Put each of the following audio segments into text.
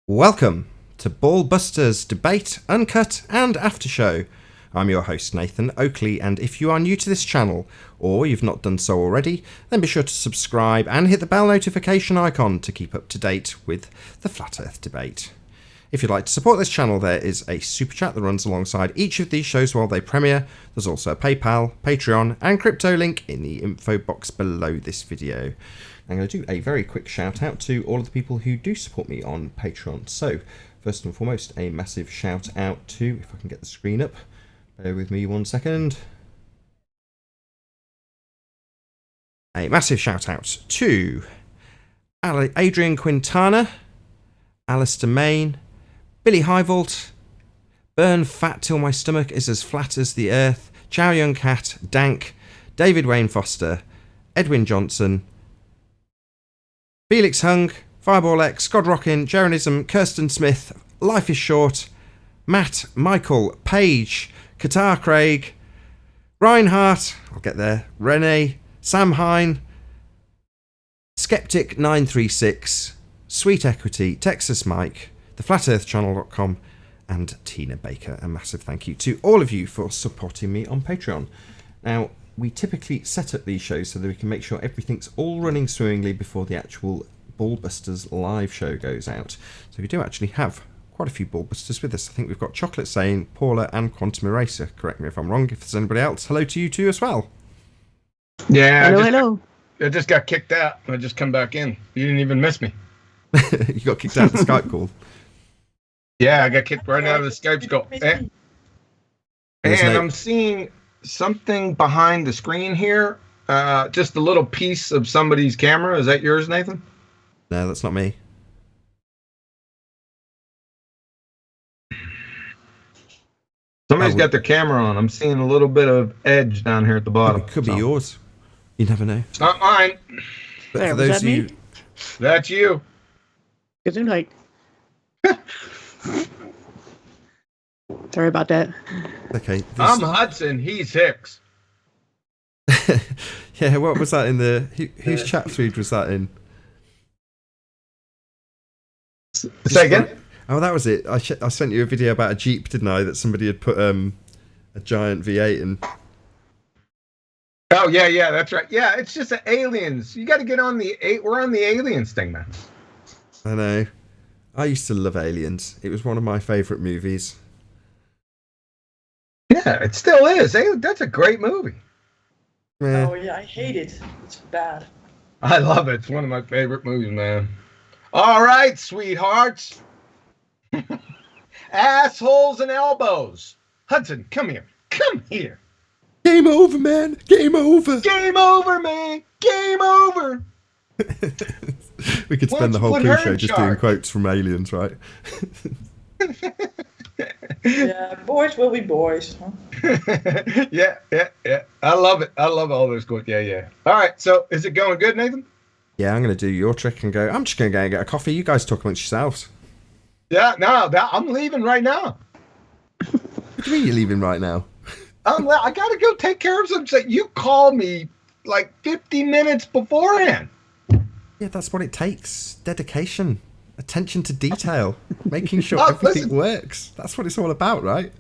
Welcome to BALLBUSTERS Debate, Uncut and After Show. I'm your host Nathan Oakley, and if you are new to this channel, or you've not done so already, then be sure to subscribe and hit the bell notification icon to keep up to date with the Flat Earth debate. If you'd like to support this channel, there is a super chat that runs alongside each of these shows while they premiere. There's also a PayPal, Patreon and crypto link in the info box below this video. I'm going to do a very quick shout out to all of the people who do support me on Patreon. So, first and foremost, a massive shout out to, if I can get the screen up, bear with me 1 second. A massive shout out to Adrian Quintana, Alistair Main, Billy Highvault, Burn Fat Till My Stomach Is As Flat As The Earth, Chow Young Cat, Dank, David Wayne Foster, Edwin Johnson, Felix Hung, Fireball X, God Rockin, Jeronism, Kirsten Smith, Life is Short, Matt, Michael, Paige, Qatar Craig, Reinhardt, I'll get there, Renee, Sam Hine, Skeptic 936, Sweet Equity, Texas Mike, theflatearthchannel.com, and Tina Baker. A massive thank you to all of you for supporting me on Patreon. Now, we typically set up these shows so that we can make sure everything's all running swimmingly before the actual BALLBUSTERS live show goes out. So we do actually have quite a few BALLBUSTERS with us. I think we've got Chocolate Sane, Paula and Quantum Eraser. Correct me if I'm wrong. If there's anybody else, hello to you too as well. Yeah. Hello. I just got kicked out. I just come back in. You didn't even miss me. You got kicked out of the Skype call. Yeah, I got kicked right out of the Skype call. And I'm seeing something behind the screen here. Just a little piece of somebody's camera. Is that yours, Nathan? No, that's not me. Somebody's got their camera on. I'm seeing a little bit of edge down here at the bottom. It could be yours. You never know. It's not mine. But There, for was those that of you, me? That's you. Good night. Sorry about that. okay. I'm Hudson. He's Hicks. Yeah, what was that in the... whose chat feed was that in? Say again? Oh, that was it. I sent you a video about a Jeep, didn't I? That somebody had put a giant V8 in. Oh, yeah, that's right. Yeah, it's just the aliens. You got to get on we're on the aliens thing, man. I know. I used to love Aliens. It was one of my favourite movies. Yeah, it still is. That's a great movie. Yeah. Oh yeah, I hate it. It's bad. I love it. It's one of my favorite movies, man. All right, sweethearts. Assholes and elbows. Hudson, come here. Come here. Game over, man. Game over. Game over, man. Game over. We could spend the whole Put crew her show in just doing charge. quotes from Aliens, right? Yeah, boys will be boys. Huh? Yeah. I love it. I love all those quotes. Yeah. All right, so is it going good, Nathan? Yeah, I'm going to do your trick and go, I'm just going to go and get a coffee. You guys talk amongst yourselves. Yeah, no, I'm leaving right now. What do you mean you're leaving right now? I got to go take care of some shit. You called me like 50 minutes beforehand. Yeah, that's what it takes. Dedication. Attention to detail. Making sure Oh, everything listen. works. That's what it's all about, right?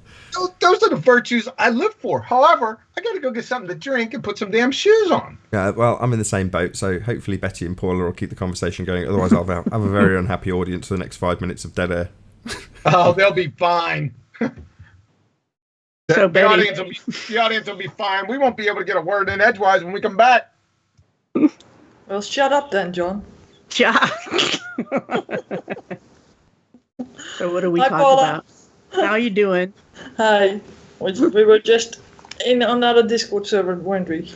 Those are the virtues I live for. However, I got to go get something to drink and put some damn shoes on. Yeah, well, I'm in the same boat, so hopefully Betty and Paula will keep the conversation going. Otherwise, I'll have a very unhappy audience for the next 5 minutes of dead air. Oh, they'll be fine. So, the Betty, audience will be fine. We won't be able to get a word in edgewise when we come back. Well, shut up then, John. Jack. So what do we Hi, talk Paula. about? How you doing? Hi. We were just in another Discord server, weren't we?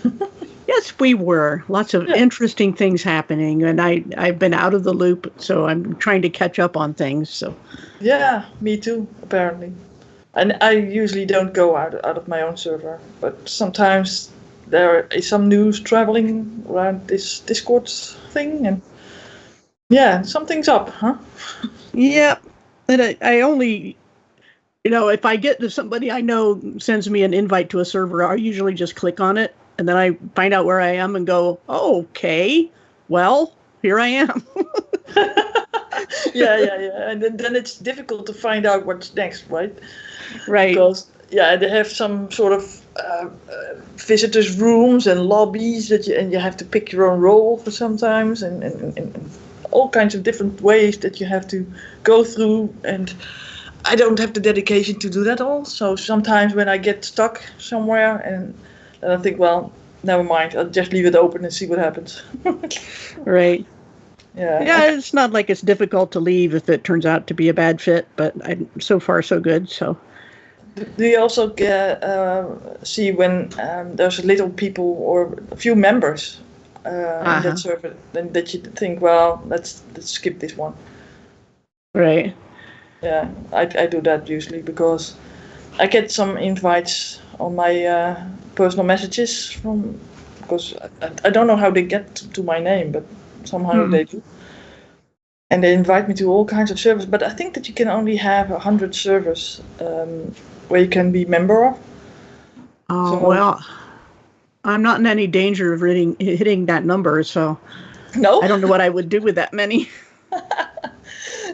Yes, we were. Lots of interesting things happening, and I've been out of the loop, so I'm trying to catch up on things. So Yeah, me too, apparently. And I usually don't go out of my own server, but sometimes there is some news traveling around this Discord thing, and Yeah, something's up, huh? Yep. And I only, if I get to somebody I know sends me an invite to a server, I usually just click on it and then I find out where I am and go, oh, okay, well, here I am. Yeah. And then it's difficult to find out what's next, right? Right. Because they have some sort of visitors' rooms and lobbies and you have to pick your own role for sometimes, and all kinds of different ways that you have to go through. And I don't have the dedication to do that all. So sometimes when I get stuck somewhere, and then I think, well, never mind. I'll just leave it open and see what happens. Right. Yeah. It's not like it's difficult to leave if it turns out to be a bad fit, but so far so good. So. Do you also see when there's little people or a few members in that server, then that you think, well, let's skip this one? Right. Yeah, I do that usually because I get some invites on my personal messages because I don't know how they get to my name, but somehow they do. And they invite me to all kinds of servers, but I think that you can only have 100 servers where you can be member of. Oh, well, I'm not in any danger of hitting that number, so no, I don't know what I would do with that many.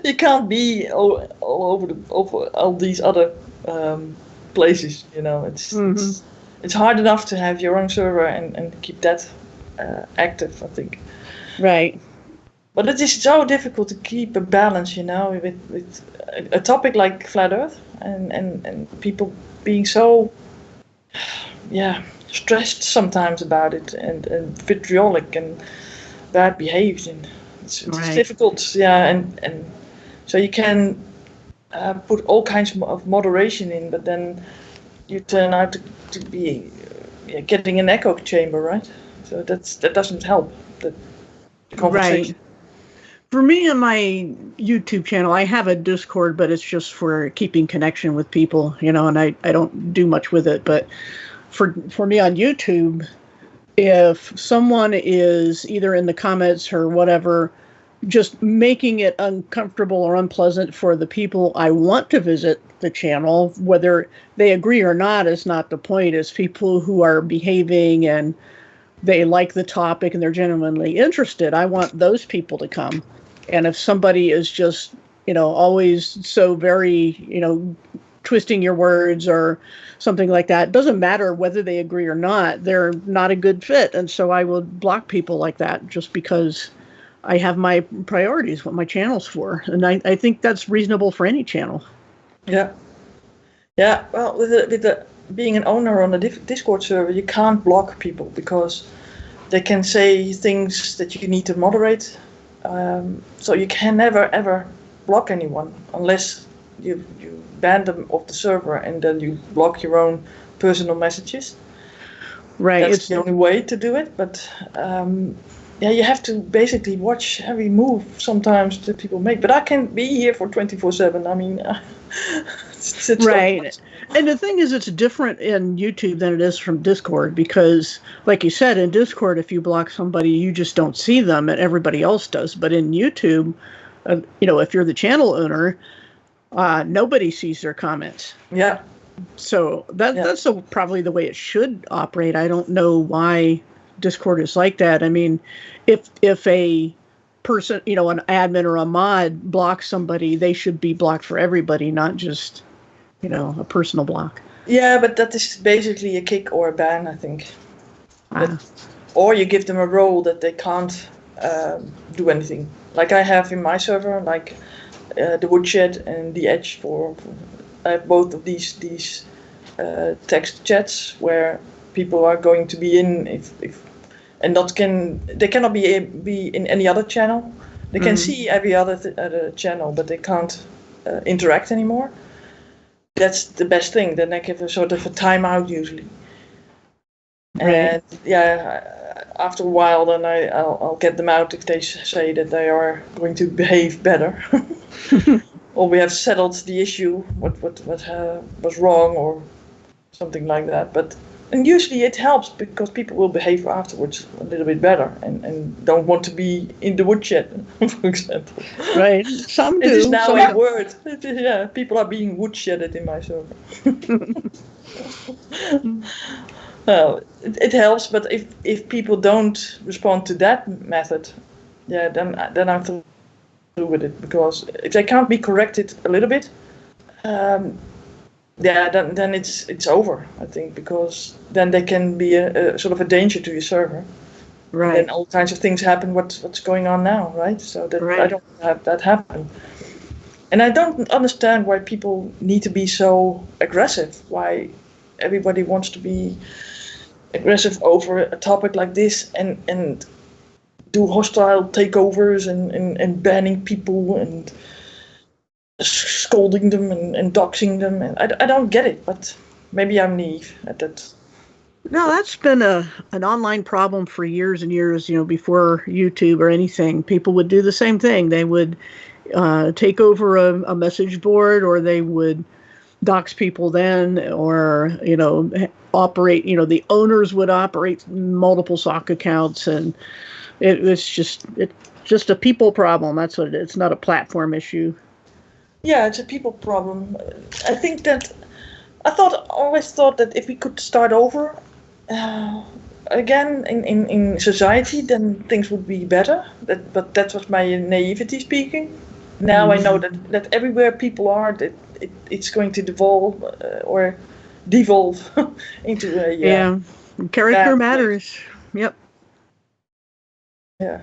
You can't be all over all these other places, It's hard enough to have your own server and keep that active, I think. Right. But it is so difficult to keep a balance, with a topic like Flat Earth and people being so, stressed sometimes about it and vitriolic and bad behaved. And it's difficult, and so you can put all kinds of moderation in, but then you turn out to be getting an echo chamber, right? So that doesn't help the conversation. Right. For me on my YouTube channel, I have a Discord, but it's just for keeping connection with people, and I don't do much with it. But for me on YouTube, if someone is either in the comments or whatever, just making it uncomfortable or unpleasant for the people I want to visit the channel, whether they agree or not is not the point. It's people who are behaving and they like the topic and they're genuinely interested. I want those people to come. And if somebody is just, always so very, twisting your words or something like that, it doesn't matter whether they agree or not, they're not a good fit. And so I will block people like that just because I have my priorities, what my channel's for. And I think that's reasonable for any channel. Yeah. Yeah. Well, with being an owner on a Discord server, you can't block people because they can say things that you need to moderate. So you can never ever block anyone unless you ban them off the server and then you block your own personal messages. Right. That's the only way to do it. But you have to basically watch every move sometimes that people make. But I can't be here for 24/7. I mean, it's right. And the thing is, it's different in YouTube than it is from Discord because, like you said, in Discord, if you block somebody, you just don't see them and everybody else does. But in YouTube, if you're the channel owner, nobody sees their comments. Yeah. So that's probably the way it should operate. I don't know why Discord is like that. I mean, if a person, an admin or a mod blocks somebody, they should be blocked for everybody, not just a personal block. Yeah, but that is basically a kick or a ban, I think. Or you give them a role that they can't do anything. Like I have in my server, like the Woodshed and the Edge I have both of these text chats where people are going to be in they cannot be in any other channel. They can see every other channel, but they can't interact anymore. That's the best thing. Then I give a sort of a timeout usually. Right. And after a while, then I'll get them out if they say that they are going to behave better, or we have settled the issue, what was wrong, or something like that. But And usually it helps because people will behave afterwards a little bit better and don't want to be in the woodshed, for example. Right. Some do. It is now some a don't. word. Yeah, people are being woodshedded in my server. Well, it helps, but if people don't respond to that method, yeah, then I'm through with it, because if they can't be corrected a little bit, yeah, then it's over, I think, because then they can be a sort of a danger to your server. Right. And then all kinds of things happen. What's going on now, right? So that I don't have that happen. And I don't understand why people need to be so aggressive. Why everybody wants to be aggressive over a topic like this and do hostile takeovers and banning people and scolding them and doxing them. And I don't get it, but maybe I'm naive at that. No, that's been an online problem for years and years, before YouTube or anything. People would do the same thing. They would take over a message board, or they would dox people then, or, operate, the owners would operate multiple sock accounts, and it's just a people problem. That's what it is. It's not a platform issue. Yeah, it's a people problem. I think that always thought that if we could start over again in society, then things would be better. But that was my naivety speaking. Now I know that everywhere people are, that it's going to devolve into a character matters. Yep. Yeah.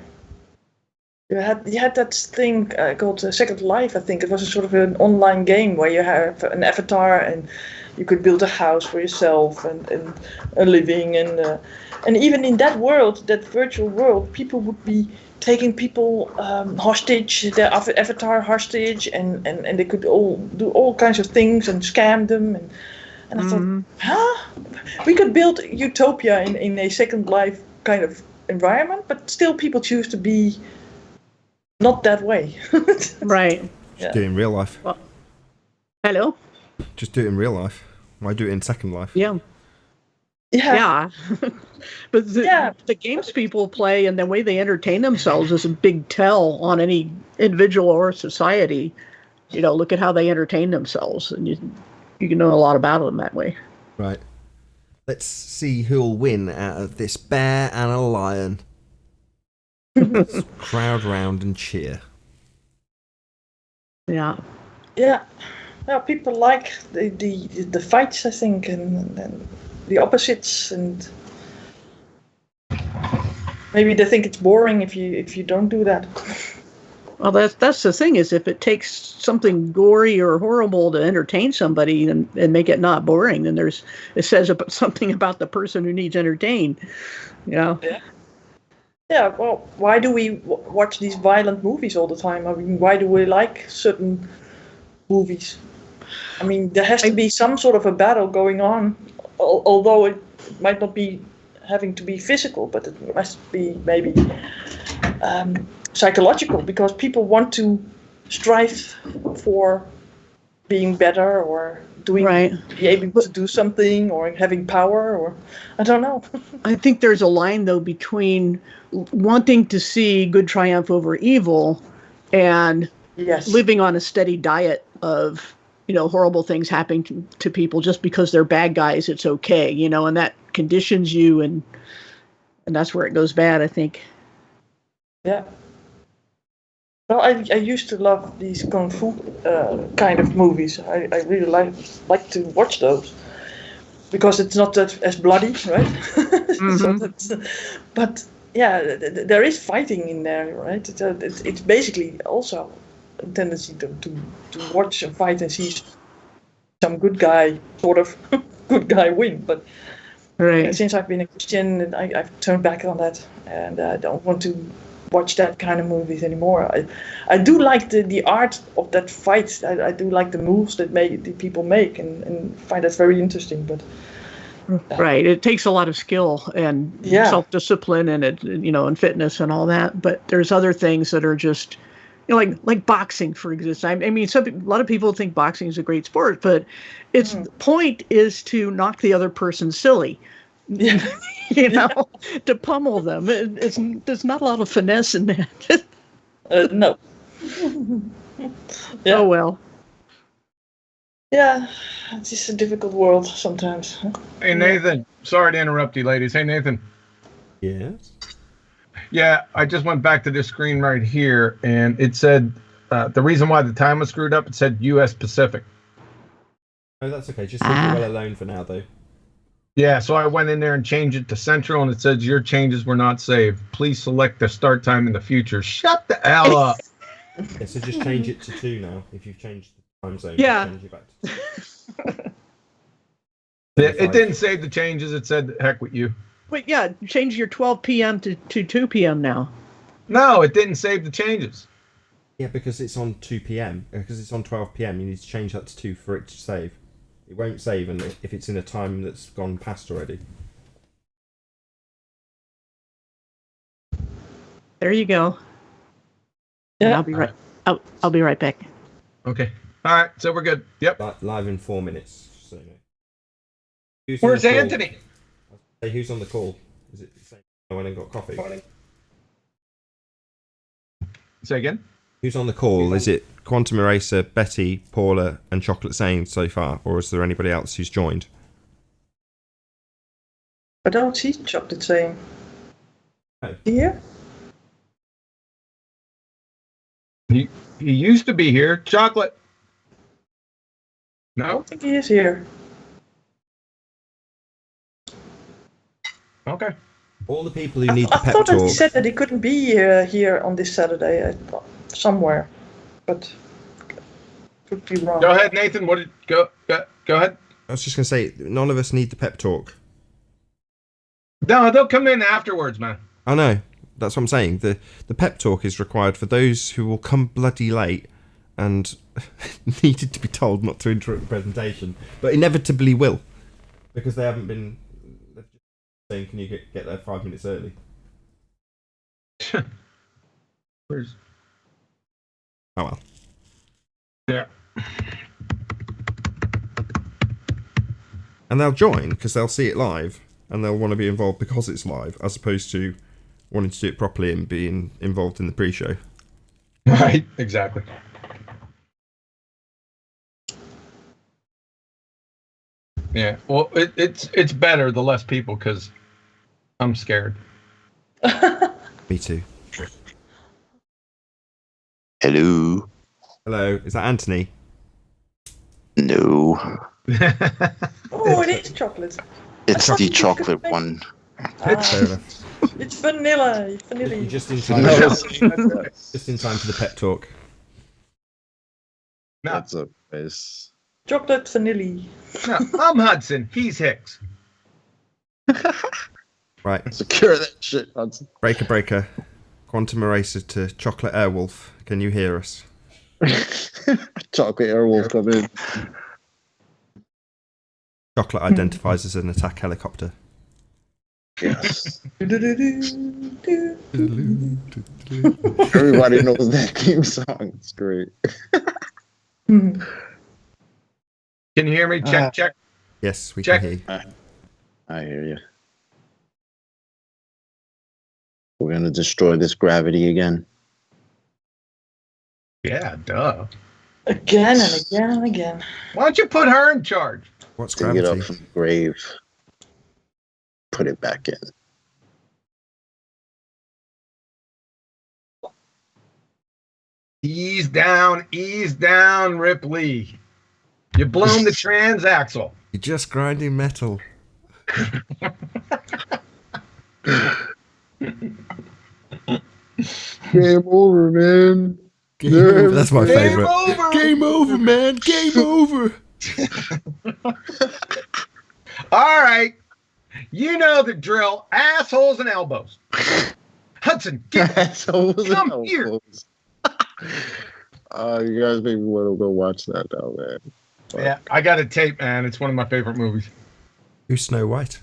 You had that thing called Second Life, I think. It was a sort of an online game where you have an avatar and you could build a house for yourself and a living. And even in that world, that virtual world, people would be taking people hostage, their avatar hostage, and they could all do all kinds of things and scam them. And I thought, we could build utopia in a Second Life kind of environment, but still people choose to be not that way. Right. Just do it in real life. Well, hello? Just do it in real life. Why do it in Second Life? Yeah. But the games people play and the way they entertain themselves is a big tell on any individual or society. Look at how they entertain themselves, and you can know a lot about them that way. Right. Let's see who'll win out of this bear and a lion. Let's crowd round and cheer. Yeah. Yeah. Well, people like the fights, I think, and the opposites, and maybe they think it's boring if you don't do that. Well, that's the thing, is if it takes something gory or horrible to entertain somebody and make it not boring, then it says something about the person who needs entertained. Yeah. Yeah, well, why do we watch these violent movies all the time? I mean, why do we like certain movies? I mean, there has to be some sort of a battle going on, although it might not be having to be physical, but it must be maybe psychological, because people want to strive for being better or be able to do something or having power, or I don't know. I think there's a line, though, between wanting to see good triumph over evil and living on a steady diet of, horrible things happening to people just because they're bad guys. It's okay, and that conditions you, and that's where it goes bad, I think. Yeah. Well, I used to love these kung fu kind of movies. I really like to watch those because it's not that as bloody, right? So but yeah, there is fighting in there, right? It's basically also a tendency to watch a fight and see some good guy, sort of good guy win. But since I've been a Christian, I've turned back on that, and I don't want to watch that kind of movies anymore. I do like the art of that fight. I do like the moves that the people make, and find that very interesting. But right, it takes a lot of skill and self-discipline and and fitness and all that. But there's other things that are just like boxing, for instance. I mean, a lot of people think boxing is a great sport, but its point is to knock the other person silly. Yeah. you know, to pummel them. There's not a lot of finesse in that. No. Yeah. Oh well. Yeah, it's just a difficult world sometimes. Hey, Nathan. Sorry to interrupt you, ladies. Hey, Nathan. Yes. Yeah, I just went back to this screen right here, and it said the reason why the time was screwed up, it said U.S. Pacific. Oh, that's okay. Just leave it well alone for now, though. Yeah, so I went in there and changed it to Central, and it says your changes were not saved. Please select the start time in the future. Shut the hell up. Yeah, so just change it to 2 now. If you've changed the time zone, Yeah. change it back to 2. It didn't save the changes. It said, heck with you. But yeah, change your 12 p.m. to 2 p.m. now. No, it didn't save the changes. Yeah, because it's on 2 p.m. Because it's on 12 p.m. You need to change that to 2 for it to save. It won't save and if it's in a time that's gone past already. There you go. Yeah. I'll be right. I'll be right back. Okay. All right, so we're good. Yep. Live in 4 minutes. So you know. Who's Where's on the call? Anthony? Hey, who's on the call? Is it the same? I went and got coffee. Say again? Who's on the call? Is it Quantum Eraser, Betty, Paula, and Chocolate Sane so far, or is there anybody else who's joined? I don't see Chocolate saying. Oh. Here? He used to be here. Chocolate. I No? don't think he is here. Okay. All the people who need the I pep thought that he talk. said that he couldn't be here on this Saturday. I thought, somewhere, but could be wrong. Go ahead, Nathan. Go ahead. I was just going to say, none of us need the pep talk. No, they'll come in afterwards, man. I know. That's what I'm saying. The pep talk is required for those who will come bloody late and needed to be told not to interrupt the presentation, but inevitably will, because they haven't been saying, can you get there 5 minutes early? Where's... Oh well. Yeah. And they'll join because they'll see it live and they'll want to be involved because it's live, as opposed to wanting to do it properly and being involved in the pre-show. Right, exactly. Yeah, well, it's better the less people because I'm scared. Me too. Hello. Hello, is that Anthony? No. Oh, it is chocolate. It's thought the you could chocolate make- one. Fair enough. It's vanilla. Vanilla. You're just in time. Just in time for the pep talk. No, That's a face. Chocolate vanilla. no, I'm Hudson. He's Hicks. Right. Secure that shit, Hudson. Breaker. Quantum Eraser to Chocolate Airwolf. Can you hear us? Chocolate Airwolf come in. Chocolate identifies as an attack helicopter. Yes. Do-do-do-do-do. Everybody knows that theme song. It's great. Mhm. Can you hear me? Check. Yes, we Check. can hear you. I hear you. We're gonna destroy this gravity again. Yeah, duh. Again and again and again. Why don't you put her in charge? What's Dig it up gravity? from the grave. Put it back in. Ease down, Ripley. You blown the transaxle. You're just grinding metal. Game over, man. Game over. That's my Game favourite. over. Game over, man. Game over. All right. You know the drill. Assholes and elbows. Hudson, get So Come here. you guys maybe want to go watch that now, man. Yeah, I got a tape, man. It's one of my favorite movies. Who's Snow White?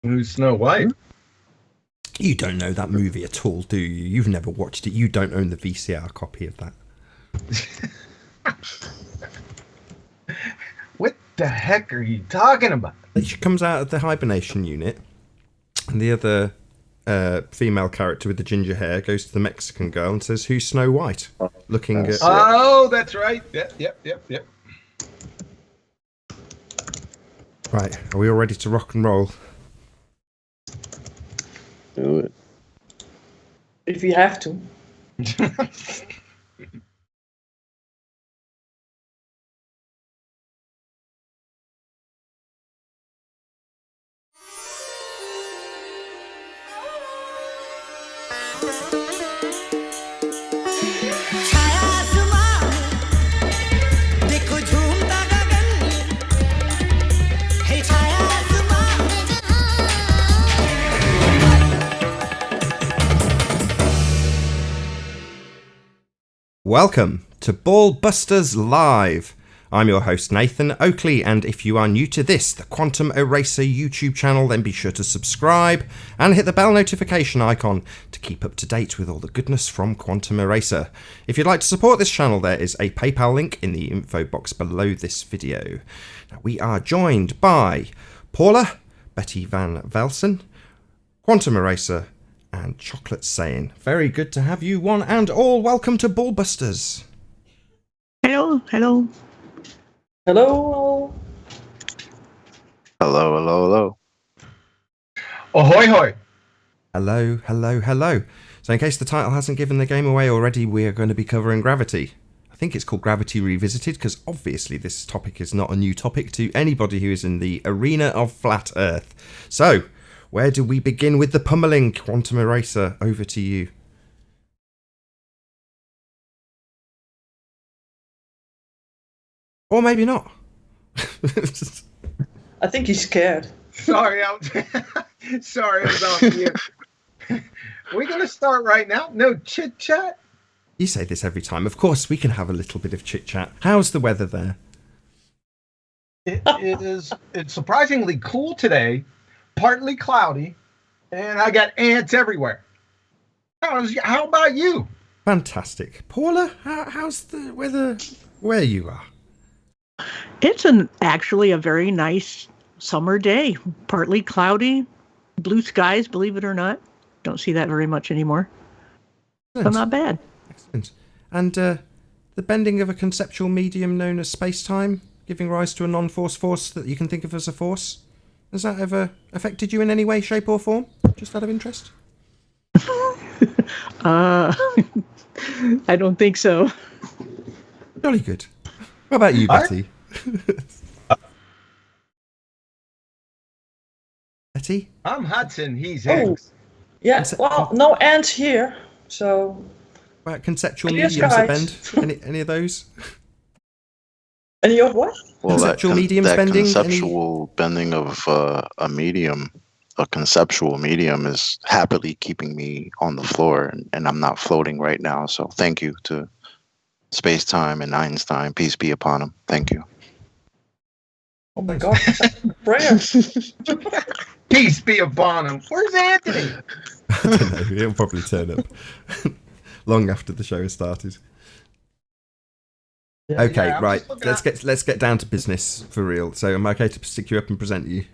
Who's Snow White? You don't know that movie at all, do you? You've never watched it. You don't own the VCR copy of that. What? the heck are you talking about? She comes out of the hibernation unit, and the other female character with the ginger hair goes to the Mexican girl and says, "Who's Snow White?" Looking at... Oh, that's right. Yep. Right, are we all ready to rock and roll? Do it. If you have to. Welcome to BALLBUSTERS Live. I'm your host Nathan Oakley, and if you are new to this, the Quantum Eraser YouTube channel, then be sure to subscribe and hit the bell notification icon to keep up to date with all the goodness from Quantum Eraser. If you'd like to support this channel, there is a PayPal link in the info box below this video. Now, we are joined by Paula, Betty Van Velsen, Quantum Eraser, and Chocolate Saying. Very good to have you one and all. Welcome to BALLBUSTERS. Hello. Hello. Hello. Ahoy, hoy. Hello. So in case the title hasn't given the game away already, we are going to be covering gravity. I think it's called Gravity Revisited, because obviously this topic is not a new topic to anybody who is in the arena of flat Earth. So, where do we begin with the pummeling? Quantum Eraser, over to you. Or maybe not. I think he's scared. Sorry, I was off mute. We're going to start right now. No chit chat. You say this every time. Of course, we can have a little bit of chit chat. How's the weather there? It's surprisingly cool today, partly cloudy, and I got ants everywhere. How about you? Fantastic. Paula, how's the weather where you are? It's actually a very nice summer day. Partly cloudy, blue skies, believe it or not. Don't see that very much anymore. So not bad. Excellent. And the bending of a conceptual medium known as space-time, giving rise to a non-force force that you can think of as a force. Has that ever affected you in any way, shape or form? Just out of interest? I don't think so. Jolly good. What about you, Betty? Betty? I'm Hudson. He's Hicks. Yeah, well, no ants here, so... About conceptual Clear mediums that skies. bend? Any of those? Any of what? Well, Conceptual mediums bending? Conceptual bending of a medium, a conceptual medium, is happily keeping me on the floor, and I'm not floating right now. So thank you to space-time and Einstein. Peace be upon him. Thank you. Oh my God, prayers. Peace be upon him. Where's Anthony? I don't know. He'll probably turn up long after the show has started. Okay, Yeah, right. Let's get down to business for real. So, am I okay to stick you up and present you?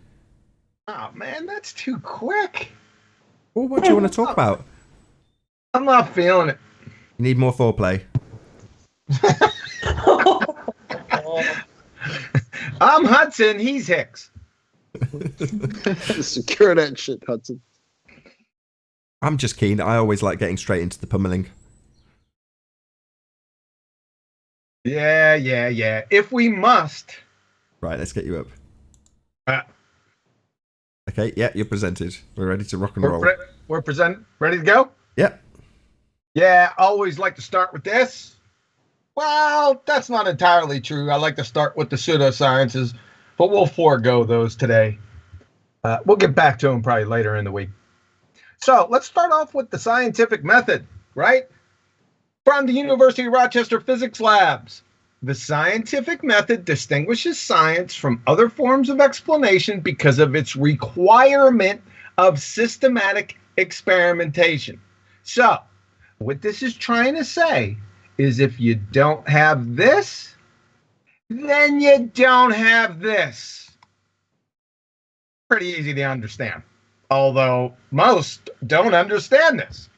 Oh man, that's too quick. Well, what do you want to talk about? I'm not feeling it. You need more foreplay. I'm Hudson. He's Hicks. Secure that shit, Hudson. I'm just keen. I always like getting straight into the pummeling. Yeah. If we must. Right, let's get you up. Uh, Okay, yeah, you're presented. We're ready to rock and roll. We're ready to go? Yep. Yeah, I always like to start with this. Well, that's not entirely true. I like to start with the pseudosciences, but we'll forego those today. We'll get back to them probably later in the week. So let's start off with the scientific method, right? From the University of Rochester Physics Labs. The scientific method distinguishes science from other forms of explanation because of its requirement of systematic experimentation. So, what this is trying to say is if you don't have this, then you don't have this. Pretty easy to understand, although most don't understand this.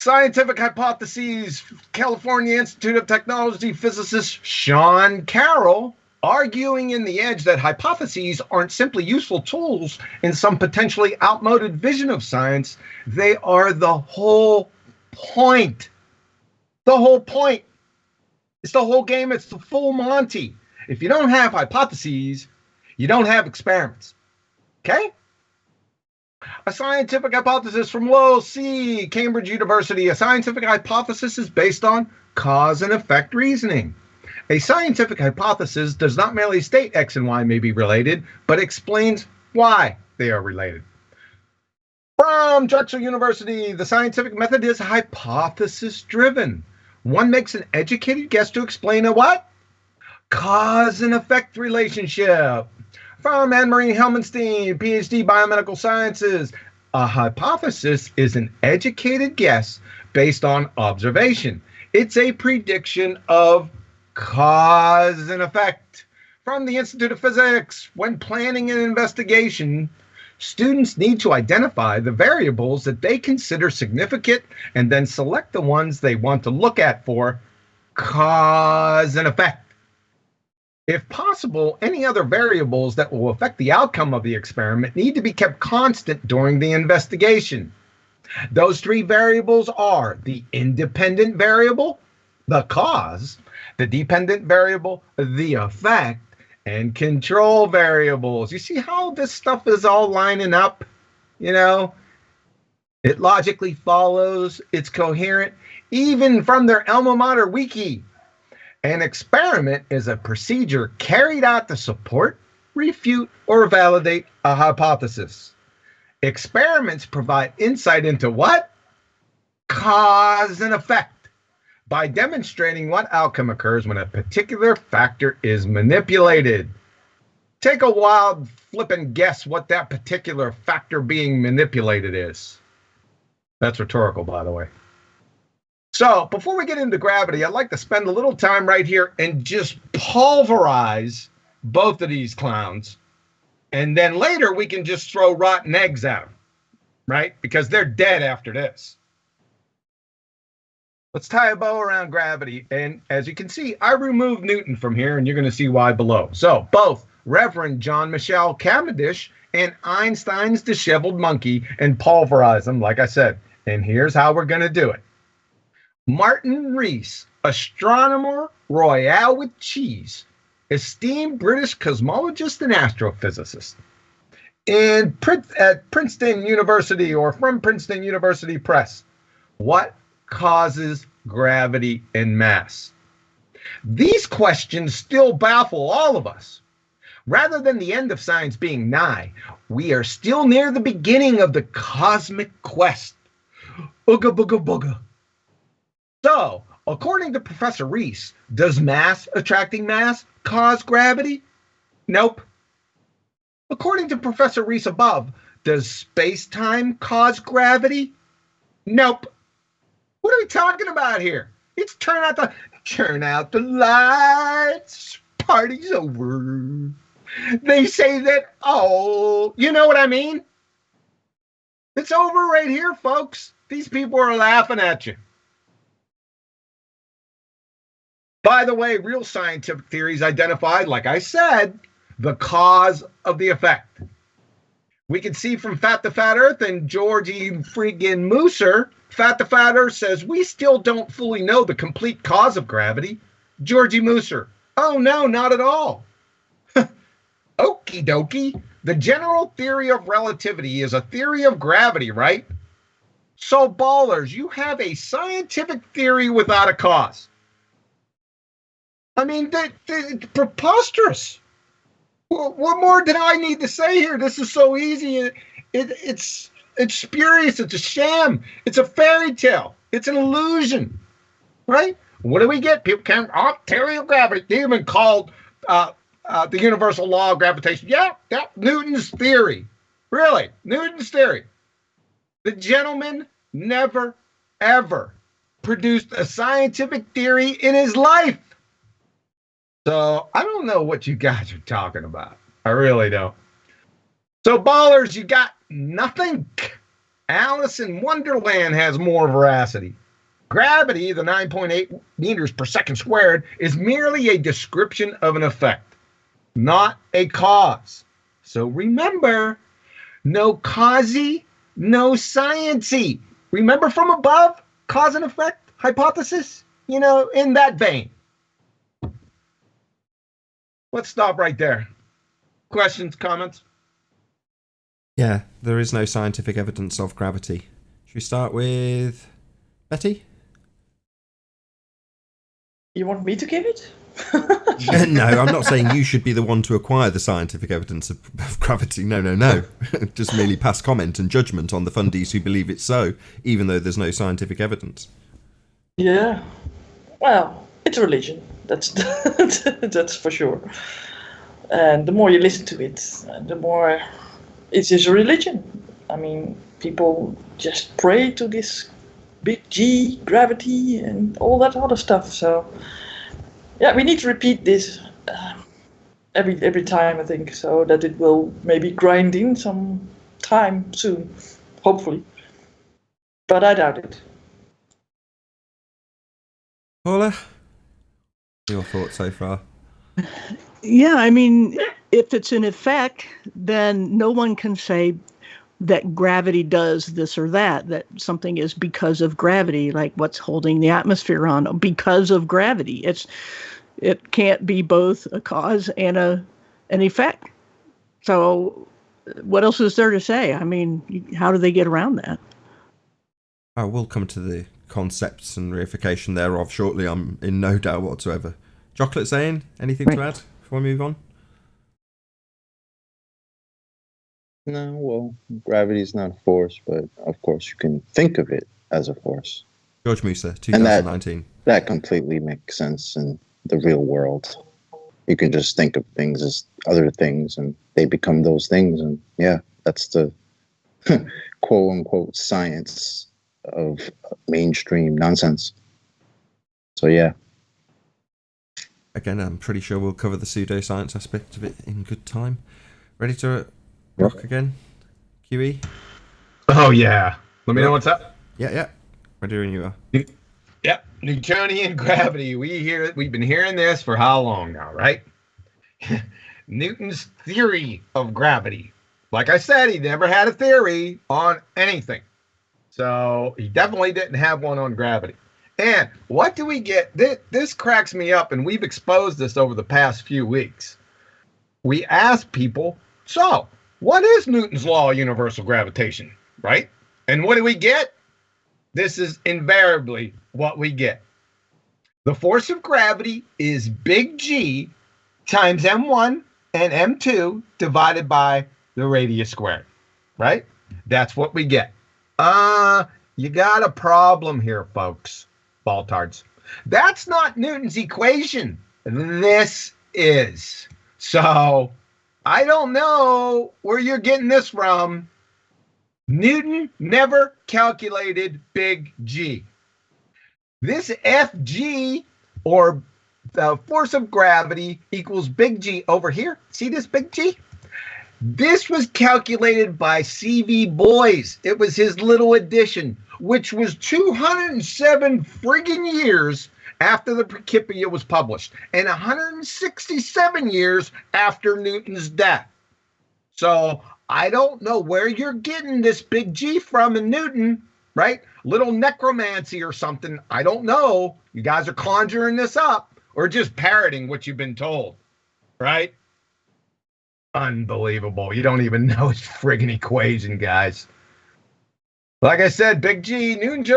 Scientific hypotheses, California Institute of Technology physicist Sean Carroll arguing in The Edge that hypotheses aren't simply useful tools in some potentially outmoded vision of science. They are the whole point. The whole point. It's the whole game. It's the full Monty. If you don't have hypotheses, you don't have experiments. Okay? A scientific hypothesis from Lowell C. Cambridge University. A scientific hypothesis is based on cause and effect reasoning. A scientific hypothesis does not merely state X and Y may be related, but explains why they are related. From Drexel University, the scientific method is hypothesis-driven. One makes an educated guess to explain a what? Cause and effect relationship. From Anne-Marie Helmenstein, PhD, Biomedical Sciences, a hypothesis is an educated guess based on observation. It's a prediction of cause and effect. From the Institute of Physics, when planning an investigation, students need to identify the variables that they consider significant and then select the ones they want to look at for cause and effect. If possible, any other variables that will affect the outcome of the experiment need to be kept constant during the investigation. Those three variables are the independent variable, the cause, the dependent variable, the effect, and control variables. You see how this stuff is all lining up? You know, it logically follows, it's coherent, even from their alma mater wiki. An experiment is a procedure carried out to support, refute, or validate a hypothesis. Experiments provide insight into what? Cause and effect, by demonstrating what outcome occurs when a particular factor is manipulated. Take a wild flippin' guess what that particular factor being manipulated is. That's rhetorical, by the way. So before we get into gravity, I'd like to spend a little time right here and just pulverize both of these clowns. And then later we can just throw rotten eggs at them, right? Because they're dead after this. Let's tie a bow around gravity. And as you can see, I removed Newton from here, and you're going to see why below. So both Reverend John Michel Cavendish and Einstein's disheveled monkey, and pulverize them, like I said. And here's how we're going to do it. Martin Rees, astronomer royale with cheese, esteemed British cosmologist and astrophysicist, at Princeton University, or from Princeton University Press. What causes gravity and mass? These questions still baffle all of us. Rather than the end of science being nigh, we are still near the beginning of the cosmic quest. Ooga booga booga. So, according to Professor Rees, does mass attracting mass cause gravity? Nope. According to Professor Rees above, does space-time cause gravity? Nope. What are we talking about here? It's turn out the lights, party's over. They say that, oh, you know what I mean? It's over right here, folks. These people are laughing at you. By the way, real scientific theories identified, like I said, the cause of the effect. We can see from Fat the Fat Earth and Georgie friggin' Mooser, Fat the Fat Earth says, we still don't fully know the complete cause of gravity. Georgie Mooser, oh no, not at all. Okie dokie. The general theory of relativity is a theory of gravity, right? So ballers, you have a scientific theory without a cause. I mean, it's preposterous. What more did I need to say here? This is so easy. It's spurious. It's a sham. It's a fairy tale. It's an illusion, right? What do we get? People can't. Theory of gravity. They even called the universal law of gravitation. Yeah, Newton's theory. Really, Newton's theory. The gentleman never, ever produced a scientific theory in his life. So I don't know what you guys are talking about. I really don't. So ballers, you got nothing. Alice in Wonderland has more veracity. Gravity, the 9.8 meters per second squared, is merely a description of an effect, not a cause. So remember, no causey, no sciency. Remember from above, cause and effect hypothesis? You know, in that vein. Let's stop right there. Questions, comments? Yeah, there is no scientific evidence of gravity. Should we start with Betty? You want me to give it? No, I'm not saying you should be the one to acquire the scientific evidence of gravity. No. Just merely pass comment and judgment on the fundies who believe it's so, even though there's no scientific evidence. Yeah. Well, it's a religion. That's that's for sure. And the more you listen to it, the more it's just a religion. I mean, people just pray to this big G, gravity, and all that other stuff. So, yeah, we need to repeat this every time, I think, so that it will maybe grind in some time soon, hopefully. But I doubt it. Paula, your thoughts so far? Yeah, I mean, if it's in effect, then no one can say that gravity does this or that something is because of gravity, like what's holding the atmosphere on because of gravity. It can't be both a cause and an effect. So what else is there to say? I mean, how do they get around that? We'll come to the concepts and reification thereof shortly. I'm in no doubt whatsoever. Chocolate saying, anything to add before we move on? No, well, gravity's not a force, but of course you can think of it as a force. George Musa, 2019. That completely makes sense in the real world. You can just think of things as other things and they become those things. And yeah, that's the quote unquote science of mainstream nonsense. So yeah. Again, I'm pretty sure we'll cover the pseudoscience aspect of it in good time. Ready to rock again? QE? Oh, yeah. Let me know what's up. Yeah. Ready when you are. Yep. Newtonian gravity. We've been hearing this for how long now, right? Newton's theory of gravity. Like I said, he never had a theory on anything. So he definitely didn't have one on gravity. And what do we get? This cracks me up, and we've exposed this over the past few weeks. We asked people, so what is Newton's law of universal gravitation, right? And what do we get? This is invariably what we get. The force of gravity is big G times M1 and M2 divided by the radius squared, right? That's what we get. You got a problem here, folks. Baltards. That's not Newton's equation. This is. So I don't know where you're getting this from. Newton never calculated big G. This Fg, or the force of gravity, equals big G over here. See this big G? This was calculated by C.V. Boyes. It was his little addition, which was 207 friggin' years after the Principia was published and 167 years after Newton's death. So I don't know where you're getting this big G from in Newton, right? Little necromancy or something. I don't know. You guys are conjuring this up or just parroting what you've been told, right? Unbelievable. You don't even know his friggin' equation, guys. Like I said, big G, Newton's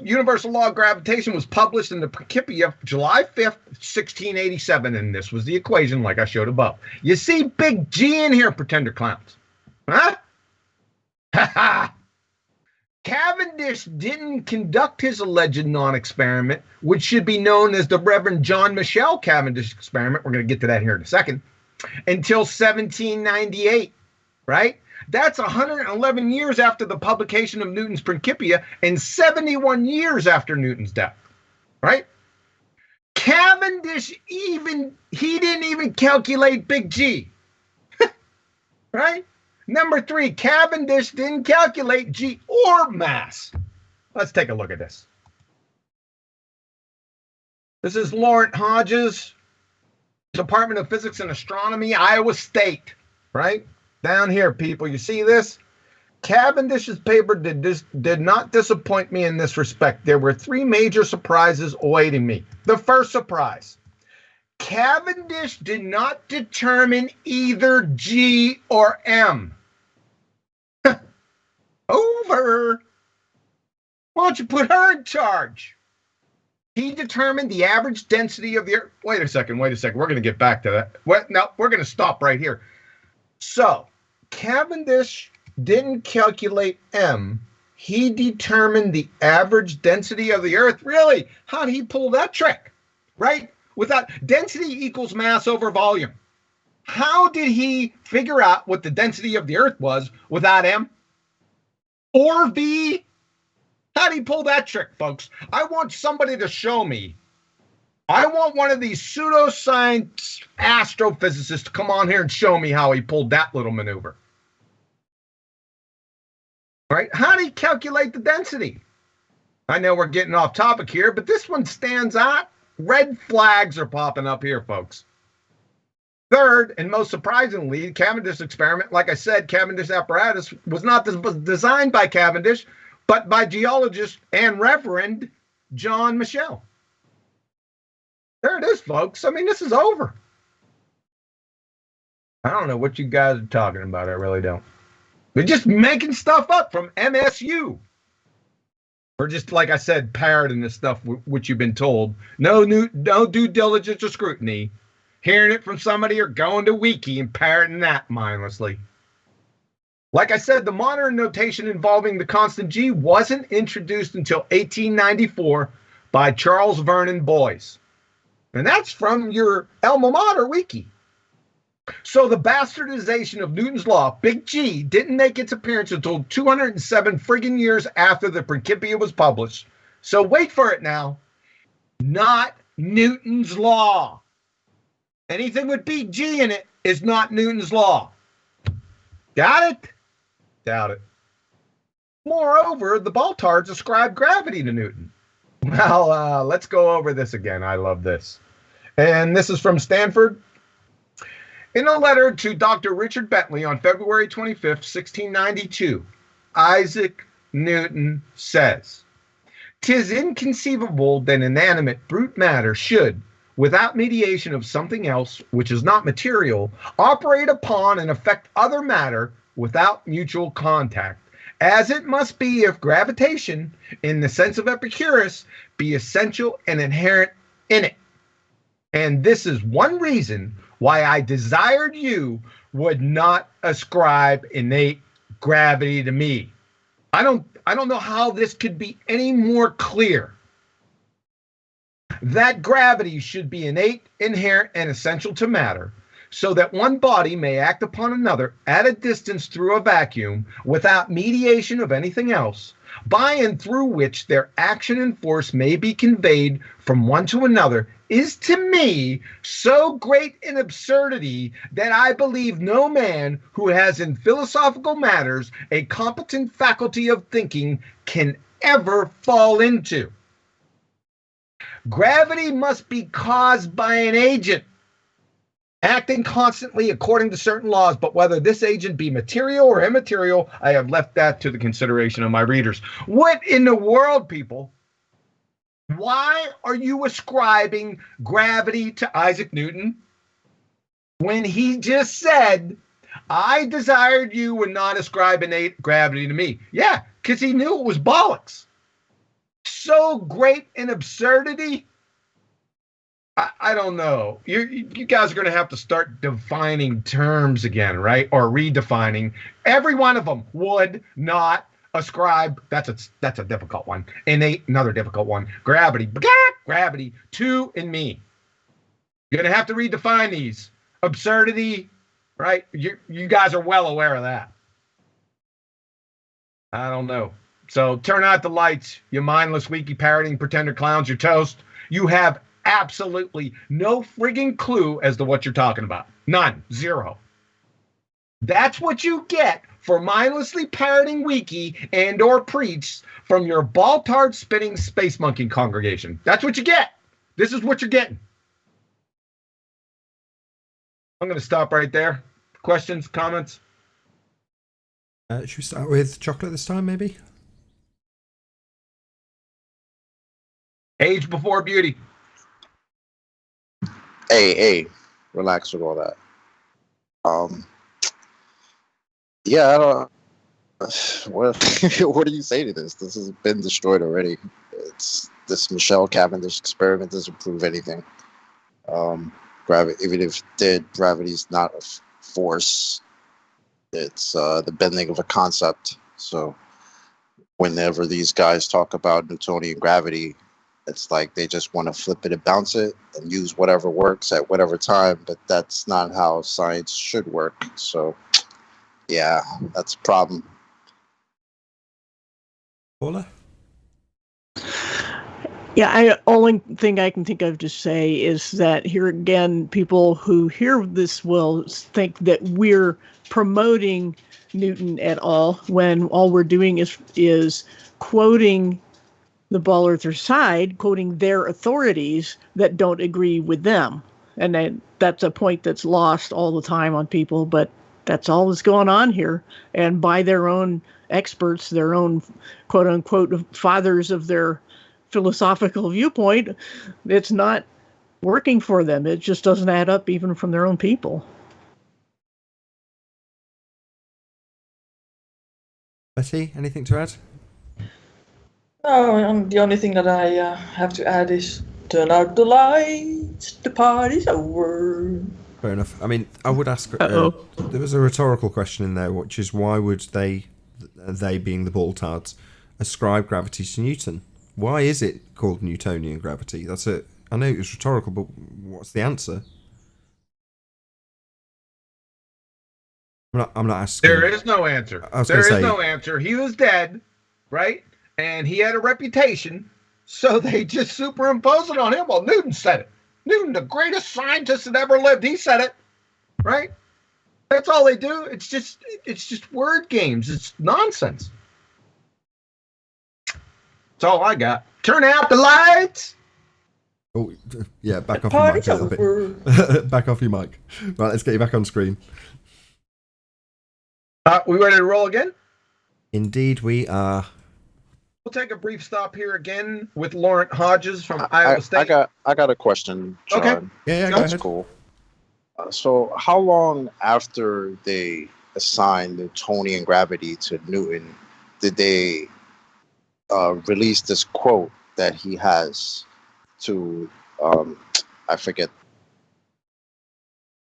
universal law of gravitation was published in the Principia July 5th, 1687, and this was the equation like I showed above. You see big G in here, pretender clowns. Huh? Ha ha! Cavendish didn't conduct his alleged non-experiment, which should be known as the Reverend John Michel Cavendish experiment. We're going to get to that here in a second. Until 1798, right? That's 111 years after the publication of Newton's Principia and 71 years after Newton's death, right? Cavendish he didn't even calculate big G. Right? Number 3, Cavendish didn't calculate G or mass. Let's take a look at this. This is Laurent Hodges, Department of Physics and Astronomy, Iowa State. Right? Down here, people, you see this? Cavendish's paper did not disappoint me in this respect. There were 3 major surprises awaiting me. The first surprise, Cavendish did not determine either G or M. Over. Why don't you put her in charge? He determined the average density of the Earth. Wait a second. We're going to get back to that. No, we're going to stop right here. So, Cavendish didn't calculate M. He determined the average density of the Earth. Really? How did he pull that trick? Right? Without density equals mass over volume. How did he figure out what the density of the Earth was without M or V? How did he pull that trick, folks? I want somebody to show me. I want one of these pseudoscience astrophysicists to come on here and show me how he pulled that little maneuver. Right? How did he calculate the density? I know we're getting off topic here, but this one stands out. Red flags are popping up here, folks. Third, and most surprisingly, Cavendish experiment, like I said, Cavendish apparatus was not designed by Cavendish, but by geologist and Reverend John Michel. There it is, folks. I mean, this is over. I don't know what you guys are talking about. I really don't. They're just making stuff up from MSU. Or just, like I said, parroting this stuff which you've been told. No due diligence or scrutiny. Hearing it from somebody or going to Wiki and parroting that mindlessly. Like I said, the modern notation involving the constant G wasn't introduced until 1894 by Charles Vernon Boyce. And that's from your alma mater, Wiki. So the bastardization of Newton's law, Big G, didn't make its appearance until 207 friggin' years after the Principia was published. So wait for it now. Not Newton's law. Anything with Big G in it is not Newton's law. Got it? Doubt it. Moreover, the Baltards ascribed gravity to Newton. Well, let's go over this again. I love this. And this is from Stanford. In a letter to Dr. Richard Bentley on February 25th, 1692, Isaac Newton says, "'Tis inconceivable that inanimate brute matter should, without mediation of something else which is not material, operate upon and affect other matter without mutual contact, as it must be if gravitation, in the sense of Epicurus, be essential and inherent in it. And this is one reason why I desired you would not ascribe innate gravity to me." I don't know how this could be any more clear. That gravity should be innate, inherent, and essential to matter, so that one body may act upon another at a distance through a vacuum without mediation of anything else, by and through which their action and force may be conveyed from one to another, is to me so great an absurdity that I believe no man who has in philosophical matters a competent faculty of thinking can ever fall into. Gravity must be caused by an agent acting constantly according to certain laws, but whether this agent be material or immaterial, I have left that to the consideration of my readers. What in the world, people? Why are you ascribing gravity to Isaac Newton when he just said, I desired you would not ascribe innate gravity to me? Yeah, because he knew it was bollocks. So great an absurdity. I don't know. You guys are going to have to start defining terms again, right? Or redefining. Every one of them would not ascribe. That's a difficult one. Innate, another difficult one. Gravity, gravity to and me. You're going to have to redefine these. Absurdity, right? You guys are well aware of that. I don't know. So turn out the lights, you mindless wiki parroting pretender clowns. You're toast. You have absolutely no frigging clue as to what you're talking about. None. Zero. That's what you get for mindlessly parroting wiki and or preach from your ball-tard spitting space monkey congregation. That's what you get. This is what you're getting. I'm going to stop right there. Questions, comments? Should we start with chocolate this time, maybe? Age before beauty. Hey, relax with all that. Yeah, I don't. What do you say to this? This has been destroyed already. This Michelle Cavendish experiment doesn't prove anything. Gravity, even if it did, gravity's not a force. It's the bending of a concept. So whenever these guys talk about Newtonian gravity, it's like they just want to flip it and bounce it and use whatever works at whatever time, but that's not how science should work. So yeah, that's a problem. Paula? Yeah, only thing I can think of to say is that here again, people who hear this will think that we're promoting Newton at all, when all we're doing is quoting the ball earther side, quoting their authorities that don't agree with them. And that's a point that's lost all the time on people, but that's all that's going on here. And by their own experts, their own quote unquote fathers of their philosophical viewpoint, it's not working for them. It just doesn't add up even from their own people. Betty, anything to add? No, the only thing that I have to add is turn out the lights, the party's over. Fair enough. I mean, I would ask, there was a rhetorical question in there, which is why would they being the ball-tards, ascribe gravity to Newton? Why is it called Newtonian gravity? I know it was rhetorical, but what's the answer? I'm not asking. There is no answer. There is no answer. He was dead, right? And he had a reputation, so they just superimpose it on him. Well, Newton said it. Newton, the greatest scientist that ever lived, he said it, right? That's all they do. It's just word games. It's nonsense. That's all I got. Turn out the lights. Oh, yeah, back off your mic a little bit. Back off your mic. Right, let's get you back on screen. We ready to roll again? Indeed, we are. We'll take a brief stop here again with Laurent Hodges from Iowa State. I got a question, John. Okay. Yeah, that's cool. So how long after they assigned Newtonian gravity to Newton did they release this quote that he has to, I forget,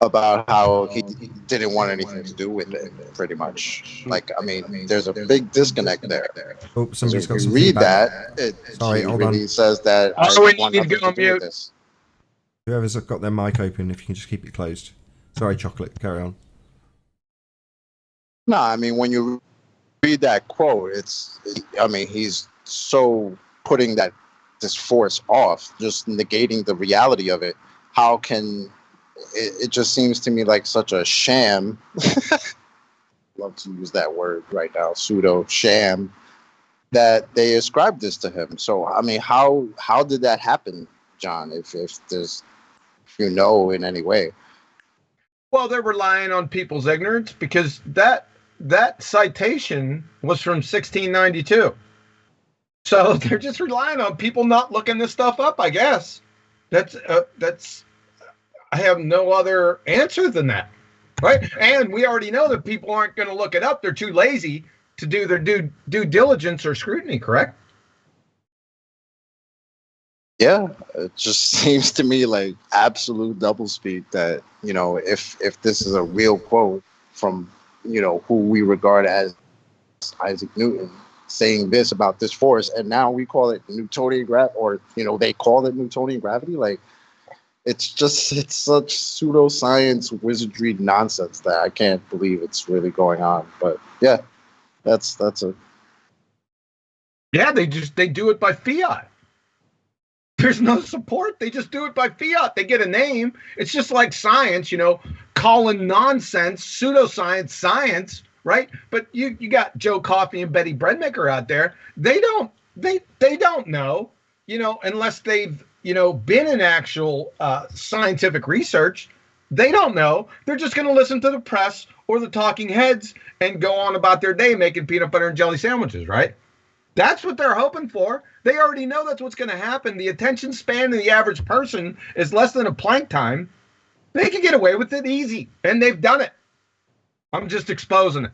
about how he didn't want anything to do with it, pretty much. Like, I mean, there's a big disconnect there. Oh, somebody's got some read feedback. that, Sorry, hold really on. says that I want nothing to go on mute. This. Whoever's got their mic open, if you can just keep it closed. Sorry, Chocolate, carry on. No, I mean, when you read that quote, he's so putting this force off, just negating the reality of it. How can it just seems to me like such a sham. Love to use that word right now, pseudo sham, that they ascribed this to him. So I mean, how did that happen, John? If you know in any way. Well, they're relying on people's ignorance because that citation was from 1692. So they're just relying on people not looking this stuff up, I guess. That's I have no other answer than that, right? And we already know that people aren't going to look it up. They're too lazy to do their due diligence or scrutiny, correct? Yeah, it just seems to me like absolute doublespeak that, if this is a real quote from, who we regard as Isaac Newton saying this about this force, and now we call it Newtonian gravity, or, they call it Newtonian gravity, like, it's such pseudoscience wizardry nonsense that I can't believe it's really going on. But yeah, that's a. Yeah, they do it by fiat. There's no support. They just do it by fiat. They get a name. It's just like science, calling nonsense, pseudoscience, science, right? But you got Joe Coffey and Betty Breadmaker out there. They don't know, unless they've, been in actual scientific research. They don't know. They're just going to listen to the press or the talking heads and go on about their day making peanut butter and jelly sandwiches, right? That's what they're hoping for. They already know that's what's going to happen. The attention span of the average person is less than a plank time. They can get away with it easy, and they've done it. I'm just exposing it.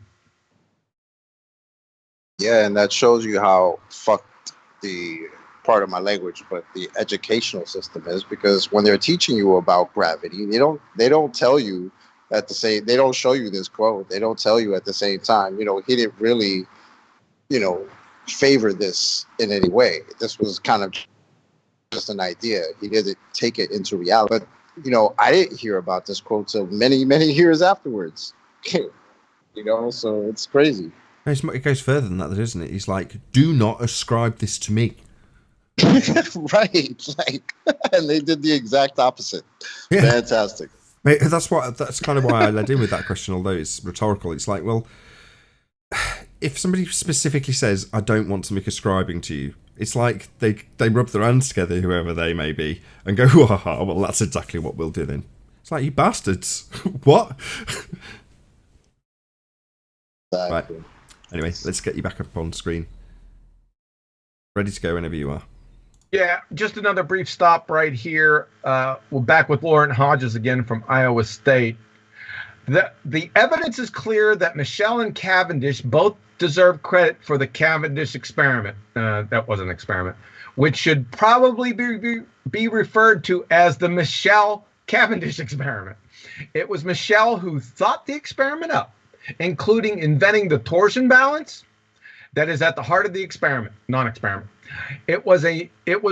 Yeah, and that shows you how fucked the part of my language, but the educational system is, because when they're teaching you about gravity, they don't tell you they don't show you this quote. They don't tell you at the same time, he didn't really, favor this in any way. This was kind of just an idea. He didn't take it into reality. But, I didn't hear about this quote till many, many years afterwards. So it's crazy. It goes further than that, doesn't it? He's like, do not ascribe this to me. Right. And they did the exact opposite. Yeah. Fantastic. That's kind of why I led in with that question, although it's rhetorical. It's like, well, if somebody specifically says, I don't want to make ascribing to you, it's like they rub their hands together, whoever they may be, and go, well, that's exactly what we'll do then. It's like, you bastards. What? Exactly. Right. Anyway, let's get you back up on screen. Ready to go whenever you are. Yeah, just another brief stop right here. We're back with Laurent Hodges again from Iowa State. The evidence is clear that Michel and Cavendish both deserve credit for the Cavendish experiment. That was an experiment, which should probably be referred to as the Michel-Cavendish experiment. It was Michel who thought the experiment up, including inventing the torsion balance that is at the heart of the experiment, non-experiment. It was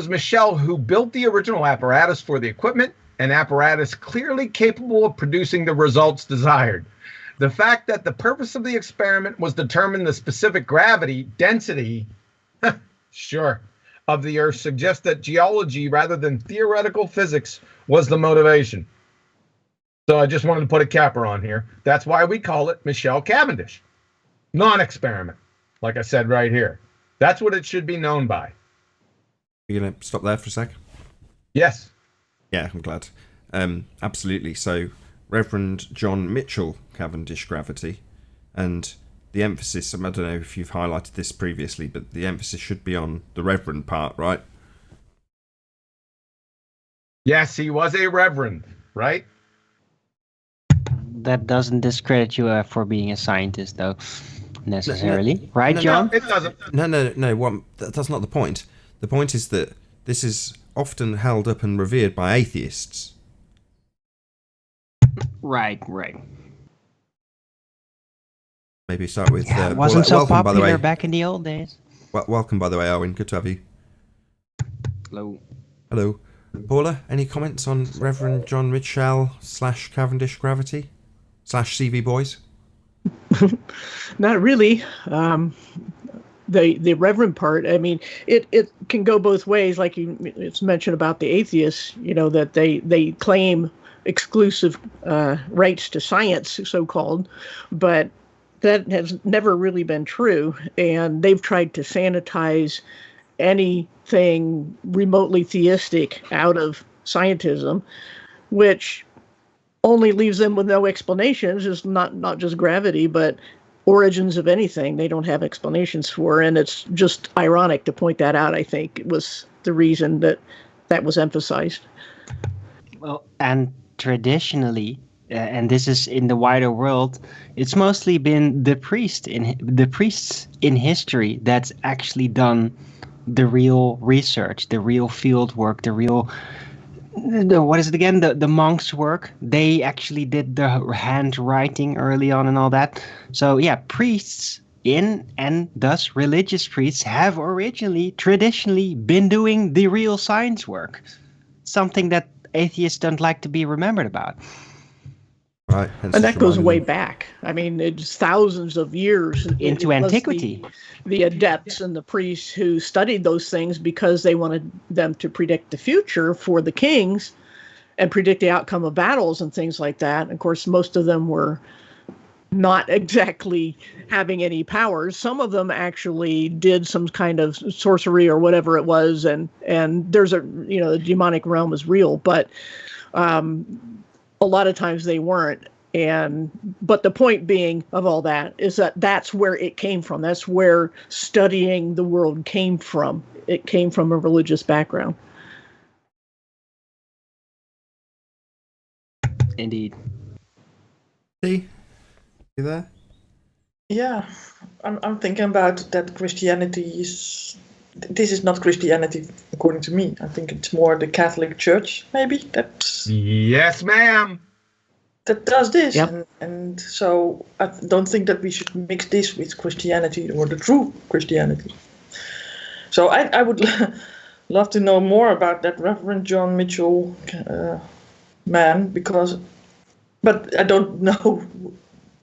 Michel who built the original apparatus for the equipment, an apparatus clearly capable of producing the results desired. The fact that the purpose of the experiment was determine the specific gravity, density, sure, of the Earth suggests that geology rather than theoretical physics was the motivation. So I just wanted to put a capper on here. That's why we call it Michel Cavendish. Non-experiment, like I said right here. That's what it should be known by. You're going to stop there for a sec? Yes. Yeah, I'm glad. Absolutely. So, Reverend John Mitchell, Cavendish gravity, and the emphasis, I don't know if you've highlighted this previously, but the emphasis should be on the Reverend part, right? Yes, he was a Reverend, right? That doesn't discredit you for being a scientist, though, necessarily. Right, John? No, it doesn't. No. That's not the point. The point is that this is often held up and revered by atheists. Right. Maybe start with... it wasn't so welcome, popular by the way. back in the old days. Welcome, by the way, Owen. Good to have you. Hello. Paula, any comments on Reverend John Mitchell / Cavendish gravity / CV Boys? Not really. The Reverend part, I mean, it can go both ways. Like it's mentioned about the atheists, that they claim exclusive rights to science, so-called, but that has never really been true. And they've tried to sanitize anything remotely theistic out of scientism, which only leaves them with no explanations. Is not just gravity, but origins of anything they don't have explanations for. And it's just ironic to point that out. I think it was the reason that was emphasized. Well, and traditionally, and this is in the wider world, it's mostly been the priests in history that's actually done the real research, the real field work, the what is it again? The monks' work. They actually did the handwriting early on and all that. So yeah, priests and thus religious priests have traditionally been doing the real science work. Something that atheists don't like to be remembered about. Right. And that goes way back. I mean, it's thousands of years into antiquity. The adepts and the priests who studied those things because they wanted them to predict the future for the kings and predict the outcome of battles and things like that. And of course, most of them were not exactly having any powers. Some of them actually did some kind of sorcery or whatever it was, and there's the demonic realm is real, but a lot of times they weren't. But the point being of all that is that that's where it came from. That's where studying the world came from. It came from a religious background. Indeed. See? You there? Yeah, I'm thinking about that Christianity is. This is not Christianity according to me. I think it's more the Catholic Church, maybe. Yes, ma'am. That does this. Yep. And so I don't think that we should mix this with Christianity or the true Christianity. So I would love to know more about that Reverend John Mitchell man, but I don't know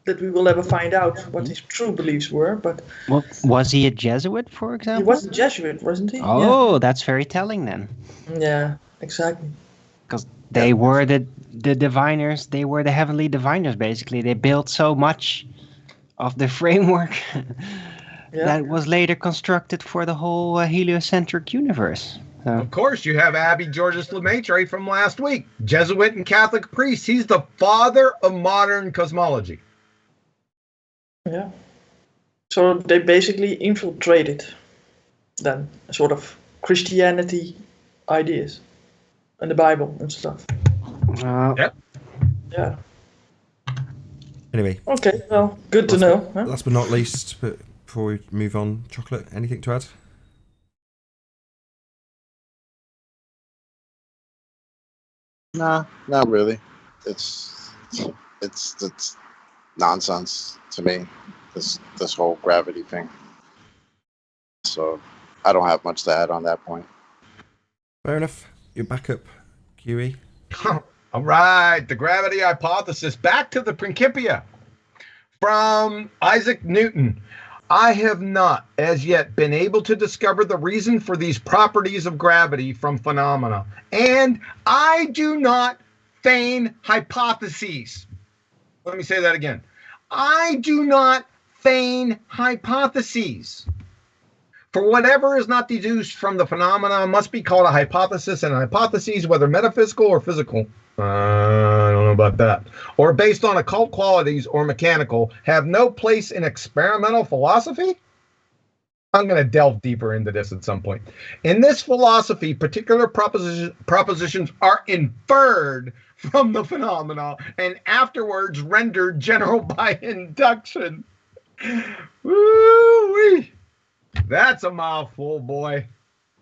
that we will ever find out what his true beliefs were. But well, was he a Jesuit, for example? He was a Jesuit, wasn't he? Oh, yeah. That's very telling then. Yeah, exactly. Because they were the diviners. They were the heavenly diviners, basically. They built so much of the framework that was later constructed for the whole heliocentric universe. So. Of course, you have Abby Georges Lemaitre from last week, Jesuit and Catholic priest. He's the father of modern cosmology. Yeah. So they basically infiltrated then sort of Christianity ideas and the Bible and stuff. Yep. Yeah. Anyway. Okay, well, good to know. Huh? Last but not least, but before we move on, Chocolate, anything to add? Nah, not really. It's nonsense to me. This whole gravity thing. So I don't have much to add on that point. Fair enough. Your backup, QE. All right, the gravity hypothesis. Back to the Principia from Isaac Newton. I have not as yet been able to discover the reason for these properties of gravity from phenomena, and I do not feign hypotheses. Let me say that again. I do not feign hypotheses. For whatever is not deduced from the phenomena must be called a hypothesis, and hypotheses, whether metaphysical or physical, I don't know about that, or based on occult qualities or mechanical, have no place in experimental philosophy? I'm going to delve deeper into this at some point. In this philosophy, particular propositions are inferred from the phenomena and afterwards rendered general by induction. Woo-wee. That's a mouthful, boy.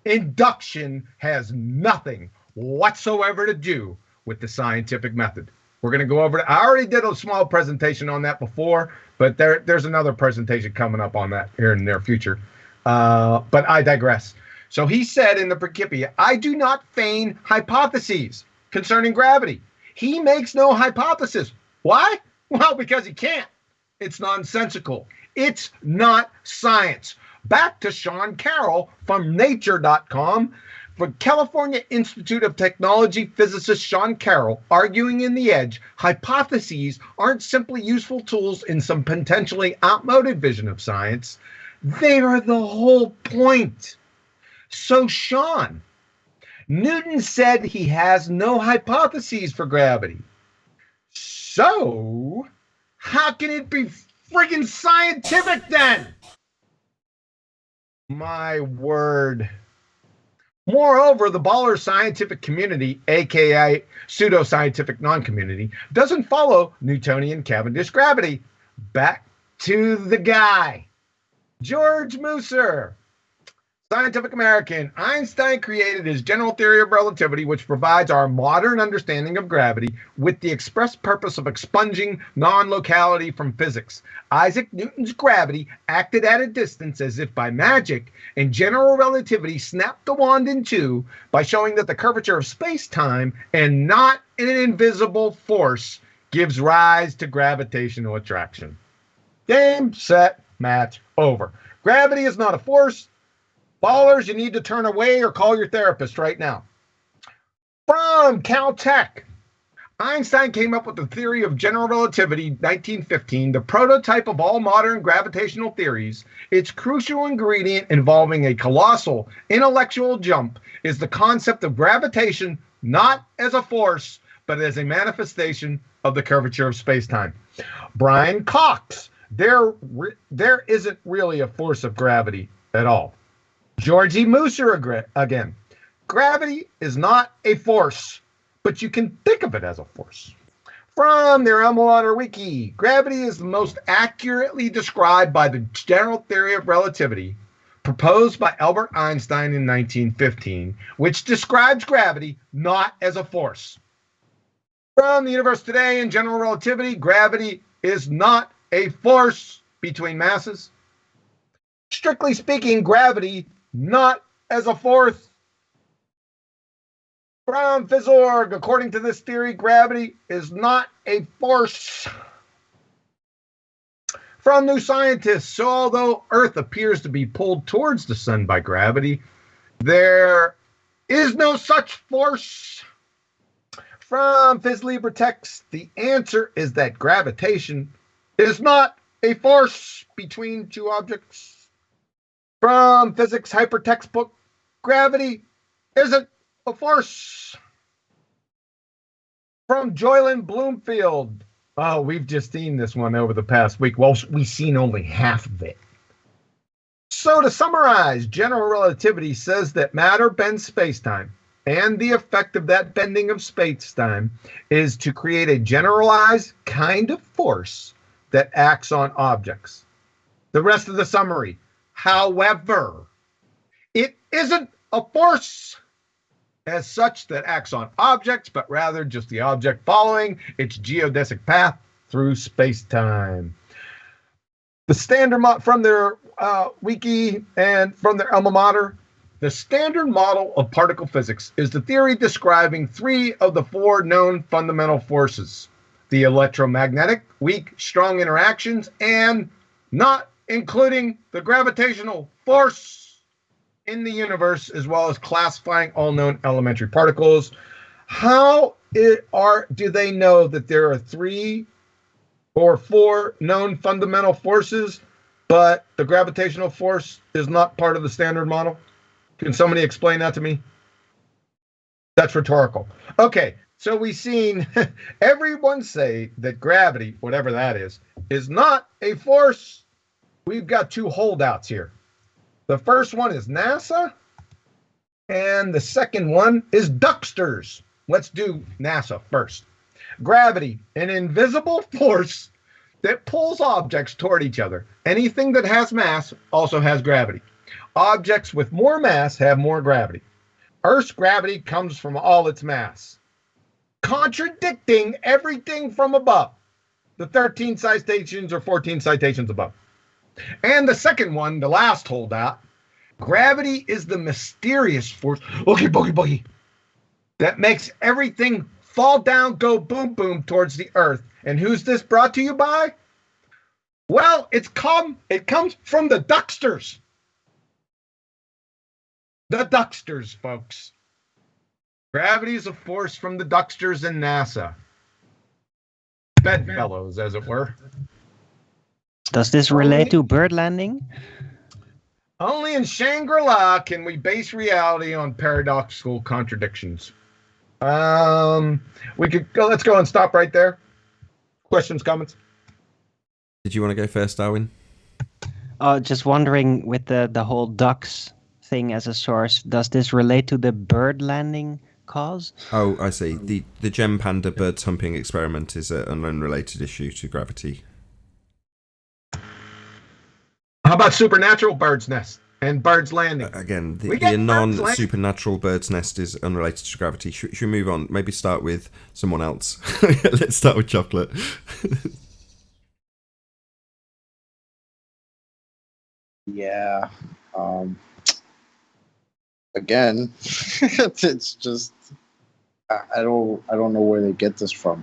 Induction has nothing whatsoever to do with the scientific method. We're going to go over it. I already did a small presentation on that before, but there's another presentation coming up on that here in the near future. But I digress. So he said in the Principia, I do not feign hypotheses concerning gravity. He makes no hypothesis. Why? Well, because he can't. It's nonsensical. It's not science. Back to Sean Carroll from Nature.com. For California Institute of Technology physicist Sean Carroll, arguing in The Edge, hypotheses aren't simply useful tools in some potentially outmoded vision of science. They are the whole point. So, Sean, Newton said he has no hypotheses for gravity. So, how can it be friggin' scientific then? My word. Moreover, the baller scientific community, aka pseudoscientific non-community, doesn't follow Newtonian Cavendish gravity. Back to the guy. George Musser, Scientific American. Einstein created his general theory of relativity, which provides our modern understanding of gravity with the express purpose of expunging non-locality from physics. Isaac Newton's gravity acted at a distance as if by magic, and general relativity snapped the wand in two by showing that the curvature of space-time and not an invisible force gives rise to gravitational attraction. Game, set, match, over. Gravity is not a force. Ballers, you need to turn away or call your therapist right now. From Caltech, Einstein came up with the theory of general relativity, 1915, the prototype of all modern gravitational theories. Its crucial ingredient involving a colossal intellectual jump is the concept of gravitation not as a force, but as a manifestation of the curvature of space-time. Brian Cox, there isn't really a force of gravity at all. Georgie Mooser again. Gravity is not a force, but you can think of it as a force. From their alma mater wiki, gravity is the most accurately described by the general theory of relativity proposed by Albert Einstein in 1915, which describes gravity not as a force. From the universe today in general relativity, gravity is not a force between masses. Strictly speaking, gravity not as a force. From Fizzorg, according to this theory, gravity is not a force. From New Scientists, so although Earth appears to be pulled towards the sun by gravity, there is no such force. From Phys Text, the answer is that gravitation is not a force between two objects. From Physics Hypertextbook, gravity isn't a force. From Joyland Bloomfield. Oh, we've just seen this one over the past week. Well, we've seen only half of it. So to summarize, general relativity says that matter bends space-time, and the effect of that bending of space-time is to create a generalized kind of force that acts on objects. The rest of the summary. However, it isn't a force as such that acts on objects, but rather just the object following its geodesic path through space-time. The standard from their wiki and from their alma mater, the standard model of particle physics is the theory describing three of the four known fundamental forces: the electromagnetic, weak, strong interactions, and not including the gravitational force in the universe, as well as classifying all known elementary particles. How do they know that there are three or four known fundamental forces, but the gravitational force is not part of the standard model? Can somebody explain that to me? That's rhetorical. Okay, so we've seen everyone say that gravity, whatever that is not a force. We've got two holdouts here. The first one is NASA, and the second one is Ducksters. Let's do NASA first. Gravity, an invisible force that pulls objects toward each other. Anything that has mass also has gravity. Objects with more mass have more gravity. Earth's gravity comes from all its mass, contradicting everything from above, the 13 citations or 14 citations above. And the second one, the last holdout, gravity is the mysterious force, oogie boogie boogie, that makes everything fall down, go boom boom towards the earth. And who's this brought to you by? Well, it comes from the Ducksters. The Ducksters, folks. Gravity is a force from the Ducksters and NASA. Bedfellows, as it were. Does this relate to bird landing? Only in Shangri-La can we base reality on paradoxical contradictions. We could go. Let's go and stop right there. Questions, comments? Did you want to go first, Darwin? Just wondering, with the whole ducks thing as a source, does this relate to the bird landing cause? Oh, I see. The gem panda bird humping experiment is an unrelated issue to gravity. How about supernatural bird's nest and bird's landing? Again, the non-supernatural bird's nest is unrelated to gravity. Should we move on? Maybe start with someone else. Let's start with chocolate. Yeah. Again, it's just I don't know where they get this from.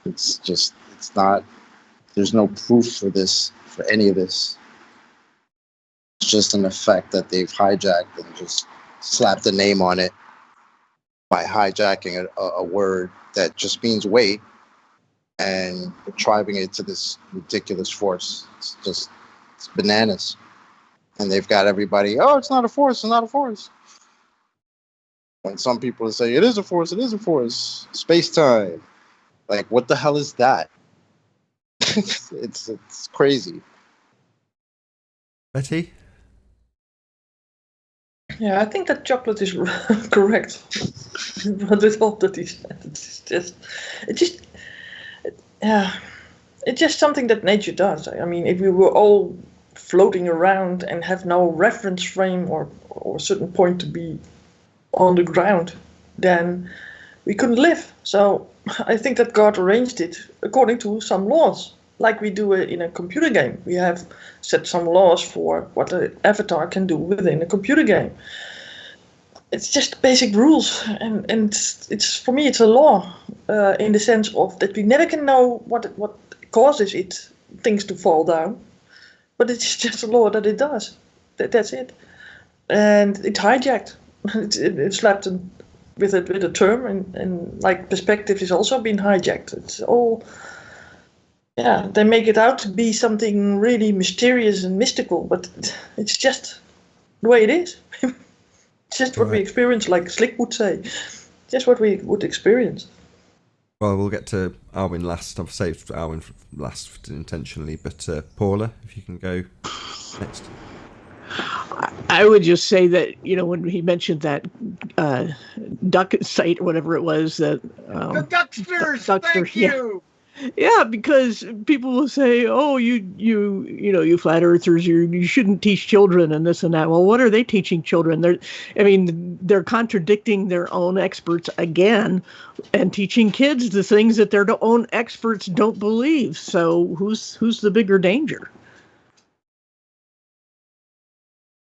It's not. There's no proof for any of this. It's just an effect that they've hijacked and just slapped a name on it by hijacking a word that just means wait and attributing it to this ridiculous force. It's bananas. And they've got everybody, oh, it's not a force, it's not a force. When some people say, it is a force, space-time. Like, what the hell is that? it's crazy. Betty? Yeah, I think that chocolate is correct. But with all that he said, it's just something that nature does. I mean, if we were all floating around and have no reference frame or a certain point to be on the ground, then we couldn't live. So I think that God arranged it according to some laws, like we do in a computer game. We have set some laws for what an avatar can do within a computer game. It's just basic rules, and it's for me it's a law in the sense of that we never can know what causes things to fall down, but it's just a law that it does. That's it, and it's hijacked. It's slapped with a term, and like perspective is also being hijacked. It's all, yeah, they make it out to be something really mysterious and mystical, but it's just the way it is. It's just what we experience, like Slick would say. Just what we would experience. Well, we'll get to Arwin last. I've saved Arwin for last intentionally, but Paula, if you can go next. I would just say that, when he mentioned that duck site or whatever it was, that the Ducksters, thank you. Yeah, because people will say, "Oh, you flat earthers, you shouldn't teach children and this and that." Well, what are they teaching children? They're contradicting their own experts again, and teaching kids the things that their own experts don't believe. So who's the bigger danger?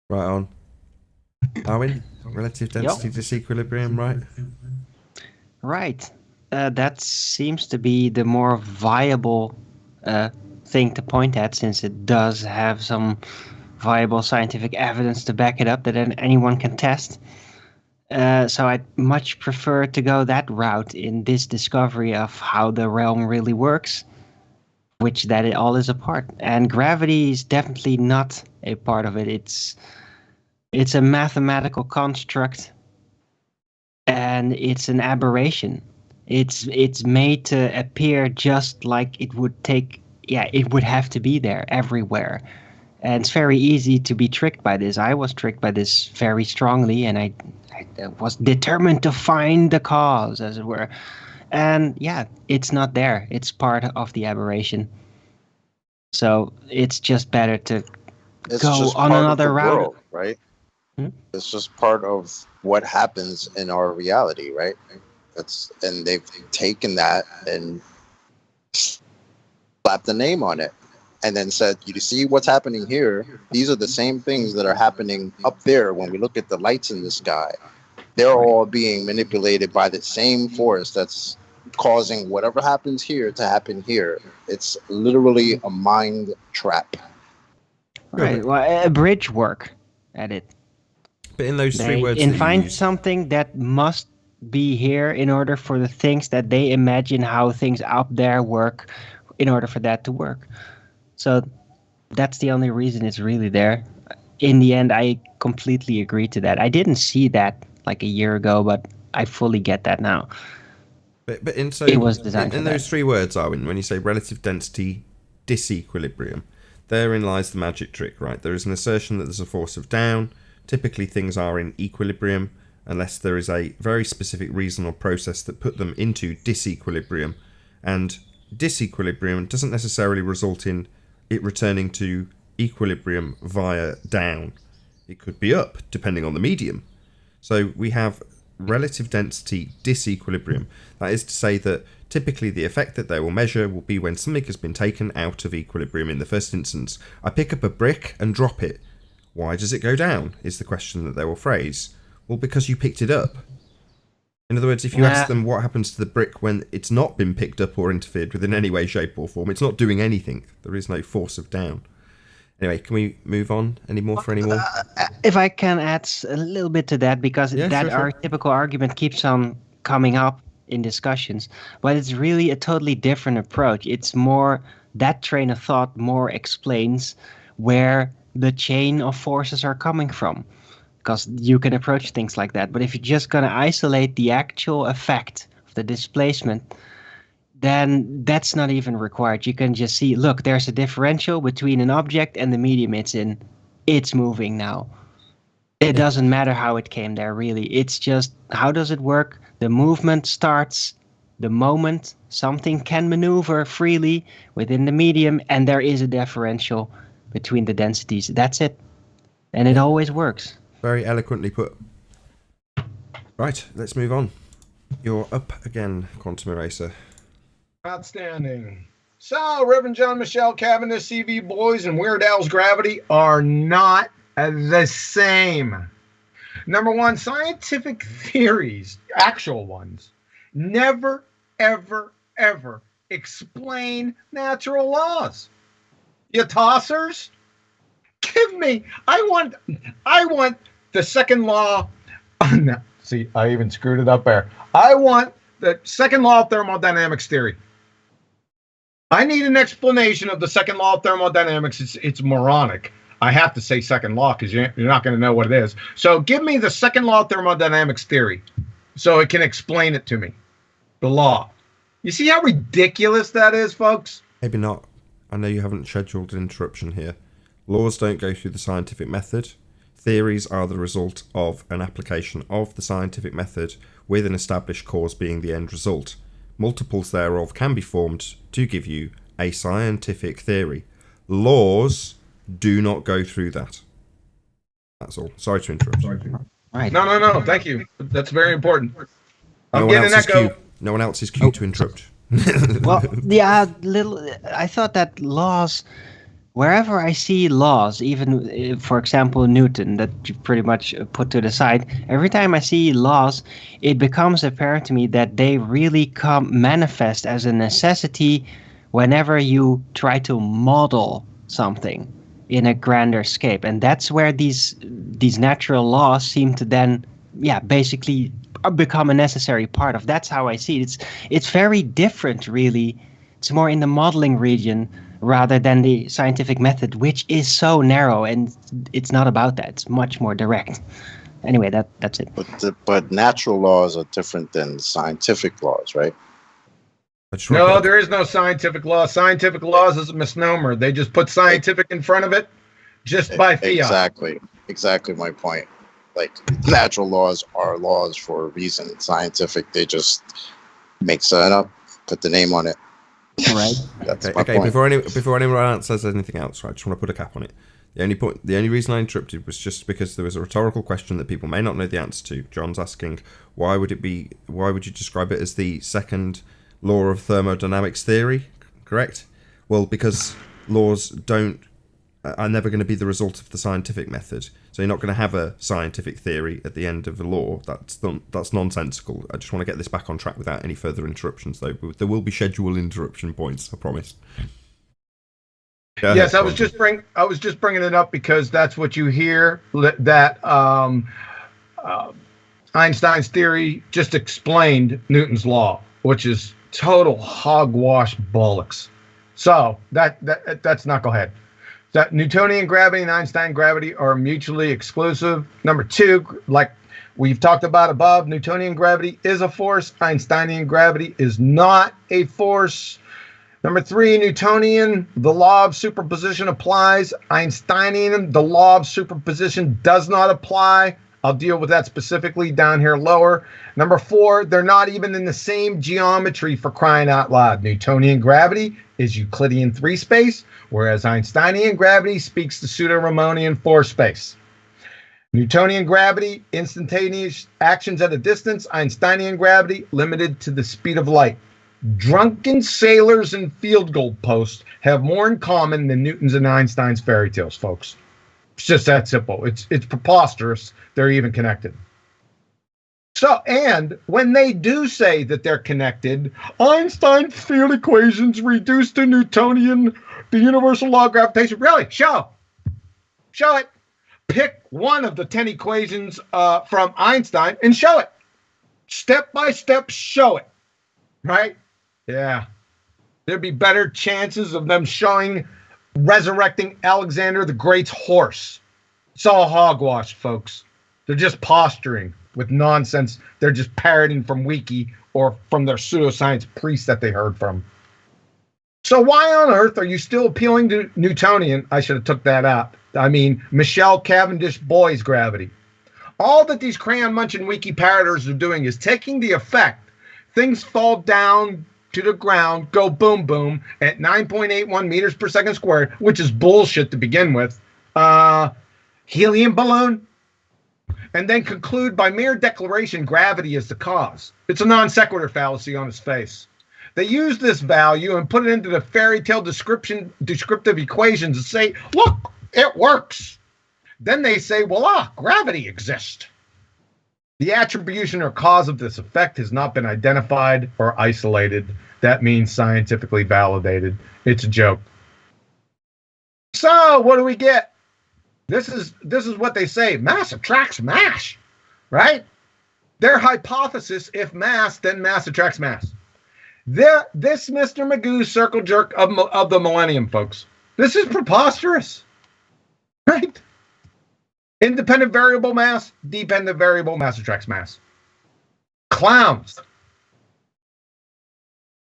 Right on. Arwin, relative density disequilibrium, right? Right. That seems to be the more viable thing to point at, since it does have some viable scientific evidence to back it up that anyone can test. So I'd much prefer to go that route in this discovery of how the realm really works, which that it all is a part. And gravity is definitely not a part of it. It's a mathematical construct, and it's an aberration. It's made to appear just like it would it would have to be there everywhere. And it's very easy to be tricked by this. I was tricked by this very strongly, and I was determined to find the cause, as it were. And yeah, it's not there. It's part of the aberration. So it's just better to go on another route. World, right? It's just part of what happens in our reality, right? And they've taken that and slapped the name on it, and then said, "You see what's happening here? These are the same things that are happening up there. When we look at the lights in the sky, they're all being manipulated by the same force that's causing whatever happens here to happen here. It's literally a mind trap." Right. Well, a bridge work at it. But in those three words, and find something that must be here in order for the things that they imagine how things up there work, in order for that to work. So that's the only reason it's really there. In the end, I completely agree to that. I didn't see that like a year ago, but I fully get that now. But it was designed in those three words, Arwin, when you say relative density disequilibrium, therein lies the magic trick, right? There is an assertion that there's a force of down. Typically, things are in equilibrium, unless there is a very specific reason or process that put them into disequilibrium. And disequilibrium doesn't necessarily result in it returning to equilibrium via down. It could be up, depending on the medium. So we have relative density disequilibrium. That is to say that typically the effect that they will measure will be when something has been taken out of equilibrium in the first instance. I pick up a brick and drop it. Why does it go down, is the question that they will phrase. Well, because you picked it up. In other words, if you ask them what happens to the brick when it's not been picked up or interfered with in any way, shape or form, it's not doing anything. There is no force of down. Anyway, can we move on? Any more? If I can add a little bit to that, because our typical argument keeps on coming up in discussions, but it's really a totally different approach. It's more that train of thought more explains where the chain of forces are coming from, because you can approach things like that. But if you're just going to isolate the actual effect of the displacement, then that's not even required. You can just see, look, there's a differential between an object and the medium it's in. It's moving now. It doesn't matter how it came there, really. It's just, how does it work? The movement starts the moment something can maneuver freely within the medium, and there is a differential between the densities. That's it. And it always works. Very eloquently put. Right, let's move on. You're up again, Quantum Eraser. Outstanding. So, Reverend John Michelle Cavendish, CV Boys, and Weird Al's Gravity are not the same. Number one, scientific theories, actual ones, never, ever, ever explain natural laws. You tossers, give me. I want the second law. No, see, I even screwed it up there. I want the second law of thermodynamics theory. I need an explanation of the second law of thermodynamics. It's moronic. I have to say second law because you're not going to know what it is. So give me the second law of thermodynamics theory so it can explain it to me. The law. You see how ridiculous that is, folks? Maybe not. I know you haven't scheduled an interruption here. Laws don't go through the scientific method. Theories are the result of an application of the scientific method with an established cause being the end result. Multiples thereof can be formed to give you a scientific theory. Laws do not go through that. That's all. Sorry to interrupt. Right. No. Thank you. That's very important. No one else is cue to interrupt. Well, yeah, I thought that laws, wherever I see laws, even for example Newton, that you pretty much put to the side, every time I see laws, it becomes apparent to me that they really manifest as a necessity whenever you try to model something in a grander scape. And that's where these natural laws seem to then basically become a necessary part of. That's how I see it. It's very different, really. It's more in the modeling region rather than the scientific method, which is so narrow, and it's not about that. It's much more direct. Anyway, that's it. But natural laws are different than scientific laws, right? No, there is no scientific law. Scientific laws is a misnomer. They just put scientific in front of it just by fiat. Exactly my point. Like, natural laws are laws for a reason. Scientific, they just make something up, put the name on it. Right. That's my point. Before anyone else says anything else, right, I just want to put a cap on it. The only reason I interrupted was just because there was a rhetorical question that people may not know the answer to. John's asking, why would you describe it as the second law of thermodynamics theory? Correct? Well, because laws are never going to be the result of the scientific method. So you're not going to have a scientific theory at the end of a law. That's nonsensical. I just want to get this back on track without any further interruptions, though. There will be scheduled interruption points, I promise. Yes, I was just bringing it up because that's what you hear, that Einstein's theory just explained Newton's law, which is total hogwash bollocks. So that's not, go ahead. That Newtonian gravity and Einstein gravity are mutually exclusive. Number two, like we've talked about above, Newtonian gravity is a force. Einsteinian gravity is not a force. Number three, Newtonian, the law of superposition applies. Einsteinian, the law of superposition does not apply. I'll deal with that specifically down here lower. Number four, they're not even in the same geometry, for crying out loud. Newtonian gravity is Euclidean 3 space, whereas Einsteinian gravity speaks to pseudo-Riemannian 4 space. Newtonian gravity, instantaneous actions at a distance. Einsteinian gravity, limited to the speed of light. Drunken sailors and field goal posts have more in common than Newton's and Einstein's fairy tales, folks. It's just that simple. It's preposterous they're even connected. So, and when they do say that they're connected, Einstein's field equations reduced to Newtonian, the universal law of gravitation. Really? Show it. Pick one of the 10 equations from Einstein and show it. Step by step, show it. Right? Yeah. There'd be better chances of them resurrecting Alexander the Great's horse. It's all hogwash, folks. They're just posturing with nonsense. They're just parroting from Wiki or from their pseudoscience priest that they heard from. So why on earth are you still appealing to Newtonian? I should have took that out. I mean, Michelle Cavendish boys gravity. All that these crayon munching Wiki parroters are doing is taking the effect. Things fall down to the ground, go boom, boom, at 9.81 meters per second squared, which is bullshit to begin with. Helium balloon. And then conclude by mere declaration gravity is the cause. It's a non sequitur fallacy on its face. They use this value and put it into the fairy tale descriptive equations and say, look, it works. Then they say, voila, gravity exists. The attribution or cause of this effect has not been identified or isolated. That means scientifically validated. It's a joke. So what do we get? This is what they say. Mass attracts mass, right? Their hypothesis, if mass, then mass attracts mass. This Mr. Magoo's circle jerk of the millennium, folks. This is preposterous, right? Independent variable mass, dependent variable mass attracts mass. Clowns.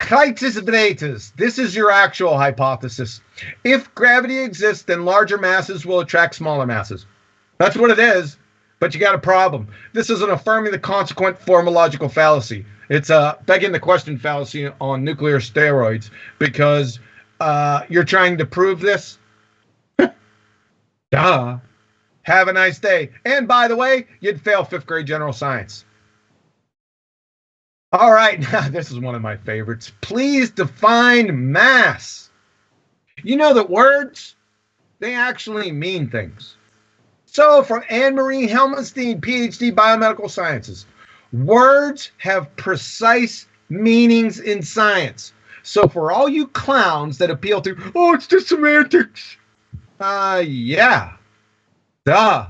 This is your actual hypothesis. If gravity exists, then larger masses will attract smaller masses. That's what it is, but you got a problem. This is an affirming the consequent formological fallacy. It's a begging the question fallacy on nuclear steroids because you're trying to prove this. Duh. Have a nice day. And by the way, you'd fail 5th grade general science. All right, now this is one of my favorites. Please define mass. You know that words, they actually mean things. So from Anne-Marie Helmenstein, PhD, Biomedical Sciences, words have precise meanings in science. So for all you clowns that appeal to, oh, it's just semantics. Yeah. Duh.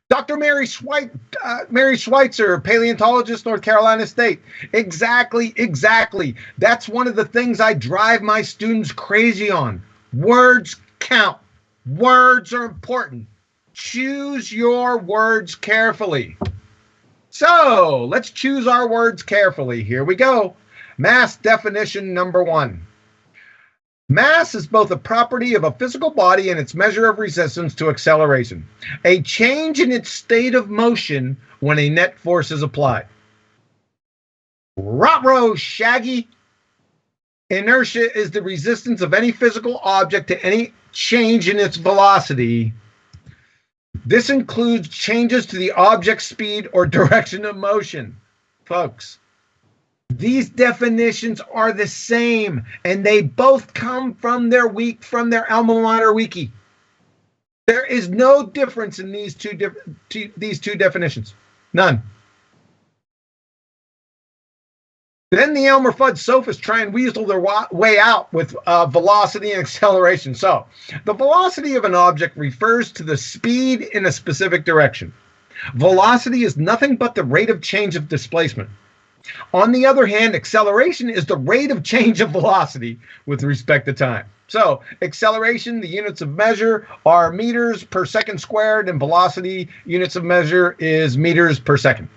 Dr. Mary Schweitzer, paleontologist, North Carolina State. Exactly. That's one of the things I drive my students crazy on. Words count. Words are important. Choose your words carefully. So let's choose our words carefully. Here we go. Mass definition number 1. Mass is both a property of a physical body and its measure of resistance to acceleration, a change in its state of motion when a net force is applied. Ruh-roh, Shaggy. Inertia is the resistance of any physical object to any change in its velocity. This includes changes to the object's speed or direction of motion. Folks, these definitions are the same, and they both come from their alma mater wiki. There is no difference in these two definitions. None. Then the Elmer Fudd sophists try and weasel their way out with velocity and acceleration. So, the velocity of an object refers to the speed in a specific direction. Velocity is nothing but the rate of change of displacement. On the other hand, acceleration is the rate of change of velocity with respect to time. So, acceleration, the units of measure are meters per second squared, and velocity, units of measure, is meters per second.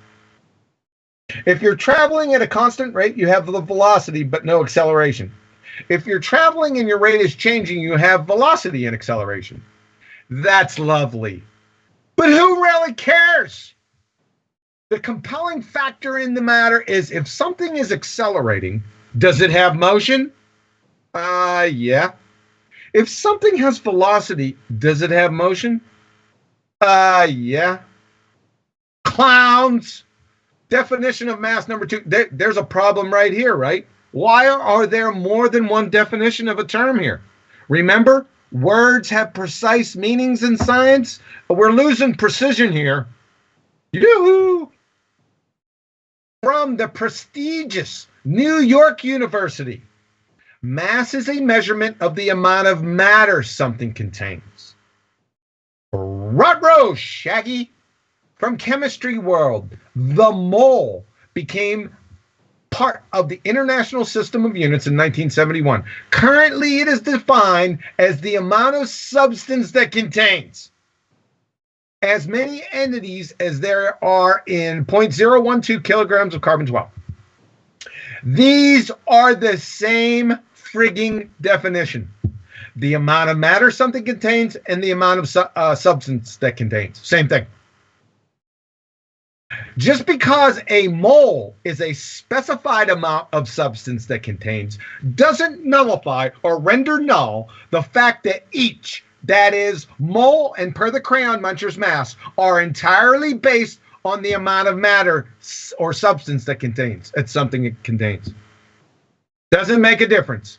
If you're traveling at a constant rate, you have the velocity but no acceleration. If you're traveling and your rate is changing, you have velocity and acceleration. That's lovely. But who really cares? The compelling factor in the matter is if something is accelerating, does it have motion? Yeah. If something has velocity, does it have motion? Yeah. Clowns. Definition of mass number 2. There's a problem right here, right? Why are there more than one definition of a term here? Remember, words have precise meanings in science. We're losing precision here. Yoo-hoo! From the prestigious New York University, mass is a measurement of the amount of matter something contains. Ruh-roh, Shaggy. From Chemistry World, the mole became part of the International System of Units in 1971. Currently, it is defined as the amount of substance that contains as many entities as there are in 0.012 kilograms of carbon-12. These are the same frigging definition. The amount of matter something contains and the amount of substance that contains. Same thing. Just because a mole is a specified amount of substance that contains doesn't nullify or render null the fact that each, that is, mole and per the crayon muncher's mass, are entirely based on the amount of matter or substance that contains. It's something it contains. Doesn't make a difference.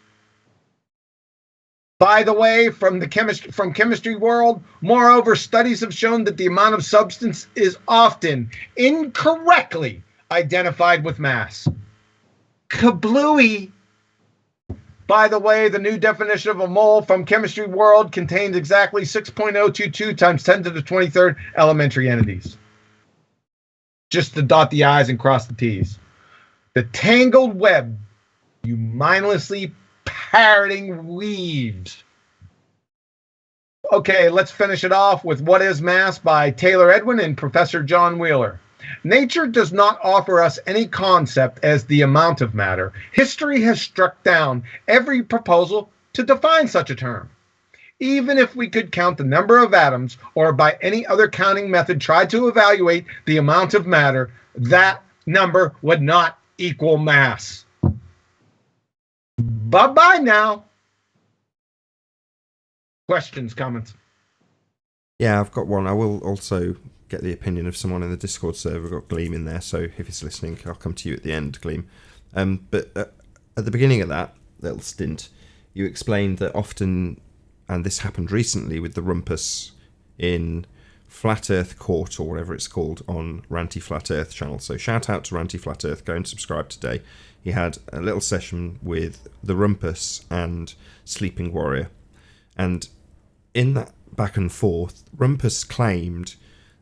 By the way, from Chemistry World, moreover, studies have shown that the amount of substance is often incorrectly identified with mass. Kablooey. By the way, the new definition of a mole from Chemistry World contains exactly 6.022 times 10 to the 23rd elementary entities. Just to dot the I's and cross the T's. The tangled web you mindlessly parroting weaves. Okay, let's finish it off with What is Mass by Taylor Edwin and Professor John Wheeler. Nature does not offer us any concept as the amount of matter. History has struck down every proposal to define such a term. Even if we could count the number of atoms or by any other counting method try to evaluate the amount of matter, that number would not equal mass. Bye-bye now. Questions, comments? Yeah, I've got one. I will also get the opinion of someone in the Discord server. We've got Gleam in there, so if he's listening, I'll come to you at the end, Gleam. But at the beginning of that little stint, you explained that often, and this happened recently with the rumpus in Flat Earth Court, or whatever it's called, on Ranty Flat Earth channel. So shout out to Ranty Flat Earth. Go and subscribe today. He had a little session with the Rumpus and Sleeping Warrior. And in that back and forth, Rumpus claimed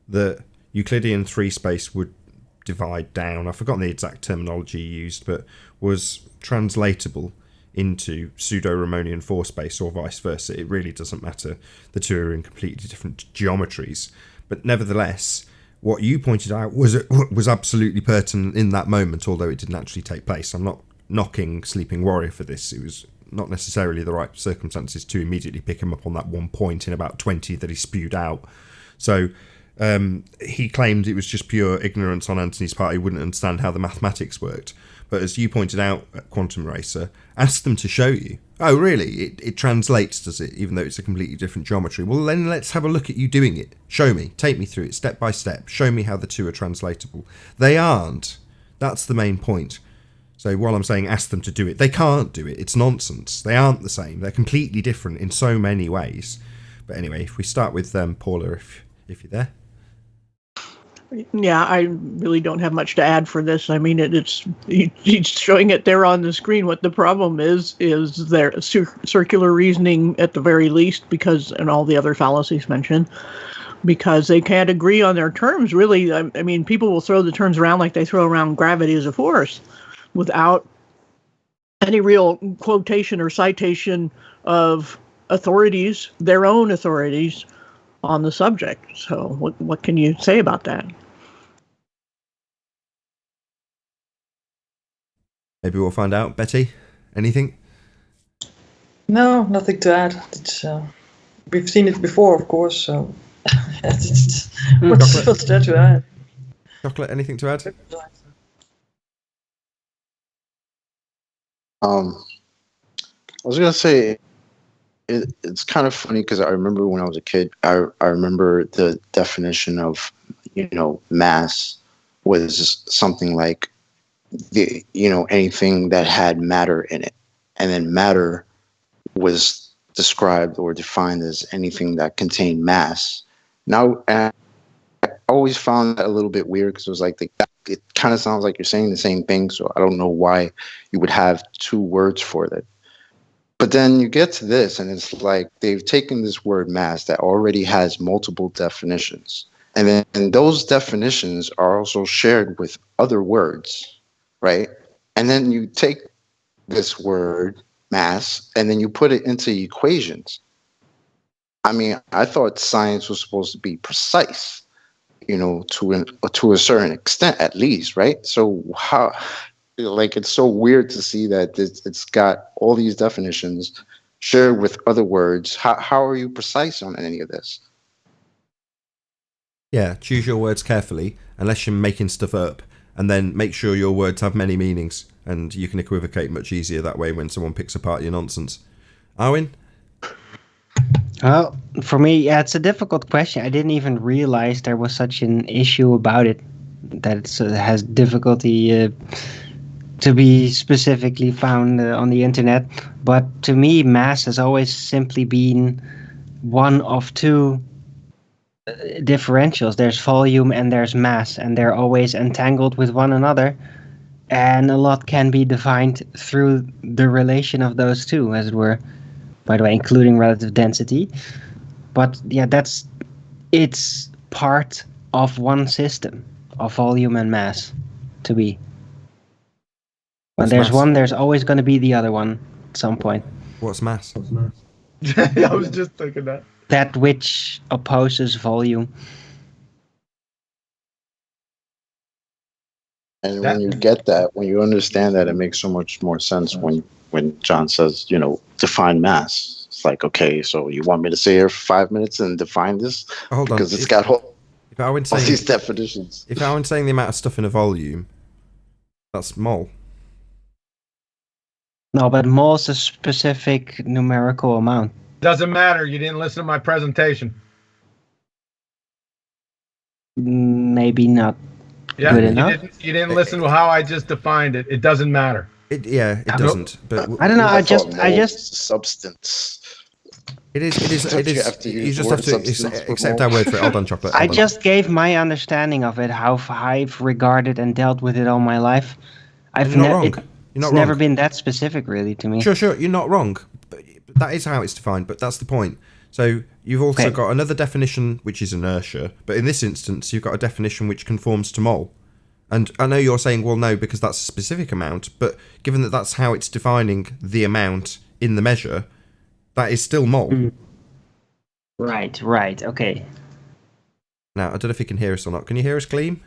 that Euclidean 3 space would divide down. I've forgotten the exact terminology used, but was translatable into pseudo-Riemannian 4 space or vice versa. It really doesn't matter. The two are in completely different geometries. But nevertheless, what you pointed out was absolutely pertinent in that moment, although it didn't actually take place. I'm not knocking Sleeping Warrior for this. It was not necessarily the right circumstances to immediately pick him up on that one point in about 20 that he spewed out. So he claimed it was just pure ignorance on Anthony's part. He wouldn't understand how the mathematics worked. But as you pointed out at Quantum Racer, ask them to show you. Oh, really? It translates, does it? Even though it's a completely different geometry. Well, then let's have a look at you doing it. Show me. Take me through it step by step. Show me how the two are translatable. They aren't. That's the main point. So while I'm saying ask them to do it, they can't do it. It's nonsense. They aren't the same. They're completely different in so many ways. But anyway, if we start with Paula, if you're there. Yeah, I really don't have much to add for this. I mean, he's showing it there on the screen. What the problem is there circular reasoning at the very least, because, and all the other fallacies mentioned, because they can't agree on their terms, really. I mean, people will throw the terms around like they throw around gravity as a force without any real quotation or citation of authorities, their own authorities, on the subject. So what can you say about that? Maybe we'll find out. Betty, anything? No, nothing to add. It's we've seen it before, of course. So what's there to add? Chocolate, anything to add? I was gonna say it's kind of funny because I remember when I was a kid, I remember the definition of mass was something like anything that had matter in it, and then matter was described or defined as anything that contained mass. Now always found that a little bit weird because it was like it kind of sounds like you're saying the same thing. So I don't know why you would have two words for that. But then you get to this, and it's like they've taken this word mass that already has multiple definitions. And then those definitions are also shared with other words, right? And then you take this word mass and then you put it into equations. I mean, I thought science was supposed to be precise, to a certain extent at least, right? So how, like, it's so weird to see that it's got all these definitions shared with other words. How are you precise on any of this? Yeah, choose your words carefully, unless you're making stuff up, and then make sure your words have many meanings, and you can equivocate much easier that way when someone picks apart your nonsense. Arwin? Well, for me, yeah, it's a difficult question. I didn't even realize there was such an issue about it, that it has difficulty to be specifically found on the internet. But to me, mass has always simply been one of two differentials. There's volume and there's mass, and they're always entangled with one another. And a lot can be defined through the relation of those two, as it were. By the way, including relative density. But yeah, it's part of one system of volume and mass to be. When there's mass? one, there's always going to be the other one at some point. What's mass? I was just thinking that. That which opposes volume. And when you get that, when you understand that, it makes so much more sense when John says, define mass. It's like, okay, so you want me to sit here for 5 minutes and define this? Hold on. Because it's got all these definitions. If Arwin's saying the amount of stuff in a volume, that's mole. No, but mole is a specific numerical amount. Doesn't matter. You didn't listen to my presentation. Maybe not good enough. You didn't listen to how I just defined it. It doesn't matter. It doesn't. But I don't know. I just substance. It is. You just have to accept our word for it. Hold on, chocolate. I just gave my understanding of it, how I've regarded and dealt with it all my life. You're not wrong. It's never been that specific, really, to me. Sure. You're not wrong. But that is how it's defined. But that's the point. So you've also got another definition, which is inertia. But in this instance, you've got a definition which conforms to mole. And I know you're saying, well, no, because that's a specific amount. But given that that's how it's defining the amount in the measure, that is still mole. Mm. Right. Okay. Now, I don't know if you can hear us or not. Can you hear us, Gleam?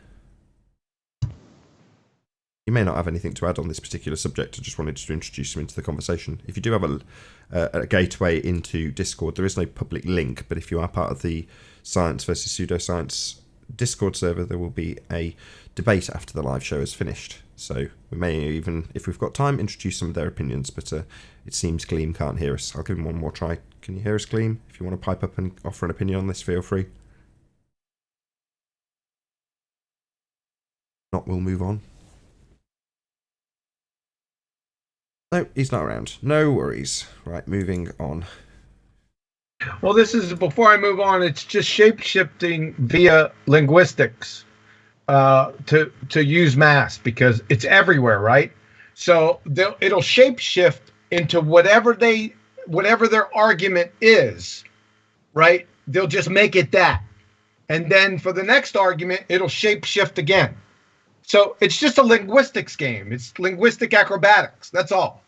You may not have anything to add on this particular subject. I just wanted to introduce him into the conversation. If you do have a gateway into Discord, there is no public link, but if you are part of the Science versus Pseudoscience Discord server, there will be a debate after the live show is finished. So we may even, if we've got time, introduce some of their opinions, but it seems Gleam can't hear us. I'll give him one more try. Can you hear us, Gleam? If you want to pipe up and offer an opinion on this, feel free. Not, we'll move on. No, he's not around. No worries. Right, moving on. Well, before I move on, it's just shape-shifting via linguistics to use mass, because it's everywhere, right? So it'll shape-shift into whatever their argument is, right? They'll just make it that. And then for the next argument, it'll shape-shift again. So it's just a linguistics game. It's linguistic acrobatics. That's all.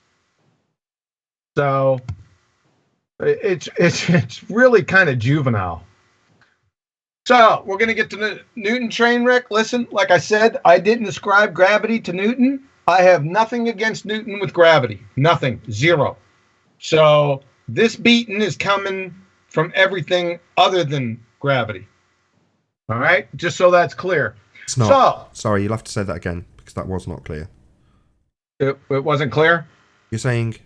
So it's really kind of juvenile. So we're going to get to the Newton train wreck. Listen, like I said, I didn't ascribe gravity to Newton. I have nothing against Newton with gravity. Nothing. Zero. So this beating is coming from everything other than gravity. All right? Just so that's clear. It's not. Sorry, you'll have to say that again, because that was not clear. It wasn't clear? You're saying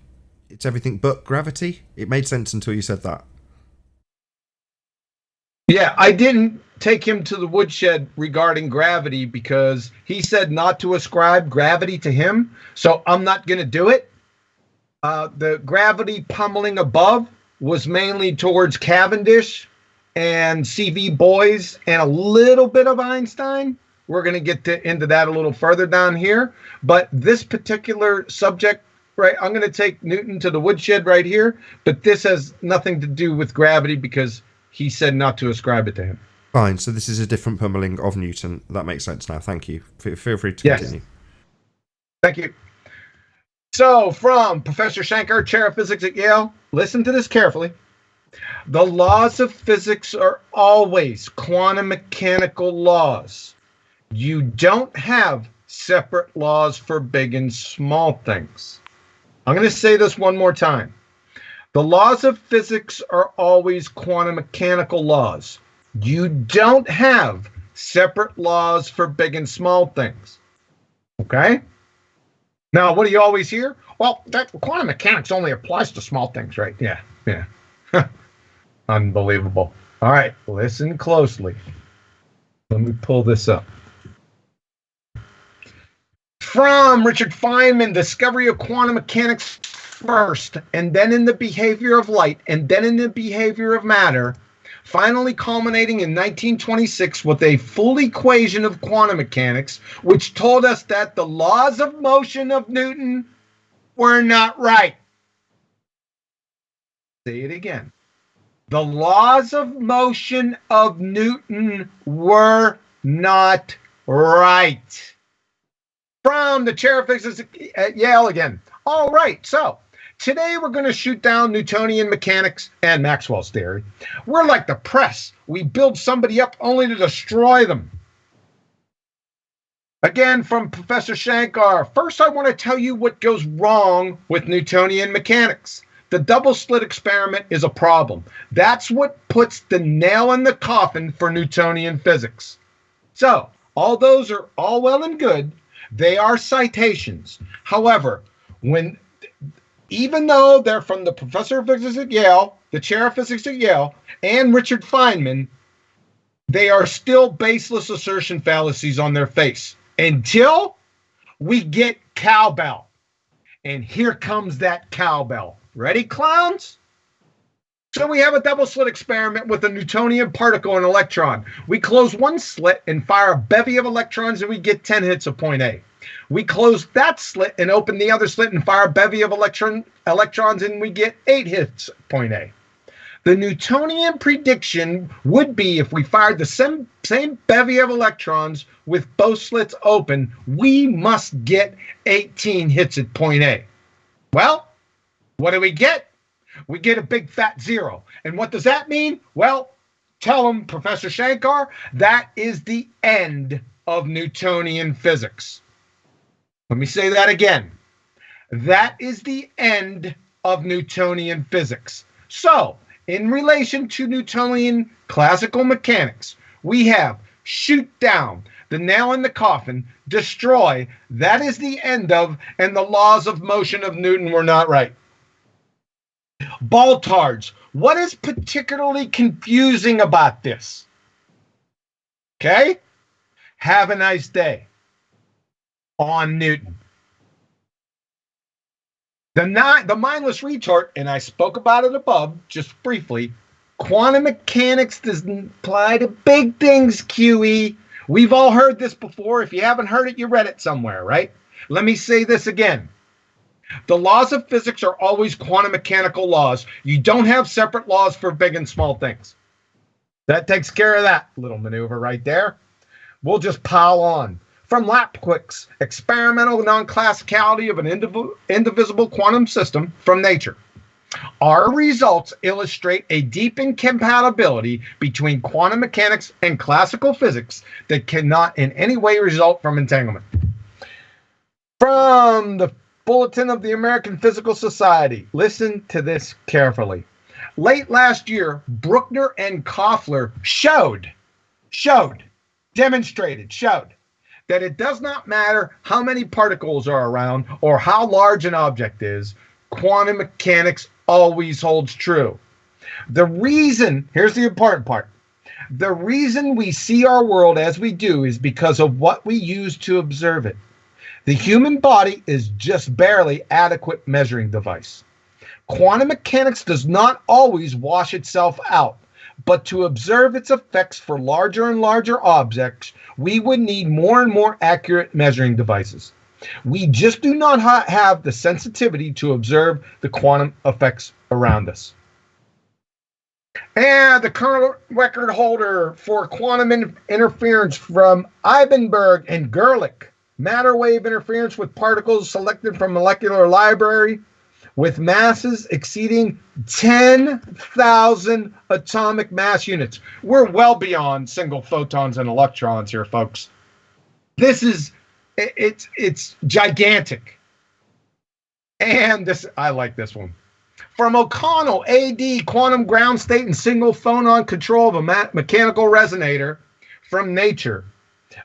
it's everything but gravity? It made sense until you said that. Yeah, I didn't take him to the woodshed regarding gravity because he said not to ascribe gravity to him, so I'm not going to do it. The gravity pummeling above was mainly towards Cavendish and C.V. Boyes and a little bit of Einstein. We're going to get into that a little further down here. But this particular subject, right, I'm going to take Newton to the woodshed right here. But this has nothing to do with gravity because he said not to ascribe it to him. Fine. So this is a different pummeling of Newton. That makes sense now. Thank you. Feel free to continue. Thank you. So from Professor Shankar, Chair of Physics at Yale, listen to this carefully. The laws of physics are always quantum mechanical laws. You don't have separate laws for big and small things. I'm going to say this one more time. The laws of physics are always quantum mechanical laws. You don't have separate laws for big and small things. Okay? Now, what do you always hear? Well, that quantum mechanics only applies to small things, right? Yeah. Unbelievable. All right, listen closely. Let me pull this up. From Richard Feynman, Discovery of Quantum Mechanics first, and then in the behavior of light, and then in the behavior of matter, finally culminating in 1926 with a full equation of quantum mechanics, which told us that the laws of motion of Newton were not right. Say it again. The laws of motion of Newton were not right. From the Chair of Physics at Yale again. All right, so today we're going to shoot down Newtonian mechanics and Maxwell's theory. We're like the press. We build somebody up only to destroy them. Again, from Professor Shankar. First, I want to tell you what goes wrong with Newtonian mechanics. The double slit experiment is a problem. That's what puts the nail in the coffin for Newtonian physics. So, all those are all well and good. They are citations. However, even though they're from the Professor of Physics at Yale, the Chair of Physics at Yale, and Richard Feynman, they are still baseless assertion fallacies on their face until we get cowbell. And here comes that cowbell. Ready, clowns? So we have a double slit experiment with a Newtonian particle and electron. We close one slit and fire a bevy of electrons and we get 10 hits of point A. We close that slit and open the other slit and fire a bevy of electrons and we get 8 hits of point A. The Newtonian prediction would be if we fired the same bevy of electrons with both slits open, we must get 18 hits at point A. Well, what do we get? We get a big fat 0. And what does that mean? Well, tell him, Professor Shankar, that is the end of Newtonian physics. Let me say that again. That is the end of Newtonian physics. So, in relation to Newtonian classical mechanics, we have shoot down, the nail in the coffin, destroy, that is the end of, and the laws of motion of Newton were not right. Baltards, what is particularly confusing about this? Okay? Have a nice day on Newton. The mindless retort, and I spoke about it above, just briefly, quantum mechanics doesn't apply to big things, QE. We've all heard this before. If you haven't heard it, you read it somewhere, right? Let me say this again. The laws of physics are always quantum mechanical laws. You don't have separate laws for big and small things. That takes care of that little maneuver right there. We'll just pile on. From Lapquik's Experimental Non-Classicality of an Indivisible Quantum System from Nature. Our results illustrate a deep incompatibility between quantum mechanics and classical physics that cannot in any way result from entanglement. From the Bulletin of the American Physical Society. Listen to this carefully. Late last year, Bruckner and Koffler showed that it does not matter how many particles are around or how large an object is, quantum mechanics always holds true. The reason, here's the important part, the reason we see our world as we do is because of what we use to observe it. The human body is just barely adequate measuring device. Quantum mechanics does not always wash itself out, But to observe its effects for larger and larger objects, we would need more and more accurate measuring devices. We just do not have the sensitivity to observe the quantum effects around us. And the current record holder for quantum interference from Ibenberg and Gerlich, matter wave interference with particles selected from molecular library with masses exceeding 10,000 atomic mass units. We're well beyond single photons and electrons here, folks. This is, it's gigantic. And this, I like this one. From O'Connell, AD, quantum ground state and single phonon control of a mechanical resonator from Nature.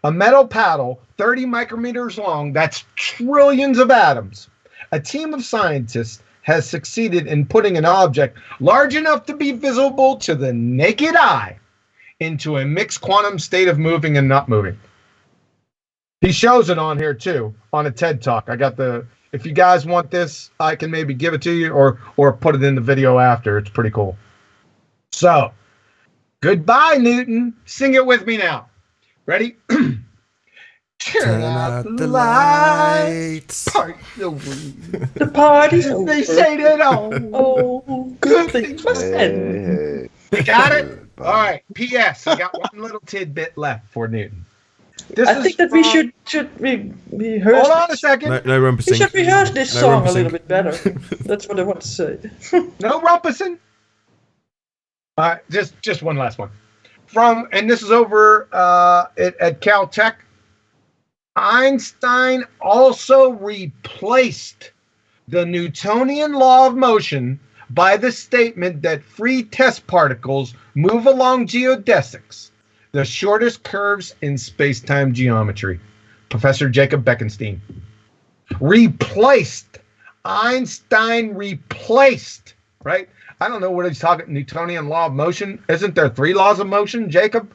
A metal paddle, 30 micrometers long, that's trillions of atoms. A team of scientists has succeeded in putting an object large enough to be visible to the naked eye into a mixed quantum state of moving and not moving. He shows it on here too, on a TED Talk. I got the, if you guys want this, I can maybe give it to you or put it in the video after. It's pretty cool. So, goodbye, Newton. Sing it with me now. Ready? Turn out the lights. Party's over. The party's over. They say that all. Oh, good things must end. You got it? All right. P.S. I got one little tidbit left for Newton. I think that we should rehearse. Hold on a second. No rumpusing. We should rehearse this song a little bit better. That's what I want to say. No rumpusing. All right. Just one last one. And this is over at Caltech. Einstein also replaced the Newtonian law of motion by the statement that free test particles move along geodesics, the shortest curves in space-time geometry. Professor Jacob Bekenstein. Replaced. Einstein replaced, right? I don't know what he's talking, Newtonian law of motion. Isn't there 3 laws of motion, Jacob?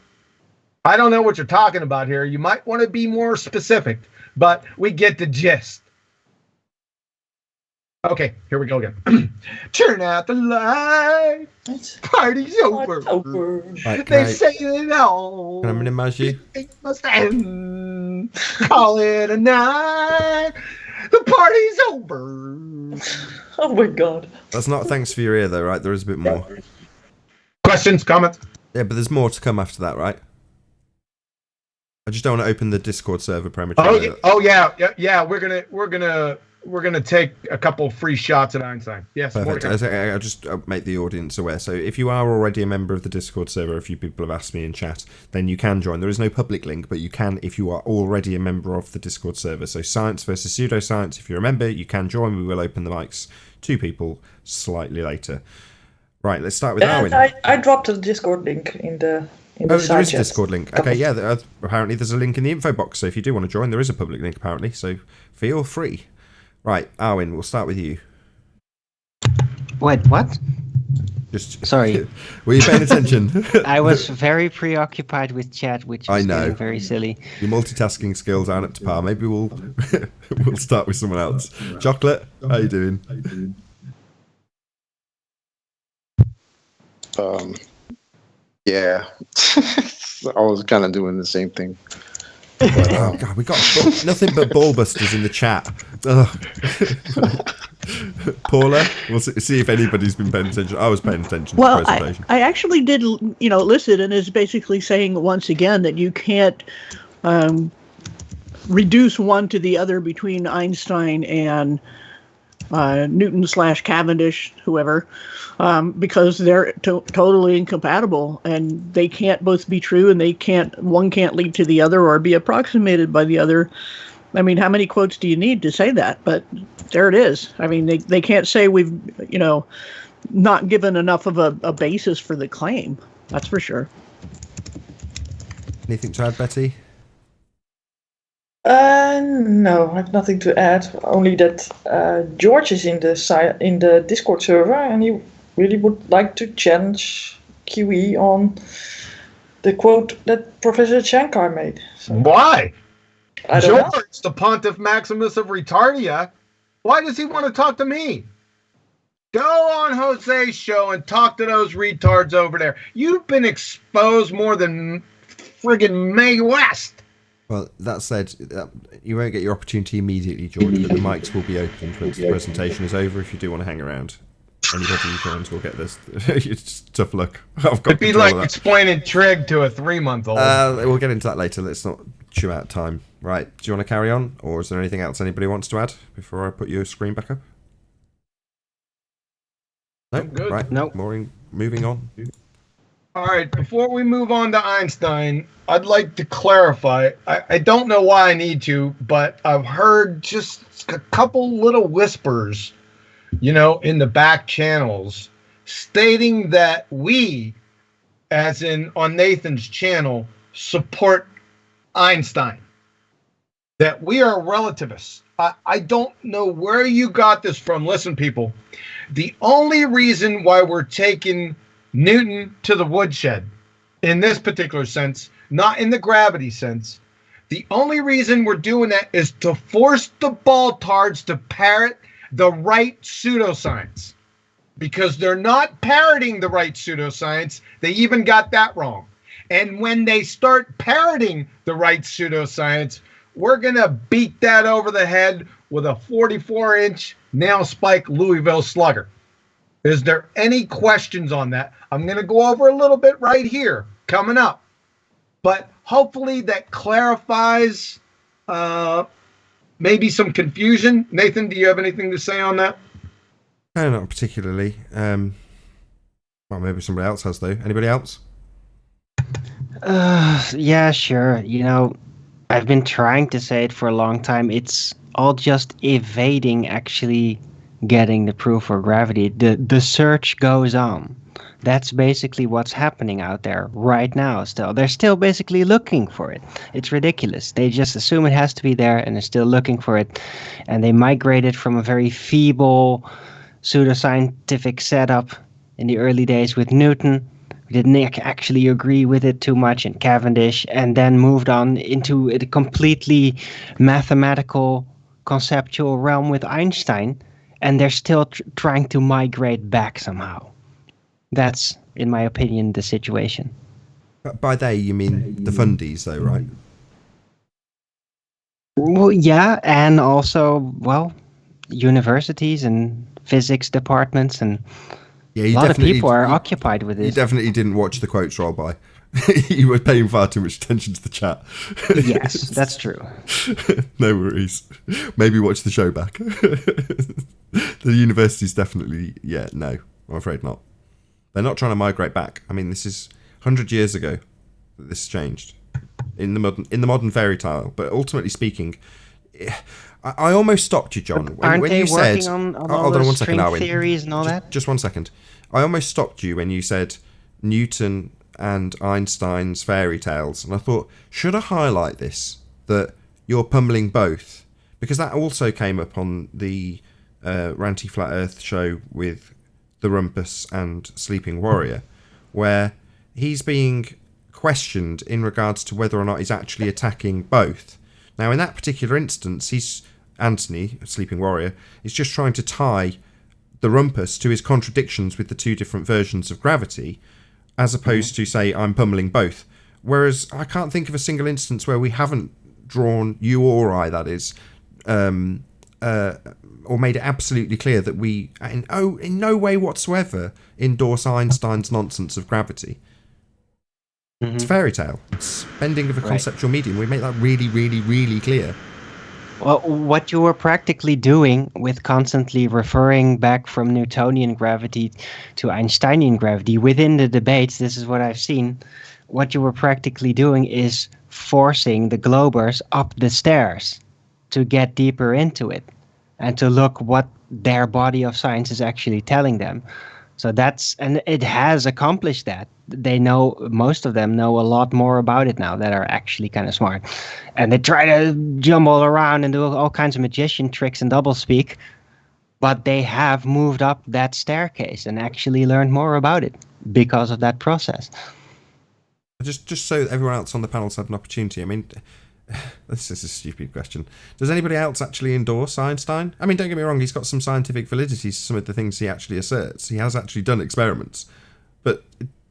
I don't know what you're talking about here. You might want to be more specific, but we get the gist. Okay, here we go again. Turn out the lights. Party's over. Right, they say it all. Can I minimize you? It must end. Call it a night. The party's over. Oh my God. That's not thanks for your ear, though, right? There is a bit more. Questions, comments? Yeah, but there's more to come after that, right? I just don't want to open the Discord server prematurely. Oh yeah. We're gonna take a couple free shots at Einstein. Yes. Perfect. I'll just make the audience aware. So if you are already a member of the Discord server, a few people have asked me in chat, then you can join. There is no public link, but you can if you are already a member of the Discord server. So science versus pseudoscience. If you're a member, you can join. We will open the mics to people slightly later. Right. Let's start with Arwin. I dropped the Discord link in the. There is a Discord link. Okay, yeah. Apparently, there's a link in the info box. So if you do want to join, there is a public link apparently. So feel free. Right, Arwin, we'll start with you. Wait, what? Just sorry. Were you paying attention? I was very preoccupied with chat, which is getting very silly. Your multitasking skills aren't up to par. Maybe we'll start with someone else. Chocolate, how you doing? Yeah, I was kind of doing the same thing. But, oh God, we got nothing but BALLBUSTERS in the chat. Paula, we'll see if anybody's been paying attention. I was paying attention to the presentation. I actually did, listen, and is basically saying once again that you can't reduce one to the other between Einstein and Newton/Cavendish, whoever, because they're totally incompatible, and they can't both be true, and one can't lead to the other or be approximated by the other. I mean, how many quotes do you need to say that? But there it is. I mean, they can't say we've, not given enough of a basis for the claim. That's for sure. Anything to add, Betty? No, I have nothing to add. Only that George is in the Discord server, and he really would like to challenge QE on the quote that Professor Shankar made. So, why? I don't know. George, the Pontiff Maximus of Retardia. Why does he want to talk to me? Go on Jose's show and talk to those retards over there. You've been exposed more than friggin' Mae West. Well, that said, you won't get your opportunity immediately, George, but the mics will be open once the presentation is over if you do want to hang around. Anybody who joins will get this. It's tough luck. It'd be like explaining trig to a 3-month-old. We'll get into that later. Let's not chew out time. Right, do you want to carry on? Or is there anything else anybody wants to add before I put your screen back up? No? Good. Right, Nope. Moving on. All right, before we move on to Einstein, I'd like to clarify. I don't know why I need to, but I've heard just a couple little whispers, in the back channels, stating that we, as in on Nathan's channel, support Einstein. That we are relativists. I don't know where you got this from. Listen, people, the only reason why we're taking Newton to the woodshed in this particular sense, not in the gravity sense, the only reason we're doing that is to force the baltards to parrot the right pseudoscience, because they're not parroting the right pseudoscience. They even got that wrong. And when they start parroting the right pseudoscience, we're going to beat that over the head with a 44-inch nail spike Louisville Slugger. Is there any questions on that? I'm going to go over a little bit right here coming up. But hopefully that clarifies maybe some confusion. Nathan, do you have anything to say on that? No, not particularly. Well, maybe somebody else has, though. Anybody else? Yeah, sure. I've been trying to say it for a long time. It's all just evading actually getting the proof for gravity. The search goes on. That's basically what's happening out there right now still. They're still basically looking for it. It's ridiculous. They just assume it has to be there and they're still looking for it. And they migrated from a very feeble pseudoscientific setup in the early days with Newton. We didn't actually agree with it too much in Cavendish, and then moved on into a completely mathematical, conceptual realm with Einstein, and they're still trying to migrate back somehow. That's, in my opinion, the situation. By they, you mean the fundies, though, right? Well, yeah, and also, universities and physics departments, and Yeah, a lot of people are occupied with this. You definitely didn't watch the quotes roll by. You were paying far too much attention to the chat. Yes, that's true. No worries. Maybe watch the show back. The universities definitely, no, I'm afraid not. They're not trying to migrate back. I mean, this is 100 years ago that this changed in the modern fairy tale. But ultimately speaking, I almost stopped you, John. Aren't when they you working said, on all hold on those one second, string Arwen. theories and all that? Just 1 second. I almost stopped you when you said Newton and Einstein's fairy tales, and I thought, should I highlight this, that you're pummeling both? Because that also came up on the Ranty Flat Earth show with the Rumpus and Sleeping Warrior, where he's being questioned in regards to whether or not he's actually attacking both. Now, in that particular instance, Anthony, Sleeping Warrior, is just trying to tie the Rumpus to his contradictions with the two different versions of gravity, as opposed to say, I'm pummeling both. Whereas I can't think of a single instance where we haven't drawn, you or I, that is, or made it absolutely clear that we, in no way whatsoever, endorse Einstein's nonsense of gravity. Mm-hmm. It's a fairy tale. It's bending of a conceptual medium. We make that really, really, really clear. Well, what you were practically doing with constantly referring back from Newtonian gravity to Einsteinian gravity within the debates, this is what I've seen, what you were practically doing is forcing the Globers up the stairs to get deeper into it and to look what their body of science is actually telling them. So and it has accomplished that. They know, most of them know a lot more about it now that are actually kind of smart. And they try to jumble around and do all kinds of magician tricks and doublespeak, but they have moved up that staircase and actually learned more about it because of that process. Just so that everyone else on the panel's had an opportunity. I mean, This is a stupid question. Does anybody else actually endorse Einstein? I mean, don't get me wrong, he's got some scientific validity to some of the things he actually asserts. He has actually done experiments. But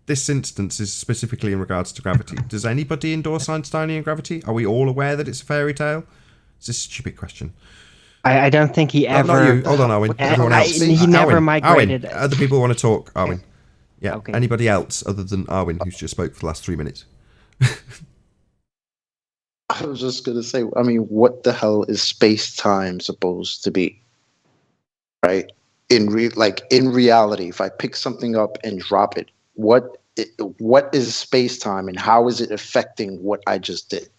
this instance is specifically in regards to gravity. Does anybody endorse Einsteinian gravity? Are we all aware that it's a fairy tale? It's a stupid question. I don't think he ever. Not you. Hold on, Arwin. Everyone else. He never Arwin, migrated. Arwin, other people want to talk. Arwin. Yeah. Okay. Anybody else other than Arwin, who's just spoke for the last 3 minutes? I was just gonna say, I mean, what the hell is space-time supposed to be? Right? In reality, if I pick something up and drop it, what is space-time and how is it affecting what I just did?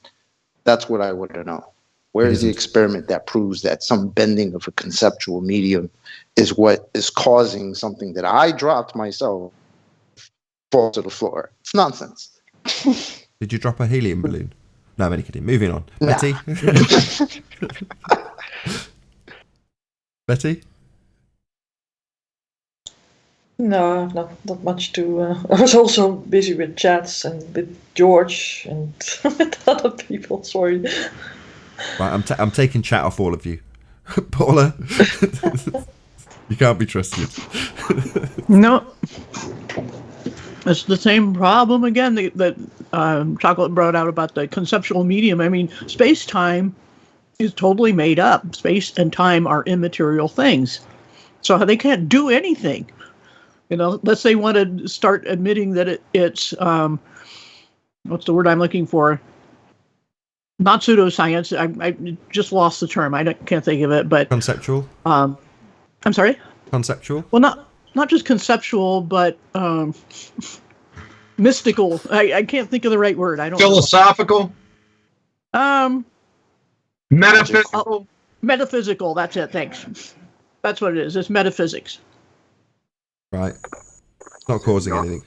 That's what I want to know. Where is the experiment that proves that some bending of a conceptual medium is what is causing something that I dropped myself fall to the floor? It's nonsense. Did you drop a helium balloon? No, I'm only kidding. Moving on. Nah. Betty? Betty? No, not much to. I was also busy with chats and with George and with other people. Sorry. Right, I'm taking chat off all of you. Paula? You can't be trusted. No. It's the same problem again that Chocolate brought out about the conceptual medium. I mean, space-time is totally made up. Space and time are immaterial things. So they can't do anything. You know, unless they want to start admitting that it's, what's the word I'm looking for? Not pseudoscience. I just lost the term. Can't think of it, but... Conceptual? I'm sorry? Conceptual? Well, not just conceptual, but mystical. I can't think of the right word. I don't. Philosophical. Metaphysical. Metaphysical. That's it. Thanks. That's what it is. It's metaphysics. Right. It's not causing anything.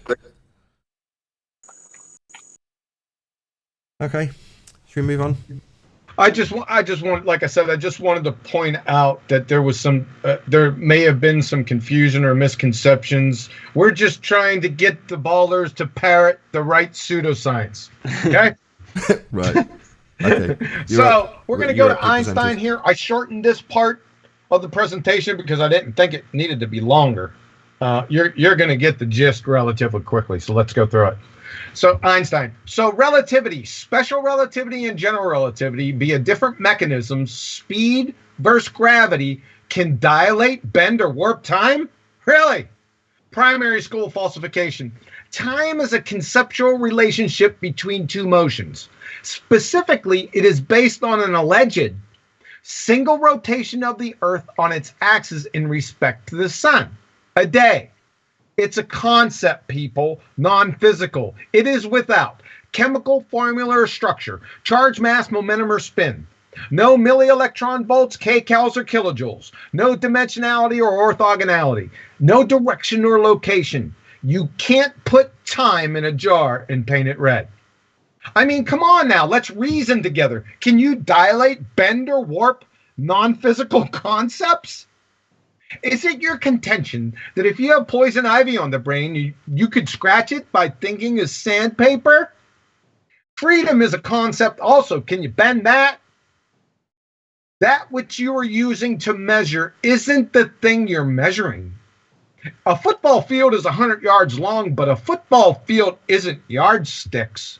Okay. Should we move on? I just want, like I said, I just wanted to point out that there was there may have been some confusion or misconceptions. We're just trying to get the ballers to parrot the right pseudoscience. Okay. Right. Okay. So we're going to go to Einstein here. I shortened this part of the presentation because I didn't think it needed to be longer. You're going to get the gist relatively quickly. So let's go through it. So Einstein. So relativity, special relativity and general relativity via different mechanisms, speed versus gravity, can dilate, bend, or warp time? Really? Primary school falsification. Time is a conceptual relationship between two motions. Specifically, it is based on an alleged single rotation of the Earth on its axis in respect to the sun. A day. It's a concept, people, non-physical. It is without chemical formula or structure, charge, mass, momentum, or spin. No millielectron volts, kcals, or kilojoules. No dimensionality or orthogonality. No direction or location. You can't put time in a jar and paint it red. I mean, come on now, let's reason together. Can you dilate, bend, or warp non-physical concepts? Is it your contention that if you have poison ivy on the brain, you could scratch it by thinking of sandpaper? Freedom is a concept also. Can you bend that? That which you are using to measure isn't the thing you're measuring. A football field is 100 yards long, but a football field isn't yardsticks.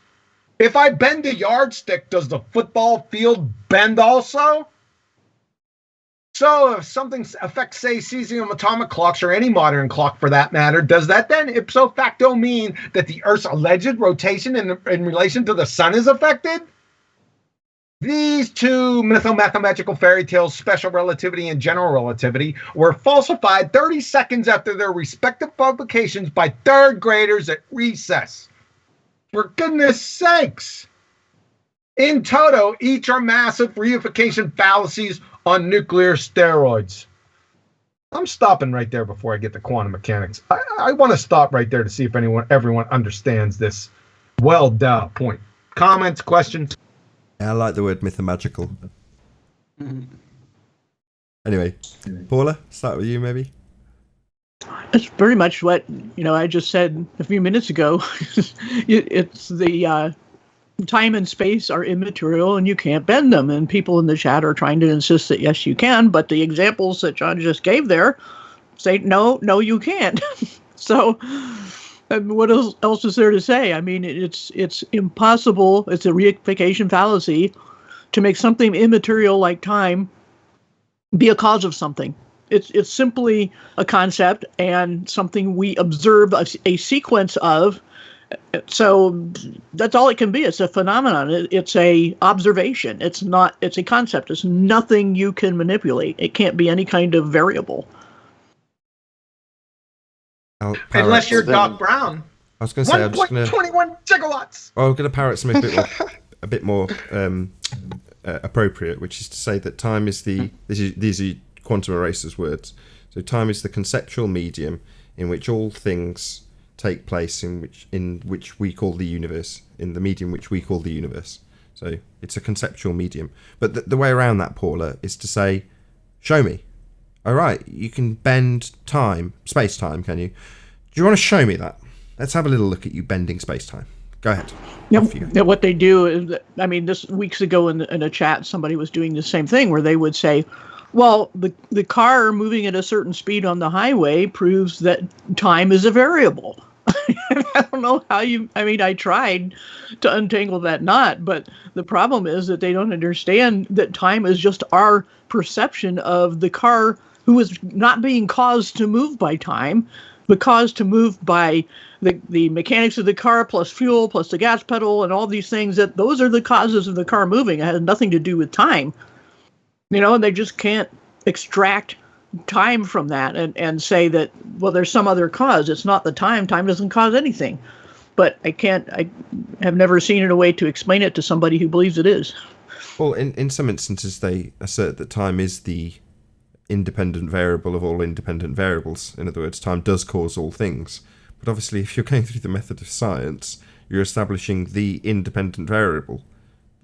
If I bend a yardstick, does the football field bend also? So if something affects, say, cesium atomic clocks or any modern clock for that matter, does that then ipso facto mean that the Earth's alleged rotation in relation to the sun is affected? These two mytho-mathematical fairy tales, special relativity and general relativity, were falsified 30 seconds after their respective publications by third graders at recess. For goodness sakes! In toto, each are massive reification fallacies on nuclear steroids. I'm stopping right there before I get to quantum mechanics. I want to stop right there to see if everyone understands this well-doubt point. Comments, questions? Yeah, I like the word mythomagical. Anyway, Paula, start with you maybe. That's very much what I just said a few minutes ago. It's the time and space are immaterial and you can't bend them. And people in the chat are trying to insist that yes, you can. But the examples that John just gave there say no, you can't. So what else is there to say? I mean, it's impossible. It's a reification fallacy to make something immaterial like time be a cause of something. It's simply a concept and something we observe a sequence of. So that's all it can be. It's a phenomenon. It's a observation. It's a concept. It's nothing you can manipulate. It can't be any kind of variable. Unless you're Doc Brown. I was going to say, I'm just going to 1.21 gigawatts. Well, I'm going to parrot something a bit more appropriate, which is to say that time is these are quantum erasers words. So time is the conceptual medium in which all things take place, in which we call the universe, in the medium which we call the universe. So it's a conceptual medium. But the way around that, Paula, is to say, show me. All right, you can bend time, space-time, can you? Do you want to show me that? Let's have a little look at you bending space-time. Go ahead. Yep. What they do is, this weeks ago in a chat, somebody was doing the same thing where they would say, well, the car moving at a certain speed on the highway proves that time is a variable. I don't know how I tried to untangle that knot, but the problem is that they don't understand that time is just our perception of the car who is not being caused to move by time, but caused to move by the mechanics of the car plus fuel plus the gas pedal and all these things, that those are the causes of the car moving. It has nothing to do with time. And they just can't extract time from that and say that, well, there's some other cause. It's not the time. Time doesn't cause anything. But I have never seen a way to explain it to somebody who believes it is. Well, in some instances, they assert that time is the independent variable of all independent variables. In other words, time does cause all things. But obviously, if you're going through the method of science, you're establishing the independent variable,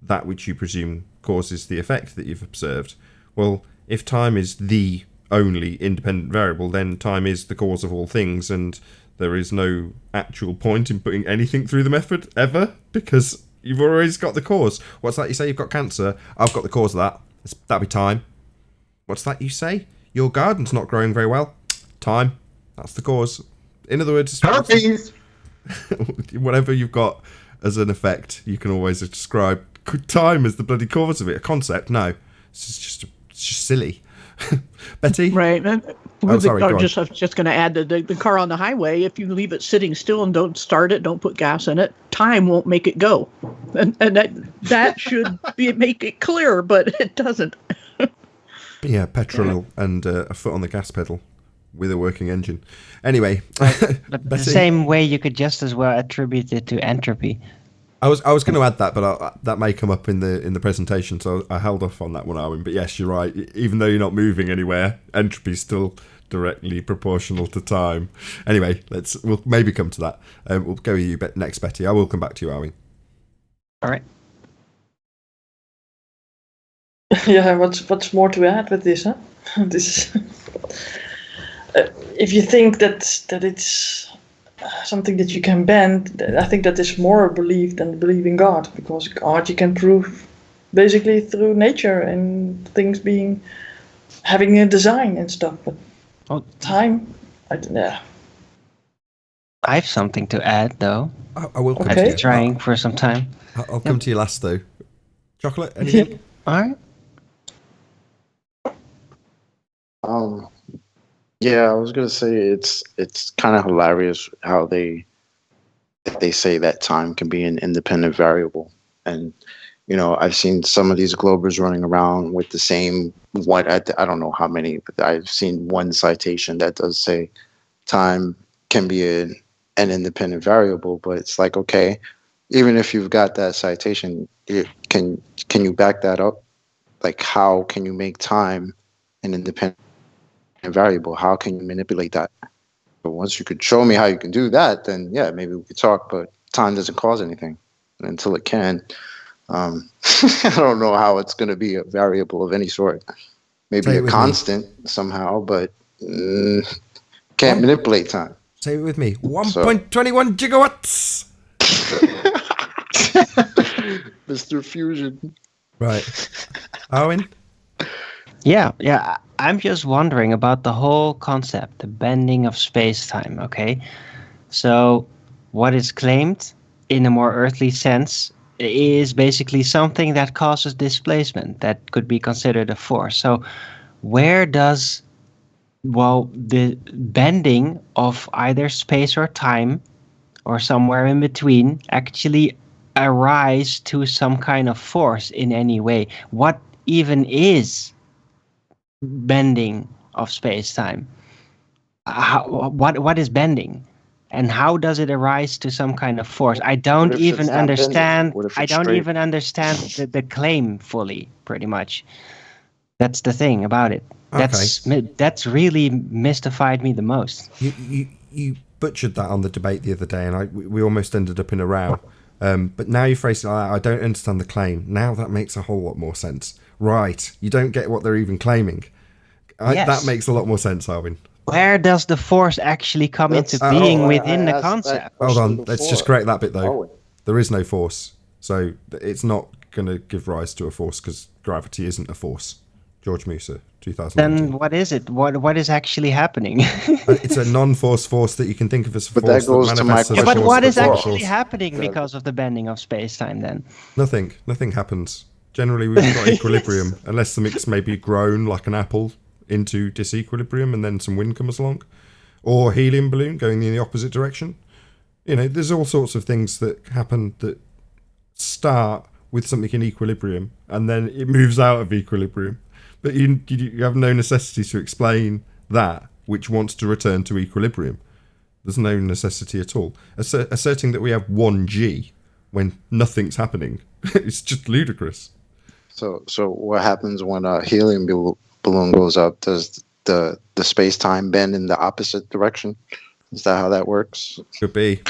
that which you presume causes the effect that you've observed. Well, if time is the only independent variable, then time is the cause of all things, and there is no actual point in putting anything through the method ever, because you've always got the cause. What's that you say? You've got cancer. I've got the cause of that. That'd be time. What's that you say? Your garden's not growing very well. Time. That's the cause. In other words, herpes. Whatever you've got as an effect, you can always describe time as the bloody cause of it. A concept? No. It's just silly. Betty? Right. And sorry, I was just going to add that the car on the highway, if you leave it sitting still and don't start it, don't put gas in it, time won't make it go. And that should make it clear, but it doesn't. Yeah, petrol and a foot on the gas pedal with a working engine. Anyway, but the same way you could just as well attribute it to entropy. I was going to add that, but that may come up in the presentation, so I held off on that one, Arwen. But yes, you're right. Even though you're not moving anywhere, entropy is still directly proportional to time. Anyway, we'll maybe come to that. We'll go with you next, Betty. I will come back to you, Arwen. All right. Yeah, what's more to add with this, huh? This, if you think that it's something that you can bend, I think that is more a belief than believe in God, because God you can prove basically through nature and things having a design and stuff. But time, I don't know. I have something to add, though. I will come I've to you. been trying for some time. I'll come to you last, though. Chocolate? Anything? All right. Yeah, I was gonna say it's kind of hilarious how they say that time can be an independent variable, and I've seen some of these globers running around with the same I don't know how many, but I've seen one citation that does say time can be an independent variable, but it's like, okay, even if you've got that citation, can you back that up? Like, how can you make time an independent variable? How can you manipulate that? But once you could show me how you can do that, then yeah, maybe we could talk. But time doesn't cause anything, and until it can, I don't know how it's going to be a variable of any sort. Maybe a constant somehow, but can't manipulate time. Say it with me. 1.21 gigawatts. Mr. Fusion. Right. Owen? Yeah. I'm just wondering about the whole concept, the bending of space-time, okay? So what is claimed in a more earthly sense is basically something that causes displacement that could be considered a force. So where does, the bending of either space or time or somewhere in between actually arise to some kind of force in any way? What even is bending of space-time? What is bending? And how does it arise to some kind of force? I don't if even it's not bending? understand. What if I it's don't straight? even understand the claim fully, pretty much. That's the thing about it. That's really mystified me the most. You butchered that on the debate the other day, and we almost ended up in a row. But now you phrase it like that, I don't understand the claim. Now that makes a whole lot more sense. Right. You don't get what they're even claiming. Yes. That makes a lot more sense, Arvin. Where does the force actually come into being within the concept? Hold on, let's just correct that bit, though. Oh. There is no force. So it's not going to give rise to a force because gravity isn't a force. George Musa, 2019. Then what is it? What is actually happening? It's a non-force force that you can think of as a But force that goes to my manifests as a question. But force what is that's not a actually force. happening because of the bending of space-time then? Nothing happens. Generally, we've got equilibrium, unless something's maybe grown like an apple into disequilibrium and then some wind comes along. Or a helium balloon going in the opposite direction. You know, there's all sorts of things that happen that start with something in equilibrium and then it moves out of equilibrium. But you have no necessity to explain that which wants to return to equilibrium. There's no necessity at all. Asserting that we have 1G when nothing's happening, it's just ludicrous. So what happens when a helium balloon goes up? Does the space-time bend in the opposite direction? Is that how that works? Could be.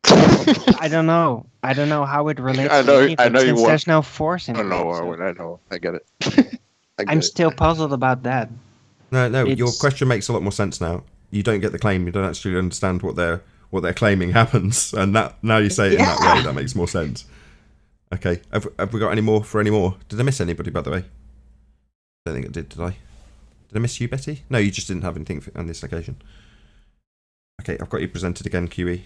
I don't know how it relates I know- to anything I know you since want- there's no force in I it. know, so Arwen. I know. I get it. I'm still puzzled about that. No, your It's- question makes a lot more sense now. You don't get the claim. You don't actually understand what they're claiming happens, and that now you say it in that way, that makes more sense. Okay, have we got any more for any more? Did I miss anybody, by the way? Don't think I did I? Did I miss you, Betty? No, you just didn't have anything on this occasion. Okay, I've got you presented again, QE.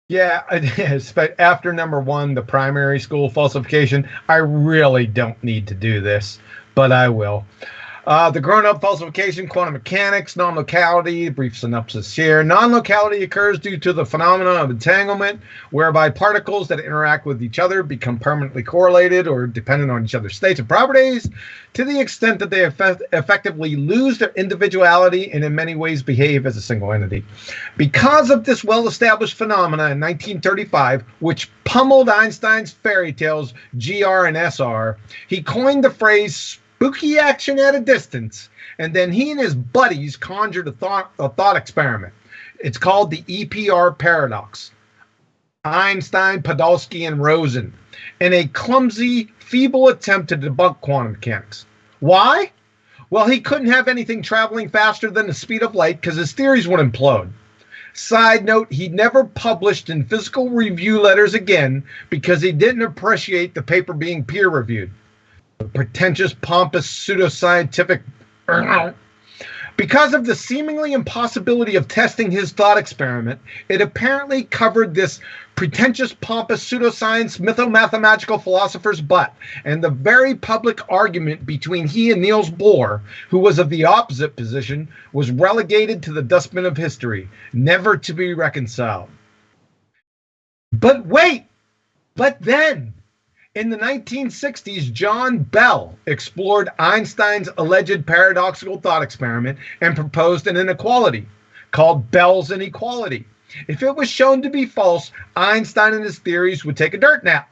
Yeah, it is. But after number one, the primary school falsification, I really don't need to do this, but I will. The grown-up falsification, quantum mechanics, non-locality, brief synopsis here. Non-locality occurs due to the phenomenon of entanglement, whereby particles that interact with each other become permanently correlated or dependent on each other's states and properties to the extent that they effectively lose their individuality and in many ways behave as a single entity. Because of this well-established phenomena in 1935, which pummeled Einstein's fairy tales GR and SR, he coined the phrase spooky action at a distance, and then he and his buddies conjured a thought experiment. It's called the EPR paradox. Einstein, Podolsky, and Rosen, in a clumsy, feeble attempt to debunk quantum mechanics. Why? Well, he couldn't have anything traveling faster than the speed of light because his theories would implode. Side note, he never published in physical review letters again because he didn't appreciate the paper being peer-reviewed. Pretentious, pompous, pseudoscientific. Because of the seemingly impossibility of testing his thought experiment, it apparently covered this pretentious, pompous, pseudoscience, mythomathematical philosopher's butt, and the very public argument between he and Niels Bohr, who was of the opposite position, was relegated to the dustbin of history, never to be reconciled. But wait! But then, in the 1960s, John Bell explored Einstein's alleged paradoxical thought experiment and proposed an inequality called Bell's inequality. If it was shown to be false, Einstein and his theories would take a dirt nap.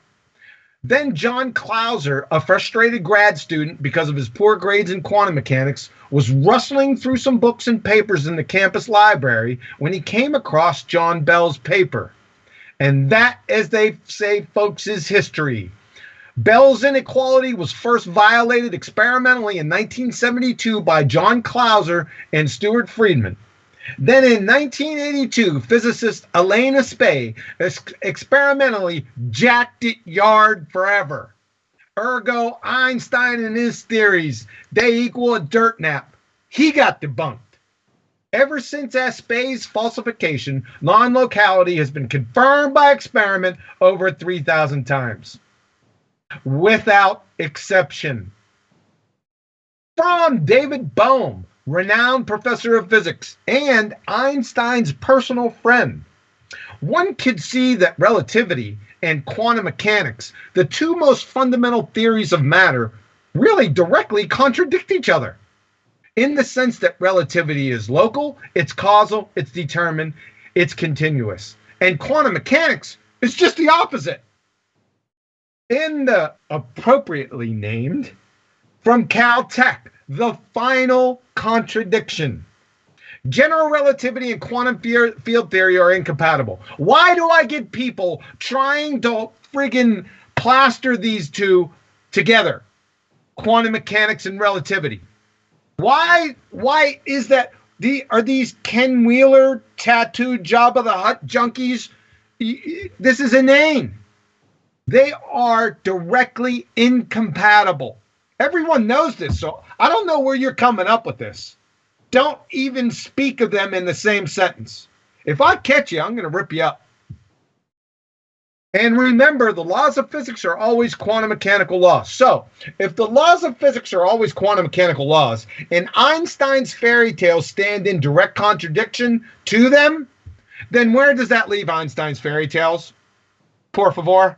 Then John Clauser, a frustrated grad student because of his poor grades in quantum mechanics, was rustling through some books and papers in the campus library when he came across John Bell's paper. And that, as they say, folks, is history. Bell's inequality was first violated experimentally in 1972 by John Clauser and Stuart Friedman. Then in 1982, physicist Elaine Aspay experimentally jacked it yard forever. Ergo, Einstein and his theories, they equal a dirt nap. He got debunked. Ever since Aspay's falsification, non-locality has been confirmed by experiment over 3,000 times, without exception. From David Bohm, renowned professor of physics and Einstein's personal friend, one could see that relativity and quantum mechanics, the two most fundamental theories of matter, really directly contradict each other, in the sense that relativity is local, it's causal, it's determined, it's continuous. And quantum mechanics is just the opposite. In the appropriately named, from Caltech, the final contradiction. General relativity and quantum field theory are incompatible. Why do I get people trying to friggin' plaster these two together? Quantum mechanics and relativity. Why is that? Are these Ken Wheeler tattooed Jabba the Hutt junkies? This is inane. They are directly incompatible. Everyone knows this, so I don't know where you're coming up with this. Don't even speak of them in the same sentence. If I catch you, I'm going to rip you up. And remember, the laws of physics are always quantum mechanical laws. So, if the laws of physics are always quantum mechanical laws, and Einstein's fairy tales stand in direct contradiction to them, then where does that leave Einstein's fairy tales? Por favor.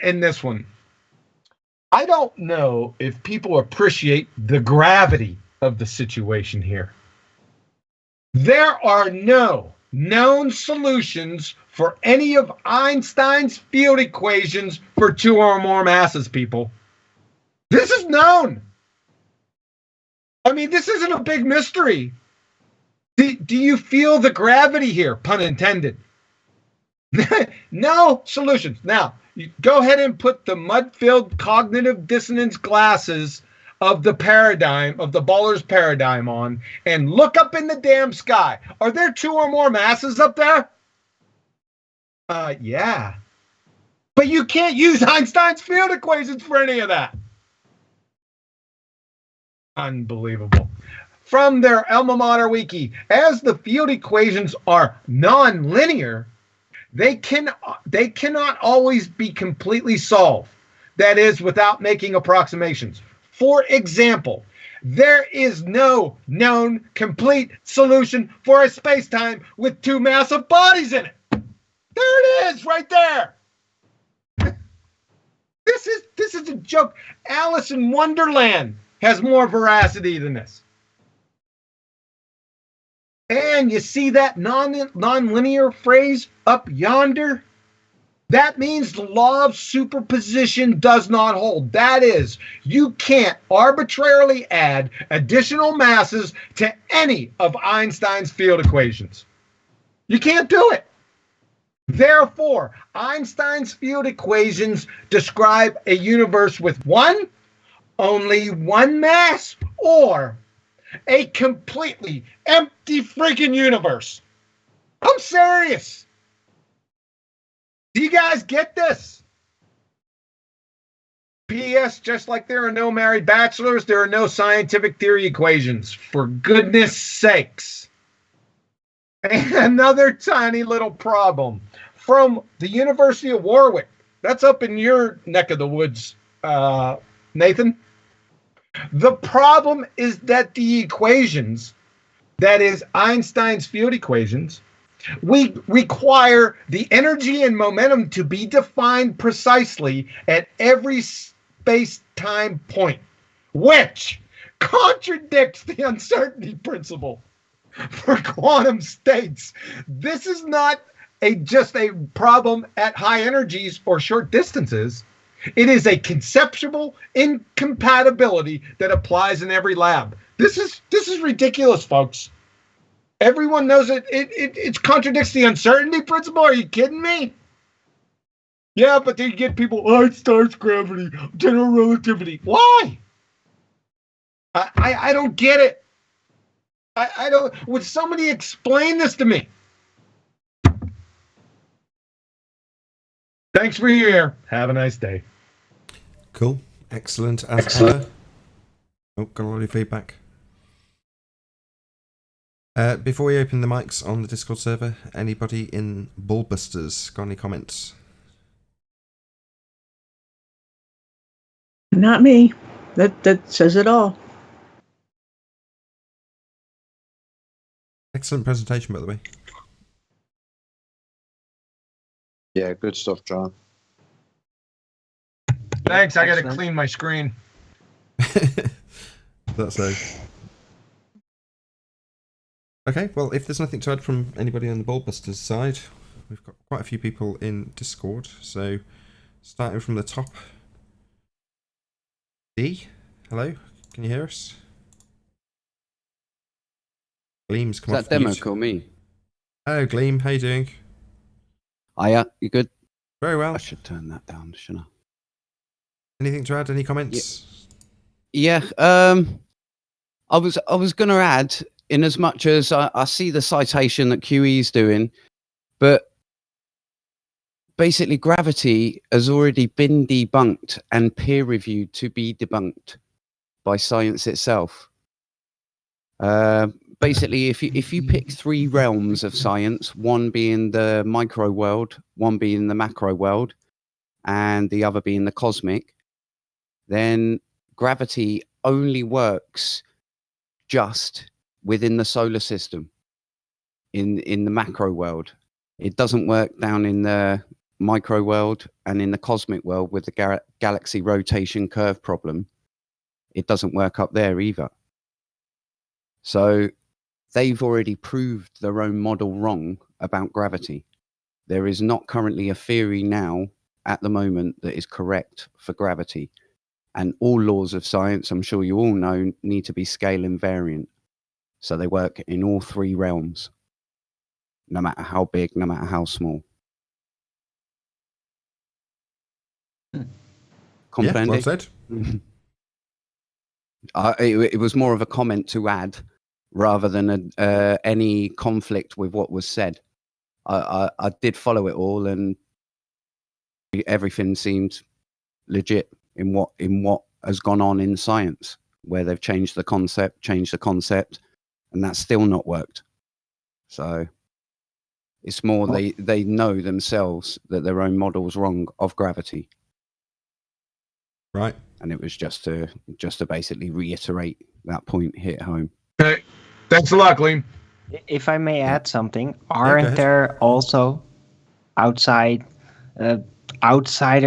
In this one. I don't know if people appreciate the gravity of the situation here. There are no known solutions for any of Einstein's field equations for two or more masses, people. This is known. I mean, this isn't a big mystery. Do you feel the gravity here? Pun intended. No solutions. Now, you go ahead and put the mud-filled cognitive dissonance glasses of the paradigm, of the Baller's paradigm on, and look up in the damn sky. Are there two or more masses up there? Yeah. But you can't use Einstein's field equations for any of that. Unbelievable. From their alma mater wiki, as the field equations are non-linear, they cannot always be completely solved. That is, without making approximations. For example, there is no known complete solution for a space-time with two massive bodies in it. There it is, right there. This is a joke. Alice in Wonderland has more veracity than this. And you see that non-linear phrase up yonder? That means the law of superposition does not hold. That is, you can't arbitrarily add additional masses to any of Einstein's field equations. You can't do it. Therefore, Einstein's field equations describe a universe with only one mass, or a completely empty freaking universe. I'm serious. Do you guys get this? P.S. Just like there are no married bachelors, there are no scientific theory equations. For goodness sakes. And another tiny little problem from the University of Warwick. That's up in your neck of the woods, Nathan. The problem is that the equations, that is Einstein's field equations, we require the energy and momentum to be defined precisely at every space-time point, which contradicts the uncertainty principle for quantum states. This is not just a problem at high energies or short distances. It is a conceptual incompatibility that applies in every lab. This is ridiculous, folks. Everyone knows it contradicts the uncertainty principle. Are you kidding me? Yeah, but they get people, Einstein's gravity, general relativity. Why? I don't get it. I don't. Would somebody explain this to me? Thanks for your ear. Have a nice day. Cool. Excellent as ever. Oh, got a lot of feedback. Before we open the mics on the Discord server, anybody in BALLBUSTERS got any comments? Not me. That says it all. Excellent presentation, by the way. Yeah, good stuff, John. Thanks. I got to Excellent. clean my screen. That's so. Okay, well, if there's nothing to add from anybody on the BALLBUSTERS side, we've got quite a few people in Discord. So, starting from the top. D, hello, can you hear us? Gleam's come Is off that demo mute. call me? Hello, Gleam, how you doing? Hiya, you good? Very well. I should turn that down, shouldn't I? Anything to add? Any comments? Yeah, I was going to add, in as much as I see the citation that QE's doing, but basically gravity has already been debunked and peer-reviewed to be debunked by science itself. Basically, if you pick three realms of science, one being the micro world, one being the macro world, and the other being the cosmic, then gravity only works just within the solar system, in the macro world. It doesn't work down in the micro world and in the cosmic world with the galaxy rotation curve problem. It doesn't work up there either. So they've already proved their own model wrong about gravity. There is not currently a theory now at the moment that is correct for gravity. And all laws of science, I'm sure you all know, need to be scale invariant. So they work in all three realms, no matter how big, no matter how small. Yeah, well Comprende? said. It was more of a comment to add rather than any conflict with what was said. I did follow it all, and everything seemed legit in what has gone on in science, where they've changed the concept, and that's still not worked. So it's more they know themselves that their own model's wrong of gravity. Right. And it was just to basically reiterate that point, hit home. Okay. Thanks a lot, Gleam. If I may add something, go aren't ahead. there also outsider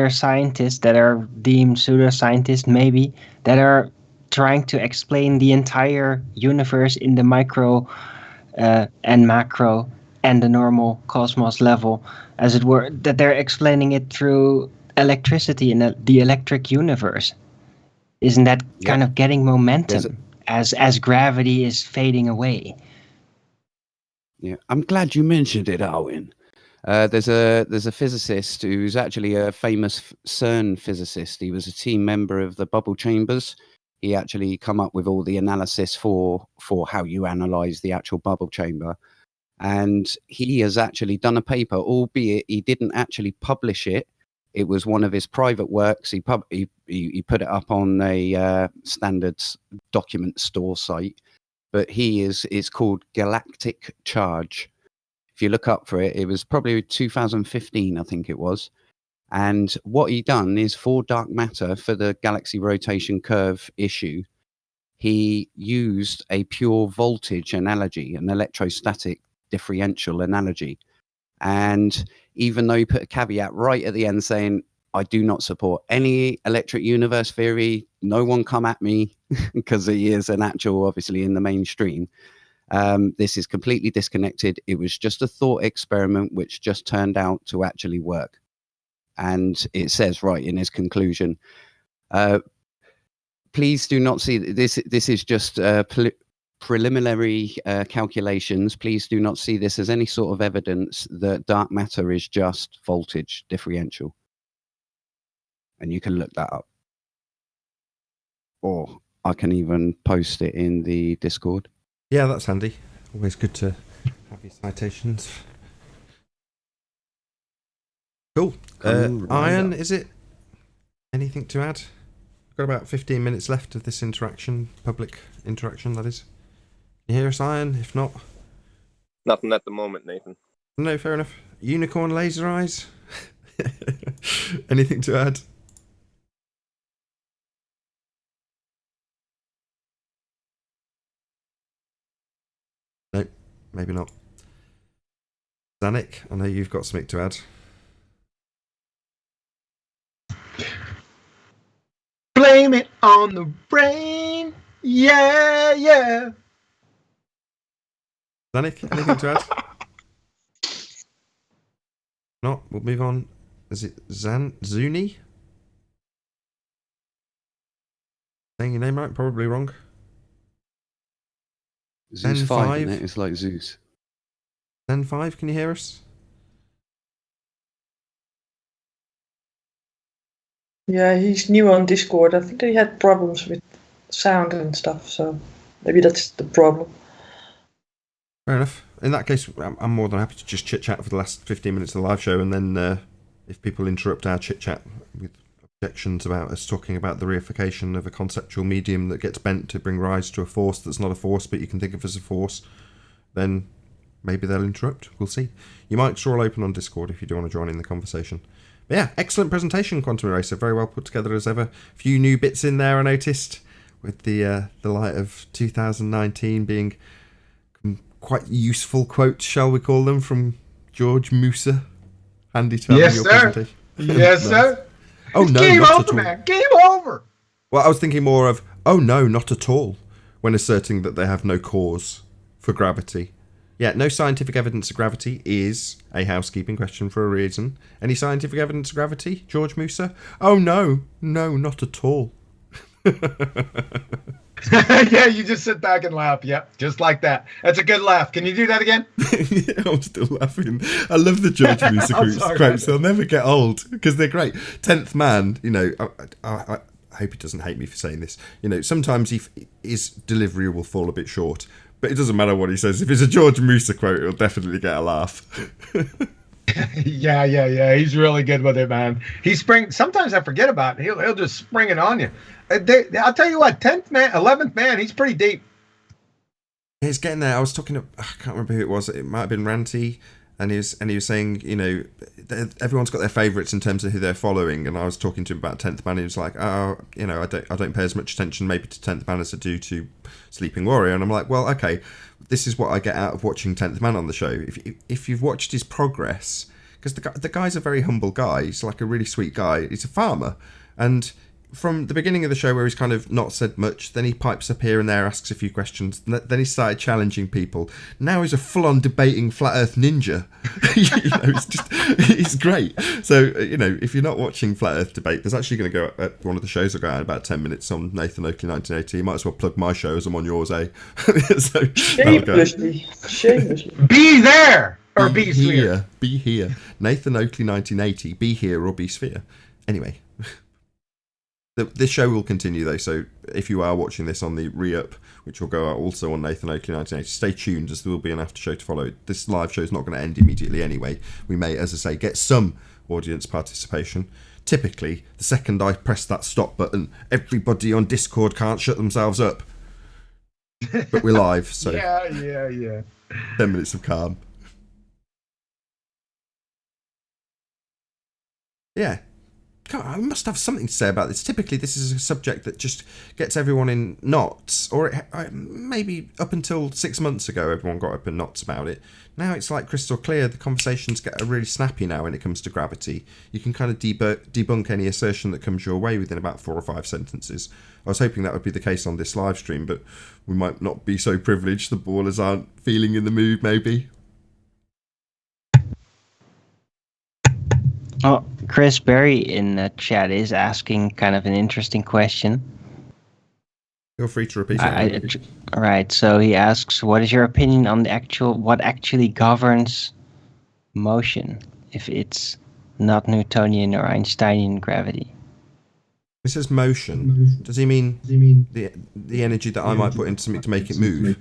scientists that are deemed pseudoscientists, maybe, that are trying to explain the entire universe in the micro and macro and the normal cosmos level, as it were, that they're explaining it through electricity in the electric universe? Isn't that kind of getting momentum as gravity is fading away? Yeah, I'm glad you mentioned it, Owen. There's a physicist who's actually a famous CERN physicist. He was a team member of the bubble chambers. He actually come up with all the analysis for how you analyze the actual bubble chamber. And he has actually done a paper, albeit he didn't actually publish it. It was one of his private works. He put it up on a standards document store site. But it's called Galactic Charge. If you look up for it, it was probably 2015, I think it was. And what he done is for dark matter, for the galaxy rotation curve issue, he used a pure voltage analogy, an electrostatic differential analogy. And even though he put a caveat right at the end saying, I do not support any electric universe theory, no one come at me, because he is an actual, obviously, in the mainstream. This is completely disconnected. It was just a thought experiment which just turned out to actually work. And it says right in his conclusion, please do not see this. This is just preliminary calculations. Please do not see this as any sort of evidence that dark matter is just voltage differential. And you can look that up. Or I can even post it in the Discord. Yeah, that's handy. Always good to have your citations. Cool. Iron, is it? Anything to add? We've got about 15 minutes left of this interaction, public interaction, that is. Can you hear us, Iron? If not... Nothing at the moment, Nathan. No, fair enough. Unicorn laser eyes? Anything to add? No, maybe not. Zanik, I know you've got something to add. Blame it on the rain. Yeah, yeah. Zanik, anything to add? Not, we'll move on. Is it Zuni? Saying your name right? Probably wrong. Zeus Zen 5, five. isn't it? It's like Zeus. Zen 5, can you hear us? Yeah, he's new on Discord. I think he had problems with sound and stuff, so maybe that's the problem. Fair enough. In that case, I'm more than happy to just chit-chat for the last 15 minutes of the live show, and then if people interrupt our chit-chat with objections about us talking about the reification of a conceptual medium that gets bent to bring rise to a force that's not a force but you can think of as a force, then maybe they'll interrupt. We'll see. Your mics are all open on Discord if you do want to join in the conversation. But yeah, excellent presentation, Quantum Eraser. Very well put together as ever. A few new bits in there I noticed, with the light of 2019 being quite useful quotes, shall we call them, from George Musa. Handy to have in your presentation. Yes, Nice. sir. Oh It's no, game not over, at all. man. Game over. Well, I was thinking more of, oh no, not at all, when asserting that they have no cause for gravity. Yeah, no scientific evidence of gravity is a housekeeping question for a reason. Any scientific evidence of gravity, George Musa? Oh no, not at all. Yeah, you just sit back and laugh. Yep, just like that. That's a good laugh. Can you do that again? Yeah, I'm still laughing. I love the George Musa I'm sorry, quotes. They'll never get old because they're great. 10th Man, you know, I hope he doesn't hate me for saying this. You know, sometimes his delivery will fall a bit short, but it doesn't matter what he says. If it's a George Musa quote, it'll definitely get a laugh. Yeah. He's really good with it, man. Sometimes I forget about it. He'll just spring it on you. I'll tell you what, 10th man, 11th man, he's pretty deep. He's getting there. I was talking to, I can't remember who it was. It might have been Ranty, and he was saying, you know, everyone's got their favourites in terms of who they're following. And I was talking to him about 10th Man. He was like, oh, you know, I don't pay as much attention maybe to 10th Man as I do to Sleeping Warrior. And I'm like, well, okay, this is what I get out of watching 10th Man on the show. If you've watched his progress, because the guy's a very humble guy. He's like a really sweet guy. He's a farmer, and from the beginning of the show where he's kind of not said much, then he pipes up here and there, asks a few questions, then he started challenging people. Now he's a full-on debating flat earth ninja. You know, he's great. So, you know, if you're not watching Flat Earth Debate, there's actually going to go, one of the shows will go out in about 10 minutes on Nathan Oakley 1980. You might as well plug my show as I'm on yours, eh? So, Shamelessly. Be there or be sphere. here. Be here. Nathan Oakley 1980. Be here or be sphere. Anyway. This show will continue though, so if you are watching this on the re-up, which will go out also on Nathan Oakley 1980, stay tuned as there will be an after show to follow. This live show is not going to end immediately anyway. We may, as I say, get some audience participation. Typically, the second I press that stop button, everybody on Discord can't shut themselves up. But we're live, so Yeah. 10 minutes of calm. Yeah. God, I must have something to say about this. Typically, this is a subject that just gets everyone in knots, or maybe up until 6 months ago, everyone got up in knots about it. Now it's like crystal clear. The conversations get really snappy now when it comes to gravity. You can kind of debunk any assertion that comes your way within about 4 or 5 sentences. I was hoping that would be the case on this live stream, but we might not be so privileged. The ballers aren't feeling in the mood, maybe. Oh, Chris Berry in the chat is asking kind of an interesting question. Feel free to repeat it. Right, so he asks, what is your opinion on what actually governs motion, if it's not Newtonian or Einsteinian gravity? It says motion. Does he mean the energy that I might put into something to make it move?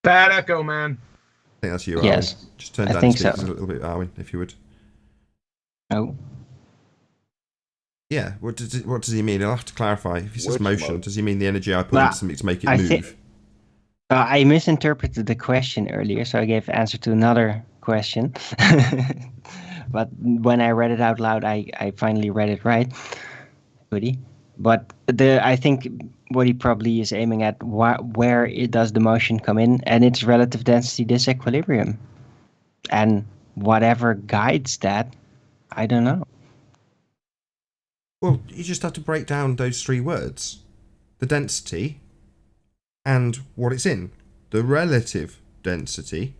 Bad echo, man. I think that's you, Yes, Arwen. Just turn I down think the speakers so. a little bit, Arwen, if you would. Oh, Yeah, what does he mean? I'll have to clarify. If he says Which motion, mode? does he mean the energy I put Well, into something to make it I move? thi- I misinterpreted the question earlier, so I gave answer to another question. But when I read it out loud, I finally read it right. Goody. But I think what he probably is aiming at, where it does the motion come in, and it's relative density disequilibrium. And whatever guides that, I don't know. Well, you just have to break down those three words. The density and what it's in. The relative density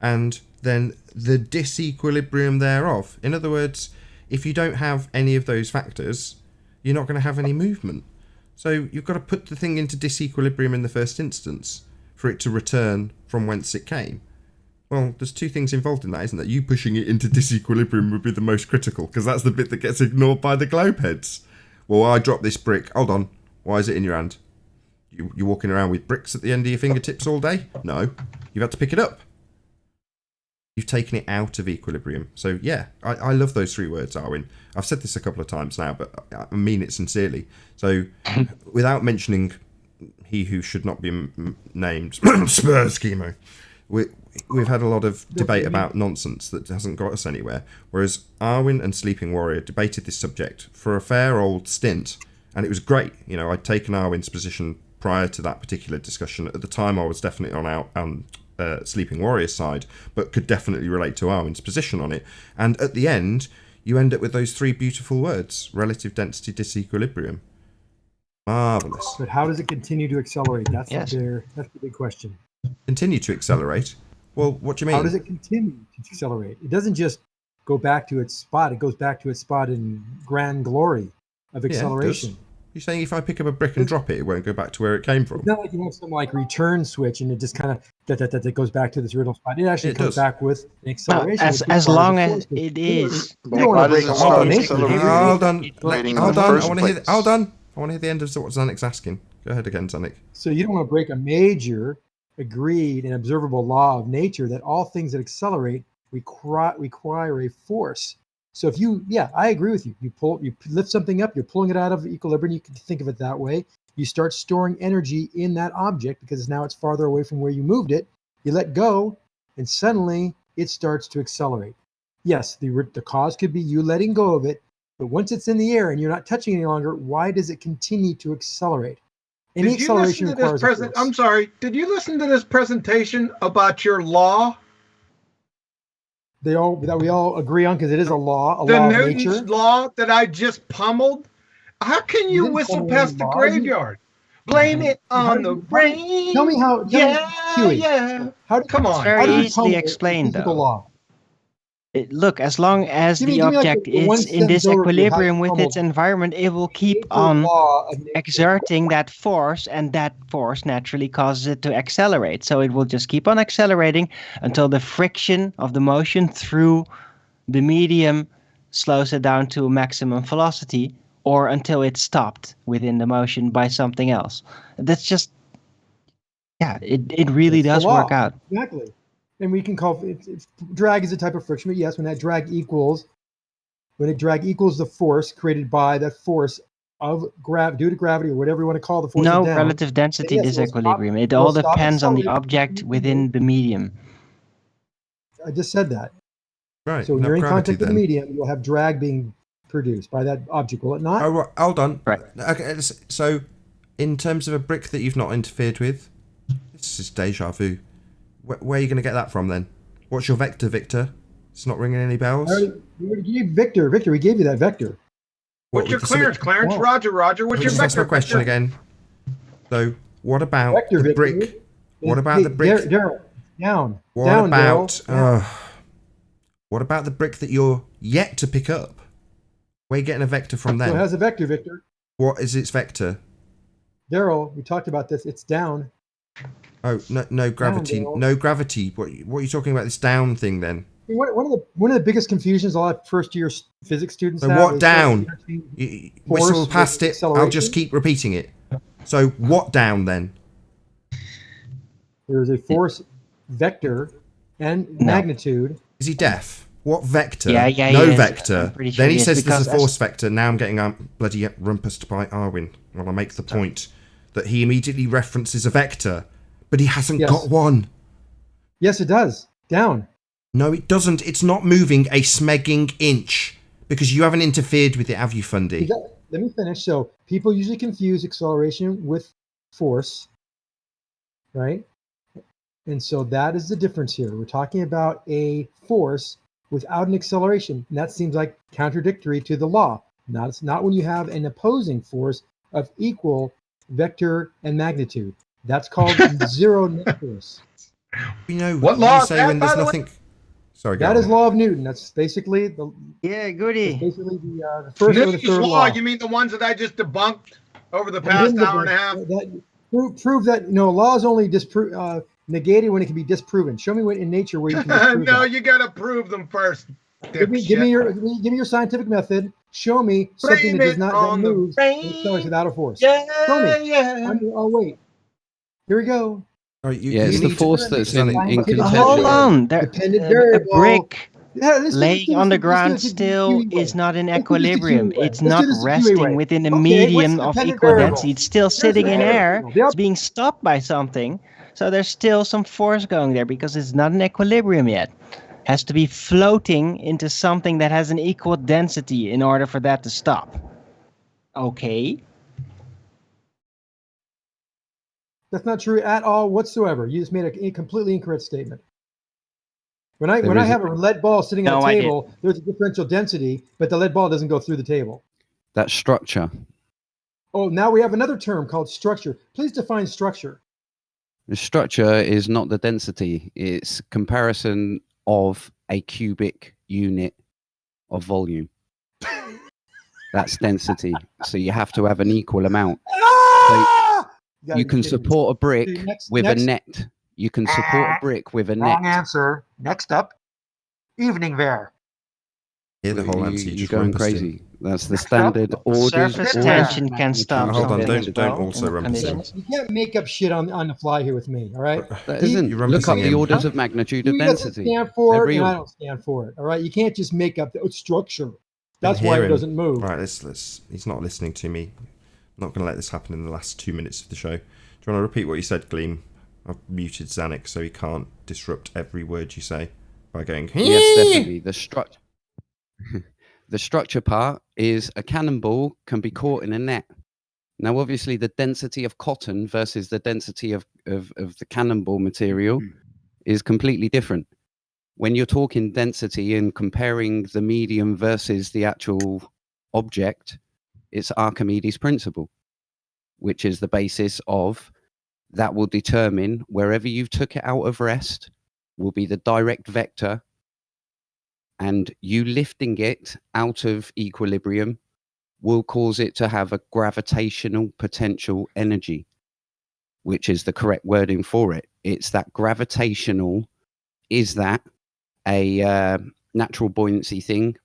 and then the disequilibrium thereof. In other words, if you don't have any of those factors, you're not going to have any movement. So you've got to put the thing into disequilibrium in the first instance for it to return from whence it came. Well, there's two things involved in that, isn't there? You pushing it into disequilibrium would be the most critical, because that's the bit that gets ignored by the globe heads. Well, I dropped this brick. Hold on. Why is it in your hand? You walking around with bricks at the end of your fingertips all day? No. You've had to pick it up. You've taken it out of equilibrium. So, yeah, I love those three words, Arwen. I've said this a couple of times now, but I mean it sincerely. So, without mentioning he who should not be named, Spurs chemo, we've had a lot of debate about nonsense that hasn't got us anywhere. Whereas Arwen and Sleeping Warrior debated this subject for a fair old stint, and it was great. You know, I'd taken Arwen's position prior to that particular discussion. At the time, I was definitely on Sleeping Warrior's side, but could definitely relate to Arwen's position on it. And at the end, you end up with those three beautiful words: relative density disequilibrium. Marvellous. But how does it continue to accelerate? That's Yes. that's the big question. Continue to accelerate. Well, what do you mean? How does it continue to accelerate? It doesn't just go back to its spot. It goes back to its spot in grand glory of Yeah, it does. acceleration. You're saying if I pick up a brick and drop it, it won't go back to where it came from? It's not like you have some like return switch and it just kind of that goes back to this original spot. It actually It comes does. back with an No, acceleration. as which is as part of long the as force. it is. You don't want Why to break does it a law start of nature. accelerating? Hold on. Accelerating in Hold the on. first I want to hear. place. Hold on. I want to hear the end of what Zanik's asking. Go ahead again, Zanik. So you don't want to break a major, agreed, and observable law of nature that all things that accelerate require a force. So if you, I agree with you. You lift something up, you're pulling it out of equilibrium. You can think of it that way. You start storing energy in that object because now it's farther away from where you moved it. You let go, and suddenly it starts to accelerate. Yes, the cause could be you letting go of it, but once it's in the air and you're not touching it any longer, why does it continue to accelerate? Any Did you listen acceleration to requires this a force. I'm sorry. Did you listen to this presentation about your law? That we all agree on because it is a law, The law of Newton's nature. law that I just pummeled? How can you didn't whistle pummel past any the law. graveyard? Blame it How on did the you- rain. Tell me how. Huey, Yeah. How do, Come on. Very how do you easily pummel a explained, physical though. law? Look, as long as Give me the like object the one is in sentence overview of how you disequilibrium with its pummel environment, it will keep nature on law of nature. exerting that force, and that force naturally causes it to accelerate. So it will just keep on accelerating until the friction of the motion through the medium slows it down to a maximum velocity, or until it's stopped within the motion by something else. That's just, it really That's does the law. work out. Exactly. And we can call it drag is a type of friction, but yes, when that drag equals the force created by that force of due to gravity or whatever you want to call the force No down, relative density yes, it'll stop- disequilibrium. It it'll all stop depends on the accelerating. object within the medium. I just said that. Right. So when not you're in gravity contact with the then. medium, you'll have drag being produced by that object, will it not? Oh, right, hold on. Right. Okay, so in terms of a brick that you've not interfered with, this is deja vu. Where are you going to get that from then? What's your vector, Victor? It's not ringing any bells? We already gave Victor. Victor, we gave you that vector. What, What's your with clearance, Clarence? Yeah. Roger. What's your Just ask vector? my question again. So, what about Vector, the Victor. brick? What about the brick? Daryl, down. What down, about Daryl. what about the brick that you're yet to pick up? Where are you getting a vector from So it then? has a vector, Victor. What is its vector? Daryl, we talked about this. It's down. Oh, no gravity. Daryl. No gravity. What are you talking about? This down thing then? One of the biggest confusions a lot of first year physics students So have what is down? force Whistle past versus it. I'll just acceleration. keep repeating it. So what down then? There's a force vector and magnitude. Is he deaf? What vector? Yeah, he no is. vector. I'm pretty sure Then he he is, says there's a because force vector. Now I'm getting bloody rumpused by Arwin. Well, I make the point that he immediately references a vector, but he hasn't got one. Yes, it does. Down. No, it doesn't. It's not moving a smegging inch because you haven't interfered with it, have you, Fundy? Let me finish. So people usually confuse acceleration with force, right? And so that is the difference here. We're talking about a force without an acceleration. And that seems like contradictory to the law. It's not when you have an opposing force of equal vector and magnitude. That's called zero net force. You know, What you law is say that, when there's by the way? nothing. Sorry, That is law of Newton. That's basically the goody. basically the first or the Newton's third law, law. you mean the ones that I just debunked over the I past didn't hour and a half? Prove that a law is only negated when it can be disproven. Show me in nature where you can disprove No, that. you got to prove them first. Give me your scientific method. Show me something that does not that moves and accelerates without a force. Show me. I'll wait. Here we go. Right, it's the force that's in contention. Hold on. Dependent A variable. brick Let's laying on the ground still is not in equilibrium. It's not resting within a medium of equal density. It's still sitting in air. It's being stopped by something. So there's still some force going there because it's not in equilibrium yet. Has to be floating into something that has an equal density in order for that to stop. Okay. That's not true at all whatsoever. You just made a completely incorrect statement. When I have a lead ball sitting on a table, there's a differential density, but the lead ball doesn't go through the table. That's structure. Oh, now we have another term called structure. Please define structure. The structure is not the density. It's comparison of a cubic unit of volume. That's density. So you have to have an equal amount. So you can support a brick with a net. You can support a brick with a net. Wrong answer. Next up, evening there. Hear the whole answer. You're going crazy. That's the standard orders. Surface tension can stop. Hold on, don't also rumpus him. You can't make up shit on the fly here with me, all right? That isn't. Look up the orders of magnitude of density. Stand for it, and I don't stand for it, all right? You can't just make up the structure. That's why it doesn't move. Right, let's. He's not listening to me. I'm not going to let this happen in the last 2 minutes of the show. Do you want to repeat what you said, Gleam? I've muted Zanuck so he can't disrupt every word you say by going. Yes, definitely. The structure part is a cannonball can be caught in a net. Now, obviously, the density of cotton versus the density of the cannonball material is completely different. When you're talking density and comparing the medium versus the actual object, it's Archimedes' principle, which is the basis of that will determine wherever you've took it out of rest will be the direct vector, and you lifting it out of equilibrium will cause it to have a gravitational potential energy, which is the correct wording for it. It's that gravitational. Is that a natural buoyancy thing?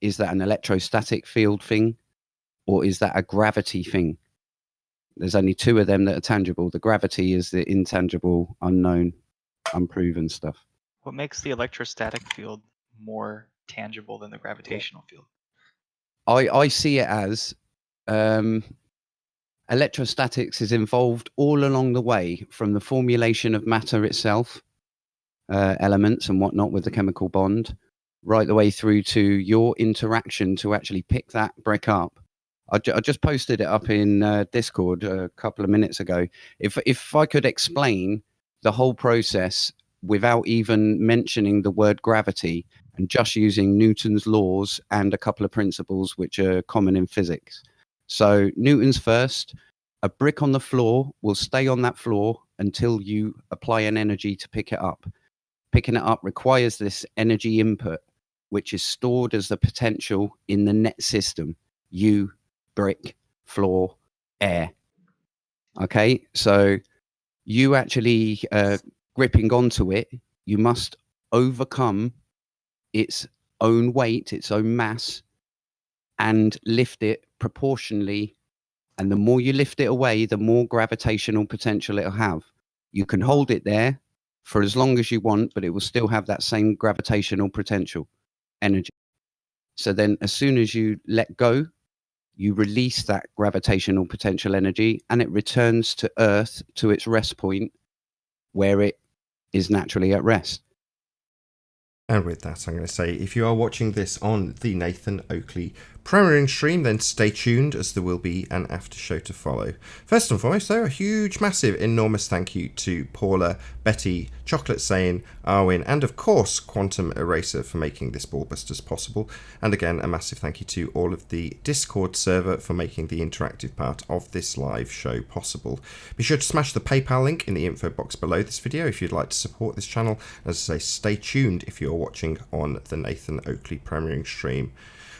Is that an electrostatic field thing? Or is that a gravity thing? There's only two of them that are tangible. The gravity is the intangible, unknown, unproven stuff. What makes the electrostatic field more tangible than the gravitational field? I see it as electrostatics is involved all along the way from the formulation of matter itself, elements and whatnot with the chemical bond, right the way through to your interaction to actually pick that brick up. I just posted it up in Discord a couple of minutes ago. If I could explain the whole process without even mentioning the word gravity and just using Newton's laws and a couple of principles which are common in physics. So Newton's first, a brick on the floor will stay on that floor until you apply an energy to pick it up. Picking it up requires this energy input, which is stored as the potential in the net system. You, brick, floor, air. Okay, so you actually gripping onto it, you must overcome its own weight, its own mass, and lift it proportionally. And the more you lift it away, the more gravitational potential it'll have. You can hold it there for as long as you want, but it will still have that same gravitational potential energy. So then as soon as you let go, you release that gravitational potential energy and it returns to Earth, to its rest point where it is naturally at rest. And with that, I'm going to say, if you are watching this on the Nathan Oakley premiering stream, then stay tuned, as there will be an after show to follow. First and foremost, though, a huge, massive, enormous thank you to Paula, Betty, Chocolate Sane, Arwin, and of course Quantum Eraser for making this Ballbusters possible. And again, a massive thank you to all of the Discord server for making the interactive part of this live show possible. Be sure to smash the PayPal link in the info box below this video if you'd like to support this channel. As I say, stay tuned if you're watching on the Nathan Oakley premiering stream.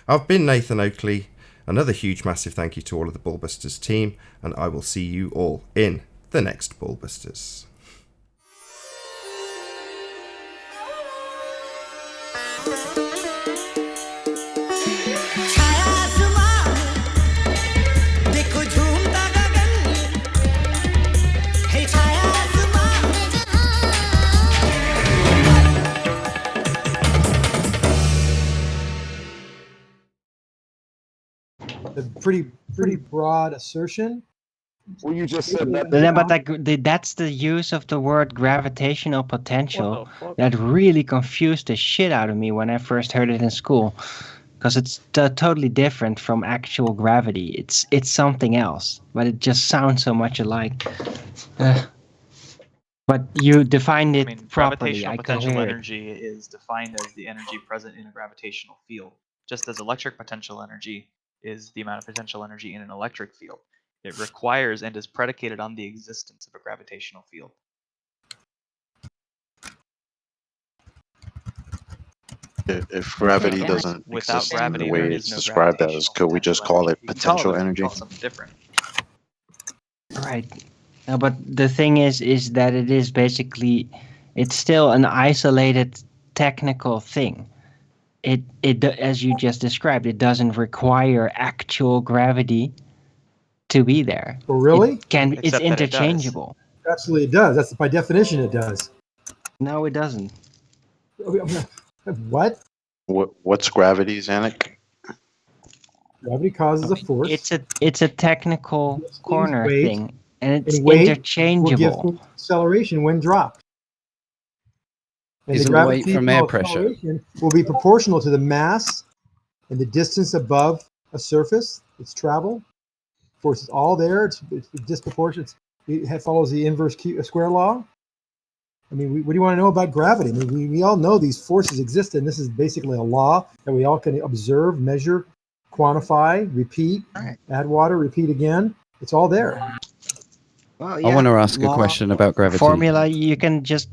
I've been Nathan Oakley. Another huge massive thank you to all of the Ballbusters team, and I will see you all in the next Ballbusters. A pretty broad assertion. Well, you just said that. But like, that's the use of the word gravitational potential that really confused the shit out of me when I first heard it in school, because it's totally different from actual gravity. It's something else, but it just sounds so much alike. But you defined it properly. Gravitational I can potential hear it. energy is defined as the energy present in a gravitational field, just as electric potential energy is the amount of potential energy in an electric field. It requires and is predicated on the existence of a gravitational field. If gravity Yeah, doesn't without exist in gravity, the there way is it's no described as, gravitational could we just call it You can call potential but you can energy? call it something different. Right. No, but the thing is that it is basically, it's still an isolated technical thing. It as you just described, it doesn't require actual gravity to be there. Oh, really? It's Except that it does. interchangeable. Absolutely, it does. That's by definition, it does. No, it doesn't. What? What's gravity, Zanuck? Gravity causes a force. It's a technical Things corner weight, thing, and it's and weight interchangeable. will give acceleration when dropped. And Isn't the the weight from air gravitational pressure? acceleration will be proportional to the mass and the distance above a surface, its travel. Force is all there. It's disproportionate. It follows the inverse square law. I mean, what do you want to know about gravity? I mean, we all know these forces exist, and this is basically a law that we all can observe, measure, quantify, repeat, add water, repeat again. It's all there. Well, I want to ask a question about gravity. Formula, you can just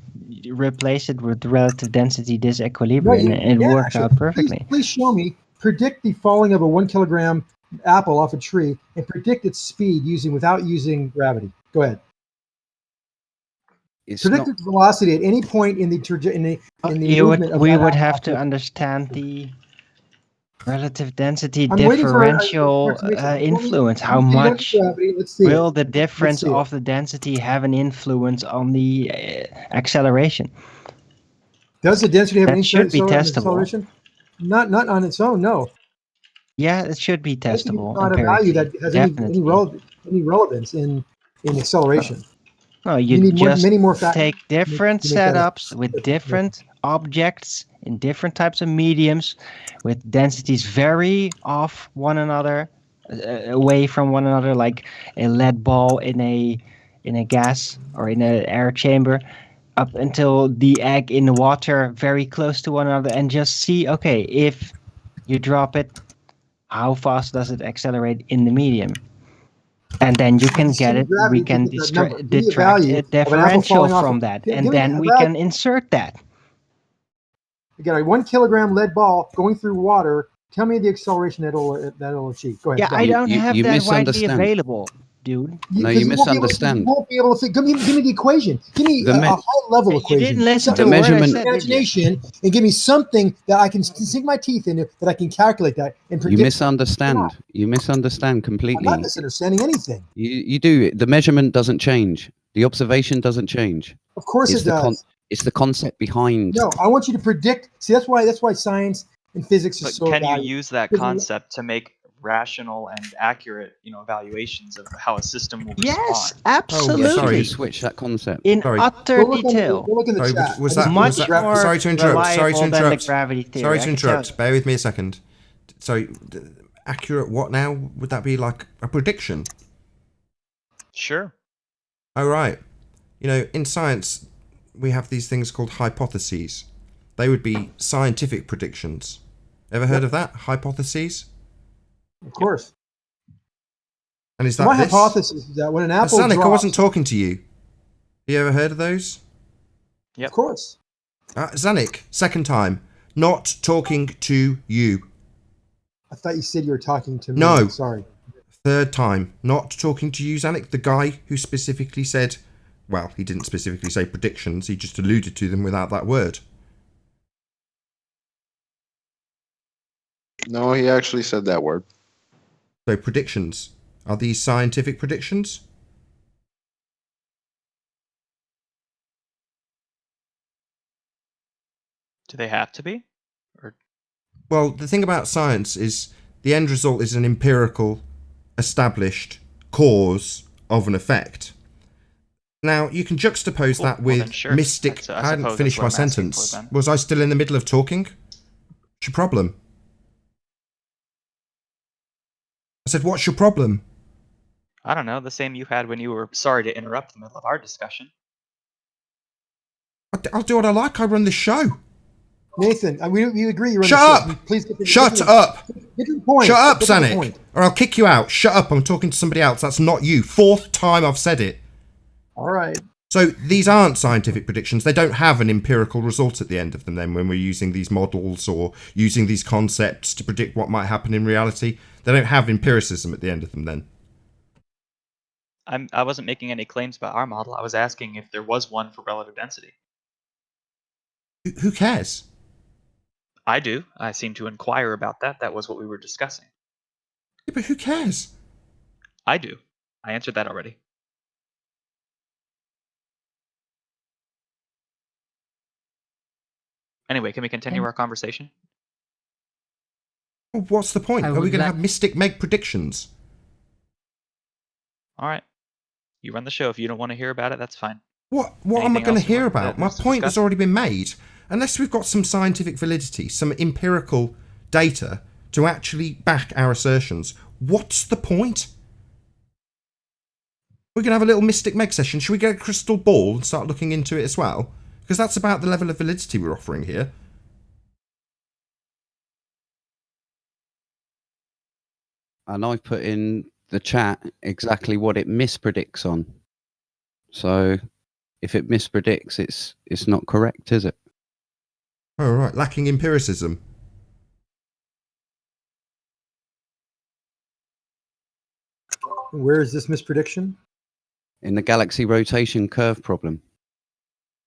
replace it with relative density disequilibrium, Right, and it works actually, out perfectly. Please show me, predict the falling of a 1 kilogram apple off a tree and predict its speed without using gravity. Go ahead. Predict its velocity at any point in the movement of We that would apple have off to the- understand the relative density I'm waiting for differential approximation. influence. How Predict much gravity. Let's see will it. the difference see it. of the density have an influence on the acceleration? Does the density have That any should be acceleration? Not on its own, no. Yeah, it should be Density is testable. not a value that has Definitely. any relevance in acceleration. No, You you need just many more factors take different to make that setups with different objects in different types of mediums, with densities very off one another, away from one another, like a lead ball in a gas or in an air chamber, up until the egg in the water, very close to one another, and just see, okay, if you drop it, how fast does it accelerate in the medium? And then you can get it. We can detract a differential from that, and then we can insert that. You got a 1 kilogram lead ball going through water. Tell me the acceleration that'll achieve. Go ahead. Yeah, go I ahead. don't have you that widely misunderstand. available, dude. No, Because you won't be able to- misunderstand. You won't be able to give me the equation. Give me The a me- high-level You equation. didn't listen Something to The a word I measurement- said, did you? imagination, and give me something that I can sink my teeth into, that I can calculate that and You predict. misunderstand. You misunderstand I'm completely. not misunderstanding anything. You do. The measurement doesn't change. The observation doesn't change. Of course It's it does. It's the concept behind. No, I want you to predict. See, that's why science and physics is But so can you valuable. use that Because concept to make rational and accurate, evaluations of how a system will Yes, respond? absolutely. sorry. You switch that concept. In Sorry. utter Go look in- detail. go look in the Sorry, chat. was I that, just- Much was that more sorry to interrupt? Sorry to reliable than the interrupt. gravity theory, Sorry I to can tell interrupt. Bear with me a second. Sorry, accurate what now? Would that be like a prediction? Sure. Oh, right. In science, we have these things called hypotheses. They would be scientific predictions. Ever heard of that? Hypotheses? Of course. And is that My this? hypothesis is that when an apple Zanik, drops, I wasn't talking to you. You ever heard of those? Yep. Of course. Zanik, second time. Not talking to you. I thought you said you were talking to me. No. Sorry. Third time. Not talking to you, Zanik. The guy who specifically said... Well, he didn't specifically say predictions. He just alluded to them without that word. No, he actually said that word. So predictions. Are these scientific predictions? Do they have to be? Or Well, the thing about science is the end result is an empirical, established cause of an effect. Now, you can juxtapose that well, with then sure. mystic... I I hadn't suppose finished my that's what I'm asking sentence. for, then. Was I still in the middle of talking? What's your problem? I said, what's your problem? I don't know, the same you had when you were sorry to interrupt the middle of our discussion. I'll do what I like. I run the show. Nathan, we agree you're on Shut the show. up! Please get Shut to up! Get to the point. Shut up, Get to the Zanik, point. or I'll kick you out. Shut up, I'm talking to somebody else. That's not you. Fourth time I've said it. All right. So these aren't scientific predictions. They don't have an empirical result at the end of them then when we're using these models or using these concepts to predict what might happen in reality. They don't have empiricism at the end of them then. I wasn't making any claims about our model. I was asking if there was one for relative density. Who cares? I do. I seem to inquire about that. That was what we were discussing. Yeah, but who cares? I do. I answered that already. Anyway, can we continue our conversation? Well, what's the point? I Are we would going to like- have Mystic make predictions? All right. You run the show. If you don't want to hear about it, that's fine. What am I Anything going to else you hear want about? My us to point has discuss? already been made. Unless we've got some scientific validity, some empirical data to actually back our assertions, what's the point? We're going to have a little Mystic Meg session. Should we get a crystal ball and start looking into it as well? Because that's about the level of validity we're offering here. And I've put in the chat exactly what it mispredicts on. So if it mispredicts, it's not correct, is it? Oh, right. Lacking empiricism. Where is this misprediction? In the galaxy rotation curve problem.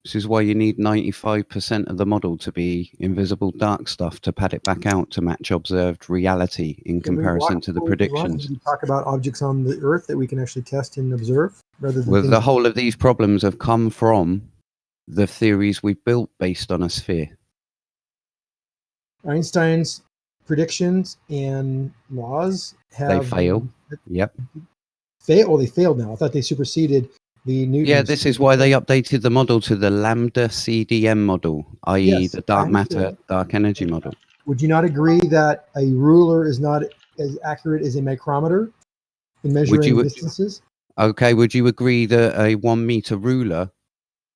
This is why you need 95% of the model to be invisible dark stuff to pad it back out to match observed reality in Can we comparison walk to the forward, predictions. Ron? We talk about objects on the Earth that we can actually test and observe, rather than Well, things the whole of these problems have come from the theories we've built based on a sphere. Einstein's predictions and laws have They fail. Yep. They failed now. I thought they superseded the Newton's. Yeah, this is why they updated the model to the lambda CDM model, i.e. Yes, the I dark matter, understand. dark energy model. Would you not agree that a ruler is not as accurate as a micrometer in measuring you- distances? Okay, would you agree that a 1 meter ruler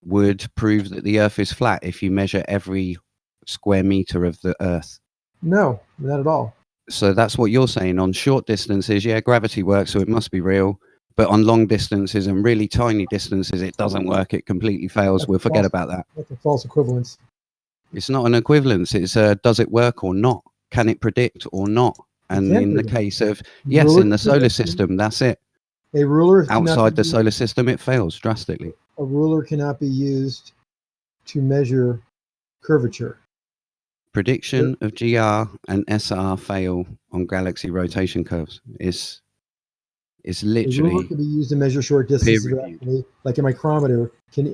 would prove that the Earth is flat if you measure every square meter of the Earth? No, not at all. So that's what you're saying. On short distances, yeah, gravity works, so it must be real. But on long distances and really tiny distances, it doesn't work. It completely fails. That's We'll forget false. about that. That's a false equivalence. It's not an equivalence. It's does it work or not? Can it predict or not? And can in the predict. case of, yes, Ruler in the solar prediction. system, that's it. A ruler cannot Outside be the solar system, it fails drastically. a ruler cannot be used to measure curvature. Prediction of GR and SR fail on galaxy rotation curves. It's A ruler literally can be used to measure short distances peer-reviewed. accurately, like a micrometer can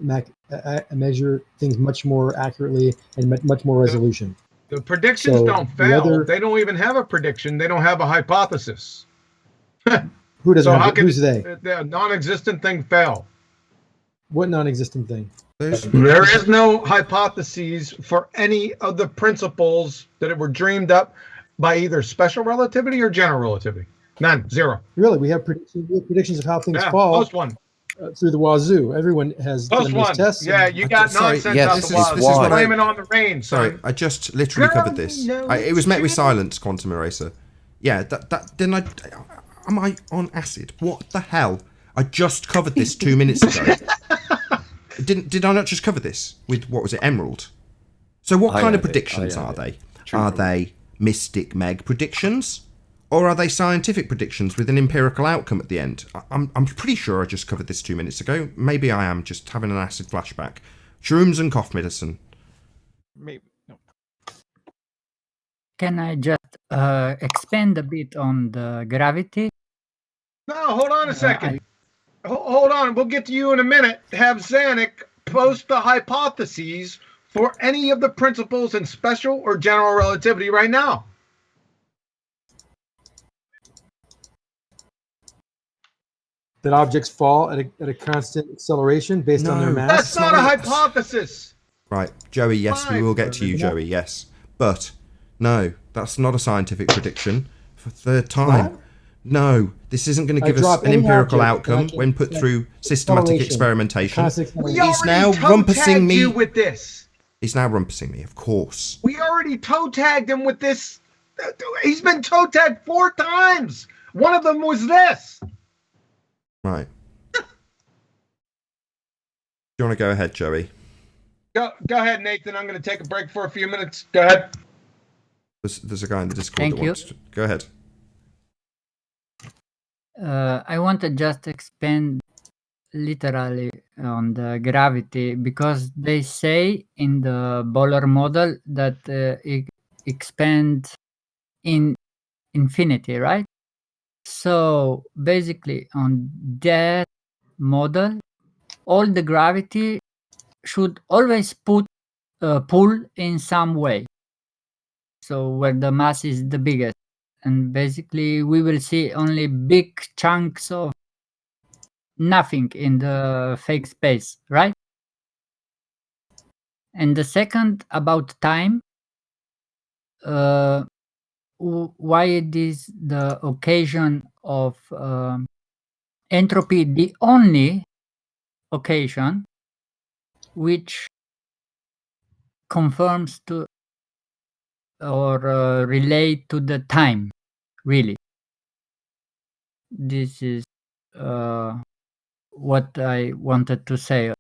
measure things much more accurately and much more resolution. The predictions So don't the fail. other- They don't even have a prediction. They don't have a hypothesis. Who doesn't So have how it? can Who's they? the non-existent thing fail? What non-existent thing? There is no hypotheses for any of the principles that were dreamed up by either special relativity or general relativity. None. Zero. Really, we have predictions of how things Yeah, fall post one. through the wazoo. Everyone has done Post those one. tests. Yeah, you got sorry, nonsense yes, out this the is- wazoo. this is what Blame I- it on the rain, Sorry, son. I just literally covered this. No, It was met with it's silence, Quantum Eraser. Yeah, that didn't I? Am I on acid? What the hell? I just covered this 2 minutes ago. Did I not just cover this with what was it, Emerald? So what I kind of had it. predictions I are had they? True. Are they Mystic Meg predictions, or are they scientific predictions with an empirical outcome at the end? I'm pretty sure I just covered this 2 minutes ago. Maybe I am just having an acid flashback. Shrooms and cough medicine. Maybe no. Can I just expand a bit on the gravity? No, hold on a second. Hold on. We'll get to you in a minute. Have Zanuck post the hypotheses for any of the principles in special or general relativity right now. That objects fall at a constant acceleration based on their No. mass. That's not a hypothesis. Right, Joey, yes, we will get to you, Joey, yes. But, no, that's not a scientific prediction. For third time. What? No, this isn't going to I give us drop an any empirical object and I outcome can when put get through systematic acceleration. experimentation. Constant We acceleration. He's already now rumpusing toe-tagged me. you with this. He's now rumpusing me, of course. We already toe tagged him with this. He's been toe tagged 4 times. One of them was this. Right. Do you want to go ahead, Joey? Go ahead, Nathan. I'm going to take a break for a few minutes. Go ahead. There's a guy in the Discord Thank that you. wants to... Go ahead. I want to just expand literally on the gravity because they say in the Boller model that it expands in infinity, right? So basically on that model, all the gravity should always pull in some way. So where the mass is the biggest. And basically we will see only big chunks of nothing in the fake space, right? And the second about time, why it is the occasion of entropy the only occasion which confirms to or relate to the time, really. This is what I wanted to say.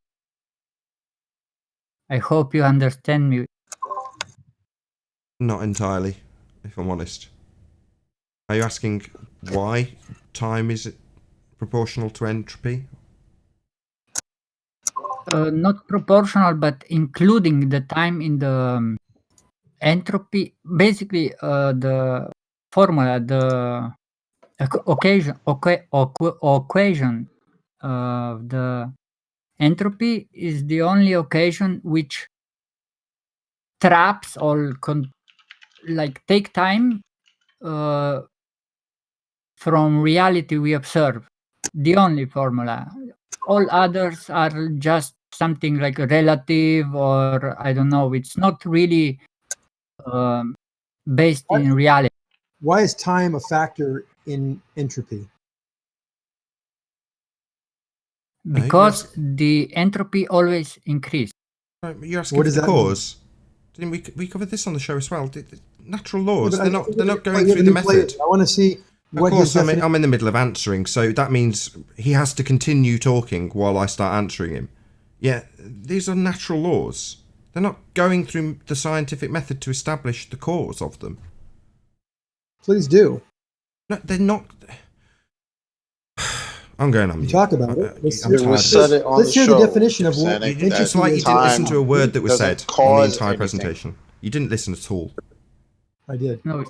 I hope you understand me. Not entirely, if I'm honest. Are you asking why time is proportional to entropy? Not proportional, but including the time in the entropy. Basically, the formula, the equation of the entropy is the only occasion which traps or take time from reality we observe. The only formula. All others are just something like relative, or I don't know. It's not really based in reality. Why is time a factor in entropy? Because the entropy always increases. Right, but you're asking What for does the that mean? cause. Didn't we covered this on the show as well? Natural laws, Yeah, but they're not going you through have the a new player. method. I want to see Of what course, his I'm in the middle of answering, so that means he has to continue talking while I start answering him. Yeah, these are natural laws. They're not going through the scientific method to establish the cause of them. Please do. No, they're not. I'm going on mute. Talk about it. It was said it on Let's the hear show. the definition of what Zanuck, It's just like you didn't listen to a word that was doesn't said on the cause entire anything. presentation. You didn't listen at all. I did. No,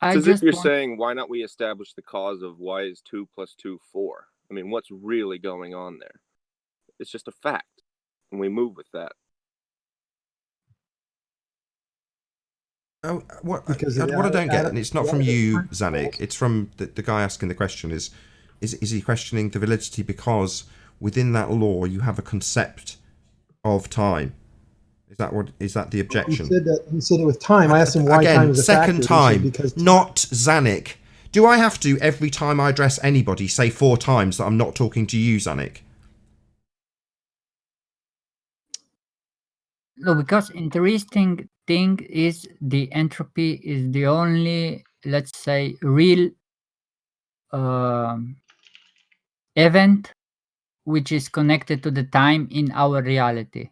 I It's as if just you're want, saying, why not we establish the cause of why is 2 + 2 4? I mean, what's really going on there? It's just a fact, and we move with that. Oh, what Because what I don't get, and it's not from you, Adam- Zanik. It's from the guy asking the question. Is he questioning the validity because within that law you have a concept of time? Is that the He objection? said it with time. I asked him why Again, time is a factor. second He said time, because not Zanik. Do I have to, every time I address anybody, say 4 times that I'm not talking to you, Zanik? no, because interesting thing is the entropy is the only, let's say, real event which is connected to the time in our reality.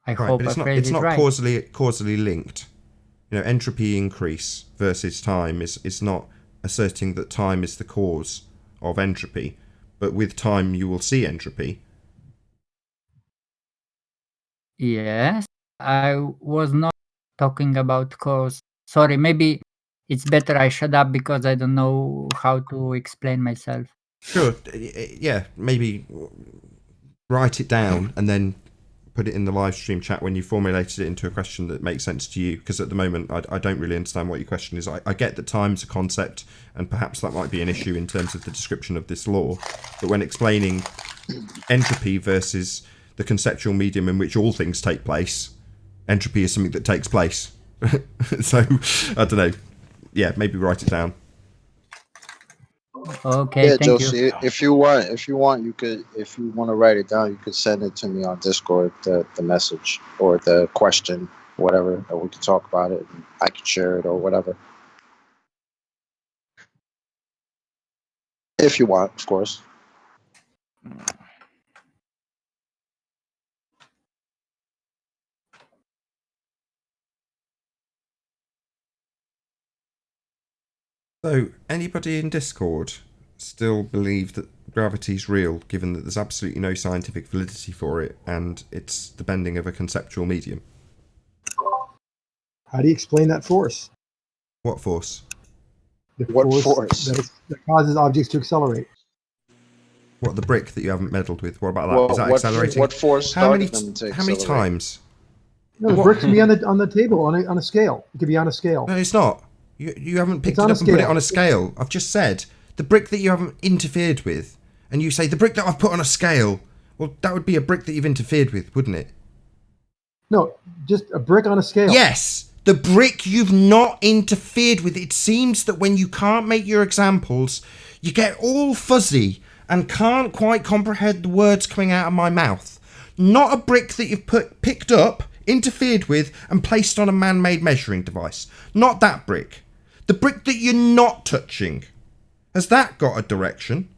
I Right, hope but I it's phrased it not right. causally linked. You know, entropy increase versus time is not asserting that time is the cause of entropy, but with time you will see entropy. Yes, I was not talking about cause. Sorry, maybe it's better I shut up because I don't know how to explain myself. Sure, yeah, maybe write it down and then put it in the live stream chat when you formulated it into a question that makes sense to you, because at the moment I don't really understand what your question is. I get that time's a concept and perhaps that might be an issue in terms of the description of this law, but when explaining entropy versus the conceptual medium in which all things take place, entropy is something that takes place. So I don't know, yeah, maybe write it down. Okay, Yeah, thank you. Josie, if you want, you could, if you want to write it down, you could send it to me on Discord, the message or the question, whatever, and we could talk about it. And I could share it or whatever. If you want, of course. So, anybody in Discord still believe that gravity's real, given that there's absolutely no scientific validity for it, and it's the bending of a conceptual medium? how do you explain that force? What force? The What force? that causes objects to accelerate. What, the brick that you haven't meddled with? What about that? Is that accelerating? What force How many started them to how many accelerate? times? No, the brick can be on the table on a scale. It could be on a scale. No, it's not. You haven't picked it on a up and put it scale. on a scale. I've just said the brick that you haven't interfered with, and you say the brick that I've put on a scale. Well, that would be a brick that you've interfered with, wouldn't it? No, just a brick on a scale. Yes, the brick you've not interfered with. It seems that when you can't make your examples, you get all fuzzy and can't quite comprehend the words coming out of my mouth. Not a brick that you've picked up, interfered with, and placed on a man-made measuring device. Not that brick. The brick that you're not touching. Has that got a direction?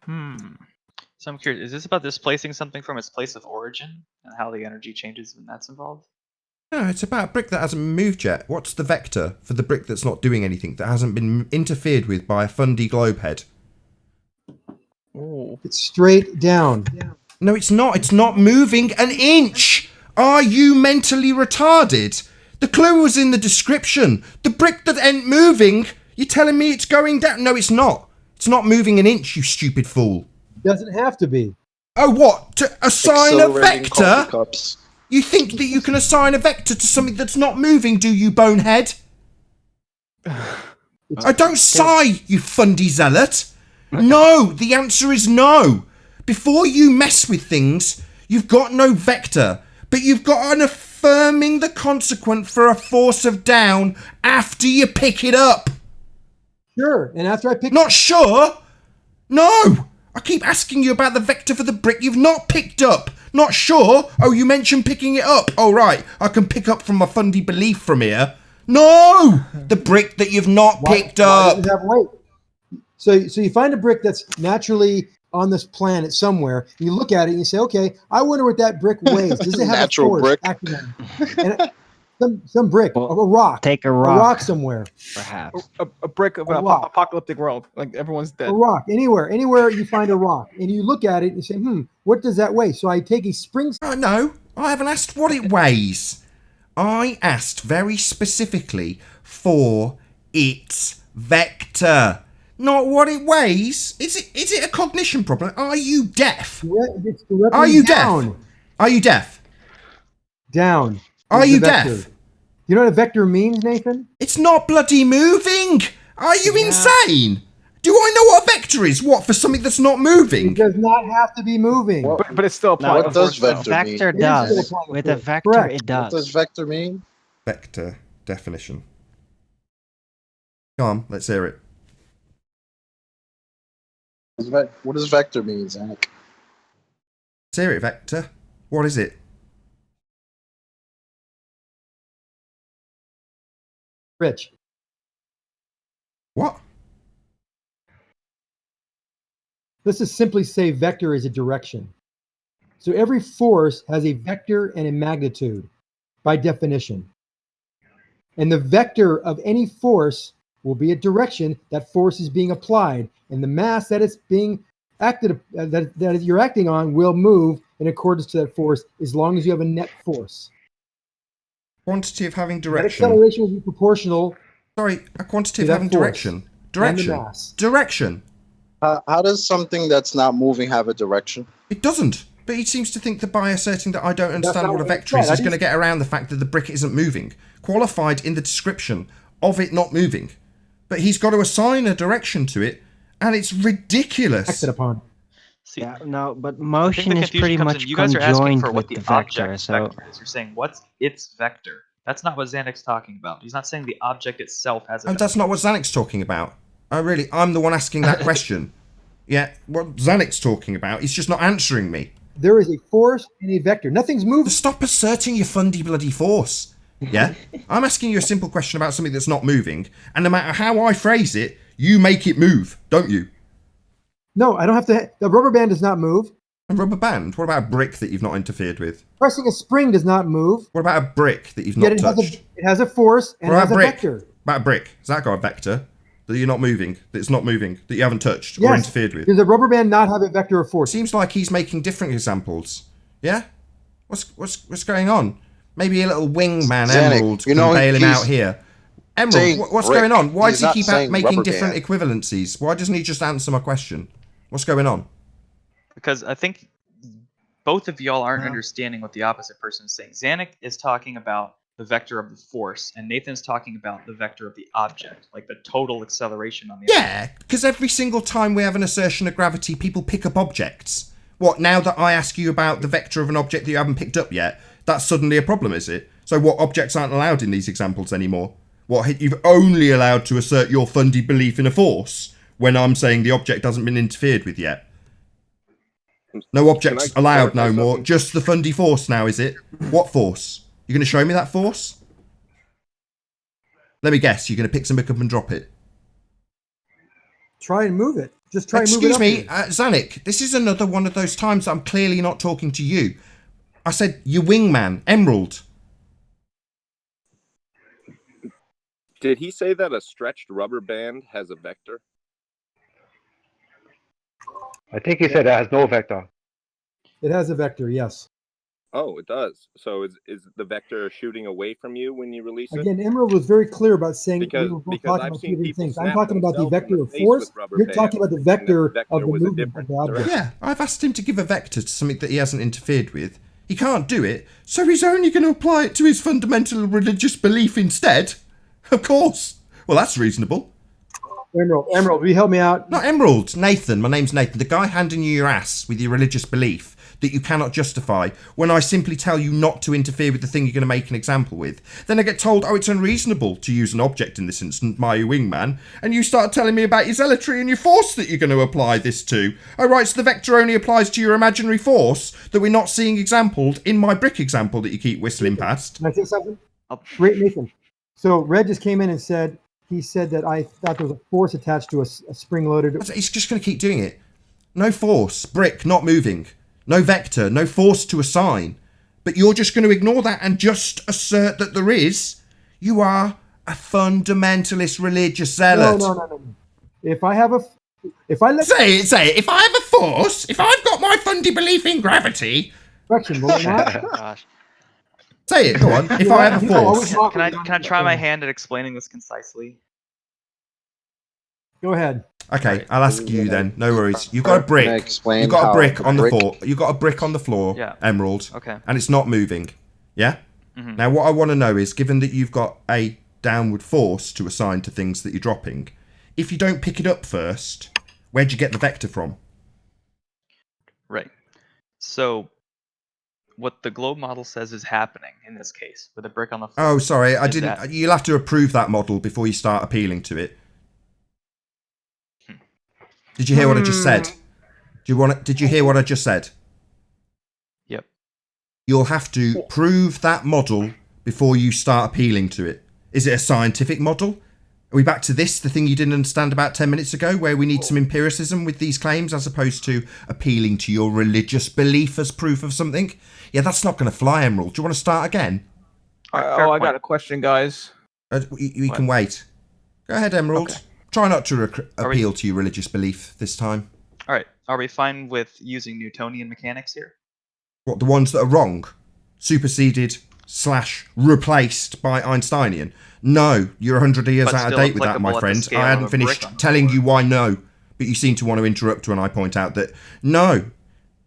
So I'm curious, is this about displacing something from its place of origin and how the energy changes when that's involved? No, it's about a brick that hasn't moved yet. What's the vector for the brick that's not doing anything, that hasn't been interfered with by a fundy globe head? Oh. It's straight down. No, it's not. It's not moving an inch. Are you mentally retarded? The clue was in the description. The brick that ain't moving, you're telling me it's going down? No, it's not. It's not moving an inch, you stupid fool. Doesn't have to be. Oh, what? To assign a Accelerating vector? coffee cups. You think that you can assign a vector to something that's not moving, do you, bonehead? Oh, don't sigh, you fundy zealot. No, the answer is no. Before you mess with things, you've got no vector, but you've got an affirming the consequent for a force of down after you pick it up. Sure, and after I pick... Not sure? No! I keep asking you about the vector for the brick you've not picked up. Not sure? Oh, you mentioned picking it up. Oh, right. I can pick up from my fundy belief from here. No! The brick that you've not picked up. Why does it have weight? So you find a brick that's naturally on this planet somewhere. You look at it and you say, okay, I wonder what that brick weighs. Does it have Natural a force brick. acting on it? And some brick, Well, a rock. take a A rock. rock somewhere. Perhaps. A brick of A an rock. apocalyptic world. Like everyone's dead. A rock. Anywhere you find a rock. And you look at it and you say, what does that weigh? So I take a spring... No. I haven't asked what it weighs. I asked very specifically for its vector, not what it weighs. Is it a cognition problem? Are you deaf? It's directly Are you down. deaf? Are you deaf? Down. Are is you the vector. deaf? You know what a vector means, Nathan? It's not bloody moving. Are you insane? Do I know what a vector is? What, for something that's not moving? It does not have to be moving. But it still applies. What does vector mean? Vector does. With a vector, Correct. it does. What does vector mean? Vector definition. Come on, let's hear it. What does vector mean, Zach? Let's hear it, vector. What is it? Rich. What? Let's just simply say vector is a direction. So every force has a vector and a magnitude by definition. And the vector of any force will be a direction that force is being applied. And the mass that it's being acted, that you're acting on will move in accordance to that force as long as you have a net force. Quantity of having That direction. acceleration will be proportional. Sorry, a quantity to of having that force direction. and the Direction. mass. Direction. How does something that's not moving have a direction? It doesn't. But he seems to think that by asserting that I don't understand not what a what he vector is, said. he's going to get around the fact that the brick isn't moving. Qualified in the description of it not moving. But he's got to assign a direction to it, and it's ridiculous. Acted upon. See, Yeah, no, but I think motion the is confusion pretty comes much in. You guys are asking conjoined for what with the the vector, object so vector is. You're saying what's its vector. That's not what Xanix's talking about. He's not saying the object itself has a Oh, vector. that's not what Xanix's talking about. I'm the one asking that question. Yeah, what Xanix's talking about, he's just not answering me. There is a force and a vector. Nothing's moving. Stop asserting your fundy bloody force. Yeah? I'm asking you a simple question about something that's not moving, and no matter how I phrase it, you make it move, don't you? No, I don't have to. The rubber band does not move. A rubber band? What about a brick that you've not interfered with? Pressing a spring does not move. What about a brick that you've Yet not touched? it has a force and What it about has a brick? vector. About a brick. Has that got a vector? That you're not moving, that it's not moving, that you haven't touched or Yes. interfered with? Does a rubber band not have a vector of force? Seems like he's making different examples. Yeah? What's going on? Maybe a little wingman Xanic, Emerald you can know, bail him he's out here. saying Emerald, what's brick. going on? Why He's does he not keep saying making rubber different band. equivalencies? Why doesn't he just answer my question? What's going on? Because I think both of y'all aren't understanding what the opposite person is saying. Xanic is talking about the vector of the force, and Nathan's talking about the vector of the object, like the total acceleration on the Yeah, because every single time we have an assertion of gravity, people pick up objects. What, now that I ask you about the vector of an object that you haven't picked up yet, that's suddenly a problem, is it? So what, objects aren't allowed in these examples anymore? What, you've only allowed to assert your fundy belief in a force when I'm saying the object hasn't been interfered with yet? No objects Can I allowed no clarify more, something? just the fundy force now, is it? What force? You going to show me that force? Let me guess, you're going to pick something up and drop it. Try and move it. Just try and move it. Excuse me, here. Xanic, this is another one of those times that I'm clearly not talking to you. I said, your wingman, Emerald. Did he say that a stretched rubber band has a vector? I think he said it has no vector. It has a vector, yes. Oh, it does. So is the vector shooting away from you when you release it? Again, Emerald was very clear about saying Because- we were both because talking I've about seen two different people things. I'm snap talking about the themselves in vector the of face force. with rubber You're talking about the bands, and vector vector of the was a movement of different the object. direction. Yeah, I've asked him to give a vector to something that he hasn't interfered with. He can't do it, so he's only going to apply it to his fundamental religious belief instead. Of course. Well, that's reasonable. Emerald, will you help me out? Not Emerald, Nathan. My name's Nathan. The guy handing you your ass with your religious belief that you cannot justify when I simply tell you not to interfere with the thing you're going to make an example with. Then I get told, oh, it's unreasonable to use an object in this instance, my wingman, and you start telling me about your zealotry and your force that you're going to apply this to. Oh, right, so the vector only applies to your imaginary force that we're not seeing exampled in my brick example that you keep whistling past. Can I say something? Great, Nathan. So Red just came in and said, he said that I thought there was a force attached to a spring-loaded... He's just going to keep doing it. No force, brick, not moving. No vector, no force to assign. But you're just going to ignore that and just assert that there is. You are a fundamentalist religious zealot. No. If I have a... If I let... Say it. If I have a force, if I've got my fundy belief in gravity, Question, will it not? Gosh. Say it, go on. If I have a force. Can I try my hand at explaining this concisely? Go ahead. Okay, I'll ask you then. No worries. You've got a brick. You've got a brick on the floor. You've got a brick on the floor, Yeah. Emerald. Okay. And it's not moving. Yeah? Mhm. Now, what I want to know is, given that you've got a downward force to assign to things that you're dropping, if you don't pick it up first, where'd you get the vector from? Right. So, what the globe model says is happening in this case with a brick on the floor. Oh, sorry, I is didn't. that- You'll have to approve that model before you start appealing to it. Did you hear what I just said? Did you hear what I just said? Yep. You'll have to prove that model before you start appealing to it. Is it a scientific model? Are we back to this, the thing you didn't understand about 10 minutes ago, where we need some empiricism with these claims as opposed to appealing to your religious belief as proof of something? Yeah, that's not going to fly, Emerald. Do you want to start again? I got a question, guys. We can wait. Go ahead, Emerald. Okay. Try not to appeal to your religious belief this time. All right. Are we fine with using Newtonian mechanics here? What, the ones that are wrong? Superseded / replaced by Einsteinian? No, you're 100 years But out of still date with that, my applicable at the friend. scale I of hadn't a finished brick on the telling you why no, but you seem to want to interrupt when I point out that no,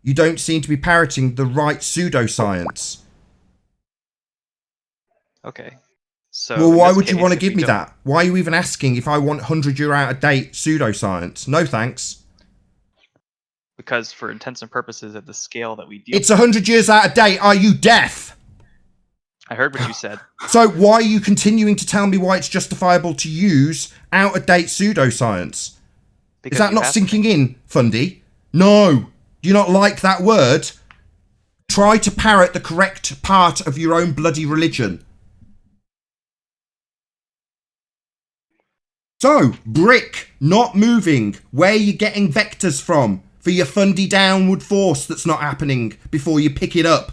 you don't seem to be parroting the right pseudoscience. Okay. So Well, in why this would you case, want to if give we me don't- that? Why are you even asking if I want 100-year out-of-date pseudoscience? No thanks. Because for intents and purposes at the scale that we deal It's 100 years out of date. Are you deaf? I heard what you said. So why are you continuing to tell me why it's justifiable to use out-of-date pseudoscience? Because Is that you not asked sinking in, Fundy? No. Do you not like that word? Try to parrot the correct part of your own bloody religion. So, brick, not moving. Where are you getting vectors from for your Fundy downward force that's not happening before you pick it up?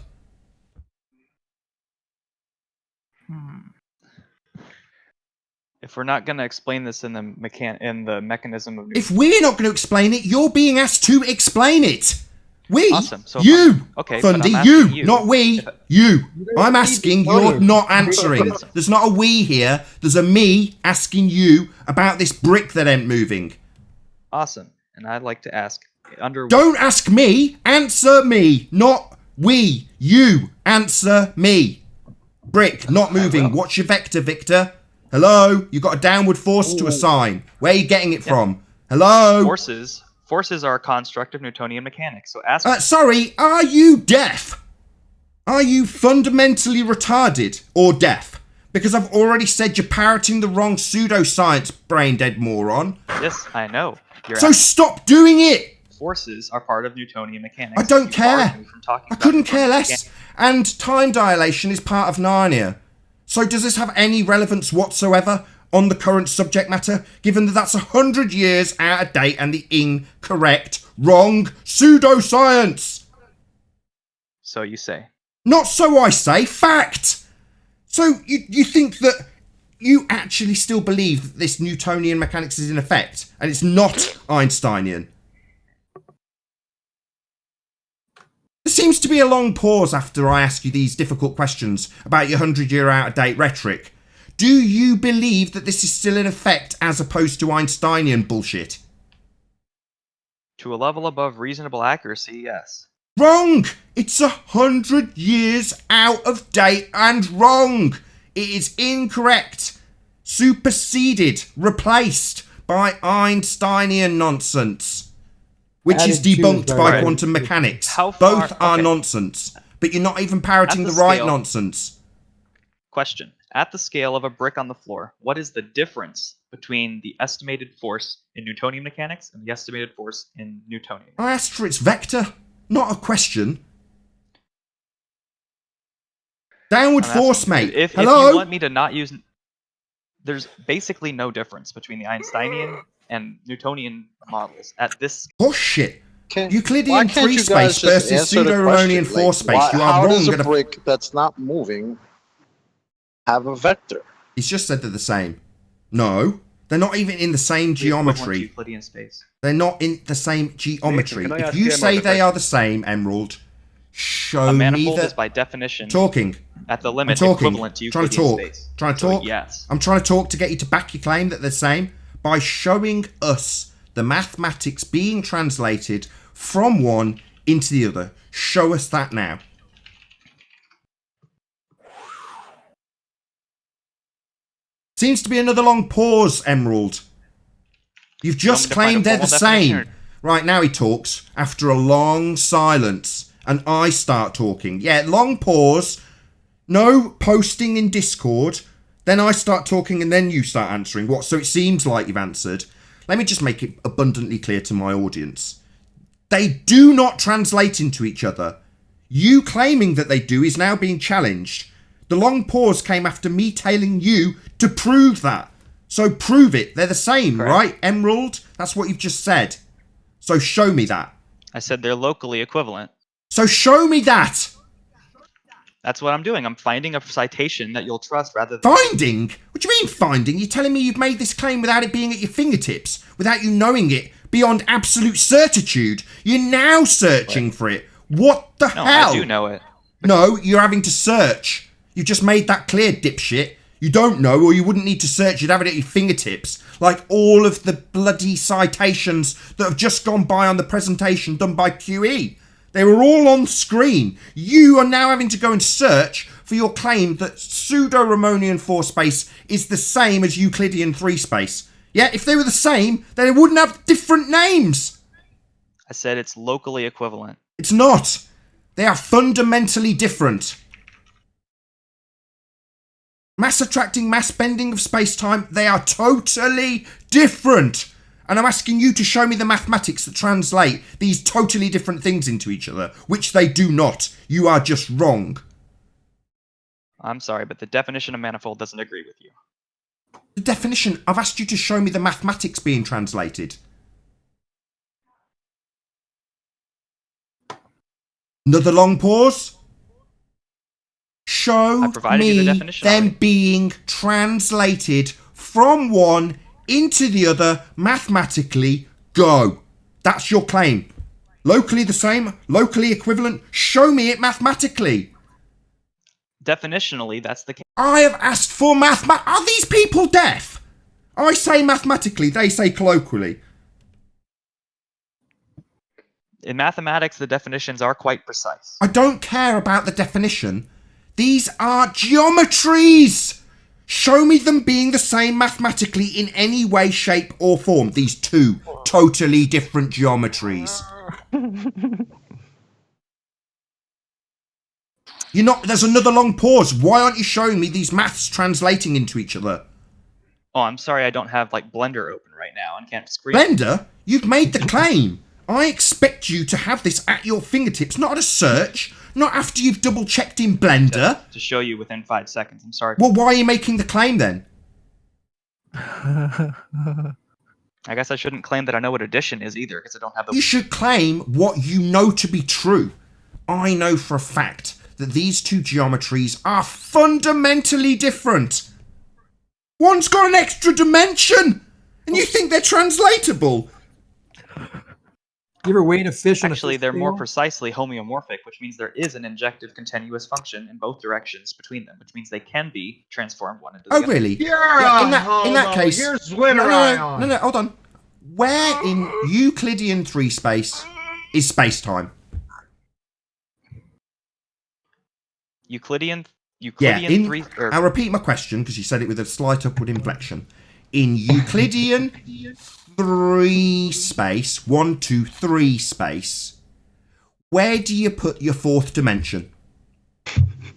If we're not going to explain this in the mechanism of If we're not going to explain it, you're being asked to explain it. We, Awesome. So if you, I'm- okay, but Fundy, I'm you, asking you. not we, you. I'm asking, you're not answering. There's not a we here. There's a me asking you about this brick that ain't moving. Awesome. And I'd like to ask under Don't ask me. Answer me, not we. You answer me. Brick not moving. What's your vector, Victor? Hello. You got a downward force to assign. Where are you getting it from? Hello. Forces are a construct of Newtonian mechanics. So ask Sorry, are you deaf? Are you fundamentally retarded or deaf? Because I've already said you're parroting the wrong pseudoscience, brain dead moron. Yes, I know. So stop doing it. Forces are part of Newtonian mechanics. I don't You care. barred me from talking I about couldn't the care mechanics. less. And time dilation is part of Narnia. So does this have any relevance whatsoever on the current subject matter, given that that's 100 years out of date and the incorrect, wrong pseudoscience? So you say. Not so I say, fact! So you think that you actually still believe that this Newtonian mechanics is in effect, and it's not Einsteinian? There seems to be a long pause after I ask you these difficult questions about your 100-year out-of-date rhetoric. Do you believe that this is still in effect as opposed to Einsteinian bullshit? To a level above reasonable accuracy, yes. Wrong! It's 100 years out of date and wrong! It is incorrect. Superseded, replaced by Einsteinian nonsense. Which is Added to debunked by by- quantum mechanics. How far- Both are okay. nonsense. But you're not even parroting At the the right scale- nonsense. Question. At the scale of a brick on the floor, what is the difference between the estimated force in Newtonian mechanics and the estimated force in Newtonian? I asked for its vector, not a question. Downward I'm force, asking- mate. If Hello? you want me to not use... There's basically no difference between the Einsteinian and Newtonian models at this... Horseshit. Why Euclidean can't free you space guys just versus answer the pseudo-Riemannian question? force space. Why- You are how wrong. does a Gonna- brick that's not moving have a vector? He's just said they're the same. No. They're not even in the same the equivalent to geometry. Euclidean space. They're not in the same geometry. Nathan, can I If ask you you say about they the are the same, Emerald, Show A me manifold that. is by definition Talking. at the I'm limit talking. equivalent to Trying to Euclidean talk. space. Trying to So talk. yes. I'm trying to talk to get you to back your claim that they're the same by showing us the mathematics being translated from one into the other. Show us that now. Seems to be another long pause, Emerald. You've just claimed they're the same. Right, now he talks after a long silence, and I start talking. Yeah, long pause, no posting in Discord, then I start talking and then you start answering. What? So it seems like you've answered. Let me just make it abundantly clear to my audience. They do not translate into each other. You claiming that they do is now being challenged. The long pause came after me telling you to prove that. So prove it. They're the same, right, Emerald? That's what you've just said. So show me that. I said they're locally equivalent. So show me that. That's what I'm doing. I'm finding a citation that you'll trust rather than... Finding? What do you mean finding? You're telling me you've made this claim without it being at your fingertips, without you knowing it, beyond absolute certitude. You're now searching for it. What the hell? I do know it. No, you're having to search. You just made that clear, dipshit. You don't know, or you wouldn't need to search. You'd have it at your fingertips. Like all of the bloody citations that have just gone by on the presentation done by QE. They were all on screen. You are now having to go and search for your claim that pseudo-Riemannian 4 space is the same as Euclidean 3 space. Yeah, if they were the same, then they wouldn't have different names. I said it's locally equivalent. It's not. They are fundamentally different. Mass attracting, mass bending of space-time, they are totally different. And I'm asking you to show me the mathematics that translate these totally different things into each other, which they do not. You are just wrong. I'm sorry, but the definition of manifold doesn't agree with you. The definition, I've asked you to show me the mathematics being translated. Another long pause. Show me them being translated from one into the other mathematically. Go. That's your claim. Locally the same, locally equivalent. Show me it mathematically. Definitionally, that's the case. I have asked for Are these people deaf? I say mathematically, they say colloquially. In mathematics, the definitions are quite precise. I don't care about the definition. These are geometries. Show me them being the same mathematically in any way, shape, or form. These two totally different geometries. You're not. There's another long pause. Why aren't you showing me these maths translating into each other? Oh, I'm sorry, I don't have like Blender open right now and can't screen. Blender? You've made the claim. I expect you to have this at your fingertips, not at a search, not after you've double checked in Blender. To show you within 5 seconds. I'm sorry. Well, why are you making the claim then? I guess I shouldn't claim that I know what addition is either, because I don't have the... You should claim what you know to be true. I know for a fact that these two geometries are fundamentally different. One's got an extra dimension, and you think they're translatable. You ever weigh a fish on Actually, a fish they're more scale? precisely homeomorphic, which means there is an injective continuous function in both directions between them, which means they can be transformed one into the Oh, other. really? Yeah, in that case... Here's winner no, hold on. Where in Euclidean 3 space is space-time? Euclidean Yeah, 3... I'll repeat my question, because you said it with a slight upward inflection. In Euclidean 3 space, 1, 2, 3 space, where do you put your fourth dimension?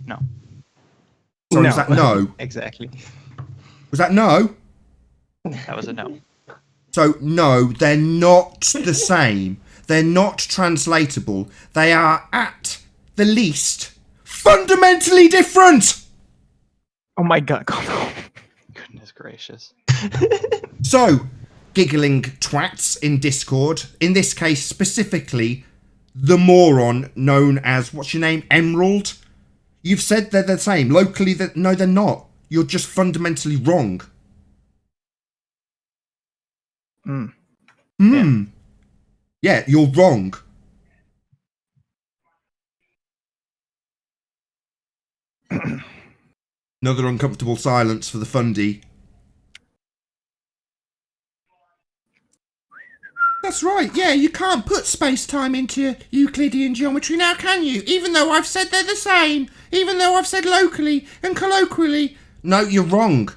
No. Sorry, was that no? Exactly. Was that no? That was a no. So, no, they're not the same. They're not translatable. They are, at the least, fundamentally different! Oh my god. Goodness gracious. So, giggling twats in Discord, in this case specifically, the moron known as, what's your name, Emerald? You've said they're the same. Locally, no, they're not. You're just fundamentally wrong. Yeah, you're wrong. Another uncomfortable silence for the fundy. That's right, yeah, you can't put space-time into Euclidean geometry now, can you? Even though I've said they're the same. Even though I've said locally and colloquially. No, you're wrong.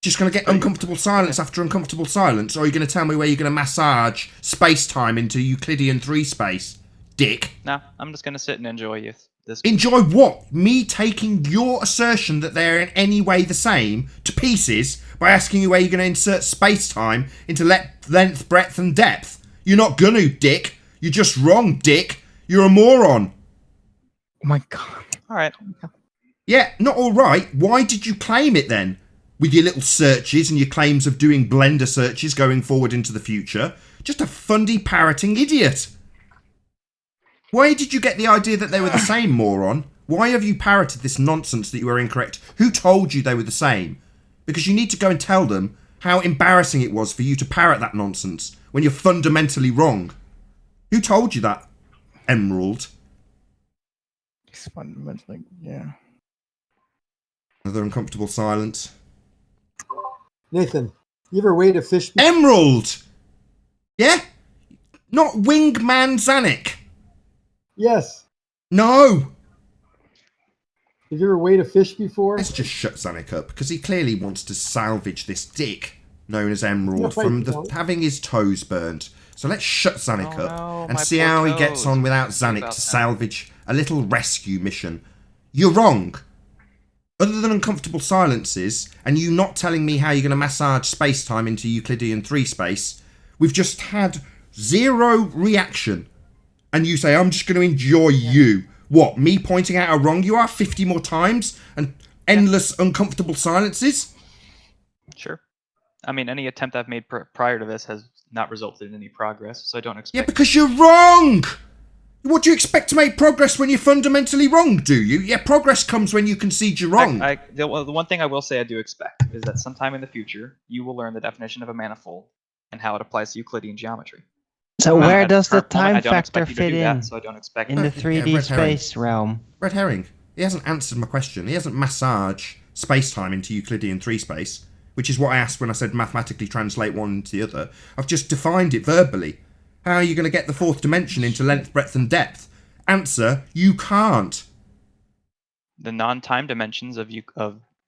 Just going to get uncomfortable silence after uncomfortable silence, or are you going to tell me where you're going to massage space-time into Euclidean 3 space? Dick. No, I'm just going to sit and enjoy this. Enjoy what? Me taking your assertion that they're in any way the same to pieces by asking you where you're going to insert space-time into length, breadth, and depth. You're not going to, Dick. You're just wrong, Dick. You're a moron. Oh my god. All right. Yeah, not all right. Why did you claim it then? With your little searches and your claims of doing Blender searches going forward into the future. Just a fundy parroting idiot. Why did you get the idea that they were the same, moron? Why have you parroted this nonsense that you were incorrect? Who told you they were the same? Because you need to go and tell them how embarrassing it was for you to parrot that nonsense when you're fundamentally wrong. Who told you that, Emerald? It's fundamentally, yeah. Another uncomfortable silence. Nathan, you ever weighed a fish? Emerald! Yeah? Not Wingman Zanuck. Yes. No! Have you ever weighed a fish before? Let's just shut Zanuck up, because he clearly wants to salvage this dick known as Emerald No, from I don't. having his toes burned. So let's shut Zanuck Oh, up no, and my see poor how he toes. gets on without What do you Zanuck about to that? salvage a little rescue mission. You're wrong. Other than uncomfortable silences, and you not telling me how you're going to massage space-time into Euclidean 3 space, we've just had zero reaction. And you say, I'm just going to enjoy you. What, me pointing out how wrong you are 50 more times? And endless uncomfortable silences? Sure. I mean, any attempt I've made prior to this has not resulted in any progress, so I don't expect. Yeah, because you're wrong! What do you expect to make progress when you're fundamentally wrong, do you? Yeah, progress comes when you concede you're wrong. The one thing I will say I do expect is that sometime in the future, you will learn the definition of a manifold and how it applies to Euclidean geometry. So where At does the current moment, I time don't factor expect you to fit do that, in? so I don't expect In the that. 3D red herring. space realm? Red herring. He hasn't answered my question. He hasn't massaged space-time into Euclidean 3 space, which is what I asked when I said mathematically translate one into the other. I've just defined it verbally. How are you going to get the fourth dimension into length, breadth, and depth? Answer, you can't. The non-time dimensions of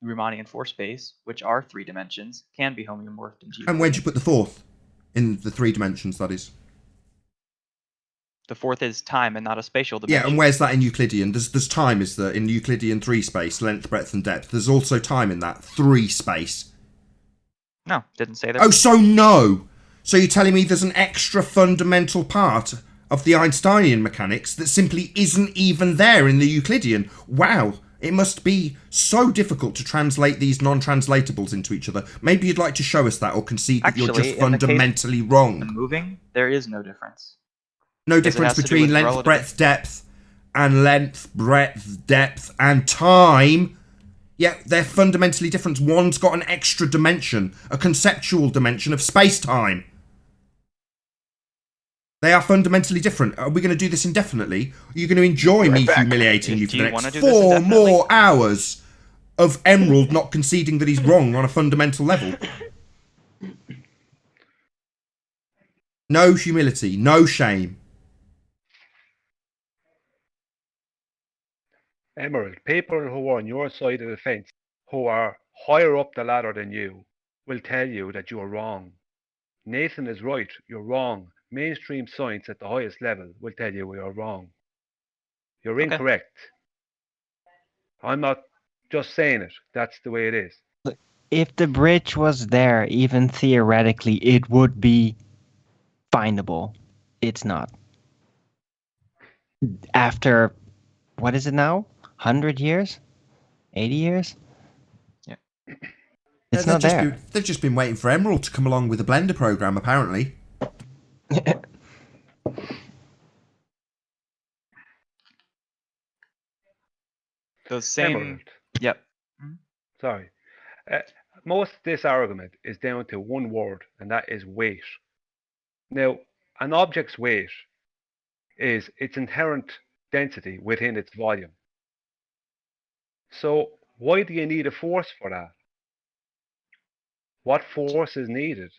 Riemannian force space, which are 3 dimensions, can be homeomorphed into Euclidean. And where'd you put the fourth? In the 3 dimensions, that is. The fourth is time and not a spatial dimension. Yeah, and where's that in Euclidean? There's time, is there, in Euclidean 3 space, length, breadth, and depth. There's also time in that 3 space. No, didn't say that. Oh, so no! So you're telling me there's an extra fundamental part of the Einsteinian mechanics that simply isn't even there in the Euclidean? Wow, it must be so difficult to translate these non-translatables into each other. Maybe you'd like to show us that, or concede that you're just in the case fundamentally wrong. of moving, there is no difference. No Because it difference has to do between with length, relative- breadth, depth, and length, breadth, depth, and time. Yeah, they're fundamentally different. One's got an extra dimension, a conceptual dimension of space-time. They are fundamentally different. Are we going to do this indefinitely? Are you going to enjoy me humiliating you for Do the you next wanna do this 4 indefinitely? more hours of Emerald not conceding that he's wrong on a fundamental level? No humility, no shame. Emerald, people who are on your side of the fence, who are higher up the ladder than you, will tell you that you are wrong. Nathan is right, you're wrong. Mainstream science at the highest level will tell you we are wrong. You're Okay. incorrect. I'm not just saying it, that's the way it is. If the bridge was there, even theoretically, it would be findable. It's not. After, what is it now? 100 years? 80 years? Yeah. It's not there. They've just been waiting for Emerald to come along with the Blender program, apparently. Those same. Emerald. Yep. Sorry. Most of this argument is down to one word, and that is weight. Now, an object's weight is its inherent density within its volume. So why do you need a force for that? What force is needed?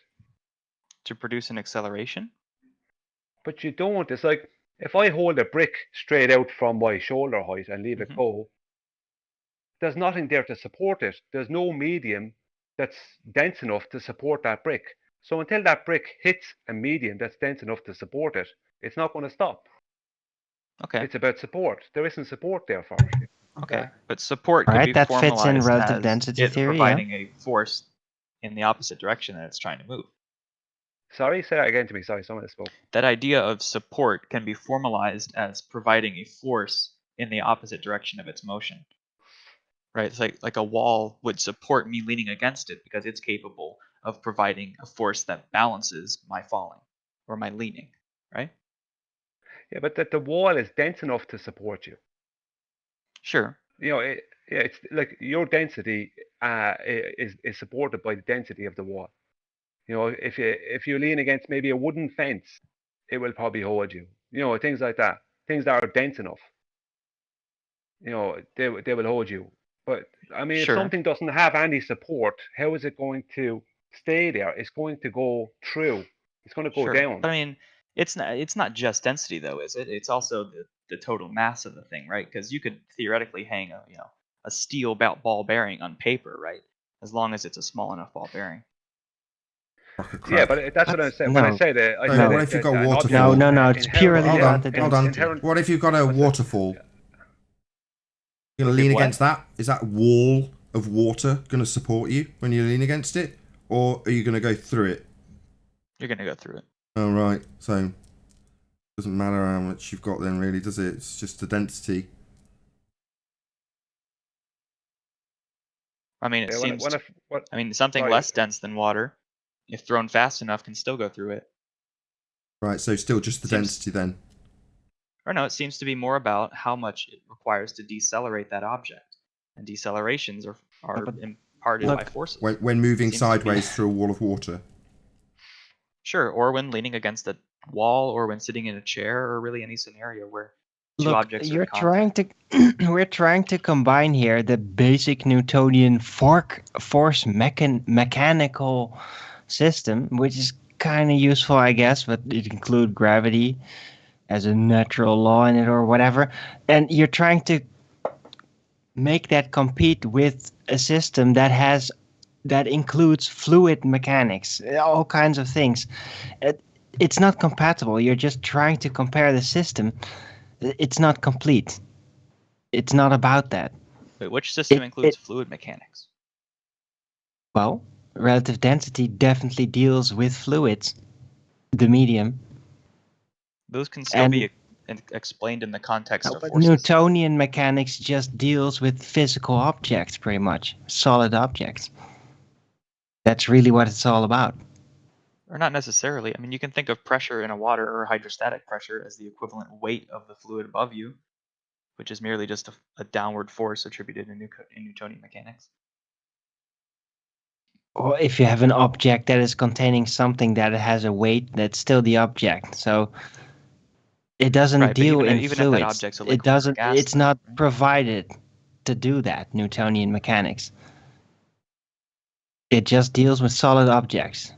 To produce an acceleration? But you don't. It's like if I hold a brick straight out from my shoulder height and leave it go, there's nothing there to support it. There's no medium that's dense enough to support that brick. So until that brick hits a medium that's dense enough to support it, it's not going to stop. Okay. It's about support. There isn't support there for it. Okay, but support could Right, be that fits in formalized relative as density it theory, yeah. providing a force in the opposite direction that it's trying to move. Sorry, say that again to me. Sorry, someone spoke. That idea of support can be formalized as providing a force in the opposite direction of its motion. Right? It's like a wall would support me leaning against it because it's capable of providing a force that balances my falling or my leaning, right? Yeah, but that the wall is dense enough to support you. Sure. You know, it's like your density is supported by the density of the wall. You know, if you lean against maybe a wooden fence, it will probably hold you. You know, things like that. Things that are dense enough. You know, they will hold you. But I mean, Sure. if something doesn't have any support, how is it going to stay there? It's going to go through. It's going to go Sure. down. But I mean, it's not just density though, is it? It's also the total mass of the thing, right? Because you could theoretically hang a steel ball bearing on paper, right? As long as it's a small enough ball bearing. Yeah, but that's what I said. When I said it, I So said what it, if you've that got an waterfall? object No, it's purely Hold on, relative hold on. density. What if you've got a waterfall? You're going to If lean what? against that? Is that wall of water going to support you when you lean against it? Or are you going to go through it? You're going to go through it. Oh, right. So, doesn't matter how much you've got then, really, does it? It's just the density. I mean, it Yeah, seems. what? I mean, something Sorry. less dense than water, if thrown fast enough, can still go through it. Right, so still just the density then. Or no, it seems to be more about how much it requires to decelerate that object, and decelerations are imparted by forces. When moving Seems to be- sideways through a wall of water. Sure, or when leaning against a wall, or when sitting in a chair, or really any scenario where two Look, objects are you're in contact. trying to we're trying to combine here the basic Newtonian force mechanical system, which is kind of useful, I guess, but it includes gravity as a natural law in it or whatever, and you're trying to make that compete with a system that includes fluid mechanics, all kinds of things. It's not compatible. You're just trying to compare the system. It's not complete. It's not about that. Wait, which system includes fluid mechanics? Well, relative density definitely deals with fluids, the medium. Those can still be explained in the context of forces. Newtonian mechanics just deals with physical objects, pretty much. Solid objects. That's really what it's all about. Or not necessarily. I mean, you can think of pressure in a water or hydrostatic pressure as the equivalent weight of the fluid above you, which is merely just a downward force attributed in Newtonian mechanics. Or if you have an object that is containing something that has a weight, that's still the object. So it doesn't deal in even fluids. if that object's a liquid It doesn't. or gas, It's not provided to do that. Newtonian mechanics. It just deals with solid objects.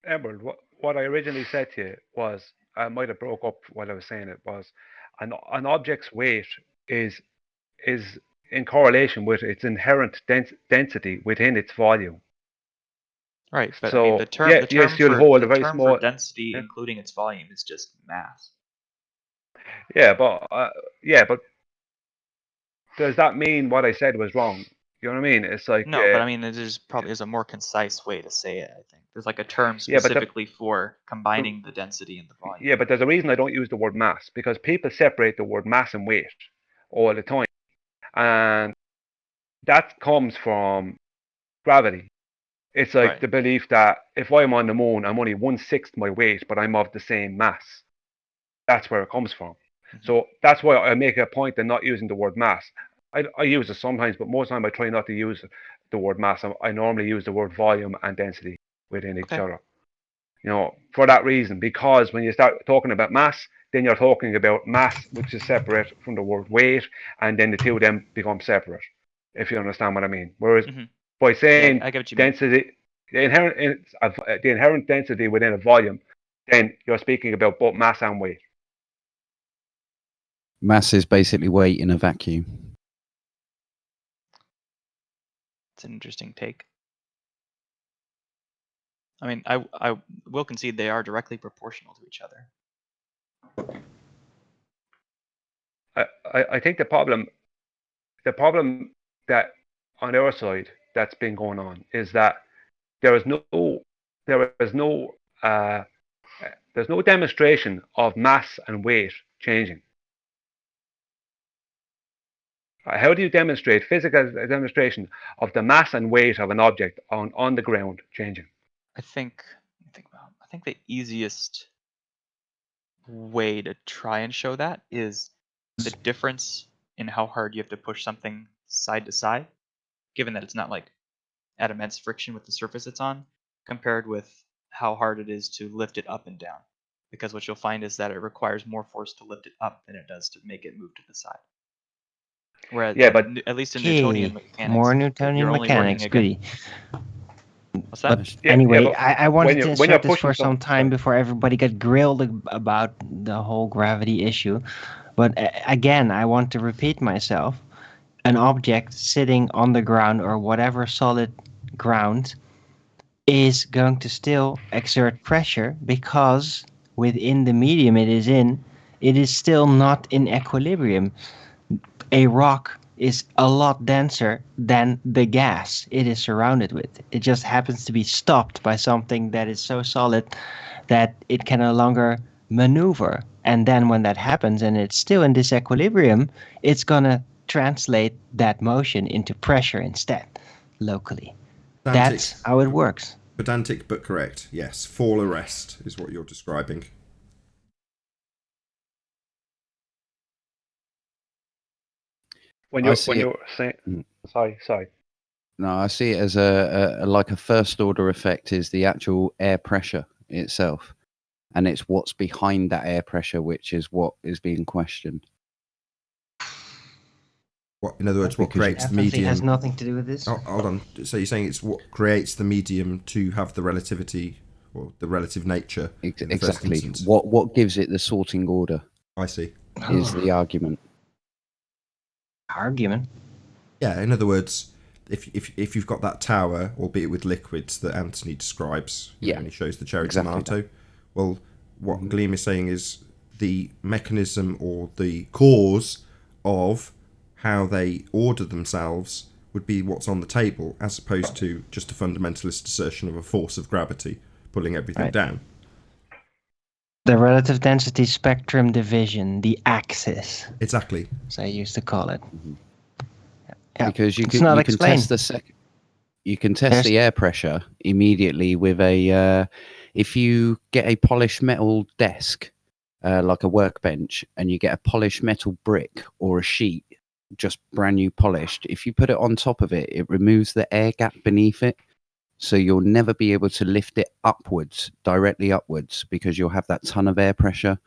Edward, what I originally said to you was, I might have broke up while I was saying it, was an object's weight is in correlation with its inherent density within its volume. Right, but So, I mean, the term, yeah, the term, yes, you'll for, hold the a very term small- for density, Yeah. including its volume, is just mass. Yeah, but does that mean what I said was wrong? You know what I mean? It's like No, but I mean, there's probably a more concise way to say it. I think there's like a term Yeah, but the- specifically for combining the density and the volume. Yeah, but there's a reason I don't use the word mass, because people separate the word mass and weight all the time. And that comes from gravity. It's like Right. the belief that if I'm on the moon, I'm only 1/6 my weight, but I'm of the same mass. That's where it comes from. So that's why I make a point of not using the word mass. I use it sometimes, but most of the time I try not to use the word mass. I normally use the word volume and density within each Okay. other. You know, for that reason, because when you start talking about mass, then you're talking about mass, which is separate from the word weight, and then the two of them become separate, if you understand what I mean. Whereas by saying I get what you mean. density, the inherent density within a volume, then you're speaking about both mass and weight. Mass is basically weight in a vacuum. It's an interesting take. I mean, I will concede they are directly proportional to each other. I think the problem that on our side that's been going on is that there's no demonstration of mass and weight changing. How do you demonstrate physical demonstration of the mass and weight of an object on the ground changing? I think the easiest way to try and show that is the difference in how hard you have to push something side to side, given that it's not like at immense friction with the surface it's on, compared with how hard it is to lift it up and down. Because what you'll find is that it requires more force to lift it up than it does to make it move to the side. Whereas, yeah, but at least in Newtonian mechanics, more Newtonian you're only mechanics, working goody. What's that? But anyway, but I wanted to when insert you're this for pushing some time before everybody got grilled about the whole gravity issue. But again, I want to repeat myself. An object sitting on the ground or whatever solid ground is going to still exert pressure because within the medium it is in, it is still not in equilibrium. A rock is a lot denser than the gas it is surrounded with. It just happens to be stopped by something that is so solid that it can no longer maneuver. And then when that happens and it's still in disequilibrium, it's going to translate that motion into pressure instead, locally. That's how it works. Pedantic but correct. Yes, fall arrest is what you're describing. When you're saying, sorry. No, I see it as a like a first order effect is the actual air pressure itself, and it's what's behind that air pressure which is what is being questioned. What, in other words, what creates the medium? Has nothing to do with this. Oh, hold on. So you're saying it's what creates the medium to have the relativity or the relative nature? Exactly. What gives it the sorting order? I see. Is the argument. Yeah. In other words, if you've got that tower, albeit with liquids that Anthony describes, when he shows the cherry tomato, well, what Gleam is saying is the mechanism or the cause of how they order themselves would be what's on the table, as opposed to just a fundamentalist assertion of a force of gravity pulling everything down. The relative density spectrum division, the axis. Exactly. As I used to call it. Yeah. Because you can test the air pressure immediately with a if you get a polished metal desk like a workbench and you get a polished metal brick or a sheet just brand new polished, if you put it on top of it, it removes the air gap beneath it, so you'll never be able to lift it upwards, directly upwards, because you'll have that ton of air pressure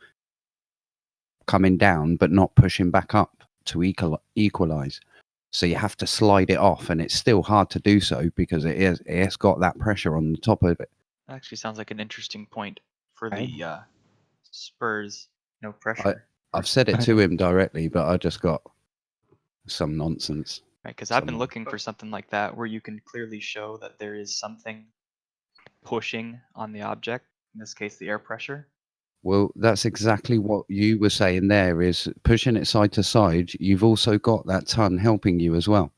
coming down but not pushing back up to equalize. So you have to slide it off, and it's still hard to do so because it's got that pressure on the top of it. That actually sounds like an interesting point for the Spurs no pressure. I've said it to him directly, but I just got some nonsense. Right, because I've been looking for something like that where you can clearly show that there is something pushing on the object, in this case the air pressure. Well, that's exactly what you were saying there, is pushing it side to side. You've also got that ton helping you as well.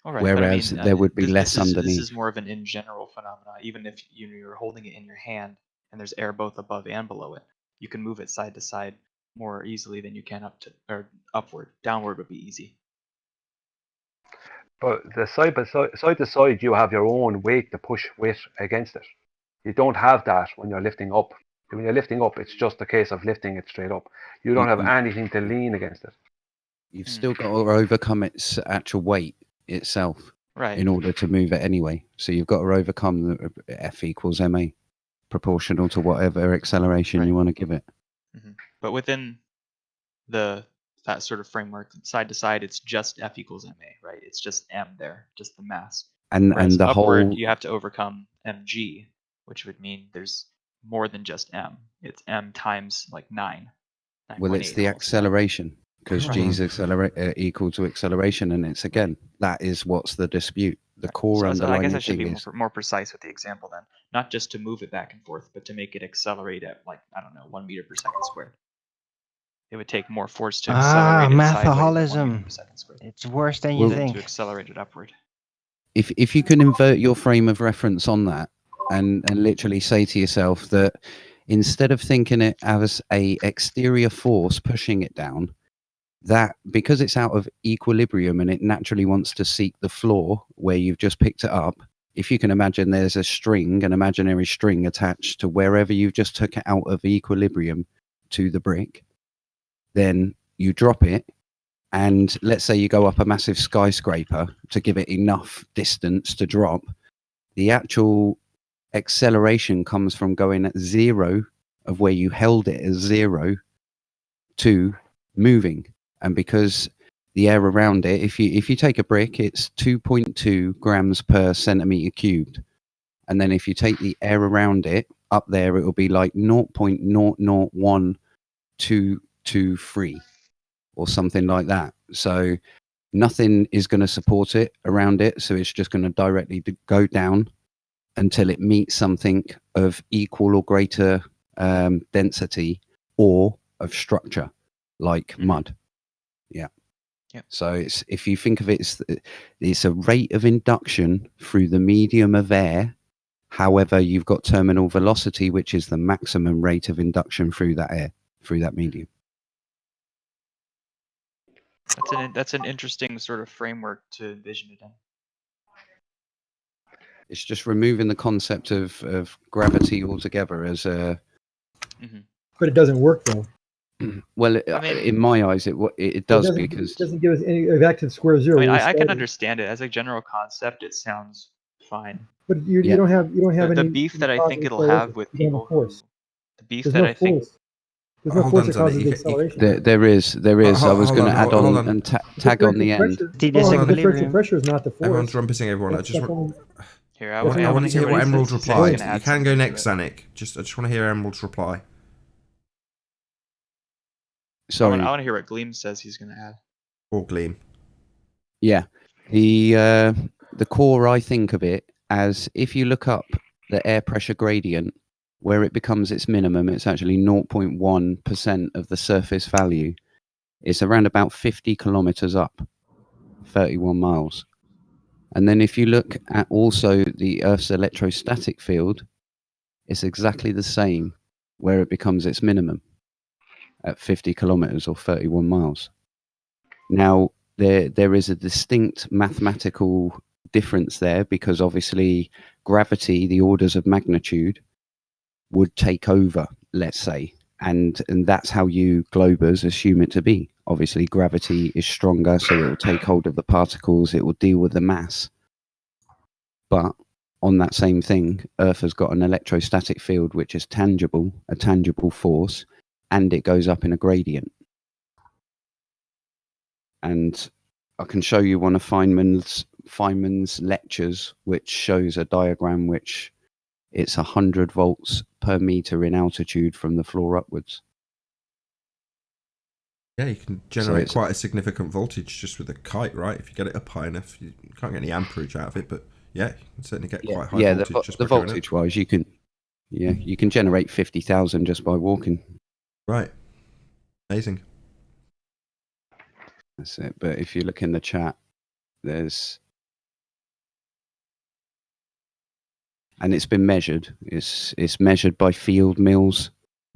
All right, whereas but I mean, there would be less underneath. This is more of an in general phenomenon. Even if you're holding it in your hand and there's air both above and below it, you can move it side to side more easily than you can upward. Downward would be easy. But the side to side, you have your own weight to push weight against it. You don't have that when you're lifting up. When you're lifting up, it's just a case of lifting it straight up. You don't have anything to lean against it. You've still got to overcome its actual weight itself, right, in order to move it anyway. So you've got to overcome the F equals ma proportional to whatever acceleration you want to give it. But within that sort of framework, side to side, it's just F equals ma, right? It's just m there, just the mass. And Whereas the upward, whole you have to overcome mg, which would mean there's more than just m. It's m times like 9. well, it's the acceleration, because G's equal to acceleration, and it's again that is what's the dispute. The core So I underlying guess I should thing be is more precise with the example then, not just to move it back and forth, but to make it accelerate at like, I don't know, 1 meter per second squared. It would take more force to accelerate it sideways than 1 meter per second squared. It's worse than you think. To accelerate it upward. if you can invert your frame of reference on that and literally say to yourself that instead of thinking it as a exterior force pushing it down, that because it's out of equilibrium and it naturally wants to seek the floor where you've just picked it up, if you can imagine there's a string, an imaginary string attached to wherever you've just took it out of equilibrium to the brick, then you drop it, and let's say you go up a massive skyscraper to give it enough distance to drop, the actual acceleration comes from going at 0 of where you held it as 0 to moving. And because the air around it, if you take a brick, it's 2.2 grams per centimeter cubed, and then if you take the air around it up there, it will be like 0.001223 or something like that. So nothing is going to support it around it, so it's just going to directly go down until it meets something of equal or greater density or of structure, like mud. Yeah. So it's, if you think of it, it's a rate of induction through the medium of air. However, you've got terminal velocity, which is the maximum rate of induction through that air, through that medium. That's an interesting sort of framework to envision it in. It's just removing the concept of gravity altogether as a. But it doesn't work though. Well, in my eyes, it does because it doesn't give us any back to square zero. I mean, I can understand it as a general concept. It sounds fine. But you don't have the beef that I think it'll have with people. The beef that I think. There's no force that causes the acceleration. There is. I was going to add on and tag on the end. Differential pressure is not the force. Everyone's rumpusing everyone. I just want. Here, I want to hear what Emerald replied. You can can go next, Zanik. I just want to hear Emerald's reply. Sorry. I want to hear what Gleam says he's going to add. Or Gleam. Yeah. The core, I think of it as if you look up the air pressure gradient, where it becomes its minimum, it's actually 0.1% of the surface value. It's around about 50 kilometers up, 31 miles. And then if you look at also the Earth's electrostatic field, it's exactly the same, where it becomes its minimum at 50 kilometers or 31 miles. Now, there is a distinct mathematical difference there, because obviously gravity, the orders of magnitude, would take over, let's say, and that's how you globers assume it to be. Obviously, gravity is stronger, so it will take hold of the particles, it will deal with the mass. But on that same thing, Earth has got an electrostatic field which is tangible, a tangible force, and it goes up in a gradient. And I can show you one of Feynman's lectures, which shows a diagram which it's 100 volts per meter in altitude from the floor upwards. Yeah, you can generate quite a significant voltage just with a kite, right? If you get it up high enough, you can't get any amperage out of it, but yeah, you can certainly get quite high voltage. The voltage-wise, you can generate 50,000 just by walking. Right. Amazing. That's it. But if you look in the chat, there's... And it's been measured. It's measured by field mills.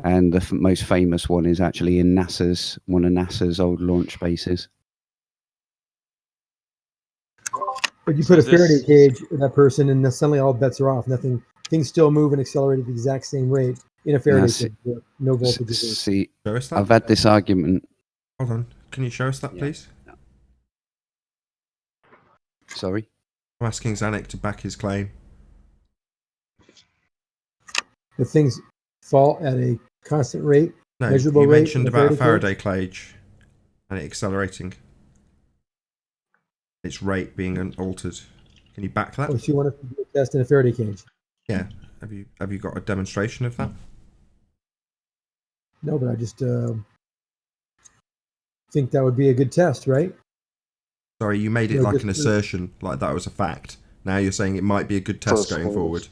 And the most famous one is actually in one of NASA's old launch bases. But you put a Faraday cage in that person, and suddenly all bets are off. Things still move and accelerate at the exact same rate in a Faraday cage. No voltage. See, I've had this argument. Hold on. Can you show us that, please? Sorry? I'm asking Zanik to back his claim. that things fall at a constant rate, No, measurable you rate. mentioned in about a Faraday Faraday cage and it accelerating. Its rate being altered. Can you back that? cage. Oh, so you want to do a test in a Faraday cage? Yeah. Have you got a demonstration of that? No, but I just think that would be a good test, right? Sorry, you made it No, like just an assertion, like that was a fact. Now you're saying it might be a good test going forward.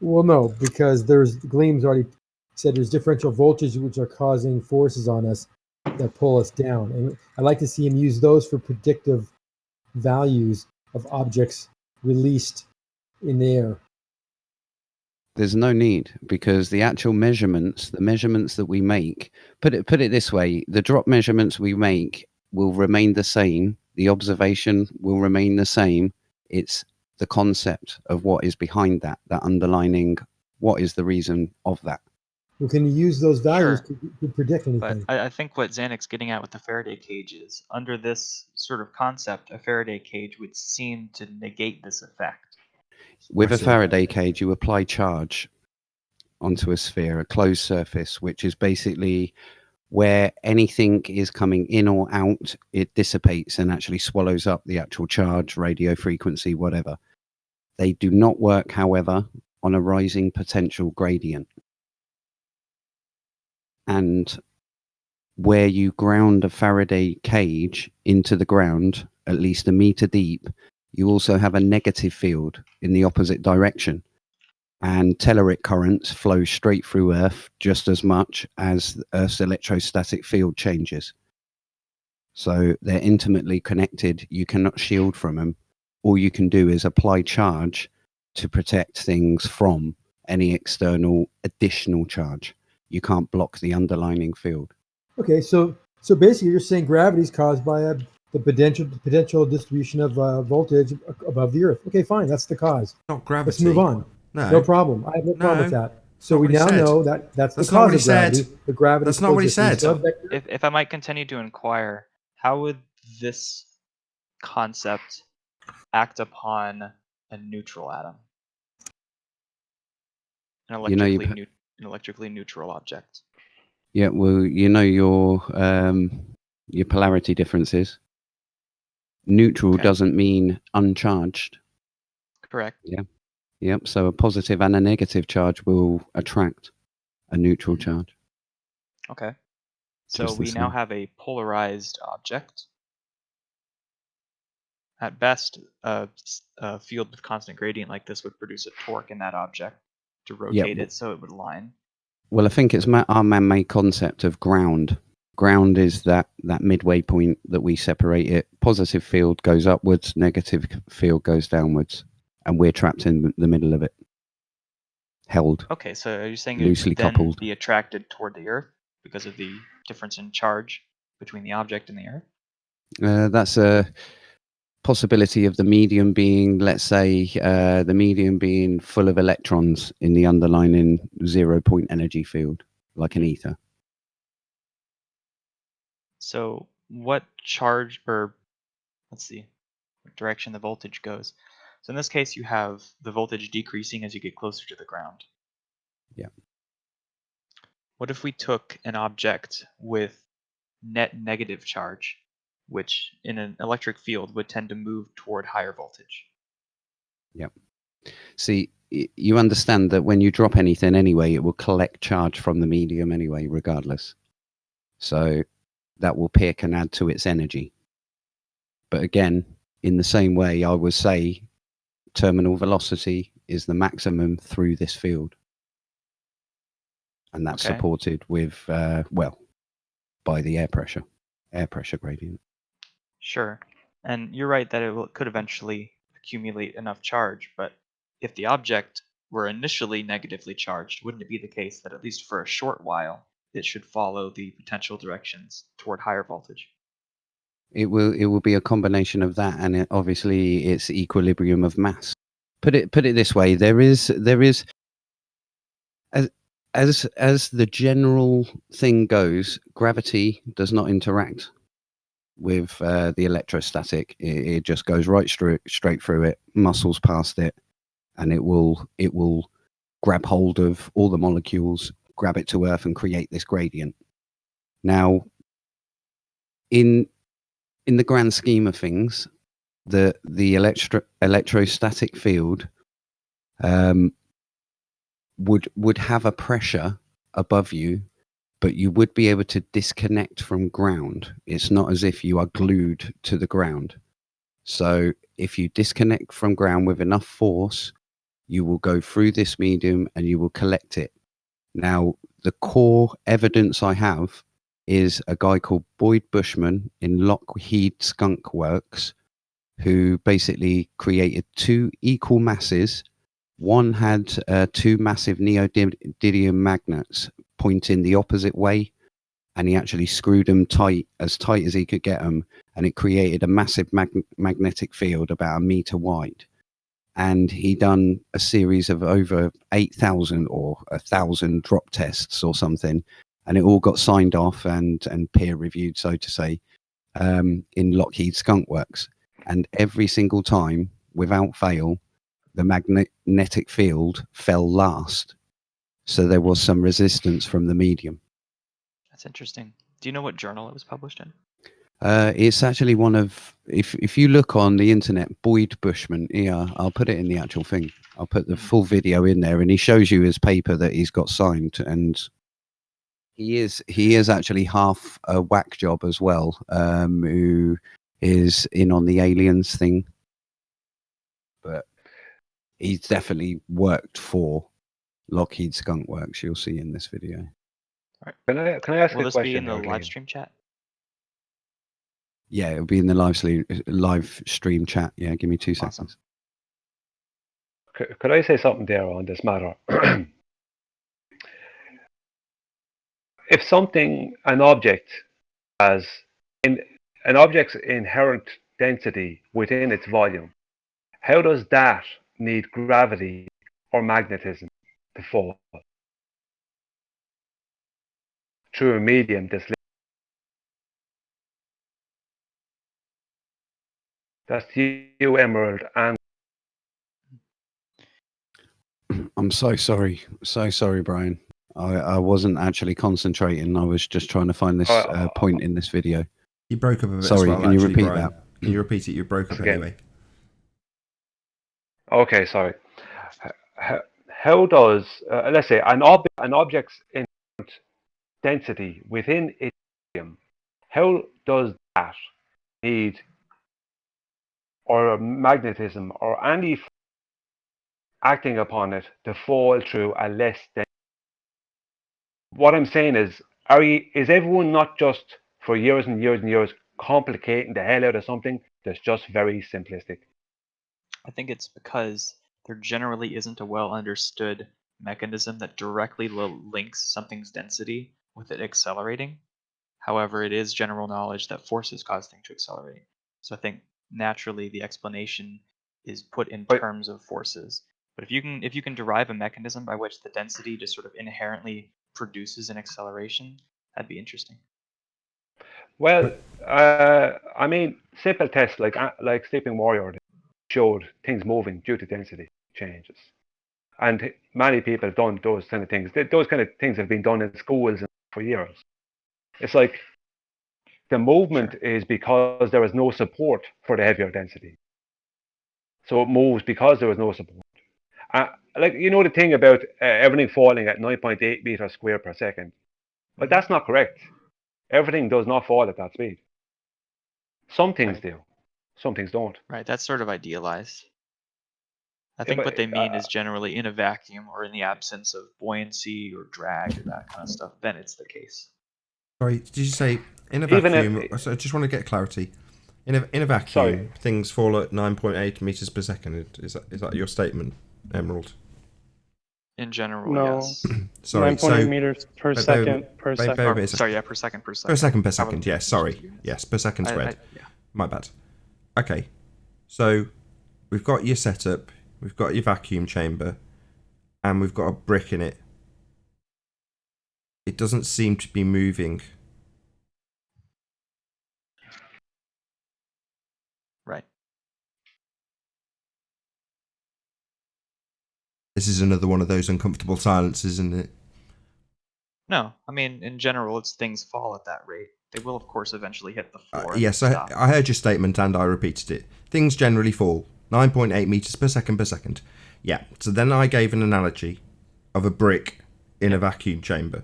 Well, no, because Gleam's already said there's differential voltage which are causing forces on us that pull us down. And I'd like to see him use those for predictive values of objects released in the air. There's no need, because the actual measurements, the measurements that we make, put it this way, the drop measurements we make will remain the same. The observation will remain the same. It's the concept of what is behind that underlining what is the reason of that. Well, can you use those values Sure. to predict anything? But I think what Xanix's getting at with the Faraday cage is, under this sort of concept, a Faraday cage would seem to negate this effect. With a Faraday cage, you apply charge onto a sphere, a closed surface, which is basically where anything is coming in or out, it dissipates and actually swallows up the actual charge, radio frequency, whatever. They do not work, however, on a rising potential gradient. And where you ground a Faraday cage into the ground, at least a meter deep, you also have a negative field in the opposite direction. And telluric currents flow straight through Earth just as much as Earth's electrostatic field changes. So they're intimately connected. You cannot shield from them. All you can do is apply charge to protect things from any external additional charge. You can't block the underlying field. Okay, so basically you're saying gravity is caused by the potential distribution of voltage above the Earth. Okay, fine, that's the cause. Not gravity. Let's move on. No problem. I have no problem with that. So we now know that that's the cause of gravity. The gravity. That's not what he said. If I might continue to inquire, how would this concept act upon a neutral atom? An electrically neutral object. Yeah, well, you know your polarity differences. Neutral doesn't mean uncharged. Correct. Yeah. Yep. So a positive and a negative charge will attract a neutral charge. Okay. So we now have a polarized object. At best, a field with constant gradient like this would produce a torque in that object to rotate it so it would align. Well, I think it's our man-made concept of ground. Ground is that midway point that we separate it. Positive field goes upwards, negative field goes downwards, and we're trapped in the middle of it, held. Okay, so are you saying loosely it would then coupled. be attracted toward the Earth because of the difference in charge between the object and the Earth? That's a possibility of the medium being, let's say, the medium being full of electrons in the underlying 0-point energy field, like an ether. So what charge, or let's see, what direction the voltage goes. So in this case, you have the voltage decreasing as you get closer to the ground. Yeah. What if we took an object with net negative charge, which in an electric field would tend to move toward higher voltage? Yep. See, you understand that when you drop anything anyway, it will collect charge from the medium anyway, regardless. So that will pick and add to its energy. But again, in the same way, I would say terminal velocity is the maximum through this field. And that's supported with, by the air pressure gradient. Sure. And you're right that it could eventually accumulate enough charge, but if the object were initially negatively charged, wouldn't it be the case that at least for a short while, it should follow the potential directions toward higher voltage? It will be a combination of that, and obviously it's equilibrium of mass. Put it this way: there is as the general thing goes, gravity does not interact with the electrostatic. It just goes straight through it, muscles past it, and it will grab hold of all the molecules, grab it to Earth, and create this gradient. Now, in the grand scheme of things, the electrostatic field would have a pressure above you, but you would be able to disconnect from ground. It's not as if you are glued to the ground. So if you disconnect from ground with enough force, you will go through this medium and you will collect it. Now, the core evidence I have is a guy called Boyd Bushman in Lockheed Skunk Works, who basically created two equal masses. One had two massive neodymium magnets pointing the opposite way, and he actually screwed them tight as he could get them, and it created a massive magnetic field about 1 meter wide. And he done a series of over 8,000 or 1,000 drop tests or something, and it all got signed off and peer reviewed, so to say, in Lockheed Skunk Works. And every single time, without fail, the magnetic field fell last. So there was some resistance from the medium. That's interesting. Do you know what journal it was published in? It's actually one of, if you look on the internet, Boyd Bushman, yeah, I'll put it in the actual thing. I'll put the full video in there, and he shows you his paper that he's got signed, and he is actually half a whack job as well, who is in on the aliens thing, but he's definitely worked for Lockheed Skunk Works. You'll see in this video. All Can right. I ask Will a this question? be in the there, live Liam? stream chat? Yeah, it'll be in the live stream chat. Yeah, give me 2 Awesome. seconds. Could I say something there on this matter? If an object's inherent density within its volume, how does that need gravity or magnetism to fall through a medium that's you, Emerald, and I'm so sorry, Brian. I wasn't actually concentrating. I was just trying to find this point in this video. You broke up a bit. Sorry, as well, can you actually, repeat Brian. that? Can you repeat it? You broke up again. anyway. Okay, sorry. How does, let's say, an object's inherent density within its medium, how does that need or magnetism or any acting upon it to fall through a less dense? What I'm saying is everyone not just for years and years and years complicating the hell out of something that's just very simplistic? I think it's because there generally isn't a well understood mechanism that directly links something's density with it accelerating. However, it is general knowledge that forces cause things to accelerate. So I think naturally the explanation is put in terms of forces. But if you can derive a mechanism by which the density just sort of inherently produces an acceleration, that'd be interesting. Well, I mean, simple tests like Sleeping Warrior showed things moving due to density changes, and many people have done those kind of things. Those kind of things have been done in schools for years. It's like the movement is because there is no support for the heavier density, so it moves because there was no support. Like the thing about everything falling at 9.8 meters squared per second, but that's not correct. Everything does not fall at that speed. Some things do, some things don't. Right, that's sort of idealized. I Yeah, think but, what they mean is generally in a vacuum or in the absence of buoyancy or drag or that kind of stuff, then it's the case. Sorry, did you say in a Even vacuum? So I just want to get clarity. In a vacuum, things fall at 9.8 meters per second. Is that your statement, Emerald? In general, No. yes. Sorry, 9.8 meters per second per second. Sorry, yeah, per second. Per second. Yes, sorry. Yes, per second squared. Yeah. My bad. Okay, so we've got your setup, we've got your vacuum chamber, and we've got a brick in it. It doesn't seem to be moving. Right. This is another one of those uncomfortable silences, isn't it? No, I mean, in general, it's things fall at that rate. They will, of course, eventually hit the floor. Yes, I heard your statement and I repeated it. Things generally fall 9.8 meters per second. Yeah, so then I gave an analogy of a brick in a vacuum chamber,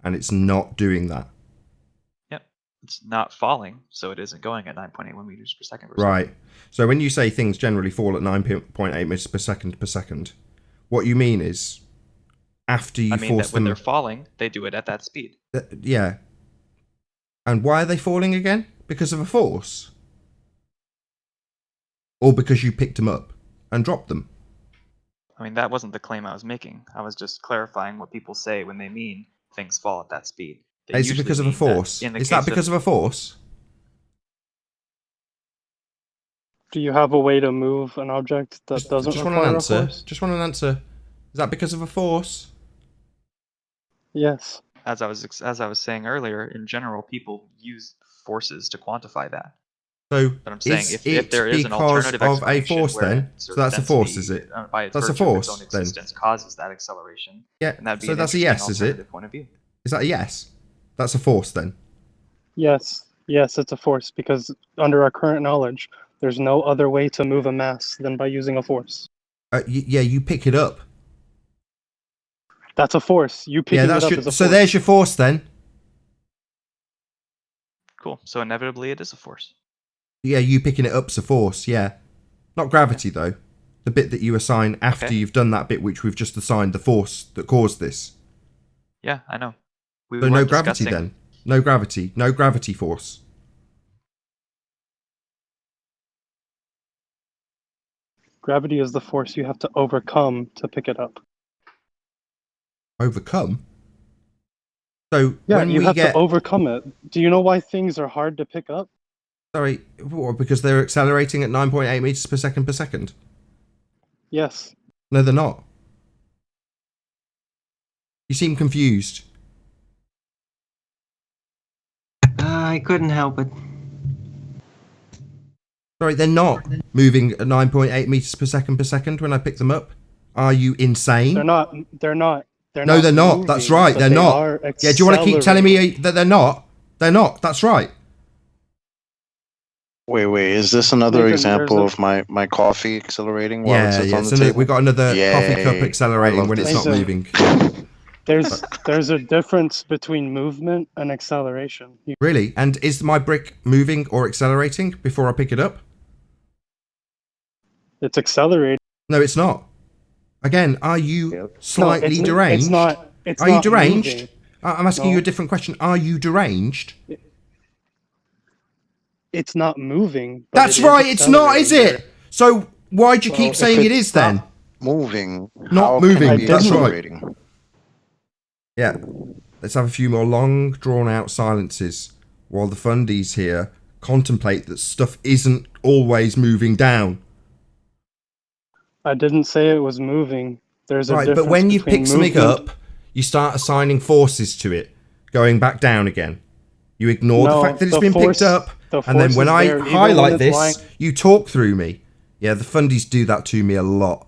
and it's not doing that. Yep, it's not falling, so it isn't going at 9.81 meters per second. Right. So when you say things generally fall at 9.8 meters per second, what you mean is after you force that when them... they're falling, they do it at that speed. Yeah. And why are they falling again? Because of a force? Or because you picked them up and dropped them? I mean, that wasn't the claim I was making. I was just clarifying what people say when they mean things fall at that speed. Is it because of a force? Is that because of a force? Do you have a way to move an object that doesn't require a force? Just want an answer. Is that because of a force? Yes. As I was saying earlier, in general, people use forces to quantify that. So but I'm saying if there is an alternative of a explanation force, where then so that's a force, is it? By its That's a virtue of force, its own then. existence causes that acceleration. Yeah. And that'd be So an that's a interesting yes, is it? alternative point of view. Is that a yes? That's a force, then. Yes, it's a force because under our current knowledge, there's no other way to move a mass than by using a force. Yeah, you pick it up. That's a force. You picking it up is a force. So there's your force, then. Cool. So inevitably, it is a force. Yeah, you picking it up's a force. Yeah, not gravity though. The bit that you assign after you've done that bit, which we've just assigned the force that caused this. Yeah, I know. So no gravity then. No gravity force. Gravity is the force you have to overcome to pick it up. Overcome? So yeah, when you we have get... to overcome it. Do you know why things are hard to pick up? Sorry, because they're accelerating at 9.8 meters per second? Yes. No, they're not. You seem confused. I couldn't help it. Sorry, they're not moving at 9.8 meters per second when I pick them up. Are you insane? They're not. No, they're not. Moving, That's right. They're not. Yeah, do you want to keep telling me that they're not? They're not. That's right. Wait. Is this another example of my coffee accelerating while it sits on the table? We got another coffee cup accelerating when it's not moving. There's a difference between movement and acceleration. Really? And is my brick moving or accelerating before I pick it up? It's accelerating. No, it's not. Again, are you slightly deranged? It's not. Are you deranged? Moving. I'm asking you a different question. Are you deranged? It's not moving. That's right. It's not, is it? So why do you keep saying it is then? Moving. Not moving. That's right. Accelerating? Yeah. Let's have a few more long, drawn-out silences while the fundies here contemplate that stuff isn't always moving down. I didn't say it was moving. There's a difference. But when you pick something movement. up, you start assigning forces to it, going back down again. You ignore the fact that it's been picked up, and then when I highlight this, you talk through me. Yeah, the fundies do that to me a lot,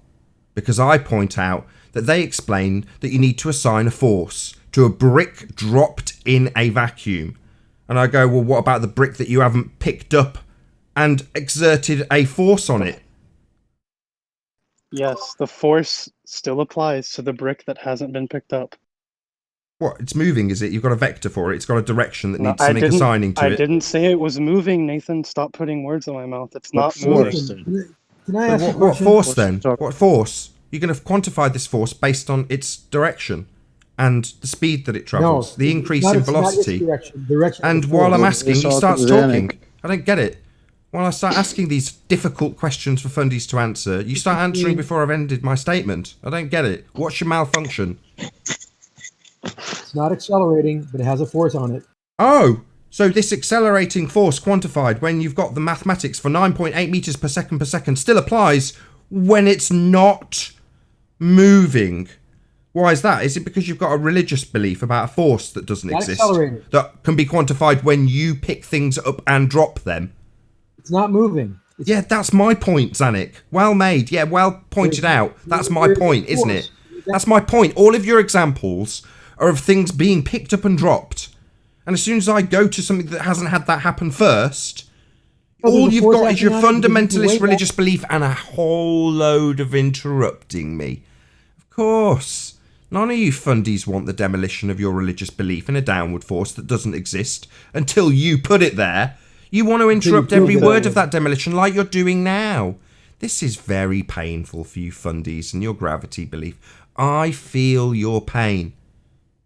because I point out that they explain that you need to assign a force to a brick dropped in a vacuum. And I go, well, what about the brick that you haven't picked up and exerted a force on it? Yes, the force still applies to the brick that hasn't been picked up. What? It's moving, is it? You've got a vector for it. It's got a direction that needs something assigning to it. I didn't say it was moving, Nathan. Stop putting words in my mouth. It's not moving. Can I ask you a question? What force then? What force? You're going to quantify this force based on its direction and the speed that it travels, the increase in velocity. Direction and while I'm asking, he starts talking. I don't get it. While I start asking these difficult questions for fundies to answer, you start answering before I've ended my statement. I don't get it. What's your malfunction? It's not accelerating, but it has a force on it. Oh, so this accelerating force quantified when you've got the mathematics for 9.8 meters per second still applies when it's not moving. Why is that? Is it because you've got a religious belief about a force that doesn't exist? That can be quantified when you pick things up and drop them? It's not moving. Yeah, that's my point, Zanuck. Well made. Yeah, well pointed out. That's my point, isn't it? That's my point. All of your examples are of things being picked up and dropped. And as soon as I go to something that hasn't had that happen first, all you've got is your fundamentalist religious belief and a whole load of interrupting me. Of course. None of you fundies want the demolition of your religious belief in a downward force that doesn't exist until you put it there. You want to interrupt every word of that demolition like you're doing now. This is very painful for you fundies and your gravity belief. I feel your pain.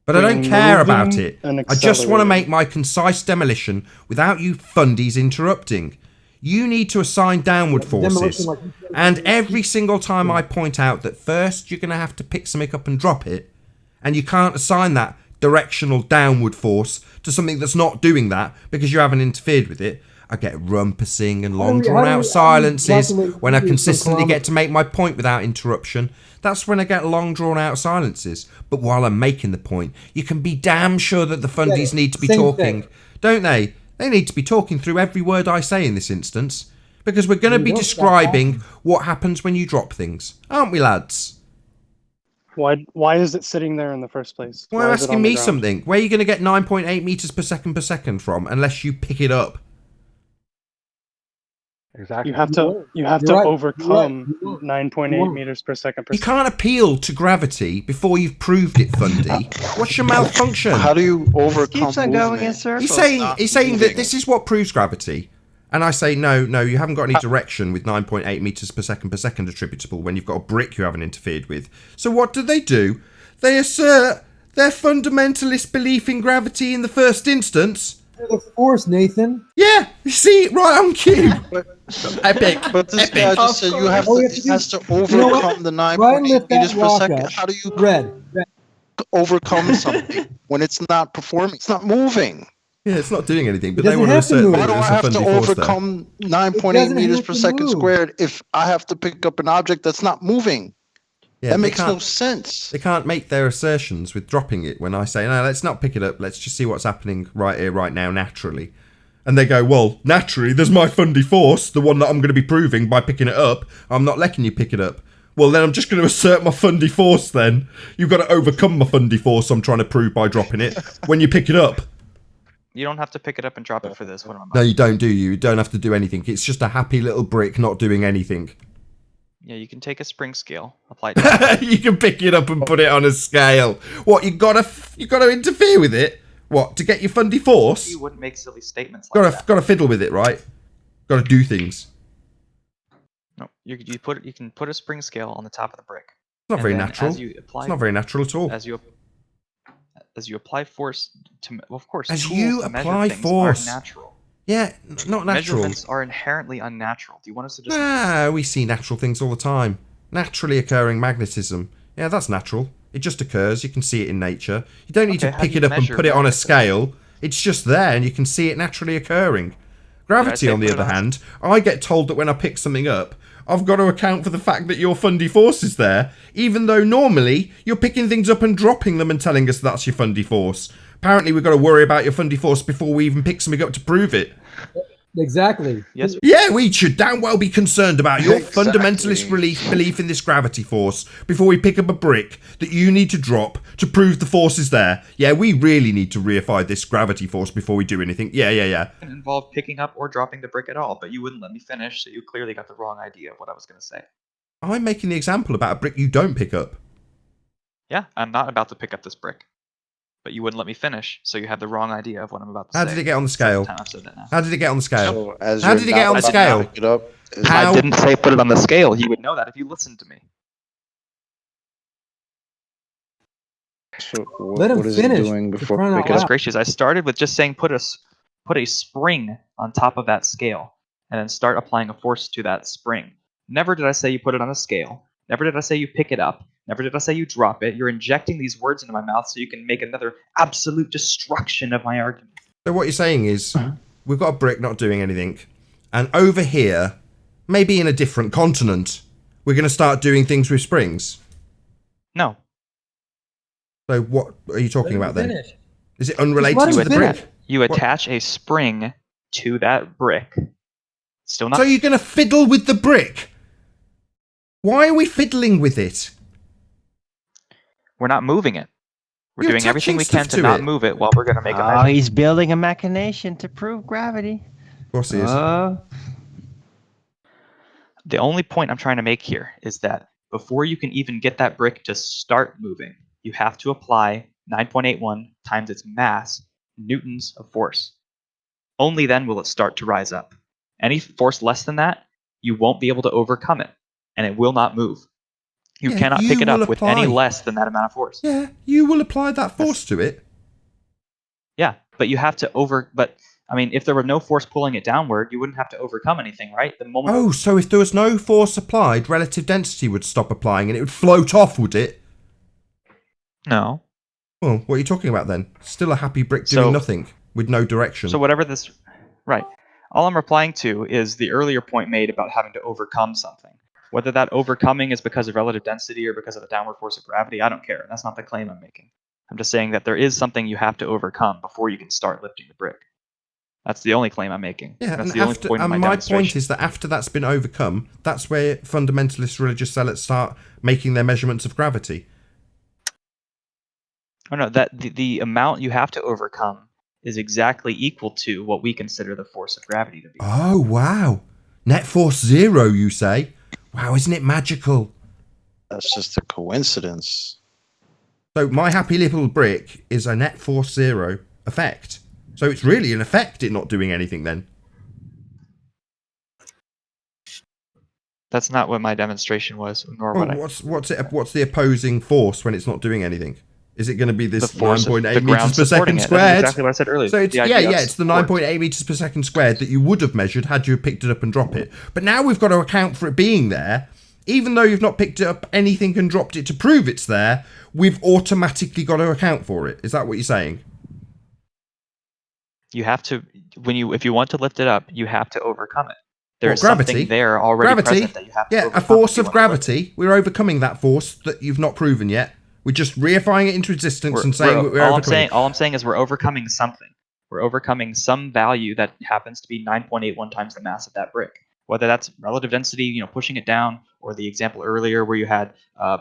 But I don't care about it. I just want to make my concise demolition without you fundies interrupting. You need to assign downward forces. And every single time I point out that first you're going to have to pick something up and drop it, and you can't assign that directional downward force to something that's not doing that because you haven't interfered with it, I get rumpusing and long drawn out silences when I consistently get to make my point without interruption. That's when I get long drawn out silences. But while I'm making the point, you can be damn sure that the fundies need to be talking, don't they? They need to be talking through every word I say in this instance, because we're going to be describing what happens when you drop things, aren't we, lads? Why is it sitting there in the first place? Why are you asking me something? Where are you going to get 9.8 meters per second from unless you pick it up? Exactly. You have to overcome 9.8 meters per second. You can't appeal to gravity before you've proved it, Fundy. What's your malfunction? How do you overcome? Keeps on going in circles. He's saying that this is what proves gravity. And I say, no, you haven't got any direction with 9.8 meters per second attributable when you've got a brick you haven't interfered with. So what do? They assert their fundamentalist belief in gravity in the first instance. The force, Nathan. Yeah, you see, right on cue. Epic. But this guy just said he has to overcome the 9.8 meters per second. How do you overcome something when it's not performing? It's not moving. Yeah, it's not doing anything, but they want to assert why do I have to overcome 9.8 meters per second squared if I have to pick up an object that's not moving? Yeah, that makes no sense. They can't make their assertions with dropping it when I say, no, let's not pick it up. Let's just see what's happening right here, right now, naturally. And they go, well, naturally, there's my fundy force, the one that I'm going to be proving by picking it up. I'm not letting you pick it up. Well, then I'm just going to assert my fundy force then. You've got to overcome my fundy force I'm trying to prove by dropping it when you pick it up. You don't have to pick it up and drop it for this. What am I? No, you don't, do you? You don't have to do anything. It's just a happy little brick not doing anything. Yeah, you can take a spring scale, apply it. You can pick it up and put it on a scale. What, you gotta interfere with it? What, to get your fundy force? You wouldn't make silly statements like that. Gotta fiddle with it, right? Gotta do things. No, you can put a spring scale on the top of the brick. It's not very natural. It's not very natural at all. As you apply force to, well, of course, as you apply force, natural. Yeah, not natural. Measurements are inherently unnatural. Do you want us to just? We see natural things all the time. Naturally occurring magnetism. Yeah, that's natural. It just occurs. You can see it in nature. You don't need to pick it up and put it on a scale. It's just there, and you can see it naturally occurring. Gravity, on the other hand, I get told that when I pick something up, I've got to account for the fact that your fundy force is there, even though normally you're picking things up and dropping them and telling us that's your fundy force. Apparently, we've got to worry about your fundy force before we even pick something up to prove it. Exactly. Yes. Yeah, we should damn well be concerned about your fundamentalist belief in this gravity force before we pick up a brick that you need to drop to prove the force is there. Yeah, we really need to reify this gravity force before we do anything. Yeah. It didn't involve picking up or dropping the brick at all, but you wouldn't let me finish, so you clearly got the wrong idea of what I was going to say. I'm making the example about a brick you don't pick up. Yeah, I'm not about to pick up this brick. But you wouldn't let me finish, so you had the wrong idea of what I'm about to say. How did it get on the scale? How did it get on the scale? So how did it get on the scale? I didn't say put it on the scale. You would know that if you listened to me. So Let him finish. Goodness gracious! I started with just saying put a spring on top of that scale, and then start applying a force to that spring. Never did I say you put it on a scale. Never did I say you pick it up. Never did I say you drop it. You're injecting these words into my mouth so you can make another absolute destruction of my argument. So what you're saying is, we've got a brick not doing anything, and over here, maybe in a different continent, we're going to start doing things with springs? No. So what are you talking about then? Is it unrelated to the brick? You attach a spring to that brick Still not. So you're going to fiddle with the brick? Why are we fiddling with it? We're not moving it. We're You're doing everything attaching we can stuff to to not it. move it while we're going to make a Oh, measure. he's building a machination to prove gravity. Of course he is. The only point I'm trying to make here is that before you can even get that brick to start moving, you have to apply 9.81 times its mass newtons of force. Only then will it start to rise up. Any force less than that, you won't be able to overcome it, and it will not move. You cannot pick it up with any less than that amount of force. Yeah, you will apply that force to it. Yeah, but you have to But I mean, if there were no force pulling it downward, you wouldn't have to overcome anything, right? The moment. Oh, so if there was no force applied, relative density would stop applying and it would float off, would it? No. Well, what are you talking about then? Still a happy brick doing nothing with no direction. So whatever this, right? All I'm replying to is the earlier point made about having to overcome something. Whether that overcoming is because of relative density or because of the downward force of gravity, I don't care. That's not the claim I'm making. I'm just saying that there is something you have to overcome before you can start lifting the brick. That's the only claim I'm making. Yeah, that's and the only point of my demonstration. point is that after that's been overcome, that's where fundamentalist religious zealots start making their measurements of gravity. Oh no, that the amount you have to overcome is exactly equal to what we consider the force of gravity to be. Oh, wow. Net force 0, you say? Wow, isn't it magical? That's just a coincidence. So my happy little brick is a net force 0 effect. So it's really an effect, it not doing anything then. That's not what my demonstration was, nor Well, what what's the opposing force when it's not doing anything? Is it going to be this 9.8 ground meters per supporting second it. squared? That's exactly what I said earlier. So it's, The idea of it's the support. 9.8 meters per second squared that you would have measured had you picked it up and dropped it. But now we've got to account for it being there. Even though you've not picked it up anything and dropped it to prove it's there, we've automatically got to account for it. Is that what you're saying? You have to, if you want to lift it up, you have to overcome it. There's gravity? something there already present that you have to overcome. A force of gravity. We're overcoming that force that you've not proven yet. We're just reifying it into existence and saying we're overcoming. All I'm saying is we're overcoming something. We're overcoming some value that happens to be 9.81 times the mass of that brick. Whether that's relative density, pushing it down, or the example earlier where you had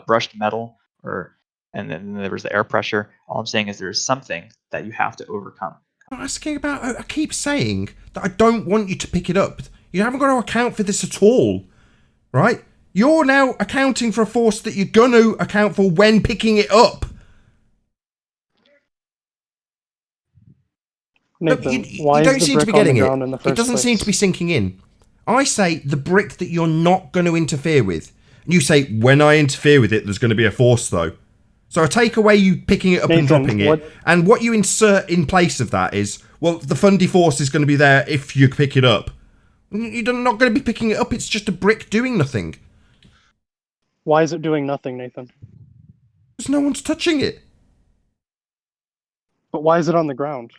brushed metal, and then there was the air pressure. All I'm saying is there's something that you have to overcome. I'm asking about. I keep saying that I don't want you to pick it up. You haven't got to account for this at all, right? You're now accounting for a force that you're going to account for when picking it up. Nathan, you why don't is the seem to be brick on the getting ground in the it. first It doesn't place? seem to be sinking in. I say the brick that you're not going to interfere with. And you say, when I interfere with it, there's going to be a force, though. So I take away you picking it up and Nathan, dropping it. And what you insert in place of that is, well, the fundy force is going to be there if you pick it up. You're not going to be picking it up. It's just a brick doing nothing. Why is it doing nothing, Nathan? Because no one's touching it. But why is it on the ground?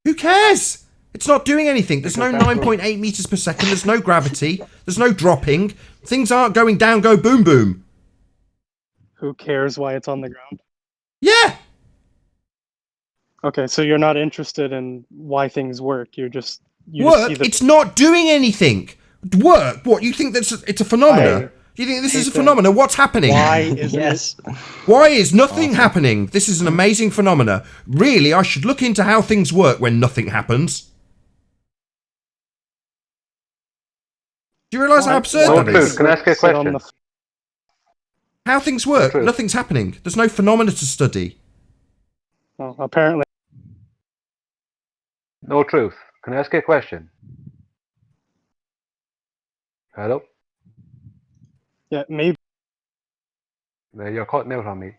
Who cares? It's not doing anything. There's no 9.8 meters per second. There's no gravity. There's no dropping. Things aren't going down, go boom, boom. Who cares why it's on the ground? Yeah. Okay, so you're not interested in why things work. You just see that It's not doing anything. Work? What? You think it's a phenomena? You think this is a phenomena? What's happening? Why is it? Why is nothing happening? This is an amazing phenomena. Really, I should look into how things work when nothing happens. Do you realise how absurd that is? Can I ask you a question? How things work? Nothing's happening. There's no phenomena to study. Well, apparently. No truth. Can I ask you a question? Hello? Yeah, maybe. You're cutting out on me.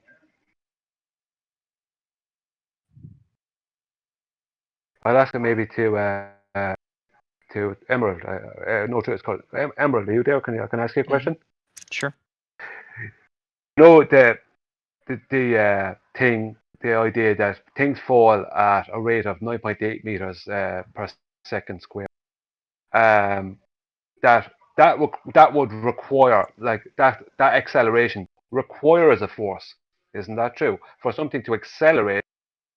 I'll ask it maybe to Emerald. No truth. It's called Emerald. Are you there? Can I ask you a question? Sure. No, the thing, the idea that things fall at a rate of 9.8 meters per second square. That would require, like, that acceleration requires a force. Isn't that true? For something to accelerate,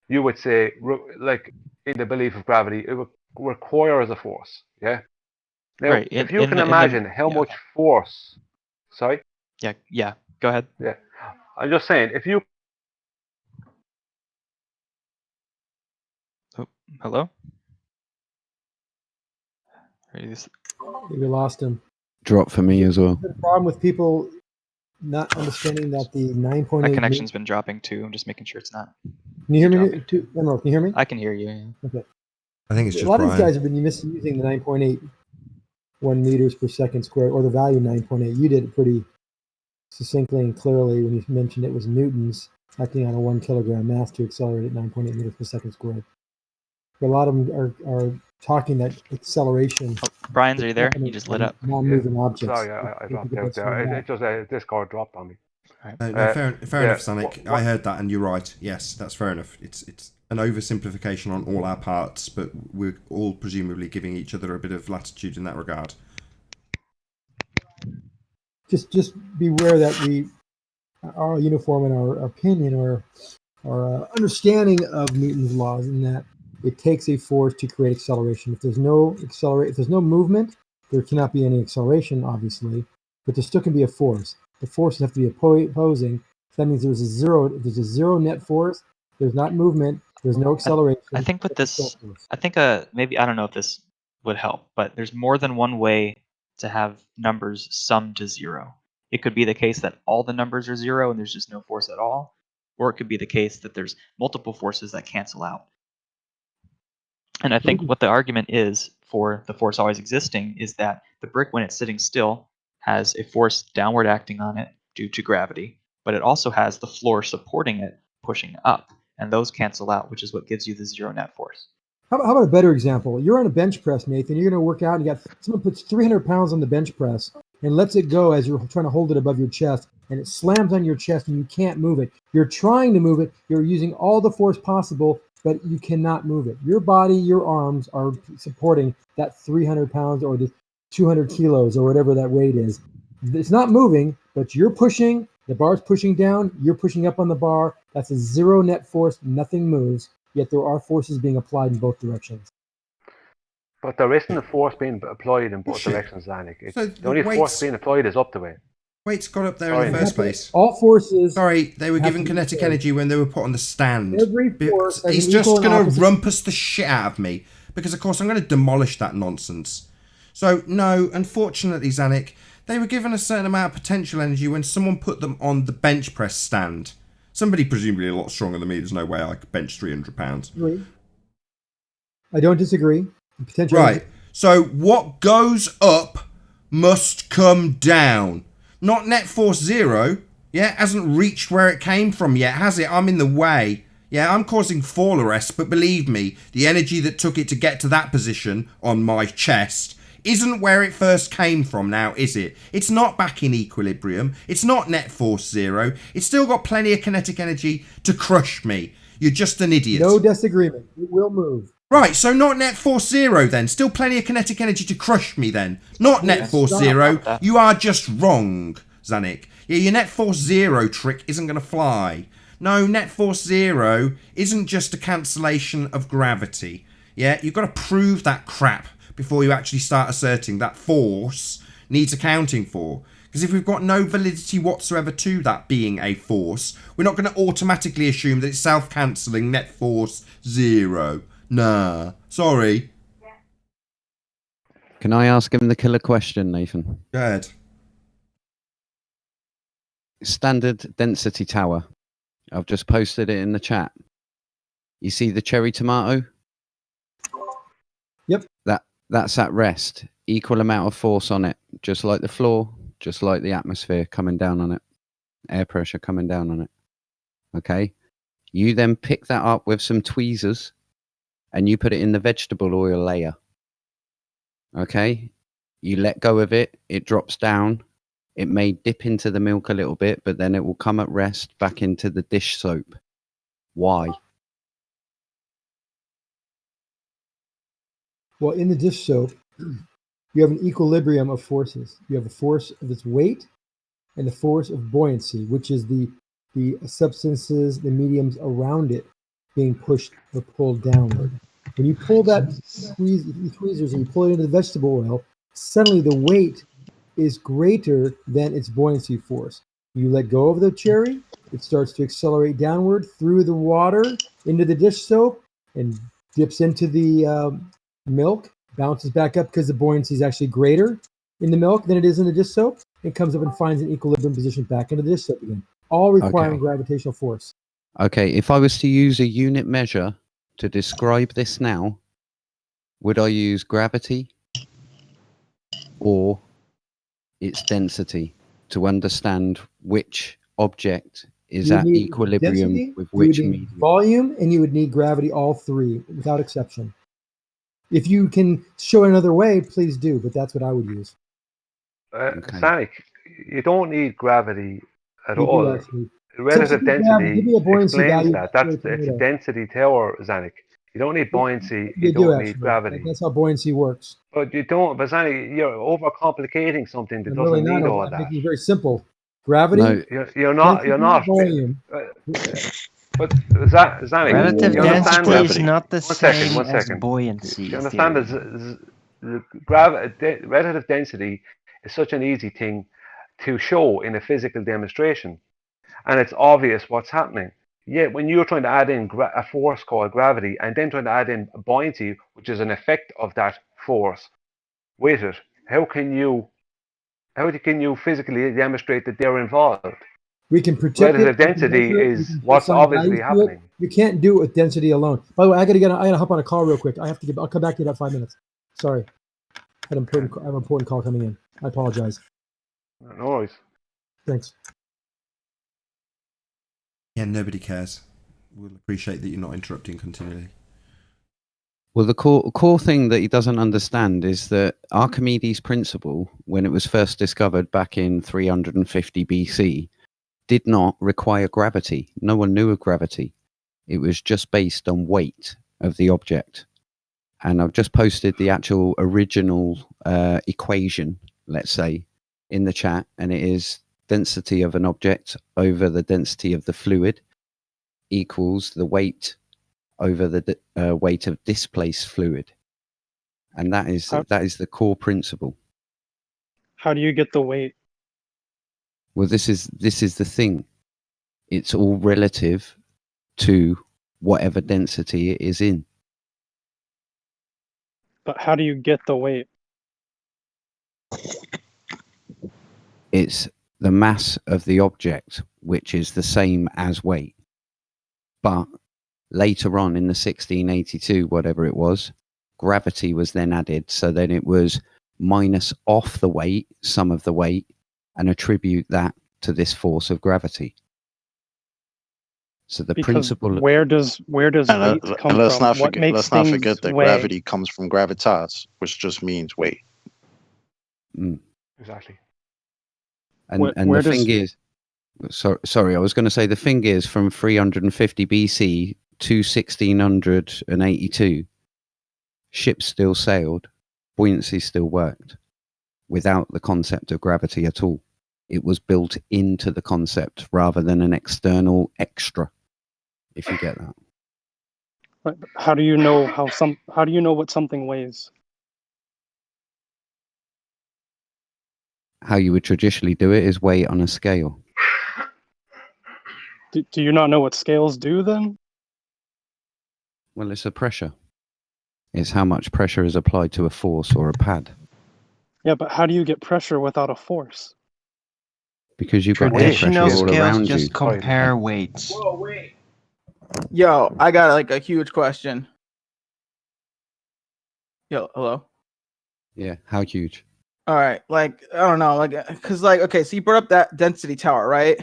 you would say, like in the belief of gravity, it requires a force. Yeah. Now, Right. if you can imagine how much force, sorry? Yeah. Go ahead. Yeah. I'm just saying, if you... Oh, hello? We lost him. Drop for me as well. The problem with people not understanding that the 9.8... My connection's been dropping too. I'm just making sure it's not. Can you hear me? Emerald, can you hear me? I can hear you. Yeah. Okay. I think it's just a lot of Brian. these guys have been misusing the 9.81 meters per second squared, or the value 9.8. You did it pretty succinctly and clearly when you mentioned it was newtons acting on a 1 kilogram mass to accelerate at 9.8 meters per second squared. But a lot of them are talking that acceleration. Oh, Brian, are you there? You just lit up. Non-moving objects. Sorry, I dropped out there. It just Discord dropped on me. No, fair enough, Sonic. I heard that, and you're right. Yes, that's fair enough. It's an oversimplification on all our parts, but we're all presumably giving each other a bit of latitude in that regard. Just beware that we are uniform in our opinion or our understanding of Newton's laws, in that it takes a force to create acceleration. If there's no movement, there cannot be any acceleration, obviously, but there still can be a force. The forces have to be opposing. So that means there's a zero net force. There's not movement. There's no acceleration. I think with this, maybe, I don't know if this would help, but there's more than one way to have numbers sum to zero. It could be the case that all the numbers are zero and there's just no force at all, or it could be the case that there's multiple forces that cancel out. And I think what the argument is for the force always existing is that the brick, when it's sitting still, has a force downward acting on it due to gravity, but it also has the floor supporting it pushing up, and those cancel out, which is what gives you the zero net force. How about a better example? You're on a bench press, Nathan. You're going to work out, and someone puts 300 pounds on the bench press and lets it go as you're trying to hold it above your chest, and it slams on your chest and you can't move it. You're trying to move it. You're using all the force possible, but you cannot move it. Your body, your arms are supporting that 300 pounds or the 200 kilos or whatever that weight is. It's not moving, but you're pushing. The bar's pushing down. You're pushing up on the bar. That's a zero net force. Nothing moves. Yet there are forces being applied in both directions. But there isn't a force being applied in both directions, Zanik. So the only force being applied is up the way. Weight's got up there in the first place. All forces. Sorry, they were given kinetic energy when they were put on the stand. Every force. He's just going to rumpus the shit out of me because, of course, I'm going to demolish that nonsense. So, no, unfortunately, Zanik, they were given a certain amount of potential energy when someone put them on the bench press stand. Somebody presumably a lot stronger than me. There's no way I could bench 300 pounds. I don't disagree. Potential right. So what goes up must come down. Not net force zero. Yeah, hasn't reached where it came from yet, has it? I'm in the way. Yeah, I'm causing fall arrest, but believe me, the energy that took it to get to that position on my chest isn't where it first came from now, is it? It's not back in equilibrium. It's not net force zero. It's still got plenty of kinetic energy to crush me. You're just an idiot. No disagreement. It will move. Right, so not net force zero then. Still plenty of kinetic energy to crush me then. Not net force zero. You are just wrong, Zanik. Yeah, your net force zero trick isn't going to fly. No, net force zero isn't just a cancellation of gravity. Yeah, you've got to prove that crap before you actually start asserting that force needs accounting for. Because if we've got no validity whatsoever to that being a force, we're not going to automatically assume that it's self-cancelling net force zero. Nah, sorry. Can I ask him the killer question, Nathan? Go ahead. Standard density tower. I've just posted it in the chat. You see the cherry tomato? Yep. That's at rest. Equal amount of force on it, just like the floor, just like the atmosphere coming down on it. Air pressure coming down on it. Okay? You then pick that up with some tweezers and you put it in the vegetable oil layer. Okay? You let go of it, it drops down. It may dip into the milk a little bit, but then it will come at rest back into the dish soap. Why? Well, in the dish soap, you have an equilibrium of forces. You have a force of its weight and the force of buoyancy, which is the substances, the mediums around it being pushed or pulled downward. When you pull that tweezers and you pull it into the vegetable oil, suddenly the weight is greater than its buoyancy force. You let go of the cherry, it starts to accelerate downward through the water into the dish soap and dips into the milk, bounces back up because the buoyancy is actually greater in the milk than it is in the dish soap. It comes up and finds an equilibrium position back into the dish soap again, all requiring gravitational force. Okay, if I was to use a unit measure to describe this now, would I use gravity or its density to understand which object is at equilibrium density, with which you would need medium? volume, and you would need gravity, all three, without exception. If you can show another way, please do, but that's what I would use. Sonic, you don't need gravity at You do all. actually. Relative Substitute gravity. Give density me a buoyancy explains value. that. It's a density tower, Zanik. You don't need buoyancy. You You do don't need actually. gravity. That's how buoyancy works. But you don't. But Zanik, you're overcomplicating something that I'm really doesn't not. need all I'm that. making it very simple. Gravity. No, You're not. density, You're not. Volume. But Zanik, Relative you understand density is that? not the One second. same One as second. buoyancy. You understand Ethereum. the relative density is such an easy thing to show in a physical demonstration, and it's obvious what's happening. Yet when you're trying to add in a force called gravity and then trying to add in buoyancy, which is an effect of that force, with it, how can you physically demonstrate that they're involved? We can project Relative it. We can density measure it, we is can what's assign obviously values to it. happening. You can't do it with density alone. By the way, I gotta hop on a call real quick. I have to get. I'll come back to you in about 5 minutes. Sorry, I have an important call coming in. I apologize. No worries. Thanks. Yeah, nobody cares. We'll appreciate that you're not interrupting continually. Well, the core thing that he doesn't understand is that Archimedes' principle, when it was first discovered back in 350 BC, did not require gravity. No one knew of gravity. It was just based on weight of the object. And I've just posted the actual original equation, let's say, in the chat, and it is density of an object over the density of the fluid equals the weight over the weight of displaced fluid, and that is the core principle. How do you get the weight? Well, this is the thing. It's all relative to whatever density it is in. But how do you get the weight? It's the mass of the object, which is the same as weight. But later on in the 1682, whatever it was, gravity was then added. So then it was minus off the weight, some of the weight, and attribute that to this force of gravity. So the principle. Where does weight come from? Let's not forget that gravity comes from gravitas, which just means weight. Exactly. And the thing is, sorry, I was going to say the thing is, from 350 BC to 1682, ships still sailed, buoyancy still worked, without the concept of gravity at all. It was built into the concept rather than an external extra, if you get that. But how do you know how do you know what something weighs? How you would traditionally do it is weigh it on a scale. Do you not know what scales do then? Well, it's a pressure. It's how much pressure is applied to a force or a pad. Yeah, but how do you get pressure without a force? Because you've got air Traditional pressure all scales around just you. compare weights. Whoa, wait. Yo, I got like a huge question. Yo, hello. Yeah, how huge? All right, like I don't know, like because like okay, so you brought up that density tower, right?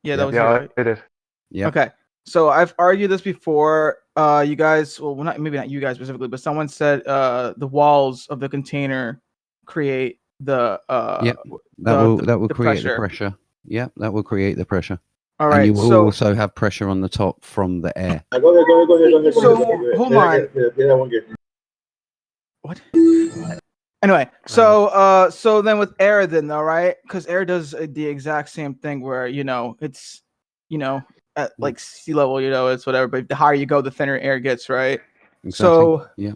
Yeah, that was I did it. Yeah. Okay, so I've argued this before. You guys, well, maybe not you guys specifically, but someone said the walls of the container create the that will create pressure. the pressure. Yeah, that will create the pressure. All right, and you will so also have pressure on the top from the air. Go ahead. So hold on. What? Anyway, so then with air, then though, right? Because air does the exact same thing where it's at like sea level, it's whatever. But the higher you go, the thinner air gets, right? Exactly. So yeah.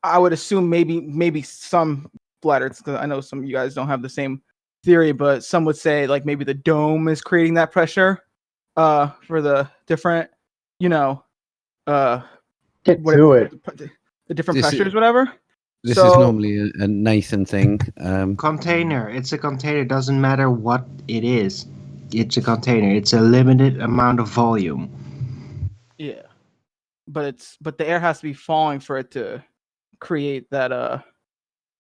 I would assume maybe some flat earths, because I know some of you guys don't have the same theory, but some would say like maybe the dome is creating that pressure for the different, you know, Get to it. the different This is- pressures, whatever. This So- is normally a Nathan thing. Container. It's a container. Doesn't matter what it is. It's a container. It's a limited amount of volume. Yeah, but the air has to be falling for it to create that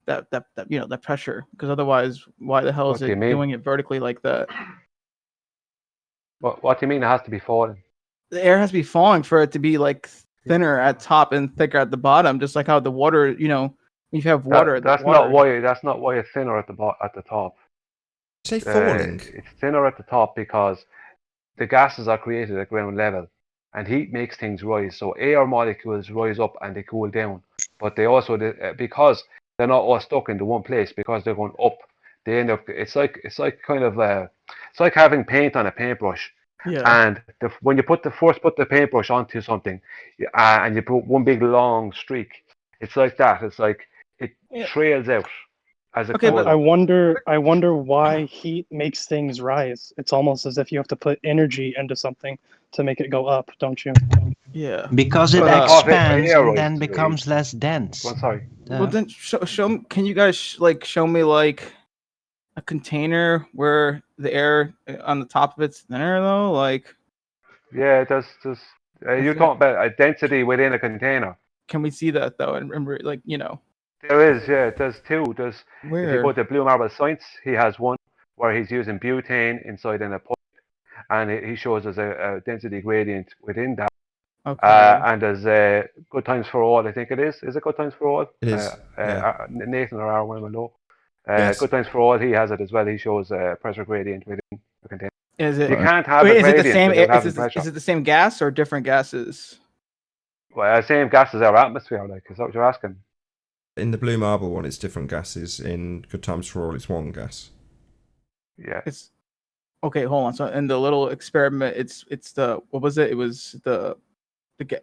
that pressure, because otherwise, why the hell is What do you it mean? doing it vertically like that? What do you mean it has to be falling? The air has to be falling for it to be like thinner at top and thicker at the bottom, just like how the water, you know, if you have water. That's not why it's thinner at the top. Say falling. It's thinner at the top because the gases are created at ground level, and heat makes things rise. So air molecules rise up and they cool down, but they also because they're not all stuck into one place, because they're going up. They end up. It's like kind of it's like having paint on a paintbrush. Yeah. And when you put the paintbrush onto something, and you put one big long streak, it's like that. It's like it trails out as a Okay, but color. I wonder why heat makes things rise. It's almost as if you have to put energy into something to make it go up, don't you? Yeah. Because it expands and then becomes less dense. Well, sorry. Well, then show. Can you guys show me like a container where the air on the top of it's thinner though? Like, Yeah, there's you're talking about a density within a container. can we see that though? And remember, like, you know. There is, yeah. There's two. If you Where? go to Blue Marble Science, he has one where he's using butane inside in a pipe, and he shows us a density gradient within that. Okay. And there's Good Times for All, I think it is. Is it Good Times for All? It is. Nathan or Arwen will know. Yes. Good Times for All, he has it as well. He shows pressure gradient within the container. Is it? You can't have Wait, a is it the gradient same? without having pressure. Is it the same gas or different gases? Well, same gas as our atmosphere, like, is that what you're asking? In the Blue Marble one, it's different gases. In Good Times for All, it's one gas. Yeah. It's okay. Hold on. So in the little experiment, it's the, what was it? It was the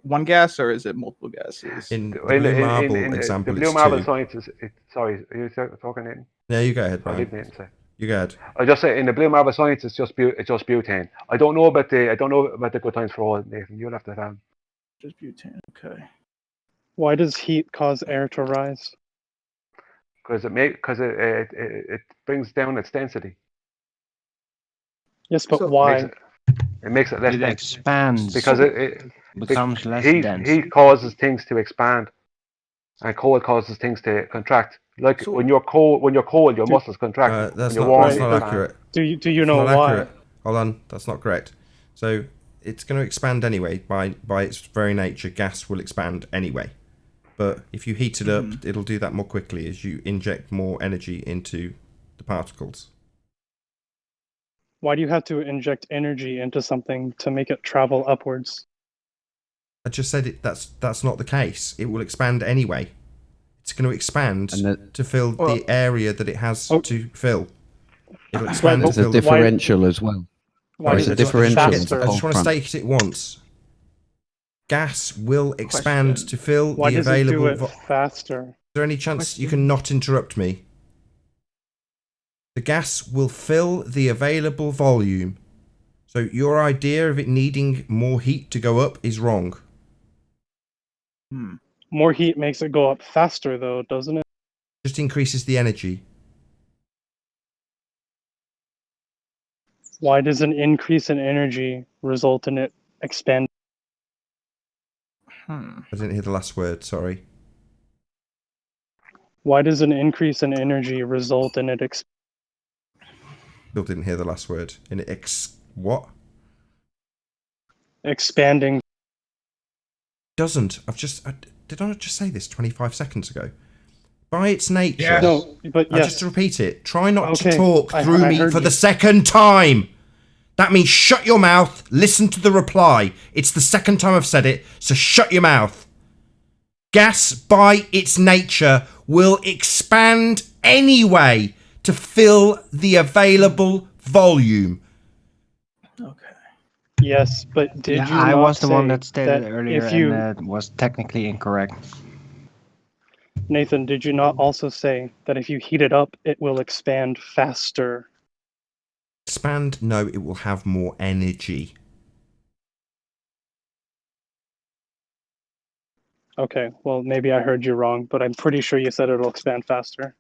one gas, or is it multiple gases? In the Blue Marble example, the Blue it's Marble two. Science is. Sorry, are you talking, Nathan? Yeah, you go ahead, Or did Brian. Nathan say? You go ahead. I just say in the Blue Marble Science, it's just butane. I don't know about the Good Times for All, Nathan. You'll have to Just butane. Okay. Why does heat cause air to rise? because it brings down its density. Yes, but So- why? It makes it less It dense expands. because it becomes less heat, dense. Heat causes things to expand, and cold causes things to contract. Like So- when you're cold, your muscles contract. That's when not, you're warm, that's they not expand. accurate. Do you It's know not why? accurate. Hold on, that's not correct. So it's going to expand anyway. By its very nature, gas will expand anyway. But if you heat it up, it'll do that more quickly as you inject more energy into the particles. Why do you have to inject energy into something to make it travel upwards? I just said it. That's not the case. It will expand anyway. It's going to expand to fill the area that it has to fill. It'll expand to There's a fill the differential as well. There's a differential. I at the just want cold to front. state it once. Gas will expand to fill Why the does it do available. it faster? Is there any chance you can not interrupt me? The gas will fill the available volume. So your idea of it needing more heat to go up is wrong. More heat makes it go up faster, though, doesn't it? Just increases the energy. Why does an increase in energy result in it expanding? I didn't hear the last word, sorry. Why does an increase in energy result in it Bill didn't hear the last word. In what? expanding? Doesn't. Did I not just say this 25 seconds ago? By its nature. Yes. No, but yes. Just to repeat it. Try not to Okay, talk through I me heard for you. the second time. That means shut your mouth, listen to the reply. It's the second time I've said it, so shut your mouth. Gas, by its nature, will expand anyway to fill the available volume. Yes, but did Yeah, you I not was the one say that stated that earlier if you and was technically incorrect. Nathan, did you not also say that if you heat it up, it will expand faster? Expand? No, it will have more energy. Okay, well, maybe I heard you wrong, but I'm pretty sure you said it'll expand faster.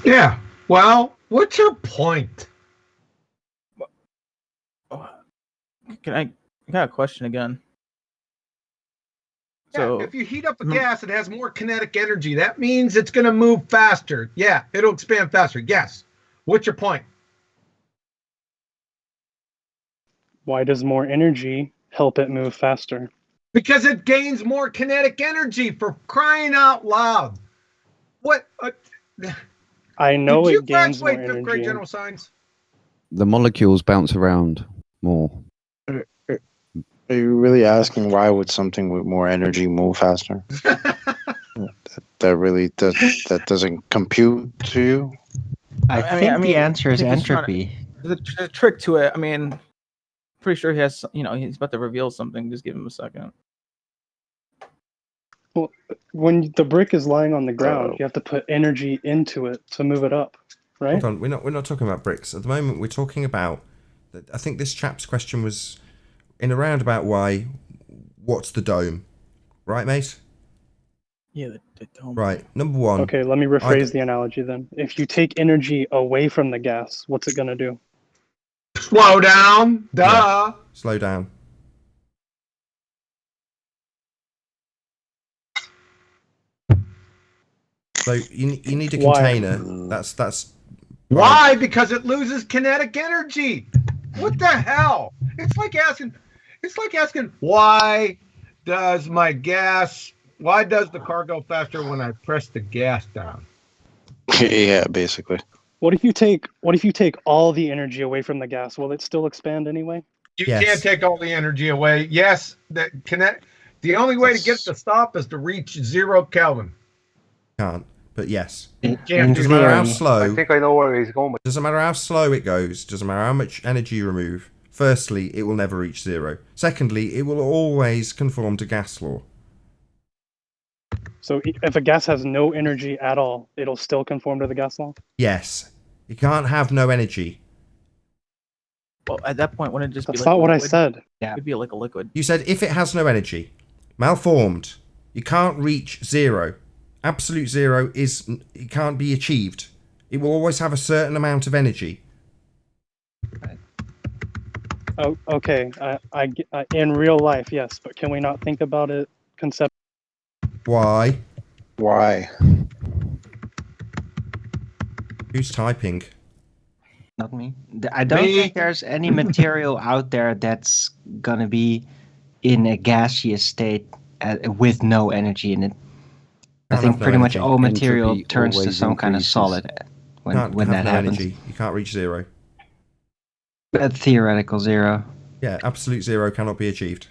Yeah. Well, what's your point? I got a question again. So if you heat up a gas, it has more kinetic energy. That means it's going to move faster. Yeah, it'll expand faster. Yes. What's your point? Why does more energy help it move faster? Because it gains more kinetic energy, for crying out loud. What? I know Did you it gains more graduate fifth grade energy. general science? The molecules bounce around more. Are you really asking why would something with more energy move faster? that doesn't compute to you? I think the answer is entropy. There's a trick to it. I mean, pretty sure he has. He's about to reveal something. Just give him a second. Well, when the brick is lying on the ground, you have to put energy into it to move it up, right? Hold on, we're not talking about bricks at the moment. We're talking about. I think this chap's question was in a roundabout way. What's the dome, right, mate? Yeah, the dome. Right, number one. Okay, let me rephrase the analogy then. If you take energy away from the gas, what's it going to do? Slow down. Duh. Yeah, slow down. So you need a container. That's. Why? Because it loses kinetic energy. What the hell? It's like asking why does the car go faster when I press the gas down? Yeah, basically. What if you take all the energy away from the gas? Will it still expand anyway? You can't take all the energy away. Yes, the only way to get it to stop is to reach 0 Kelvin. Can't, but yes. Doesn't matter how slow. I think I know where he's going with. Doesn't matter how slow it goes. Doesn't matter how much energy you remove. Firstly, it will never reach 0. Secondly, it will always conform to gas law. So if a gas has no energy at all, it'll still conform to the gas law? Yes. You can't have no energy. Well, at that point, wouldn't it just That's be like not a what I liquid? said. Yeah. It'd be like a liquid. You said if it has no energy. Malformed. You can't reach 0. Absolute 0 it can't be achieved. It will always have a certain amount of energy. Oh, okay. I in real life, yes, but can we not think about it conceptually? Why? Why? Who's typing? Not me. I don't think there's any material out there that's gonna be in a gaseous state with no energy in it. I Can't think have no pretty much energy. all material Entropy turns to always some kind of increases. solid when Can't that have no happens. energy. You can't reach 0. At theoretical 0. Yeah, absolute 0 cannot be achieved.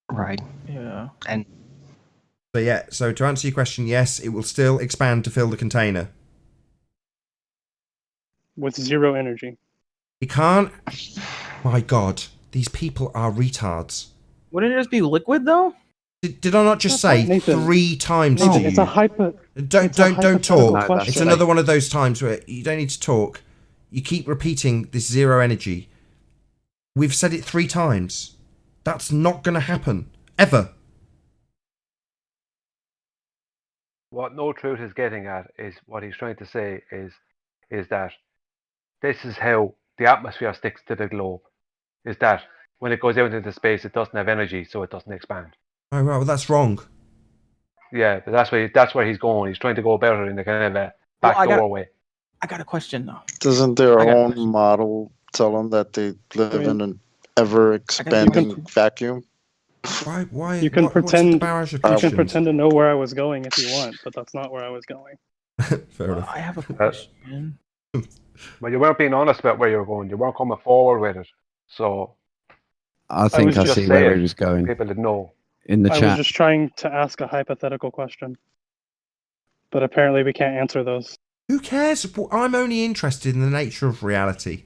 Right. Yeah. And So to answer your question, yes, it will still expand to fill the container. With 0 energy. You can't. My God, these people are retards. Wouldn't it just be liquid though? Did I not just say Nathan, 3 times to you? It's a Don't hypothetical talk. question. It's another one of those times where you don't need to talk. You keep repeating this 0 energy. We've said it 3 times. That's not going to happen ever. What No Truth is getting at is what he's trying to say is that this is how the atmosphere sticks to the globe. Is that when it goes out into space, it doesn't have energy, so it doesn't expand. Oh right, well that's wrong. Yeah, but that's where he's going. He's trying to go about it in a kind of a backdoor way. I got a question though. Doesn't their own model tell them that they live in an ever-expanding vacuum? Why? You can pretend. You can questions? pretend to know where I was going if you want, but that's not where I was going. Fair enough. I have a question. But you weren't being honest about where you were going. You weren't coming forward with it. So I think I just see say where it. he was going. People that know. In the I chat. was just trying to ask a hypothetical question, but apparently we can't answer those. Who cares? I'm only interested in the nature of reality.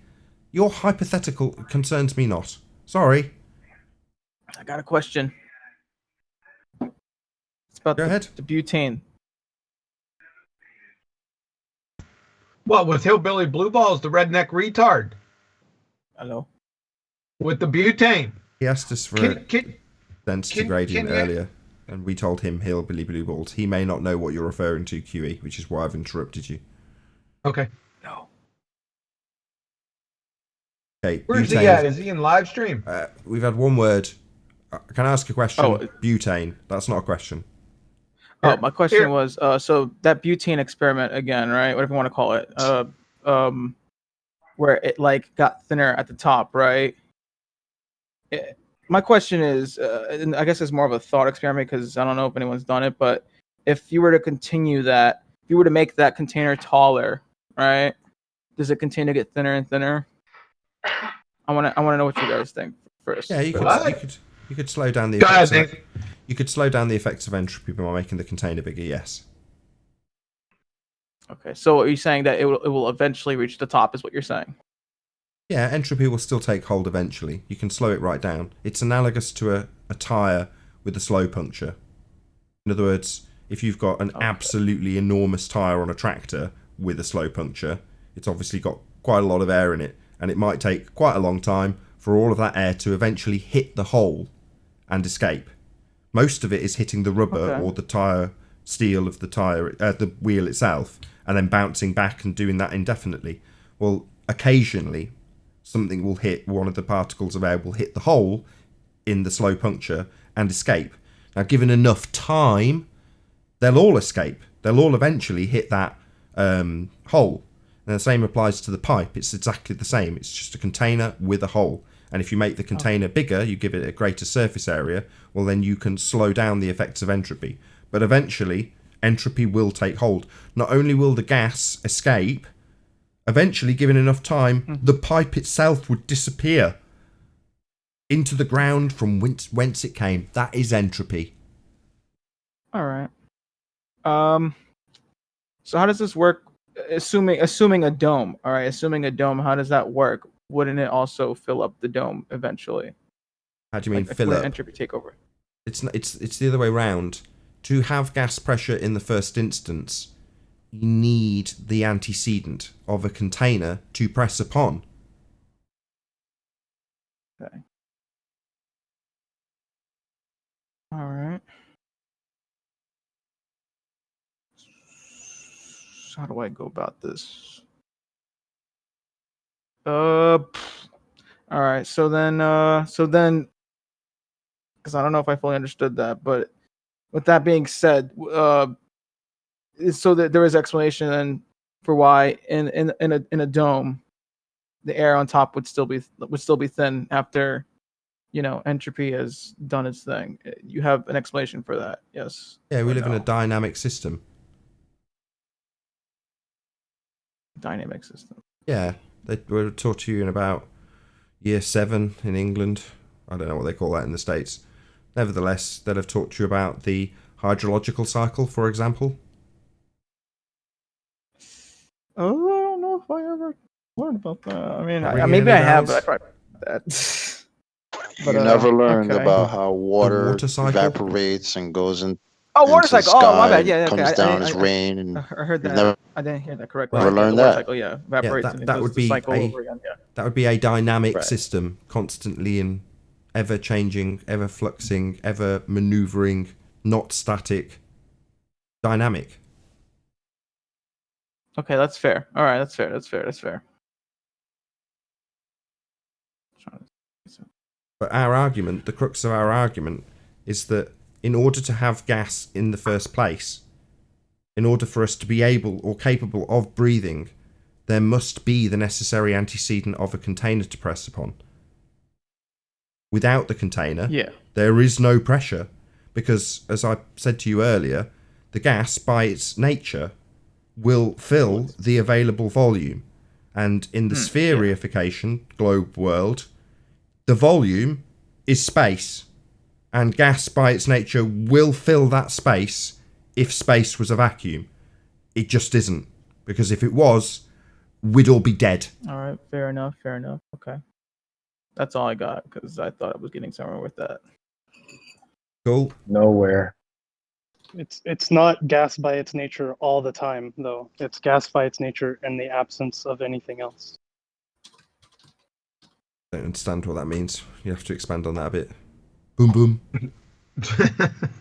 Your hypothetical concerns me not. Sorry. I got a question. It's about Go ahead. the butane. What, with Hillbilly Blue Balls, the redneck retard? Hello. With the butane. He asked us for a density gradient earlier, and we told him Hillbilly Blue Balls. He may not know what you're referring to, QE, which is why I've interrupted you. Okay. No. Okay. Where's he at? Is he in live stream? We've had one word. Can I ask a question? Oh. Butane. That's not a question. Oh, my question was, so that butane experiment again, right? Whatever you want to call it, where it like got thinner at the top, right? My question is, and I guess it's more of a thought experiment because I don't know if anyone's done it, but if you were to continue that, if you were to make that container taller, right? Does the container get thinner and thinner? I want to know what you guys think first. Yeah, you could slow down the Go effects. ahead, You could slow down the effects of entropy by making the container bigger. Yes. Okay, so are you saying that it will eventually reach the top? Is what you're saying? Yeah, entropy will still take hold eventually. You can slow it right down. It's analogous to a tyre with a slow puncture. In other words, if you've got an absolutely enormous tyre on a tractor with a slow puncture, it's obviously got quite a lot of air in it, and it might take quite a long time for all of that air to eventually hit the hole and escape. Most of it is hitting the rubber or the tyre steel of the tyre, the wheel itself, and then bouncing back and doing that indefinitely. Well, occasionally, something will hit, one of the particles of air will hit the hole in the slow puncture and escape. Now, given enough time, they'll all escape. They'll all eventually hit that hole. And the same applies to the pipe. It's exactly the same. It's just a container with a hole. And if you make the container bigger, you give it a greater surface area, well, then you can slow down the effects of entropy. But eventually, entropy will take hold. Not only will the gas escape, eventually, given enough time, the pipe itself would disappear into the ground from whence it came. That is entropy. All right. So how does this work? Assuming a dome. All right. Assuming a dome. How does that work? Wouldn't it also fill up the dome eventually? How do you mean like, fill up? Entropy take over. It's the other way round. To have gas pressure in the first instance, you need the antecedent of a container to press upon. Okay. All right. So how do I go about this? All right. So then, because I don't know if I fully understood that, but with that being said, so that there is explanation then for why in a dome, the air on top would still be thin after, entropy has done its thing. You have an explanation for that, yes? Yeah, we live in a dynamic system. Dynamic system. Yeah, they were taught to you in about year 7 in England. I don't know what they call that in the States. Nevertheless, they'll have taught you about the hydrological cycle, for example. Oh, I don't know if I ever learned about that. I mean, Ringing maybe I any have, bells? but I tried that. You never learned okay. about how water cycle? evaporates and goes in. Oh, water into the cycle. Oh, my sky bad. Yeah, and okay. comes down as I rain, and I heard you've that. never I didn't hear that correctly. never Okay, learned the water that. cycle, yeah, evaporates and it that goes would the be cycle over again. Yeah. That would be a dynamic Right. system, constantly in ever changing, ever fluxing, ever maneuvering, not static, dynamic. Okay, that's fair. All right, that's fair. But our argument, the crux of our argument, is that in order to have gas in the first place, in order for us to be able or capable of breathing, there must be the necessary antecedent of a container to press upon. Without the container, there is no pressure, because, as I said to you earlier, the gas, by its nature, will fill the available volume. And in the spherification globe world, the volume is space, and gas by its nature will fill that space if space was a vacuum. It just isn't, because if it was, we'd all be dead. All right, fair enough. Okay, that's all I got because I thought I was getting somewhere with that. Cool. Nowhere. It's not gas by its nature all the time, though. It's gas by its nature in the absence of anything else. I don't understand what that means. You have to expand on that a bit. Boom, boom.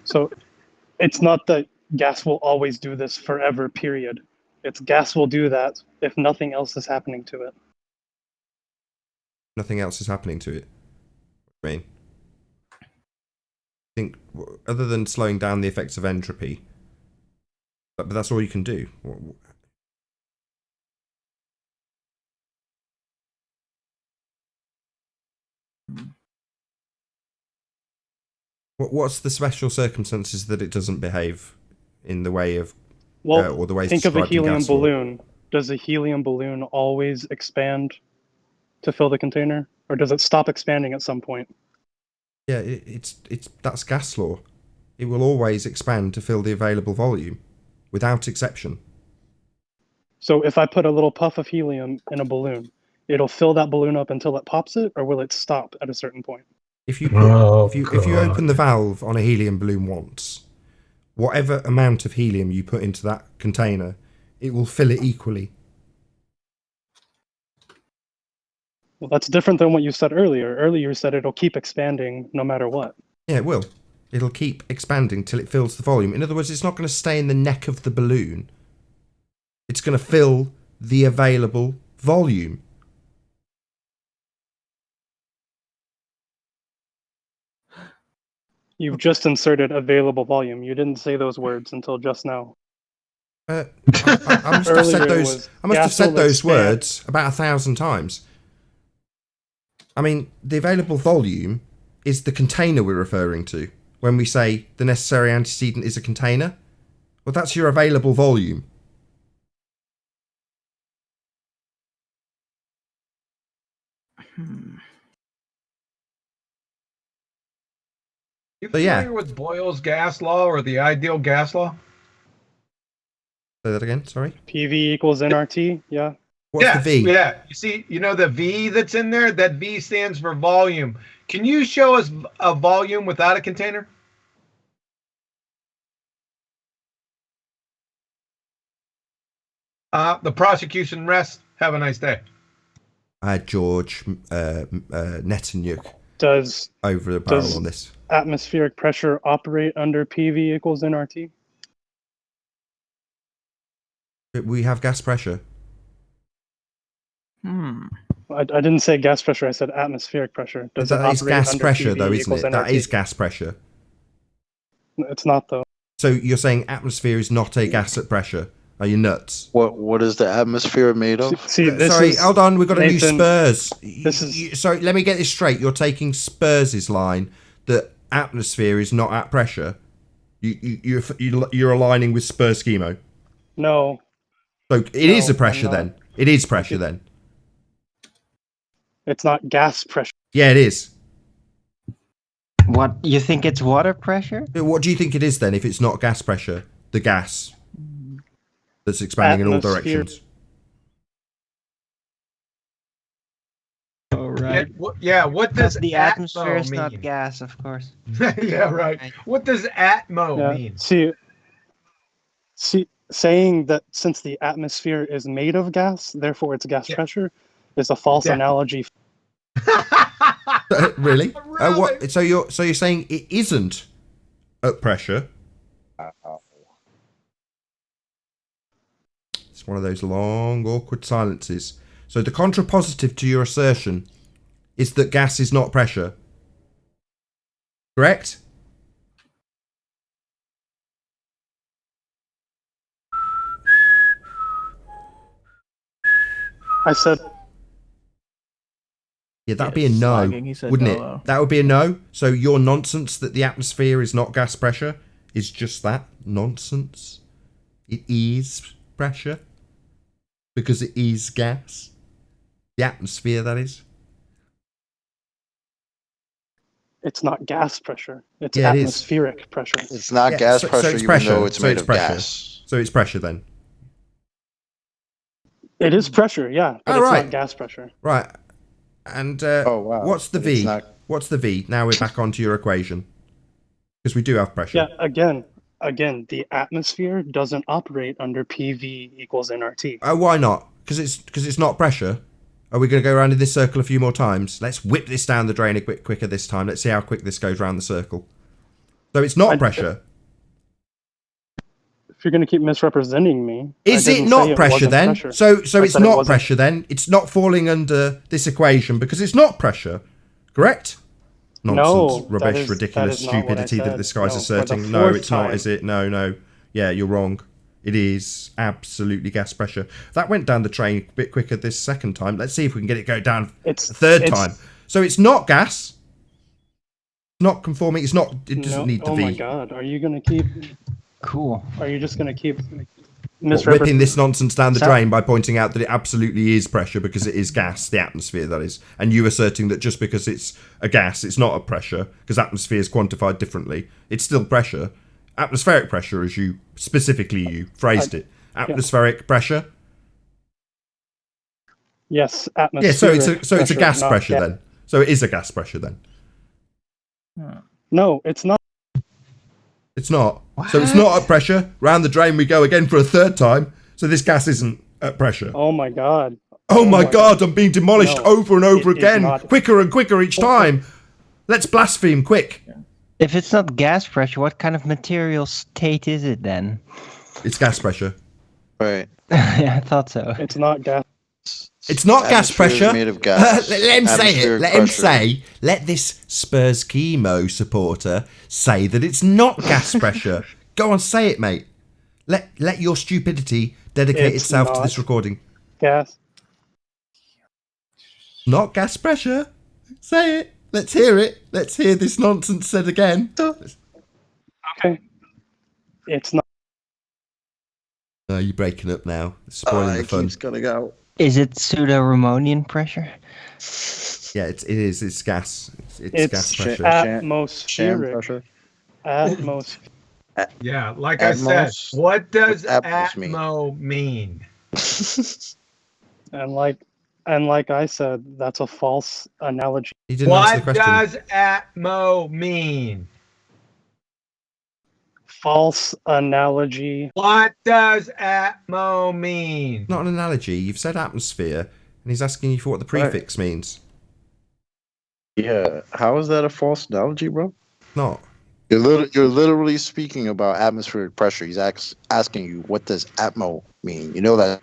So it's not that gas will always do this forever, period. It's gas will do that if nothing else is happening to it. Nothing else is happening to it. What do you mean? I think, other than slowing down the effects of entropy, but that's all you can do. What's the special circumstances that it doesn't behave in the way of, or the way think of a described in helium gas law? balloon. Does a helium balloon always expand to fill the container, or does it stop expanding at some point? Yeah, that's gas law. It will always expand to fill the available volume, without exception. So if I put a little puff of helium in a balloon, it'll fill that balloon up until it pops it, or will it stop at a certain point? If you open the valve on a helium balloon once, whatever amount of helium you put into that container, it will fill it equally. Well, that's different than what you said earlier. Earlier you said it'll keep expanding no matter what. Yeah, it will. It'll keep expanding till it fills the volume. In other words, it's not going to stay in the neck of the balloon. It's going to fill the available volume. You've just inserted available volume. You didn't say those words until just now. I must have said those. I must have said those words about 1,000 times. I mean, the available volume is the container we're referring to when we say the necessary antecedent is a container. Well, that's your available volume. You So, yeah. familiar with Boyle's gas law or the ideal gas law? Say that again, sorry. PV equals nRT, yeah. What's the V? Yeah. You see, the V that's in there? That V stands for volume. Can you show us a volume without a container? The prosecution rests. Have a nice day. George Netanyahu Does over the barrel on this. Atmospheric pressure operate under PV equals nRT? We have gas pressure. I didn't say gas pressure. I said atmospheric pressure. Does That it is operate gas under pressure, PV though, isn't equals it? That nRT? is gas pressure. It's not, though. So you're saying atmosphere is not a gas at pressure? Are you nuts? What is the atmosphere made of? Sorry, hold on. We've got Nathan, a new Spurs. Sorry, let me get this straight. You're taking Spurs' line that atmosphere is not at pressure. You're aligning with Spurs schemo. No. So it is a pressure then. It is pressure then. It's not gas pressure. Yeah, it is. What, you think it's water pressure? What do you think it is then if it's not gas pressure? The gas that's expanding in all Atmosphere. directions. All right. What does the atmo atmosphere is mean? not gas, of course. Yeah, right. What does atmo mean? See, saying that since the atmosphere is made of gas, therefore it's gas pressure, is a false analogy. Really? What? So you're saying it isn't at pressure? It's one of those long, awkward silences. So the contrapositive to your assertion is that gas is not pressure. Correct? I said. Yeah, that'd be a no, slagging. He said wouldn't no, it? though. That would be a no. So your nonsense that the atmosphere is not gas pressure is just that nonsense. It is pressure because it is gas. The atmosphere, that is. It's not gas pressure. It's Yeah, it is. atmospheric pressure. It's not gas pressure, it's even pressure. though it's made of pressure. gas. So it's pressure then. It is pressure, yeah, but Oh, it's right. not gas pressure. Right. And wow. what's the But it's V? not- What's the V? Now we're back onto your equation. Because we do have pressure. Yeah, again, Again, the atmosphere doesn't operate under PV equals nRT. Why not? Because it's not pressure. Are we going to go around in this circle a few more times? Let's whip this down the drain a bit quicker this time. Let's see how quick this goes around the circle. So it's not pressure. If you're going to keep misrepresenting me, Is it not pressure then? So it's not pressure then. It's not falling under this equation because it's not pressure, correct? Nonsense, rubbish, ridiculous stupidity that this guy's asserting. No, it's not, is it? No. Yeah, you're wrong. It is absolutely gas pressure. That went down the train a bit quicker this second time. Let's see if we can get it go down a third time. So it's not gas. It's not conforming. It doesn't need the V. Oh my god, are you going to keep... Cool. Are you just going to keep... whipping this nonsense down the drain by pointing out that it absolutely is pressure because it is gas, the atmosphere that is, and you asserting that just because it's a gas, it's not a pressure because atmosphere is quantified differently. It's still pressure. Atmospheric pressure, as you phrased it. Atmospheric pressure. Yes, atmospheric. Yeah, so it's a gas pressure then. So it is a gas pressure then. No, it's not. It's not. What? So it's not at pressure. Round the drain we go again for a third time. So this gas isn't at pressure. Oh my god. Oh my god, I'm being demolished over and over again. Quicker and quicker each time. Let's blaspheme, quick. If it's not gas pressure, what kind of material state is it then? It's gas pressure. Right. Yeah, I thought so. It's not gas. It's not gas pressure. Made of gas. Let him say it. Let him say. Let this Spurs chemo supporter say that it's not gas pressure. Go on, say it, mate. Let your stupidity dedicate itself to this recording. Gas. Not gas pressure. Say it. Let's hear it. Let's hear this nonsense said again. Okay. It's not. You're breaking up now. It's spoiling the fun. It keeps cutting out. Is it pseudo-Ramonian pressure? Yeah, it is. It's gas. It's gas pressure. Atmospheric. Pressure. Yeah, like I said, what does atmo mean? And like I said, that's a false analogy. What does atmo mean? False analogy. What does atmo mean? Not an analogy. You've said atmosphere, and he's asking you for what the prefix means. Yeah, how is that a false analogy, bro? Not. You're literally speaking about atmospheric pressure. He's asking you, what does atmo mean? You know that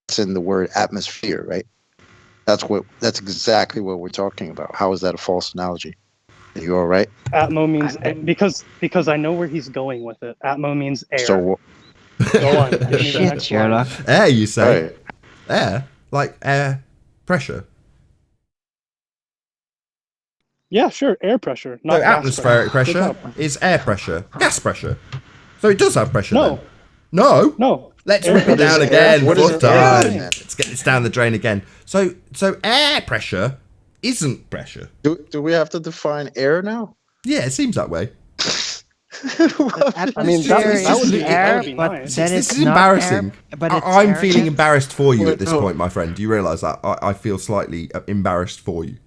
it's in the word atmosphere, right? That's exactly what we're talking about. How is that a false analogy? Are you all right? Atmo means because I know where he's going with it. Atmo means air. So go on. Give me the next Sherlock. Air, you say? Right. Air, like air pressure. Yeah, sure. Air pressure. Not No, gas atmospheric pressure is air pressure. Gas pressure. So it does have pressure. No. Then. No. No. Let's rip it down again. What Fourth is air? time. Let's get this down the drain again. So air pressure isn't pressure. Do we have to define air now? Yeah, it seems that way. I mean, that would be air, but nice. This is embarrassing. I'm feeling embarrassed for you at this No. point, my friend. Do you realise that? I feel slightly embarrassed for you.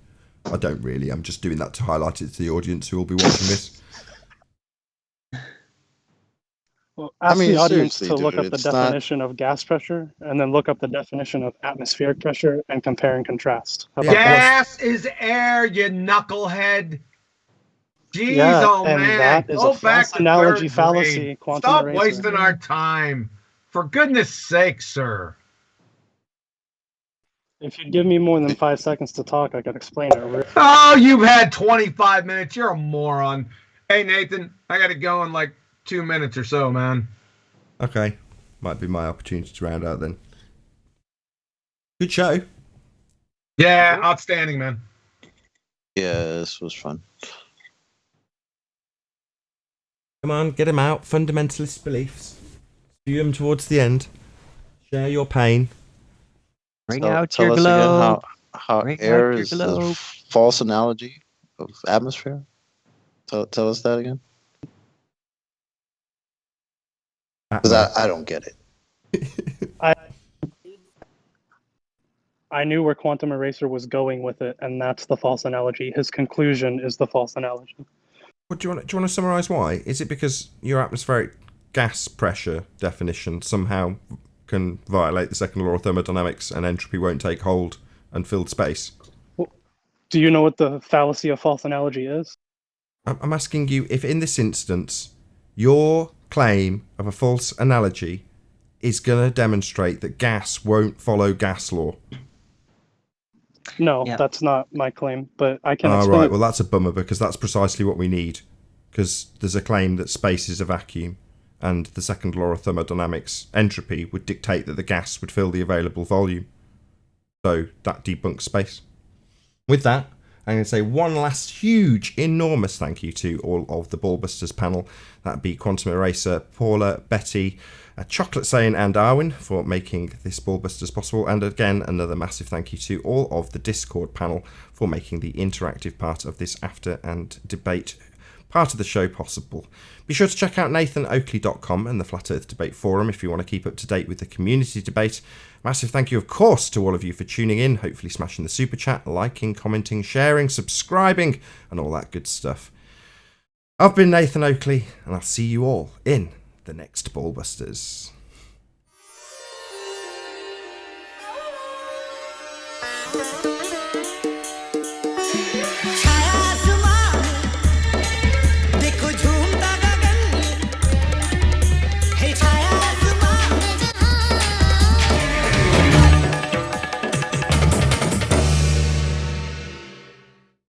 I don't really. I'm just doing that to highlight it to the audience who will be watching this. Well, ask the audience seriously, to look dude, up the it's not- definition of gas pressure and then look up the definition of atmospheric pressure and compare and contrast. How about that? Gas is air, you knucklehead. Jeez, Yeah, oh and man. that is Go a back false to analogy third fallacy, grade. quantum Stop eraser. wasting our time. For goodness sake, sir. If you give me more than 5 seconds to talk, I could explain it. Oh, you've had 25 minutes. You're a moron. Hey, Nathan, I got to go in like 2 minutes or so, man. Okay. Might be my opportunity to round out then. Good show. Yeah, outstanding, man. Yeah, this was fun. Come on, get them out. Fundamentalist beliefs. Spew them towards the end. Share your pain. Bring Tell out your us globe. again how Bring air out your is a globe. false analogy of atmosphere. Tell us that again. Because I don't get it. I knew where quantum eraser was going with it, and that's the false analogy. His conclusion is the false analogy. What do you want to summarise why? Is it because your atmospheric gas pressure definition somehow can violate the second law of thermodynamics and entropy won't take hold and filled space? Well, do you know what the fallacy of false analogy is? I'm asking you if in this instance your claim of a false analogy is going to demonstrate that gas won't follow gas law. No, that's not my claim, but I can explain. Right, well that's a bummer because that's precisely what we need, because there's a claim that space is a vacuum and the second law of thermodynamics, entropy, would dictate that the gas would fill the available volume. So that debunks space. With that, I'm going to say one last huge, enormous thank you to all of the Ballbusters panel. That'd be Quantum Eraser, Paula, Betty, Chocolate Sane and Arwin for making this Ballbusters possible. And again, another massive thank you to all of the Discord panel for making the interactive part of this after and debate part of the show possible. Be sure to check out nathanoakley.com and the Flat Earth Debate Forum if you want to keep up to date with the community debate. Massive thank you, of course, to all of you for tuning in, hopefully smashing the super chat, liking, commenting, sharing, subscribing, and all that good stuff. I've been Nathan Oakley, and I'll see you all in the next Ballbusters.